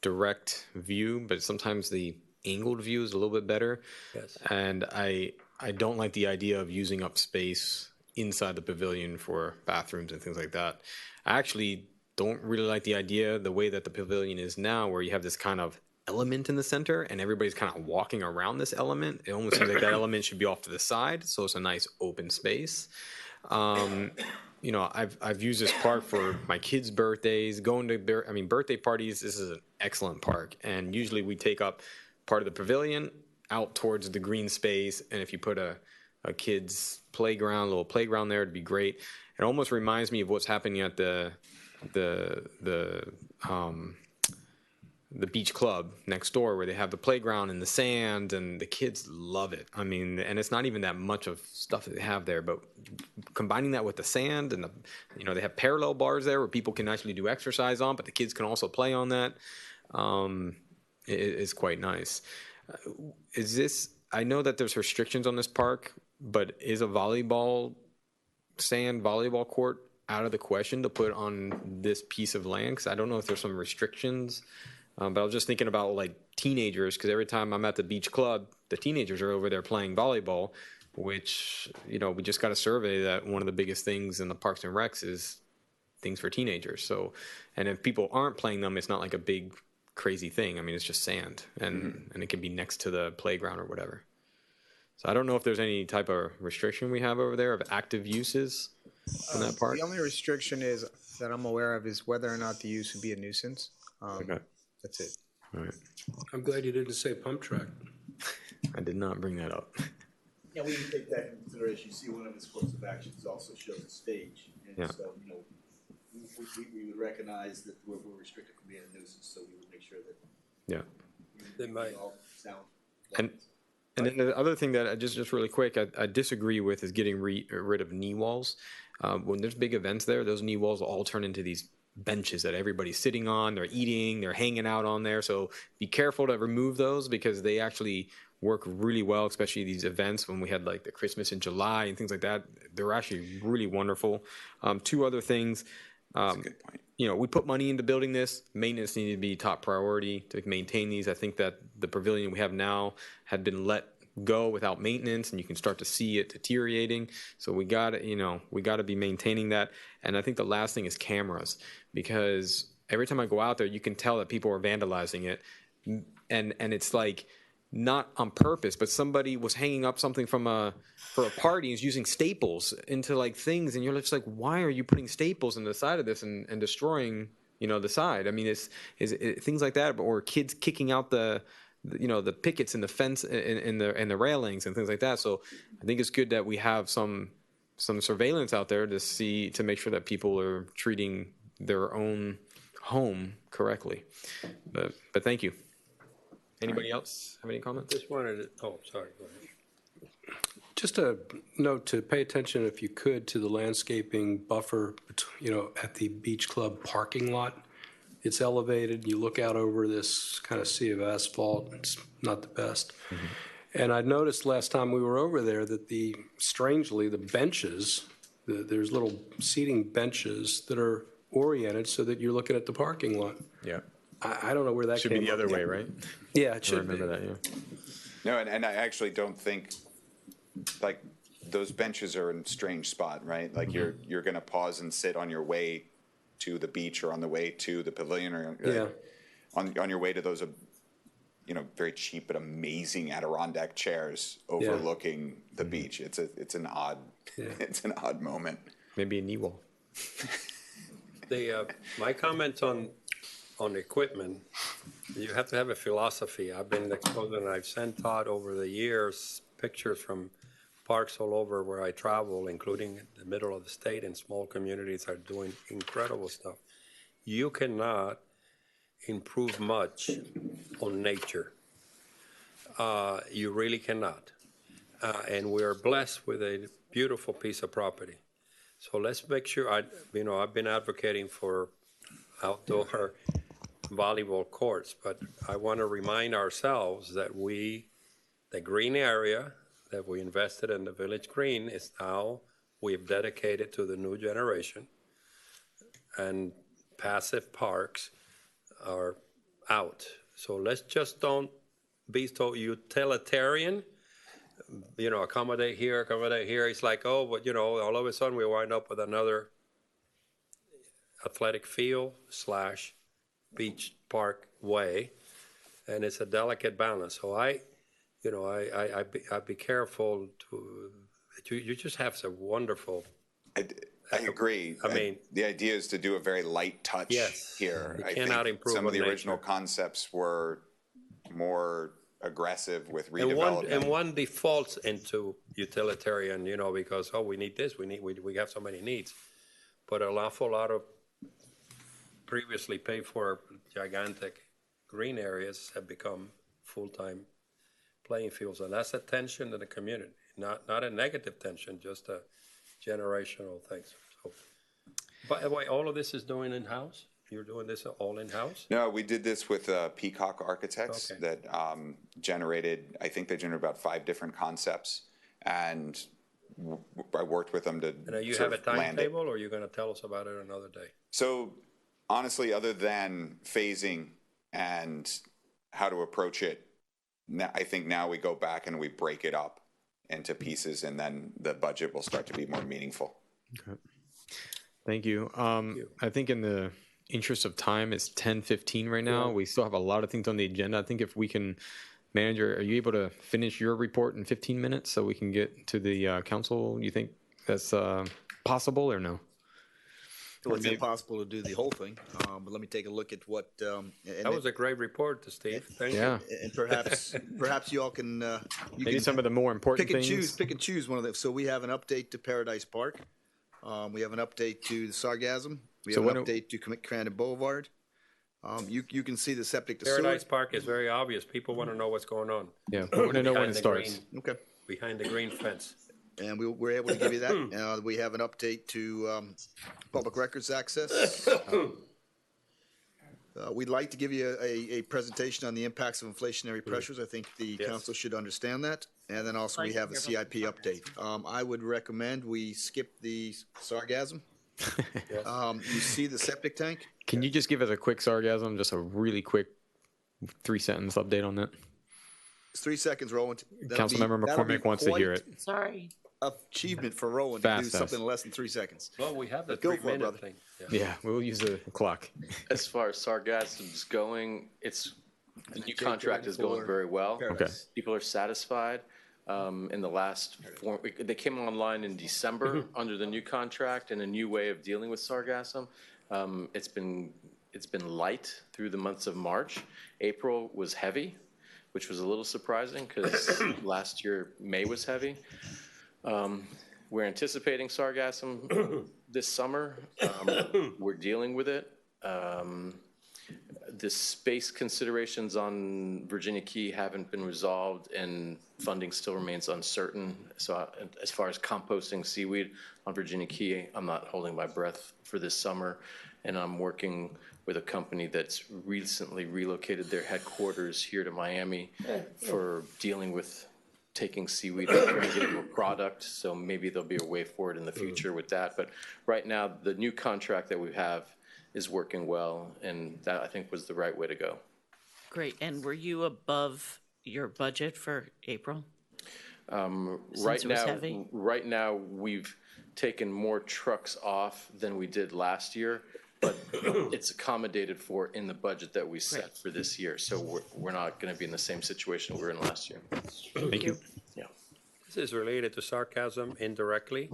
direct view, but sometimes the angled view is a little bit better. Yes. And I don't like the idea of using up space inside the pavilion for bathrooms and things like that. I actually don't really like the idea, the way that the pavilion is now, where you have this kind of element in the center and everybody's kind of walking around this element. It almost seems like that element should be off to the side, so it's a nice open space. I've used this park for my kids' birthdays, birthday parties. This is an excellent park, and usually we take up part of the pavilion out towards the green space, and if you put a kid's playground, little playground there, it'd be great. It almost reminds me of what's happening at the beach club next door, where they have the playground and the sand, and the kids love it. I mean, and it's not even that much of stuff that they have there, but combining that with the sand and they have parallel bars there where people can actually do exercise on, but the kids can also play on that. It's quite nice. I know that there's restrictions on this park, but is a sand volleyball court out of the question to put on this piece of land? Because I don't know if there's some restrictions. But I was just thinking about like teenagers, because every time I'm at the beach club, the teenagers are over there playing volleyball, which, we just got a survey that one of the biggest things in the Parks and Recs is things for teenagers. So, and if people aren't playing them, it's not like a big crazy thing. I mean, it's just sand, and it can be next to the playground or whatever. So I don't know if there's any type of restriction we have over there of active uses in that park. The only restriction that I'm aware of is whether or not the use would be a nuisance. Okay. That's it. All right. I'm glad you didn't say pump track. I did not bring that up. Yeah, we can take that into consideration. You see, one of his course of actions also shows a stage. And so, we would recognize that we're restricted from being a nuisance, so we would make sure that They might. all sound. And then the other thing that I just really quick, I disagree with is getting rid of knee walls. When there's big events there, those knee walls will all turn into these benches that everybody's sitting on, they're eating, they're hanging out on there. So be careful to remove those, because they actually work really well, especially these events when we had like the Christmas in July and things like that. They're actually really wonderful. Two other things. That's a good point. We put money into building this. Maintenance needed to be top priority to maintain these. I think that the pavilion we have now had been let go without maintenance, and you can start to see it deteriorating. So we got to be maintaining that. And I think the last thing is cameras, because every time I go out there, you can tell that people are vandalizing it, and it's like not on purpose, but somebody was hanging up something for a party and is using staples into like things, and you're just like, why are you putting staples in the side of this and destroying the side? I mean, it's things like that, or kids kicking out the pickets in the fence and the railings and things like that. So I think it's good that we have some surveillance out there to make sure that people are treating their own home correctly. But thank you. Anybody else have any comments? Just wanted to, oh, sorry, go ahead. Just a note to pay attention, if you could, to the landscaping buffer, at the beach club parking lot. It's elevated. You look out over this kind of sea of asphalt. It's not the best. And I noticed last time we were over there that strangely, the benches, there's little seating benches that are oriented so that you're looking at the parking lot. Yeah. I don't know where that Should came be the up. other way, right? Yeah, it should be. Remember that, yeah. No, and I actually don't think, like, those benches are in a strange spot, right? Like, you're gonna pause and sit on your way to the beach or on the way to the pavilion or on your way to those, very cheap but amazing Adirondack chairs overlooking the beach. It's an odd moment. Maybe a knee wall. My comments on equipment, you have to have a philosophy. I've been exposed and I've sent Todd over the years pictures from parks all over where I travel, including the middle of the state, and small communities are doing incredible stuff. You cannot improve much on nature. You really cannot. And we are blessed with a beautiful piece of property. So let's make sure, I've been advocating for outdoor volleyball courts, but I want to remind ourselves that the green area that we invested in the Village Green is now, we've dedicated to the new generation, and passive parks are out. So let's just don't be so utilitarian, accommodate here. It's like, oh, but all of a sudden we wind up with another athletic field / beach park way, and it's a delicate balance. So I'd be careful to. You just have some wonderful. I agree. I mean, the idea is to do a very light touch here. You I cannot think improve some of the on original nature. concepts were more aggressive with redevelopment. And one defaults into utilitarian, because we need this, we have so many needs, but an awful lot of previously paid for gigantic green areas have become full-time playing fields, and that's a tension in the community, not a negative tension, just a generational thing. So, by the way, all of this is doing in-house? You're doing this all in-house? No, we did this with Peacock Architects that generated, I think they generated about 5 different concepts, and I worked with them to And you sort have a of land it. timetable, or you're going to tell us about it another day? So honestly, other than phasing and how to approach it, I think now we go back and we break it up into pieces, and then the budget will start to be more meaningful. Okay. Thank you. I think in the interest of time, it's 10:15 right now. Cool. We still have a lot of things on the agenda. I think if we can, Manager, are you able to finish your report in 15 minutes so we can get to the council? You think that's possible or no? Well, it's impossible to do the whole thing, but let me take a look at what. That was a great report, Steve. Thank you. And perhaps you all can. Maybe some of the more important pick and things. Pick and choose one of them. So we have an update to Paradise Park. We have an update to the Sargassum. We have an update to Crandon Boulevard. You can see the septic to Paradise sewer. Park is very obvious. People want to know what's going on. Yeah, we want to know when it Behind the starts. green- Okay. Behind the green fence. And we were able to give you that. We have an update to public records access. We'd like to give you a presentation on the impacts of inflationary pressures. I think the council should understand that. And then also we have a CIP update. I would recommend we skip the Sargassum. You see the septic tank? Can you just give us a quick sargasm, just a really quick 3-sentence update on that? It's 3 seconds, Roland. Councilmember McCormick wants to hear it. Sorry. Achievement for Roland to do something in less than 3 seconds. Well, we have the Go for it, 3-minute brother. thing. Yeah, we'll use the clock. As far as Sargassum's going, the new contract is going very well. Okay. People are satisfied. In the last they came online in December under the new contract and a new way of dealing with Sargassum. It's been light through the months of March. April was heavy, which was a little surprising because last year May was heavy. We're anticipating Sargassum this summer. We're dealing with it. The space considerations on Virginia Key haven't been resolved, and funding still remains uncertain. So as far as composting seaweed on Virginia Key, I'm not holding my breath for this summer. And I'm working with a company that's recently relocated their headquarters here to Miami for dealing with taking seaweed and turning it into a product. So maybe there'll be a way forward in the future with that. But right now, the new contract that we have is working well, and that I think was the right way to go. Great. And were you above your budget for April? Right now, we've taken more trucks off than we did last year, but it's accommodated for in the budget that we set for this year. So we're not going to be in the same situation we were in last year. Thank you. Yeah. This is related to sarcasm indirectly,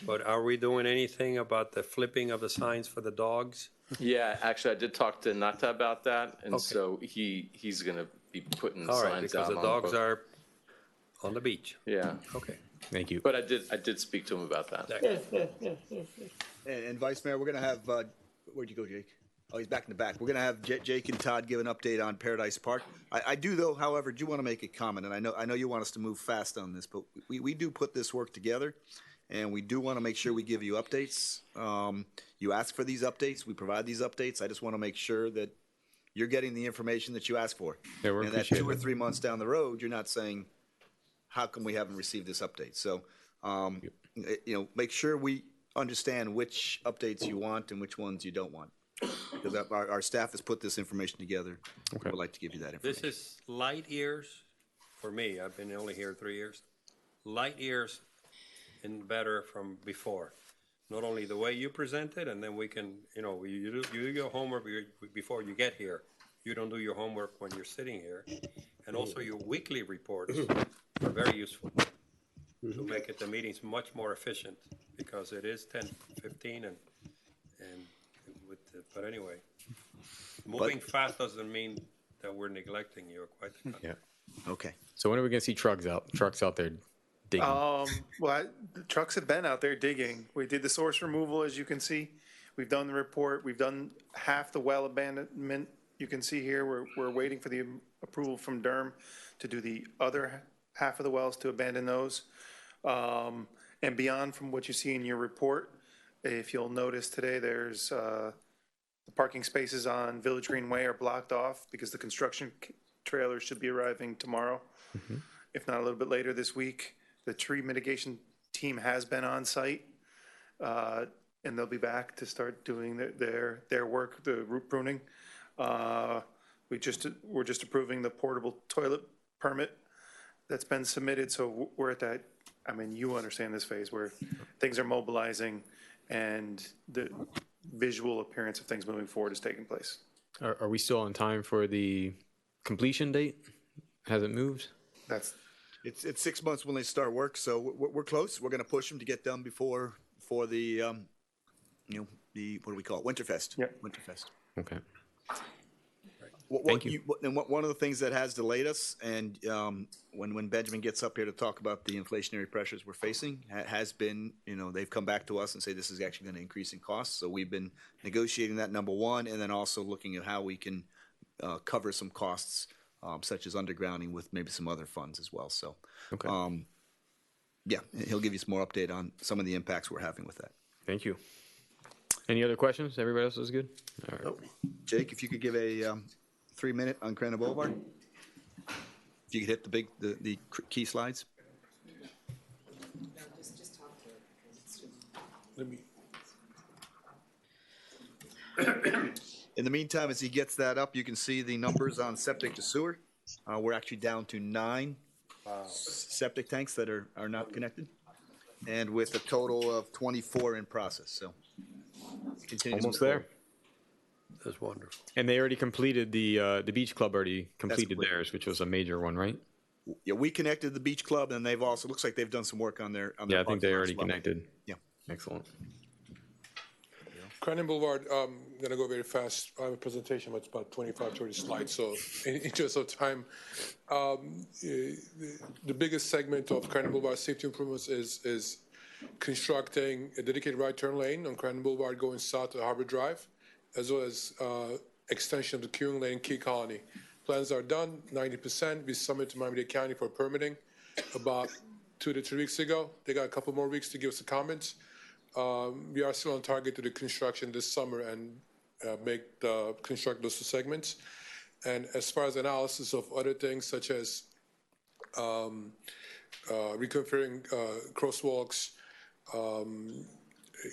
but are we doing anything about the flipping of the signs for the dogs? Yeah, actually, I did talk to Nata about that, and so he's going to be putting the All right, signs because out. the dogs are on the beach. Yeah. Okay. Thank you. But I did speak to him about that. And Vice Mayor, we're going to have, where'd you go, Jake? Oh, he's back in the back. We're going to have Jake and Todd give an update on Paradise Park. I do, though, however, do want to make a comment, and I know you want us to move fast on this, but we do put this work together, and we do want to make sure we give you updates. You ask for these updates, we provide these updates. I just want to make sure that you're getting the information that you ask for. Yeah, we and that appreciate 2 or it. 3 months down the road, you're not saying, how come we haven't received this update? So, make sure we understand which updates you want and which ones you don't want. Because our staff has put this information together. Okay. We'd like to give you that information. This is light years for me. I've been only here 3 years. Light years and better from before. Not only the way you present it, and then we can, you do your homework before you get here. You don't do your homework when you're sitting here. And also your weekly reports are very useful to make the meetings much more efficient, because it is 10:15 but anyway, moving fast doesn't mean that we're neglecting you. Quite the contrary. Yeah. Okay. So when are we going to see trucks out there digging? The trucks have been out there digging. We did the source removal, as you can see. We've done the report. We've done half the well abandonment. You can see here, we're waiting for the approval from DERM to do the other half of the wells, to abandon those. And beyond from what you see in your report, if you'll notice today, there's the parking spaces on Village Greenway are blocked off because the construction trailers should be arriving tomorrow, if not a little bit later this week. The tree mitigation team has been on site, and they'll be back to start doing their work, the root pruning. We're just approving the portable toilet permit that's been submitted, so we're at that. I mean, you understand this phase where things are mobilizing and the visual appearance of things moving forward is taking place. Are we still on time for the completion date? Has it moved? It's 6 months when they start work, so we're close. We're going to push them to get done before the the what do we call it? Winterfest. Yep. Winterfest. Okay. Thank you. One of the things that has delayed us, and when Benjamin gets up here to talk about the inflationary pressures we're facing, has been, they've come back to us and say this is actually going to increase in costs. So we've been negotiating that, number one, and then also looking at how we can cover some costs, such as undergrounding, with maybe some other funds as well. So, he'll give you some more update on some of the impacts we're having with that. Thank you. Any other questions? Everybody else is good? All right. Jake, if you could give a 3-minute on Crandall Boulevard. If you could hit the key slides. In the meantime, as he gets that up, you can see the numbers on septic to sewer. We're actually down to 9 septic tanks that are not connected, and with a total of 24 in process. So, almost there. That's wonderful. And they already completed the beach club already completed complete. theirs, which was a major one, right? Yeah, we connected the beach club, and they've also, looks like they've done some work on their. Yeah, I think they already connected. Yeah. Excellent. Crandall Boulevard, I'm going to go very fast. I have a presentation, but it's about 25, 30 slides. So in interest of time, the biggest segment of Crandall Boulevard safety improvements is constructing a dedicated right turn lane on Crandall Boulevard going south to Harbor Drive, as well as extension of the queuing lane Key Colony. Plans are done, 90%. We submitted to Miami-Dade County for permitting about 2 to 3 weeks ago. They got a couple more weeks to give us the comments. We are still on target to do construction this summer and construct those 2 segments. And as far as analysis of other things such as reconfiguring crosswalks,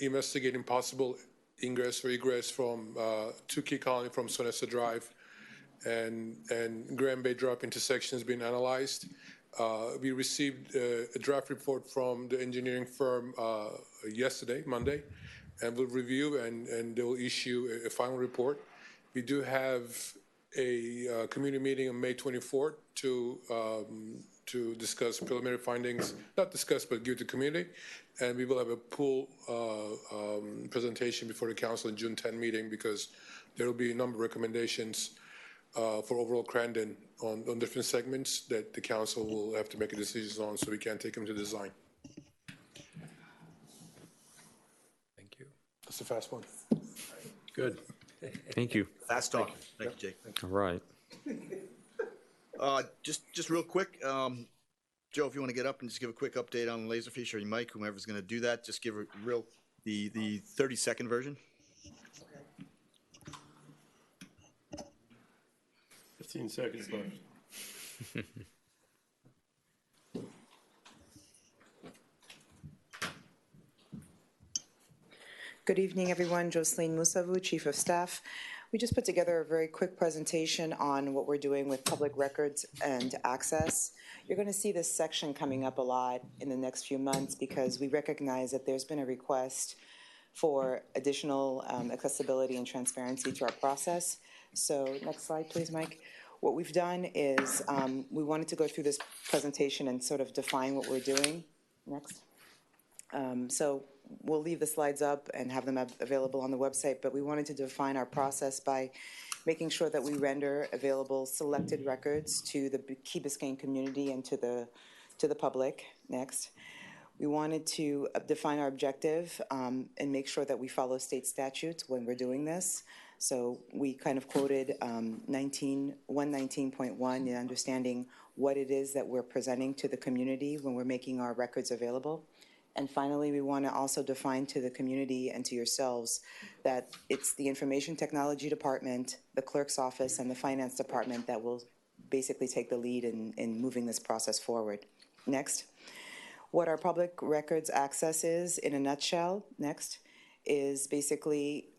investigating possible ingress or egress from to Key Colony from Sonesta Drive, and Grand Bay Drop intersections being analyzed. We received a draft report from the engineering firm yesterday, Monday, and we'll review and they'll issue a final report. We do have a community meeting on May 24th to discuss preliminary findings, not discuss, but give to the community. And we will have a pool presentation before the council in June 10 meeting, because there will be a number of recommendations for overall Crandon on different segments that the council will have to make a decision on, so we can take them to design. Thank you. That's a fast one. Good. Thank you. Fast talk. Thank you, Jake. All right. Just real quick, Joe, if you want to get up and just give a quick update on Laserfish, or Mike, whomever's going to do that, just give the 30-second version. 15 seconds left. Good evening, everyone. Jocelyn Musavu, Chief of Staff. We just put together a very quick presentation on what we're doing with public records and access. You're going to see this section coming up a lot in the next few months, because we recognize that there's been a request for additional accessibility and transparency to our process. So next slide, please, Mike. What we've done is we wanted to go through this presentation and sort of define what we're doing. Next. So we'll leave the slides up and have them available on the website, but we wanted to define our process by making sure that we render available selected records to the Key Biscayne community and to the public. Next. We wanted to define our objective and make sure that we follow state statutes when we're doing this. So we kind of quoted 119.1 in understanding what it is that we're presenting to the community when we're making our records available. And finally, we want to also define to the community and to yourselves that it's the Information Technology Department, the Clerk's Office, and the Finance Department that will basically take the lead in moving this process forward. Next. What our public records access is, in a nutshell, next, is basically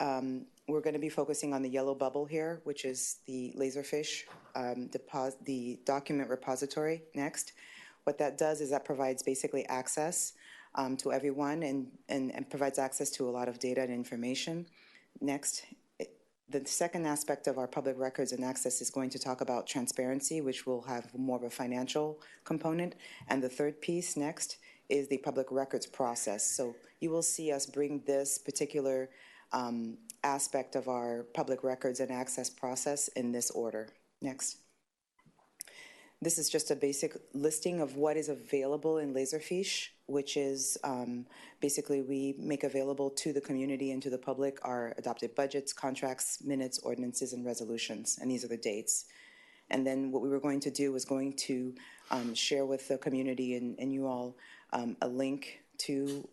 we're going to be focusing on the yellow bubble here, which is the Laserfish, the document repository. Next. What that does is that provides basically access to everyone and provides access to a lot of data and information. Next, the second aspect of our public records and access is going to talk about transparency, which will have more of a financial component. And the third piece, next, is the public records process. So you will see us bring this particular aspect of our public records and access process in this order. Next. This is just a basic listing of what is available in Laserfish, which is basically we make available to the community and to the public our adopted budgets, contracts, minutes, ordinances, and resolutions. And these are the dates. And then what we were going to do was going to share with the community and you all a link to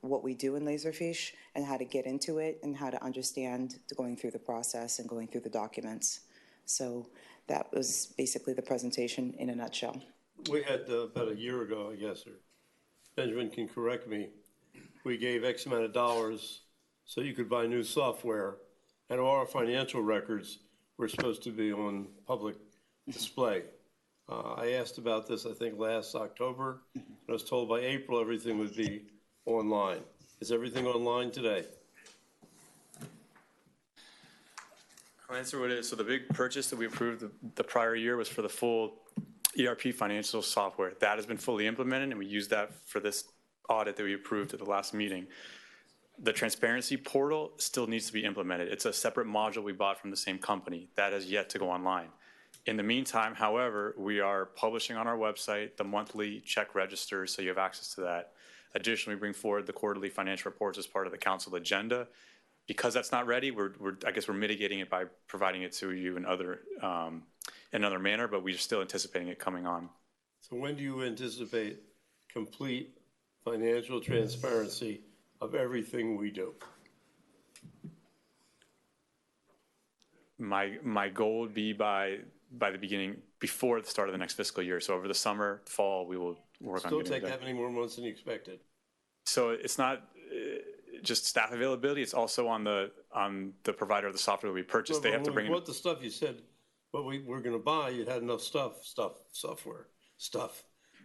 what we do in Laserfish and how to get into it and how to understand going through the process and going through the documents. So that was basically the presentation in a nutshell. We had about a year ago, I guess, or Benjamin can correct me, we gave X amount of dollars so you could buy new software, and all our financial records were supposed to be on public display. I asked about this, I think, last October, and I was told by April everything would be online. Is everything online today? I'll answer what it is. So the big purchase that we approved the prior year was for the full ERP financial software. That has been fully implemented, and we used that for this audit that we approved at the last meeting. The transparency portal still needs to be implemented. It's a separate module we bought from the same company. That has yet to go online. In the meantime, however, we are publishing on our website the monthly check registers, so you have access to that. Additionally, we bring forward the quarterly financial reports as part of the council agenda. because that's not ready, I guess we're mitigating it by providing it to you in another manner, but we're still anticipating it coming on. So when do you anticipate complete financial transparency of everything we do? My goal would be by the beginning, before the start of the next fiscal year. So over the summer, fall, we will work on Still getting it take done. that many more months than you expected. So it's not just staff availability, it's also on the provider of the software that we purchased. They have to bring in. What the stuff you said, what we were gonna buy, you had enough software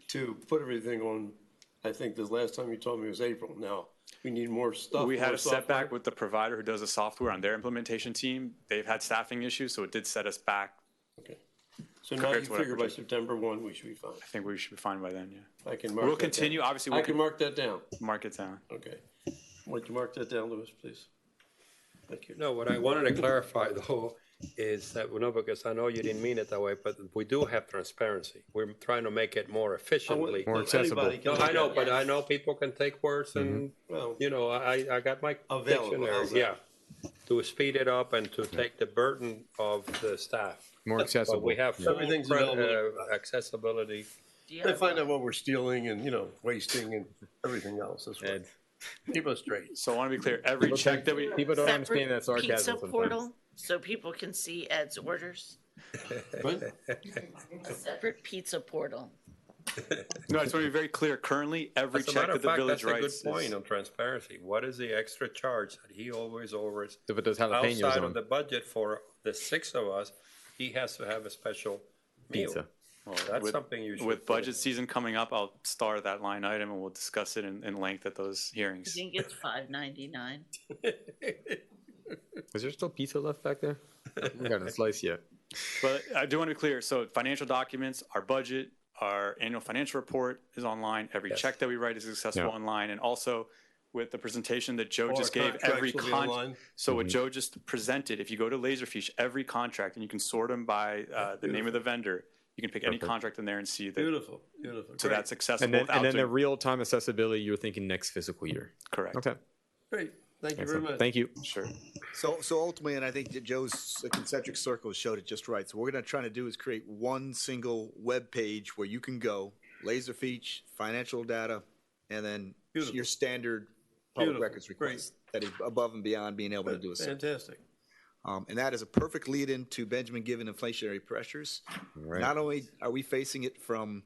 to put everything on. I think the last time you told me was April. Now, we need more stuff. We had more a software. setback with the provider who does the software on their implementation team. They've had staffing issues, so it did set us back. Okay. So now compared you to what I figure by projected. September 1, we should be fine. I think we should be fine by then, yeah. I can mark We'll that continue, down. obviously. I can mark that down. Mark it down. Okay. Would you mark that down, Louis, please? Thank you. No, what I wanted to clarify though is that, well, no, because I know you didn't mean it that way, but we do have transparency. We're trying to make it more efficiently. More accessible. Anybody can No, look I know, at it. but I know people can take words and, Well, you know, I got my Available, dictionary, how's that? yeah. To speed it up and to take the burden of the staff. More accessible. But we have full Everything's available. accessibility. They find out what we're stealing and, wasting and everything else. That's right. Keep us straight. So I want to be clear, every check that we, People don't Separate understand that sarcasm pizza sometimes. portal, so people can see Ed's orders. What? A separate pizza portal. no, I just want to be very clear. Currently, every As a check matter that of the fact, village that's a writes good point is, on transparency. What is the extra charge that he always overs If it does jalapenos outside on of the budget for the 6 of us? He has to have a special meal. pizza. well, with, That's something you should. with put budget season coming up, I'll star that line item and we'll discuss it in length at those I hearings. think it's $5.99. Is there still pizza left back there? We haven't sliced yet. But I do want to be clear. So financial documents, our budget, our annual financial report is online. Every check that we write is accessible Yeah. online. And also with the presentation that Joe All just our gave, every contracts will be online? So what Joe just presented, if you go to Laserfish, every contract, and you can sort them by the name of the vendor, you can pick any contract in there and see that. Beautiful. So Great. And that's accessible. then, without and then the doing- real-time accessibility, you're thinking next fiscal year. Correct. Okay. Great. Thank you very Excellent. much. Thank you. Sure. So ultimately, and I think that Joe's concentric circles showed it just right. So what we're going to try to do is create one single web page where you can go, Laserfiche, financial data, and then Beautiful. your standard public Beautiful. records request that is above and beyond being able to do a search. Fantastic. And that is a perfect lead into Benjamin given inflationary pressures. Right. Not only are we facing it from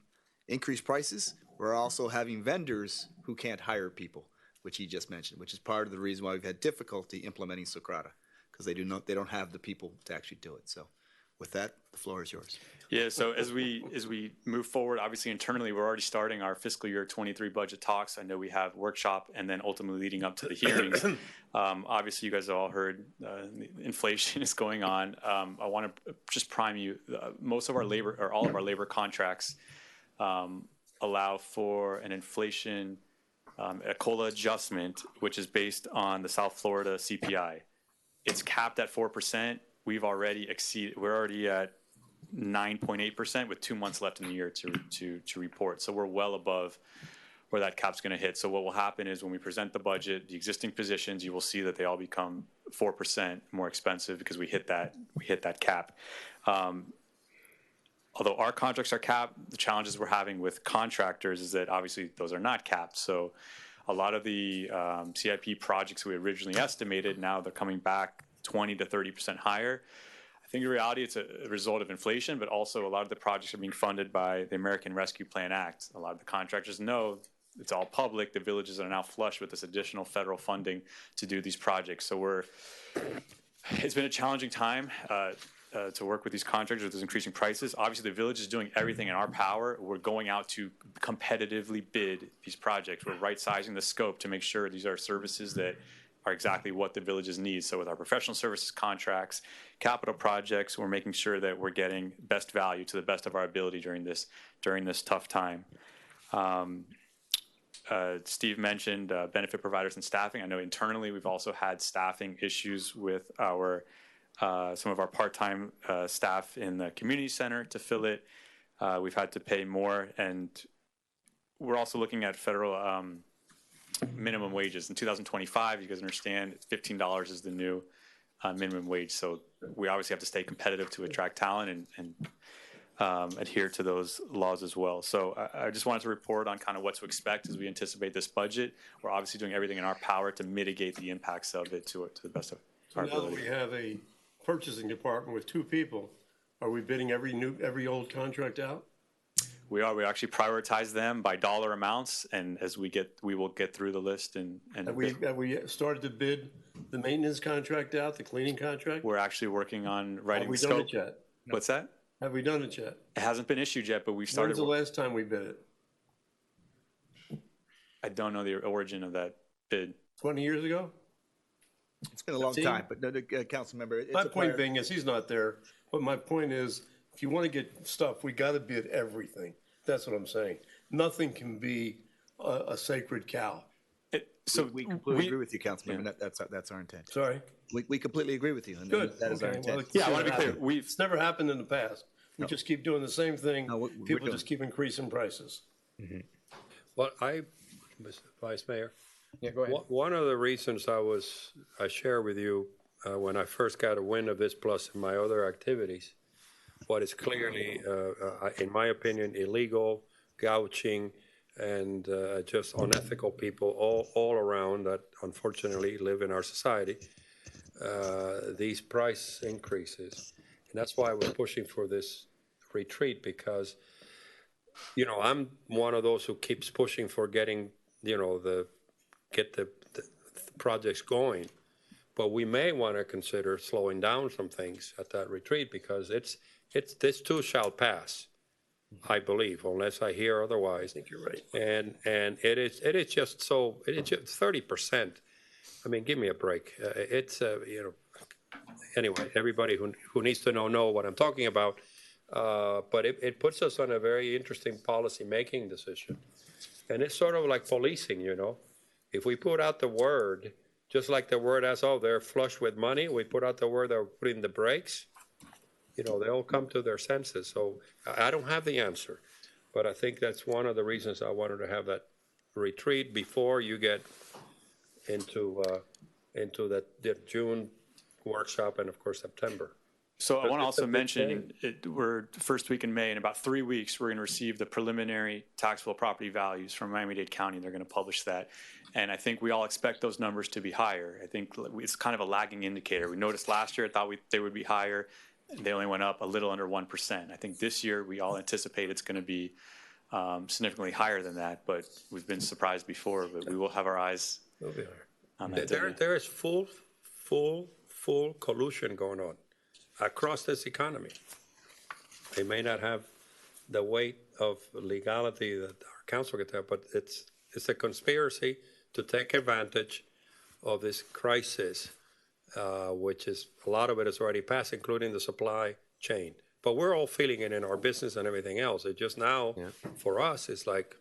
increased prices, we're also having vendors who can't hire people, which he just mentioned, which is part of the reason why we've had difficulty implementing Socrata, because they don't have the people to actually do it. So with that, the floor is yours. Yeah, so as we move forward, obviously internally, we're already starting our fiscal year 23 budget talks. I know we have workshop and then ultimately leading up to the hearings. Obviously, you guys have all heard inflation is going on. I want to just prime you. Most of our labor, or all of our labor contracts, allow for an inflation, a COLA adjustment, which is based on the South Florida CPI. It's capped at 4%. We're already at 9.8% with 2 months left in the year to report. So we're well above where that cap's going to hit. So what will happen is when we present the budget, the existing positions, you will see that they all become 4% more expensive because we hit that cap. Although our contracts are capped, the challenges we're having with contractors is that obviously those are not capped. So a lot of the CIP projects we originally estimated, now they're coming back 20 to 30% higher. I think in reality it's a result of inflation, but also a lot of the projects are being funded by the American Rescue Plan Act. A lot of the contractors know it's all public. The villages are now flush with this additional federal funding to do these projects. So it's been a challenging time to work with these contractors with those increasing prices. Obviously, the village is doing everything in our power. We're going out to competitively bid these projects. We're right-sizing the scope to make sure these are services that are exactly what the villages need. So with our professional services contracts, capital projects, we're making sure that we're getting best value to the best of our ability during this tough time. Steve mentioned benefit providers and staffing. I know internally we've also had staffing issues with some of our part-time staff in the community center to fill it. We've had to pay more, and we're also looking at federal minimum wages. In 2025, you guys understand, $15 is the new minimum wage. So we obviously have to stay competitive to attract talent and adhere to those laws as well. So I just wanted to report on kind of what to expect as we anticipate this budget. We're obviously doing everything in our power to mitigate the impacts of it to the best of our Now that ability. we have a purchasing department with 2 people, are we bidding every old contract out? We actually prioritize them by dollar amounts, and as we will get through the list and Have we started to bid the maintenance contract out, the cleaning contract? we're actually working on writing Have we the done scope. it yet? What's that? Have we done it yet? It hasn't been issued yet, but we've started. When's the last time we bid it? I don't know the origin of that bid. 20 years ago? It's been a long time, but no, council member. It's My a point prior- being is, he's not there, but my point is, if you want to get stuff, we got to bid everything. That's what I'm saying. Nothing can be a sacred cow. So we completely agree with you, Councilmember. That's our intent. Sorry? We completely agree with you. And Good. That is our Okay, intent. well, yeah, I want to be clear. It's never happened in the past. We just keep doing the same thing. People just keep increasing prices. Well, Mr. Vice Mayor. Yeah, go ahead. One of the reasons I share with you when I first got a wind of this, plus in my other activities, what is clearly, in my opinion, illegal, gouging, and just unethical people all around that unfortunately live in our society, these price increases. And that's why I was pushing for this retreat, because, I'm one of those who keeps pushing for getting, get the projects going. But we may want to consider slowing down some things at that retreat, because this too shall pass, I believe, unless I hear otherwise. I think you're right. And it is just 30%. I mean, give me a break. Anyway, everybody who needs to know what I'm talking about. But it puts us on a very interesting policy-making decision. And it's sort of like policing, If we put out the word, just like the word as, they're flush with money, we put out the word, they're putting the brakes, they all come to their senses. So I don't have the answer, but I think that's one of the reasons I wanted to have that retreat before you get into the June workshop and, of course, September. So I want to It's also a big mention, we're first week in May. In about 3 weeks, we're going to receive the preliminary taxable property values from Miami-Dade County. They're going to publish that. And I think we all expect those numbers to be higher. I think it's kind of a lagging indicator. We noticed last year, I thought they would be higher. They only went up a little under 1%. I think this year, we all anticipate it's going to be significantly higher than that. But we've been surprised before, but we will have our eyes on that. There is full collusion going on across this economy. They may not have the weight of legality that our council gets have, but it's a conspiracy to take advantage of this crisis, which is a lot of it is already passed, including the supply chain. But we're all feeling it in our business and everything else. It just now, for us, it's like.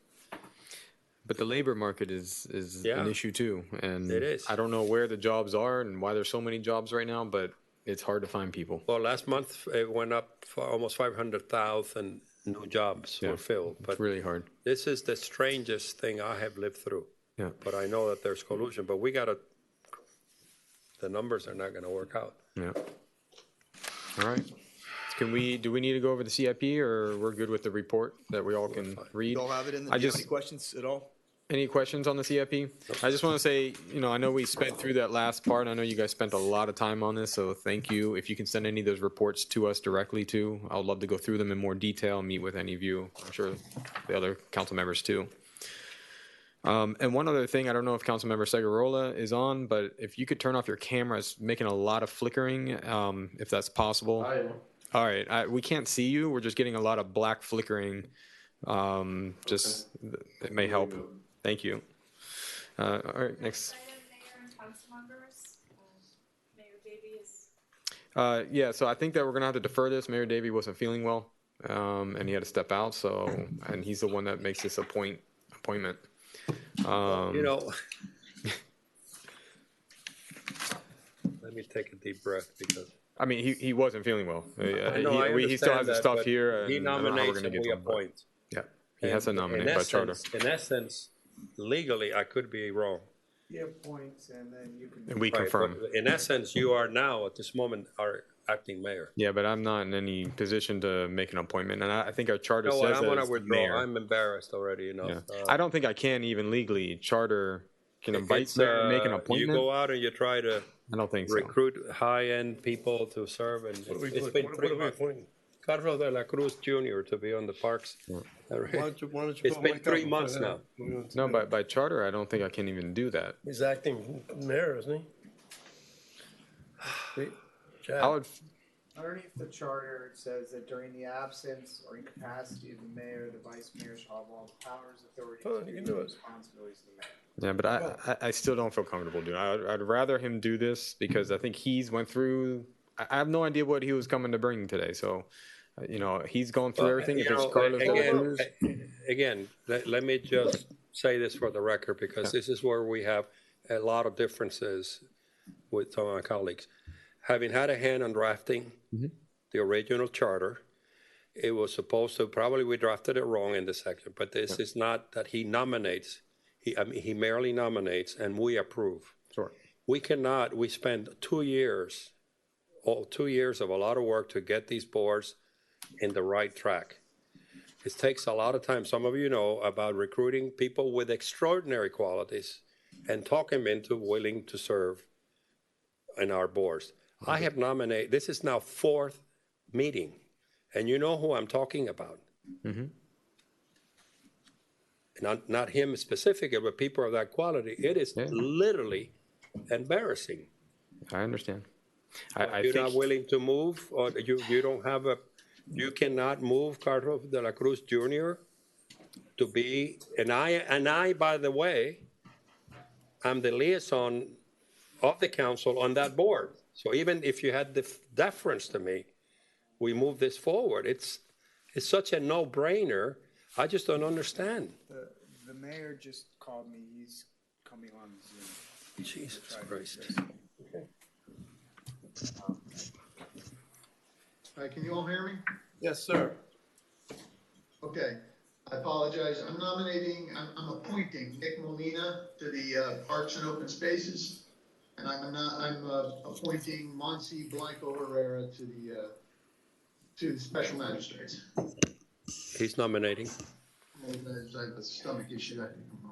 But the labor market is an issue too, and it is. I don't know where the jobs are and why there's so many jobs right now, but it's hard to find people. Well, last month it went up for almost 500,000 new jobs were filled. But it's really hard. This is the strangest thing I have lived through. Yeah. But I know that there's collusion. But the numbers are not going to work out. Yeah. All right. Do we need to go over the CIP, or we're good with the report that we all can read? You all have it in the, do you have any questions at all? Any questions on the CIP? I just want to say, I know we spent through that last part. I know you guys spent a lot of time on this, so thank you. If you can send any of those reports to us directly too, I would love to go through them in more detail, meet with any of you. I'm sure the other council members too. And one other thing, I don't know if Councilmember Segurola is on, but if you could turn off your cameras, making a lot of flickering, if that's possible. I am. All right, we can't see you. We're just getting a lot of black flickering. It may help. Thank you. All right, next. Yeah, so I think that we're going to have to defer this. Mayor Davey wasn't feeling well, and he had to step out, and he's the one that makes this appointment. Let me take a deep breath because. I mean, he wasn't feeling well. He still has the stuff here. He nominates and we appoint. Yeah, he has to nominate by charter. In essence, legally, I could be wrong. He appoints and then you can. And we Right, confirm. but in essence, you are now, at this moment, our acting mayor. Yeah, but I'm not in any position to make an appointment, and I think our charter No, says I'm that gonna it's the withdraw. mayor. I'm embarrassed already enough. Yeah. I don't think I can even legally. Charter can invite It's, mayor and make an You appointment. go out and you try to I don't think so. recruit high-end people to serve, and What are we it's put- been what are pretty we much. appointing? Carlos de la Cruz Jr. to be on the parks. Why don't you It's put been Mike up 3 months before now. that? No, by charter, I don't think I can even do that. He's acting mayor, isn't he? I would. Underneath the charter, it says that during the absence or incapacity of the mayor, the vice mayor shall have all the powers, authority, Oh, you can do it. responsibilities of the mayor. Yeah, but I still don't feel comfortable doing it. I'd rather him do this because I think he's went through. I have no idea what he was coming to bring today. So, he's going through everything. If it's Carlos de la Cruz, Again, let me just say this for the record, because this is where we have a lot of differences with some of my colleagues. Having had a hand on drafting the original charter, it was supposed to, probably we drafted it wrong in the section, but this is not that he nominates. He merely nominates and we approve. Sure. We spent 2 years, 2 years of a lot of work to get these boards in the right track. It takes a lot of time. Some of you know about recruiting people with extraordinary qualities and talk them into willing to serve in our boards. I have nominated, this is now 4th meeting, and you know who I'm talking about. Not him specifically, but people of that quality. It is literally embarrassing. I understand. You're not willing to move, or you don't have you cannot move Carlos de la Cruz Jr. to be, and I, by the way, I'm the liaison of the council on that board. So even if you had the deference to me, we move this forward. It's such a no-brainer. I just don't understand. The mayor just called me. He's coming on Zoom. Jesus Christ. Hi, can you all hear me? Yes, sir. Okay, I apologize. I'm appointing Nick Molina to the Parks and Open Spaces. And I'm appointing Monsi Blanco Herrera to special magistrates. He's nominating. I have a stomach issue. I think I'm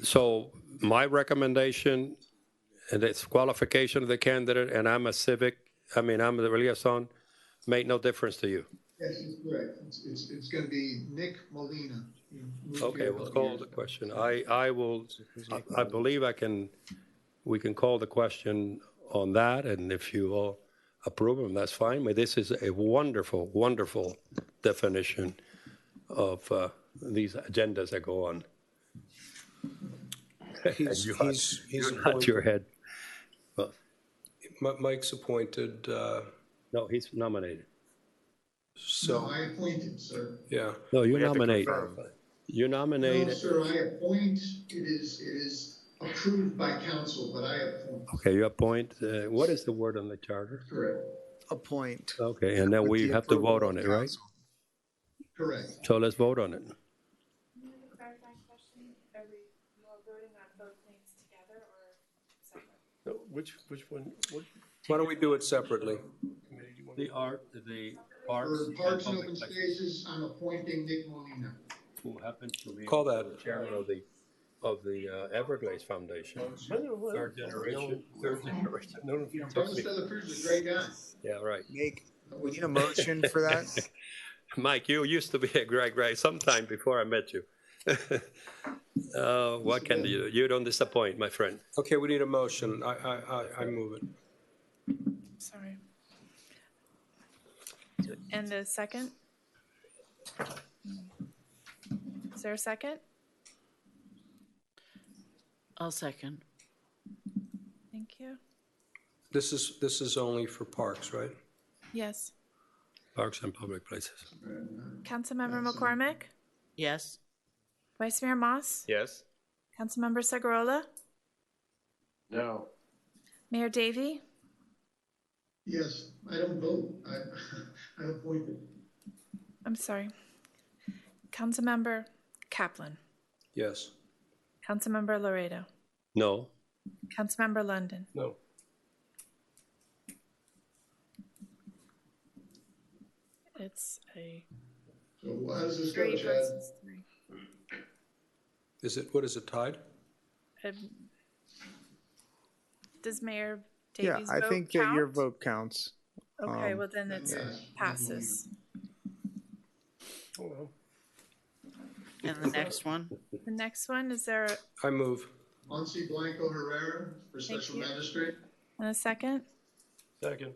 So my recommendation, and it's qualification of the candidate, and I'm the liaison, made no difference to you. Yes, it's correct. It's going to be Nick Molina. Okay, we'll call the question. I believe we can call the question on that, and if you all approve them, that's fine. But this is a wonderful, wonderful definition of these agendas that go on. He's Nod your head. Mike's appointed, No, he's nominated. so, No, I appointed, sir. yeah. No, you We have to nominate. confirm. You nominate. No, sir, I appoint. It is approved by council, but I appoint. Okay, you appoint. What is the word on the charter? Correct. Appoint. Okay, and then With we the have to approval vote of on it, right? council. Correct. So let's vote on it. Clarifying question, are we voting on both things together or separate? No, which one? Why don't we do it separately? The parks For Parks and Open Spaces, I'm appointing Nick Molina. Who happens to be Call that. the chairman of the Everglades Foundation. Third generation. No, Carlos de la Cruz is a great guy. Yeah, right. We need a motion for that. Mike, you used to be a great guy sometime before I met you. What can you do? You don't disappoint, my friend. Okay, we need a motion. I move it. Sorry. And a second? Is there a second? I'll second. Thank you. This is only for parks, right? Yes. Parks and public places. Councilmember McCormick? Yes. Vice Mayor Moss? Yes. Councilmember Segurola? No. Mayor Davey? Yes, I don't vote. I appointed. I'm sorry. Councilmember Kaplan. Yes. Councilmember Laredo. No. Councilmember London. No. It's a So why does this go, 3 Chad? versus 3. What is it, tied? Does Mayor Yeah, Davies' I vote think count? that your vote counts. Okay, well then it passes. Oh, well. And the next one? The next one, is there I move. Muncy Blanco Herrera for Thank special you. magistrate. a second? Second.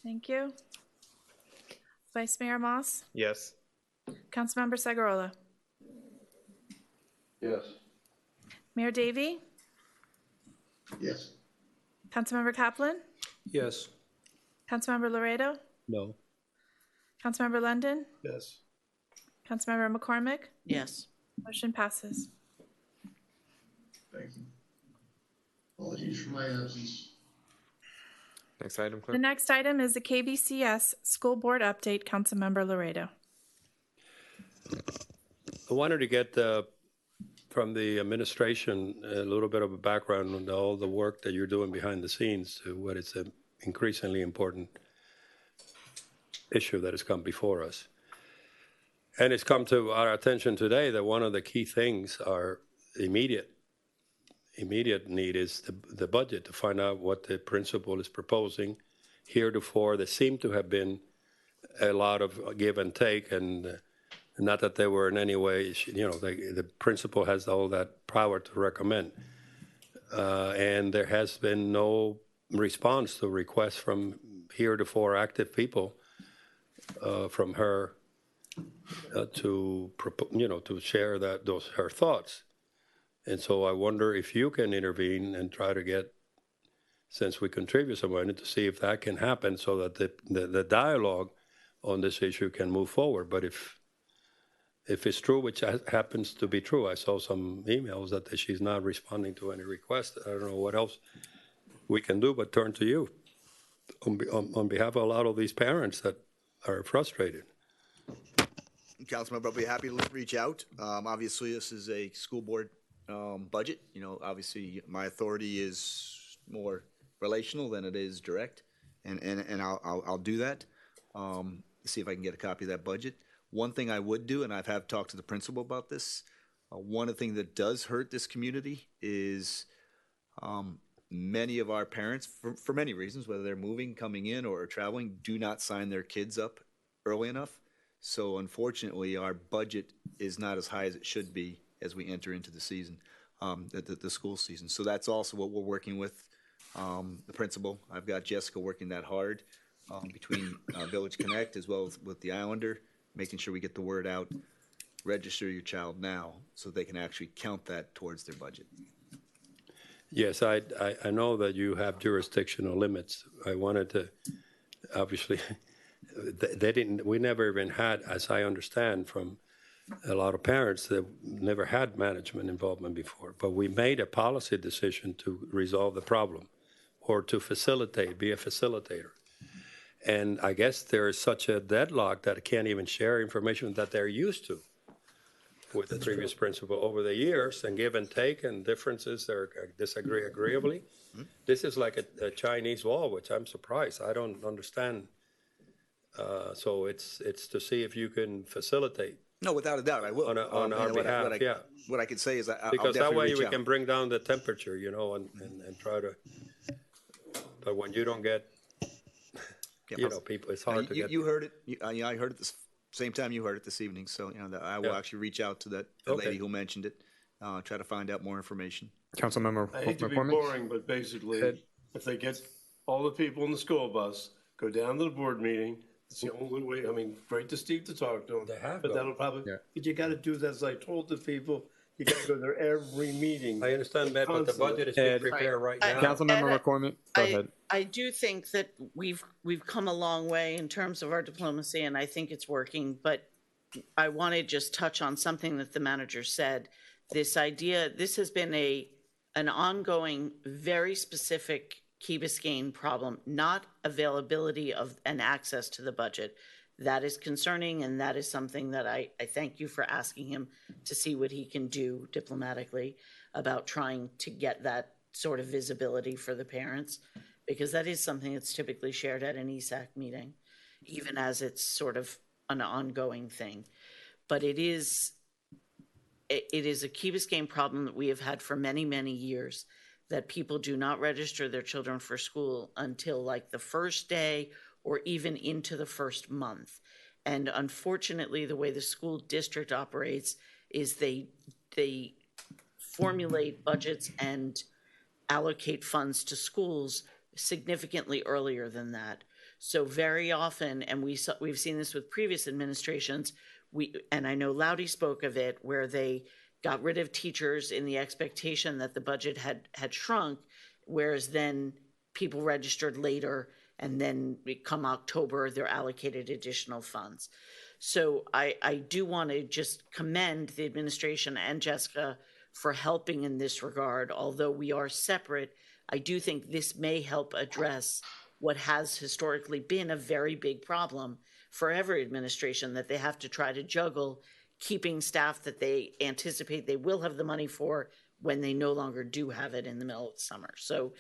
Thank you. Vice Mayor Moss? Yes. Councilmember Sagarola? Yes. Mayor Davy? Yes. Councilmember Kaplan? Yes. Councilmember Laredo? No. Councilmember London? Yes. Councilmember McCormick? Yes. Motion passes. Thank you. Apologies for my absence. Next item, The clerk. next item is the KBCS School Board Update. Councilmember Laredo. I wanted to get from the administration a little bit of a background on all the work that you're doing behind the scenes to what is an increasingly important issue that has come before us. And it's come to our attention today that one of the key things are immediate need is the budget, to find out what the principal is proposing. Heretofore, there seemed to have been a lot of give and take, and not that they were in any way, the principal has all that power to recommend. And there has been no response to requests from heretofore active people from her to share her thoughts. And so I wonder if you can intervene and try to get, since we contribute some money, to see if that can happen so that the dialogue on this issue can move forward. But if it's true, which happens to be true, I saw some emails that she's not responding to any requests. I don't know what else we can do but turn to you on behalf of a lot of these parents that are frustrated. Councilmember, I'll be happy to reach out. Obviously, this is a school board budget. Obviously, my authority is more relational than it is direct, and I'll do that. See if I can get a copy of that budget. One thing I would do, and have talked to the principal about this, one of the things that does hurt this community is many of our parents, for many reasons, whether they're moving, coming in, or traveling, do not sign their kids up early enough. So unfortunately, our budget is not as high as it should be as we enter into the season, the school season. So that's also what we're working with the principal. I've got Jessica working that hard between Village Connect as well as with the Islander, making sure we get the word out. Register your child now so they can actually count that towards their budget. Yes, I know that you have jurisdictional limits. I wanted to, obviously, we never even had, as I understand from a lot of parents, that never had management involvement before. But we made a policy decision to resolve the problem or to be a facilitator. And I guess there is such a deadlock that I can't even share information that they're used to with the previous principal over the years, and give and take and differences that disagree agreeably. This is like a Chinese wall, which I'm surprised. I don't understand. So it's to see if you can facilitate. No, without a doubt, I will. On our behalf, yeah. What I could say is I'll Because that definitely way reach we out. can bring down the temperature, and try to, but when you don't get, people, it's hard to get. You heard it. I heard it the same time you heard it this evening. So, I will actually reach out to that lady who mentioned it, try to find out more information. Councilmember I hate to be McCormick? boring, but basically, if they get all the people in the school bus, go down to the board meeting, it's the only way. I mean, great to Steve to talk to him. They have But gone. that'll probably, but you gotta do that, as I told the people, you gotta go there every meeting. I understand that, but the budget is being prepared right now. Councilmember McCormick, go ahead. I do think that we've come a long way in terms of our diplomacy, and I think it's working. But I want to just touch on something that the manager said. This has been an ongoing, very specific Key Biscayne problem, not availability of and access to the budget. that is concerning, and that is something that I thank you for asking him to see what he can do diplomatically about trying to get that sort of visibility for the parents, because that is something that's typically shared at an ESAC meeting, even as it's sort of an ongoing thing. But it is a Key Biscayne problem that we have had for many, many years, that people do not register their children for school until like the first day or even into the first month. And unfortunately, the way the school district operates is they formulate budgets and allocate funds to schools significantly earlier than that. So very often, and we've seen this with previous administrations, and I know Loudy spoke of it, where they got rid of teachers in the expectation that the budget had shrunk, whereas then people registered later, and then come October, they're allocated additional funds. So I do want to just commend the administration and Jessica for helping in this regard. Although we are separate, I do think this may help address what has historically been a very big problem for every administration, that they have to try to juggle keeping staff that they anticipate they will have the money for when they no longer do have it in the middle of the summer. So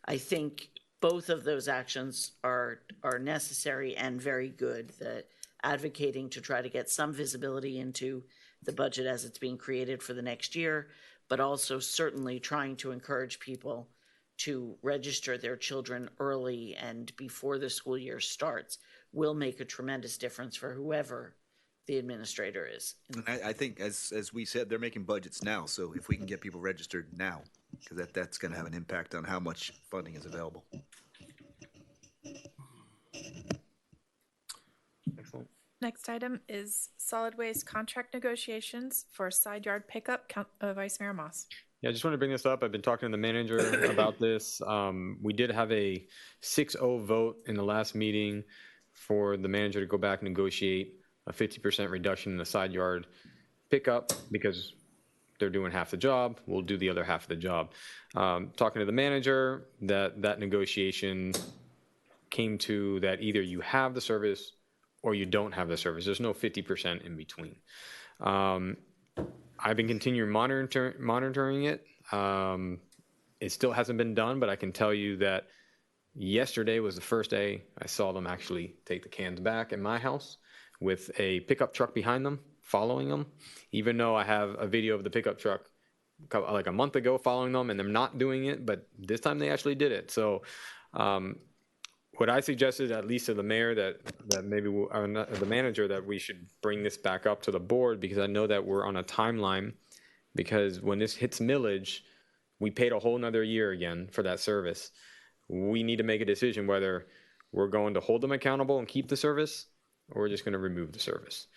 I think both of those actions are necessary and very good, that advocating to try to get some visibility into the budget as it's being created for the next year, but also certainly trying to encourage people to register their children early and before the school year starts will make a tremendous difference for whoever the administrator is. And I think, as we said, they're making budgets now, so if we can get people registered now, because that's going to have an impact on how much funding is available. Excellent. Next item is solid waste contract negotiations for side yard pickup. Vice Mayor Moss. Yeah, I just want to bring this up. I've been talking to the manager about this. We did have a 6-0 vote in the last meeting for the manager to go back and negotiate a 50% reduction in the side yard pickup, because they're doing half the job. We'll do the other half of the job. Talking to the manager, that negotiation came to that either you have the service or you don't have the service. There's no 50% in between. I've been continuing monitoring it. It still hasn't been done, but I can tell you that yesterday was the first day I saw them actually take the cans back in my house with a pickup truck behind them, following them, even though I have a video of the pickup truck like a month ago following them and them not doing it, but this time they actually did it. So what I suggested, at least to the mayor, that maybe or the manager, that we should bring this back up to the board, because I know that we're on a timeline, because when this hits millage, we paid a whole nother year again for that service. We need to make a decision whether we're going to hold them accountable and keep the service, or we're just going to remove the service.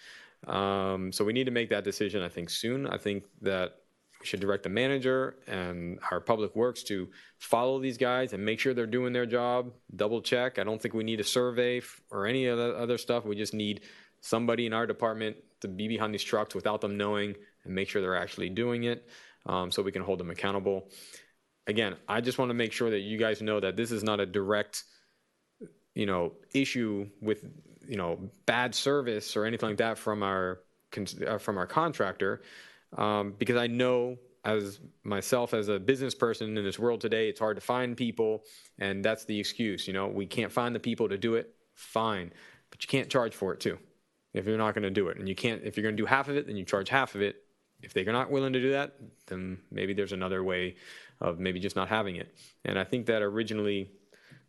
So we need to make that decision, I think, soon. I think that we should direct the manager and our public works to follow these guys and make sure they're doing their job, double check. I don't think we need a survey or any of the other stuff. We just need somebody in our department to be behind these trucks without them knowing and make sure they're actually doing it, so we can hold them accountable. Again, I just want to make sure that you guys know that this is not a direct, issue with, bad service or anything like that from our contractor. Because I know, as myself as a business person in this world today, it's hard to find people, and that's the excuse. We can't find the people to do it. Fine, but you can't charge for it too if you're not going to do it. And you can't, if you're going to do half of it, then you charge half of it. If they're not willing to do that, then maybe there's another way of maybe just not having it. And I think that originally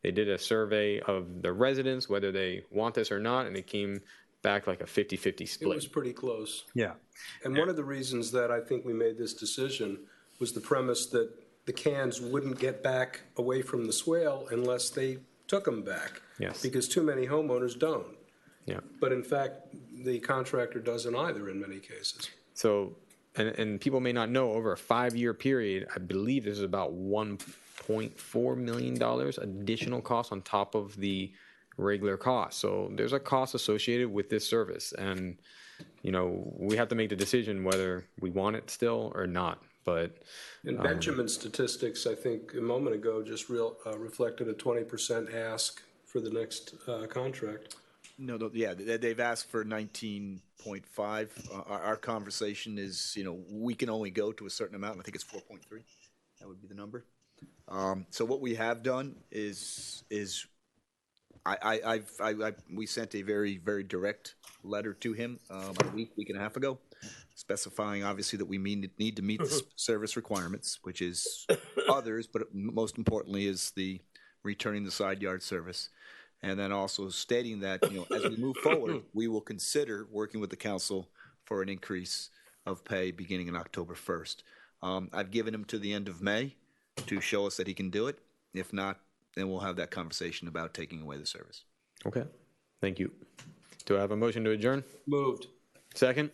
they did a survey of the residents, whether they want this or not, and it came back like a 50-50 split. It was pretty close. Yeah. And one of the reasons that I think we made this decision was the premise that the cans wouldn't get back away from the swale unless they took them back. Yes. Because too many homeowners don't. Yeah. But in fact, the contractor doesn't either in many cases. So, and people may not know, over a 5-year period, I believe this is about $1.4 million additional cost on top of the regular cost. So there's a cost associated with this service, and we have to make the decision whether we want it still or not. But Benjamin's statistics, I think a moment ago, just reflected a 20% ask for the next contract. No, yeah, they've asked for 19.5. Our conversation is, we can only go to a certain amount, and I think it's 4.3. That would be the number. So what we have done is we sent a very, very direct letter to him about a week and a half ago, specifying obviously that we need to meet the service requirements, which is others, but most importantly is the returning the side yard service. And then also stating that, as we move forward, we will consider working with the council for an increase of pay beginning in October 1st. I've given him to the end of May to show us that he can do it. If not, then we'll have that conversation about taking away the service. Okay, thank you. Do I have a motion to adjourn? Moved. Second?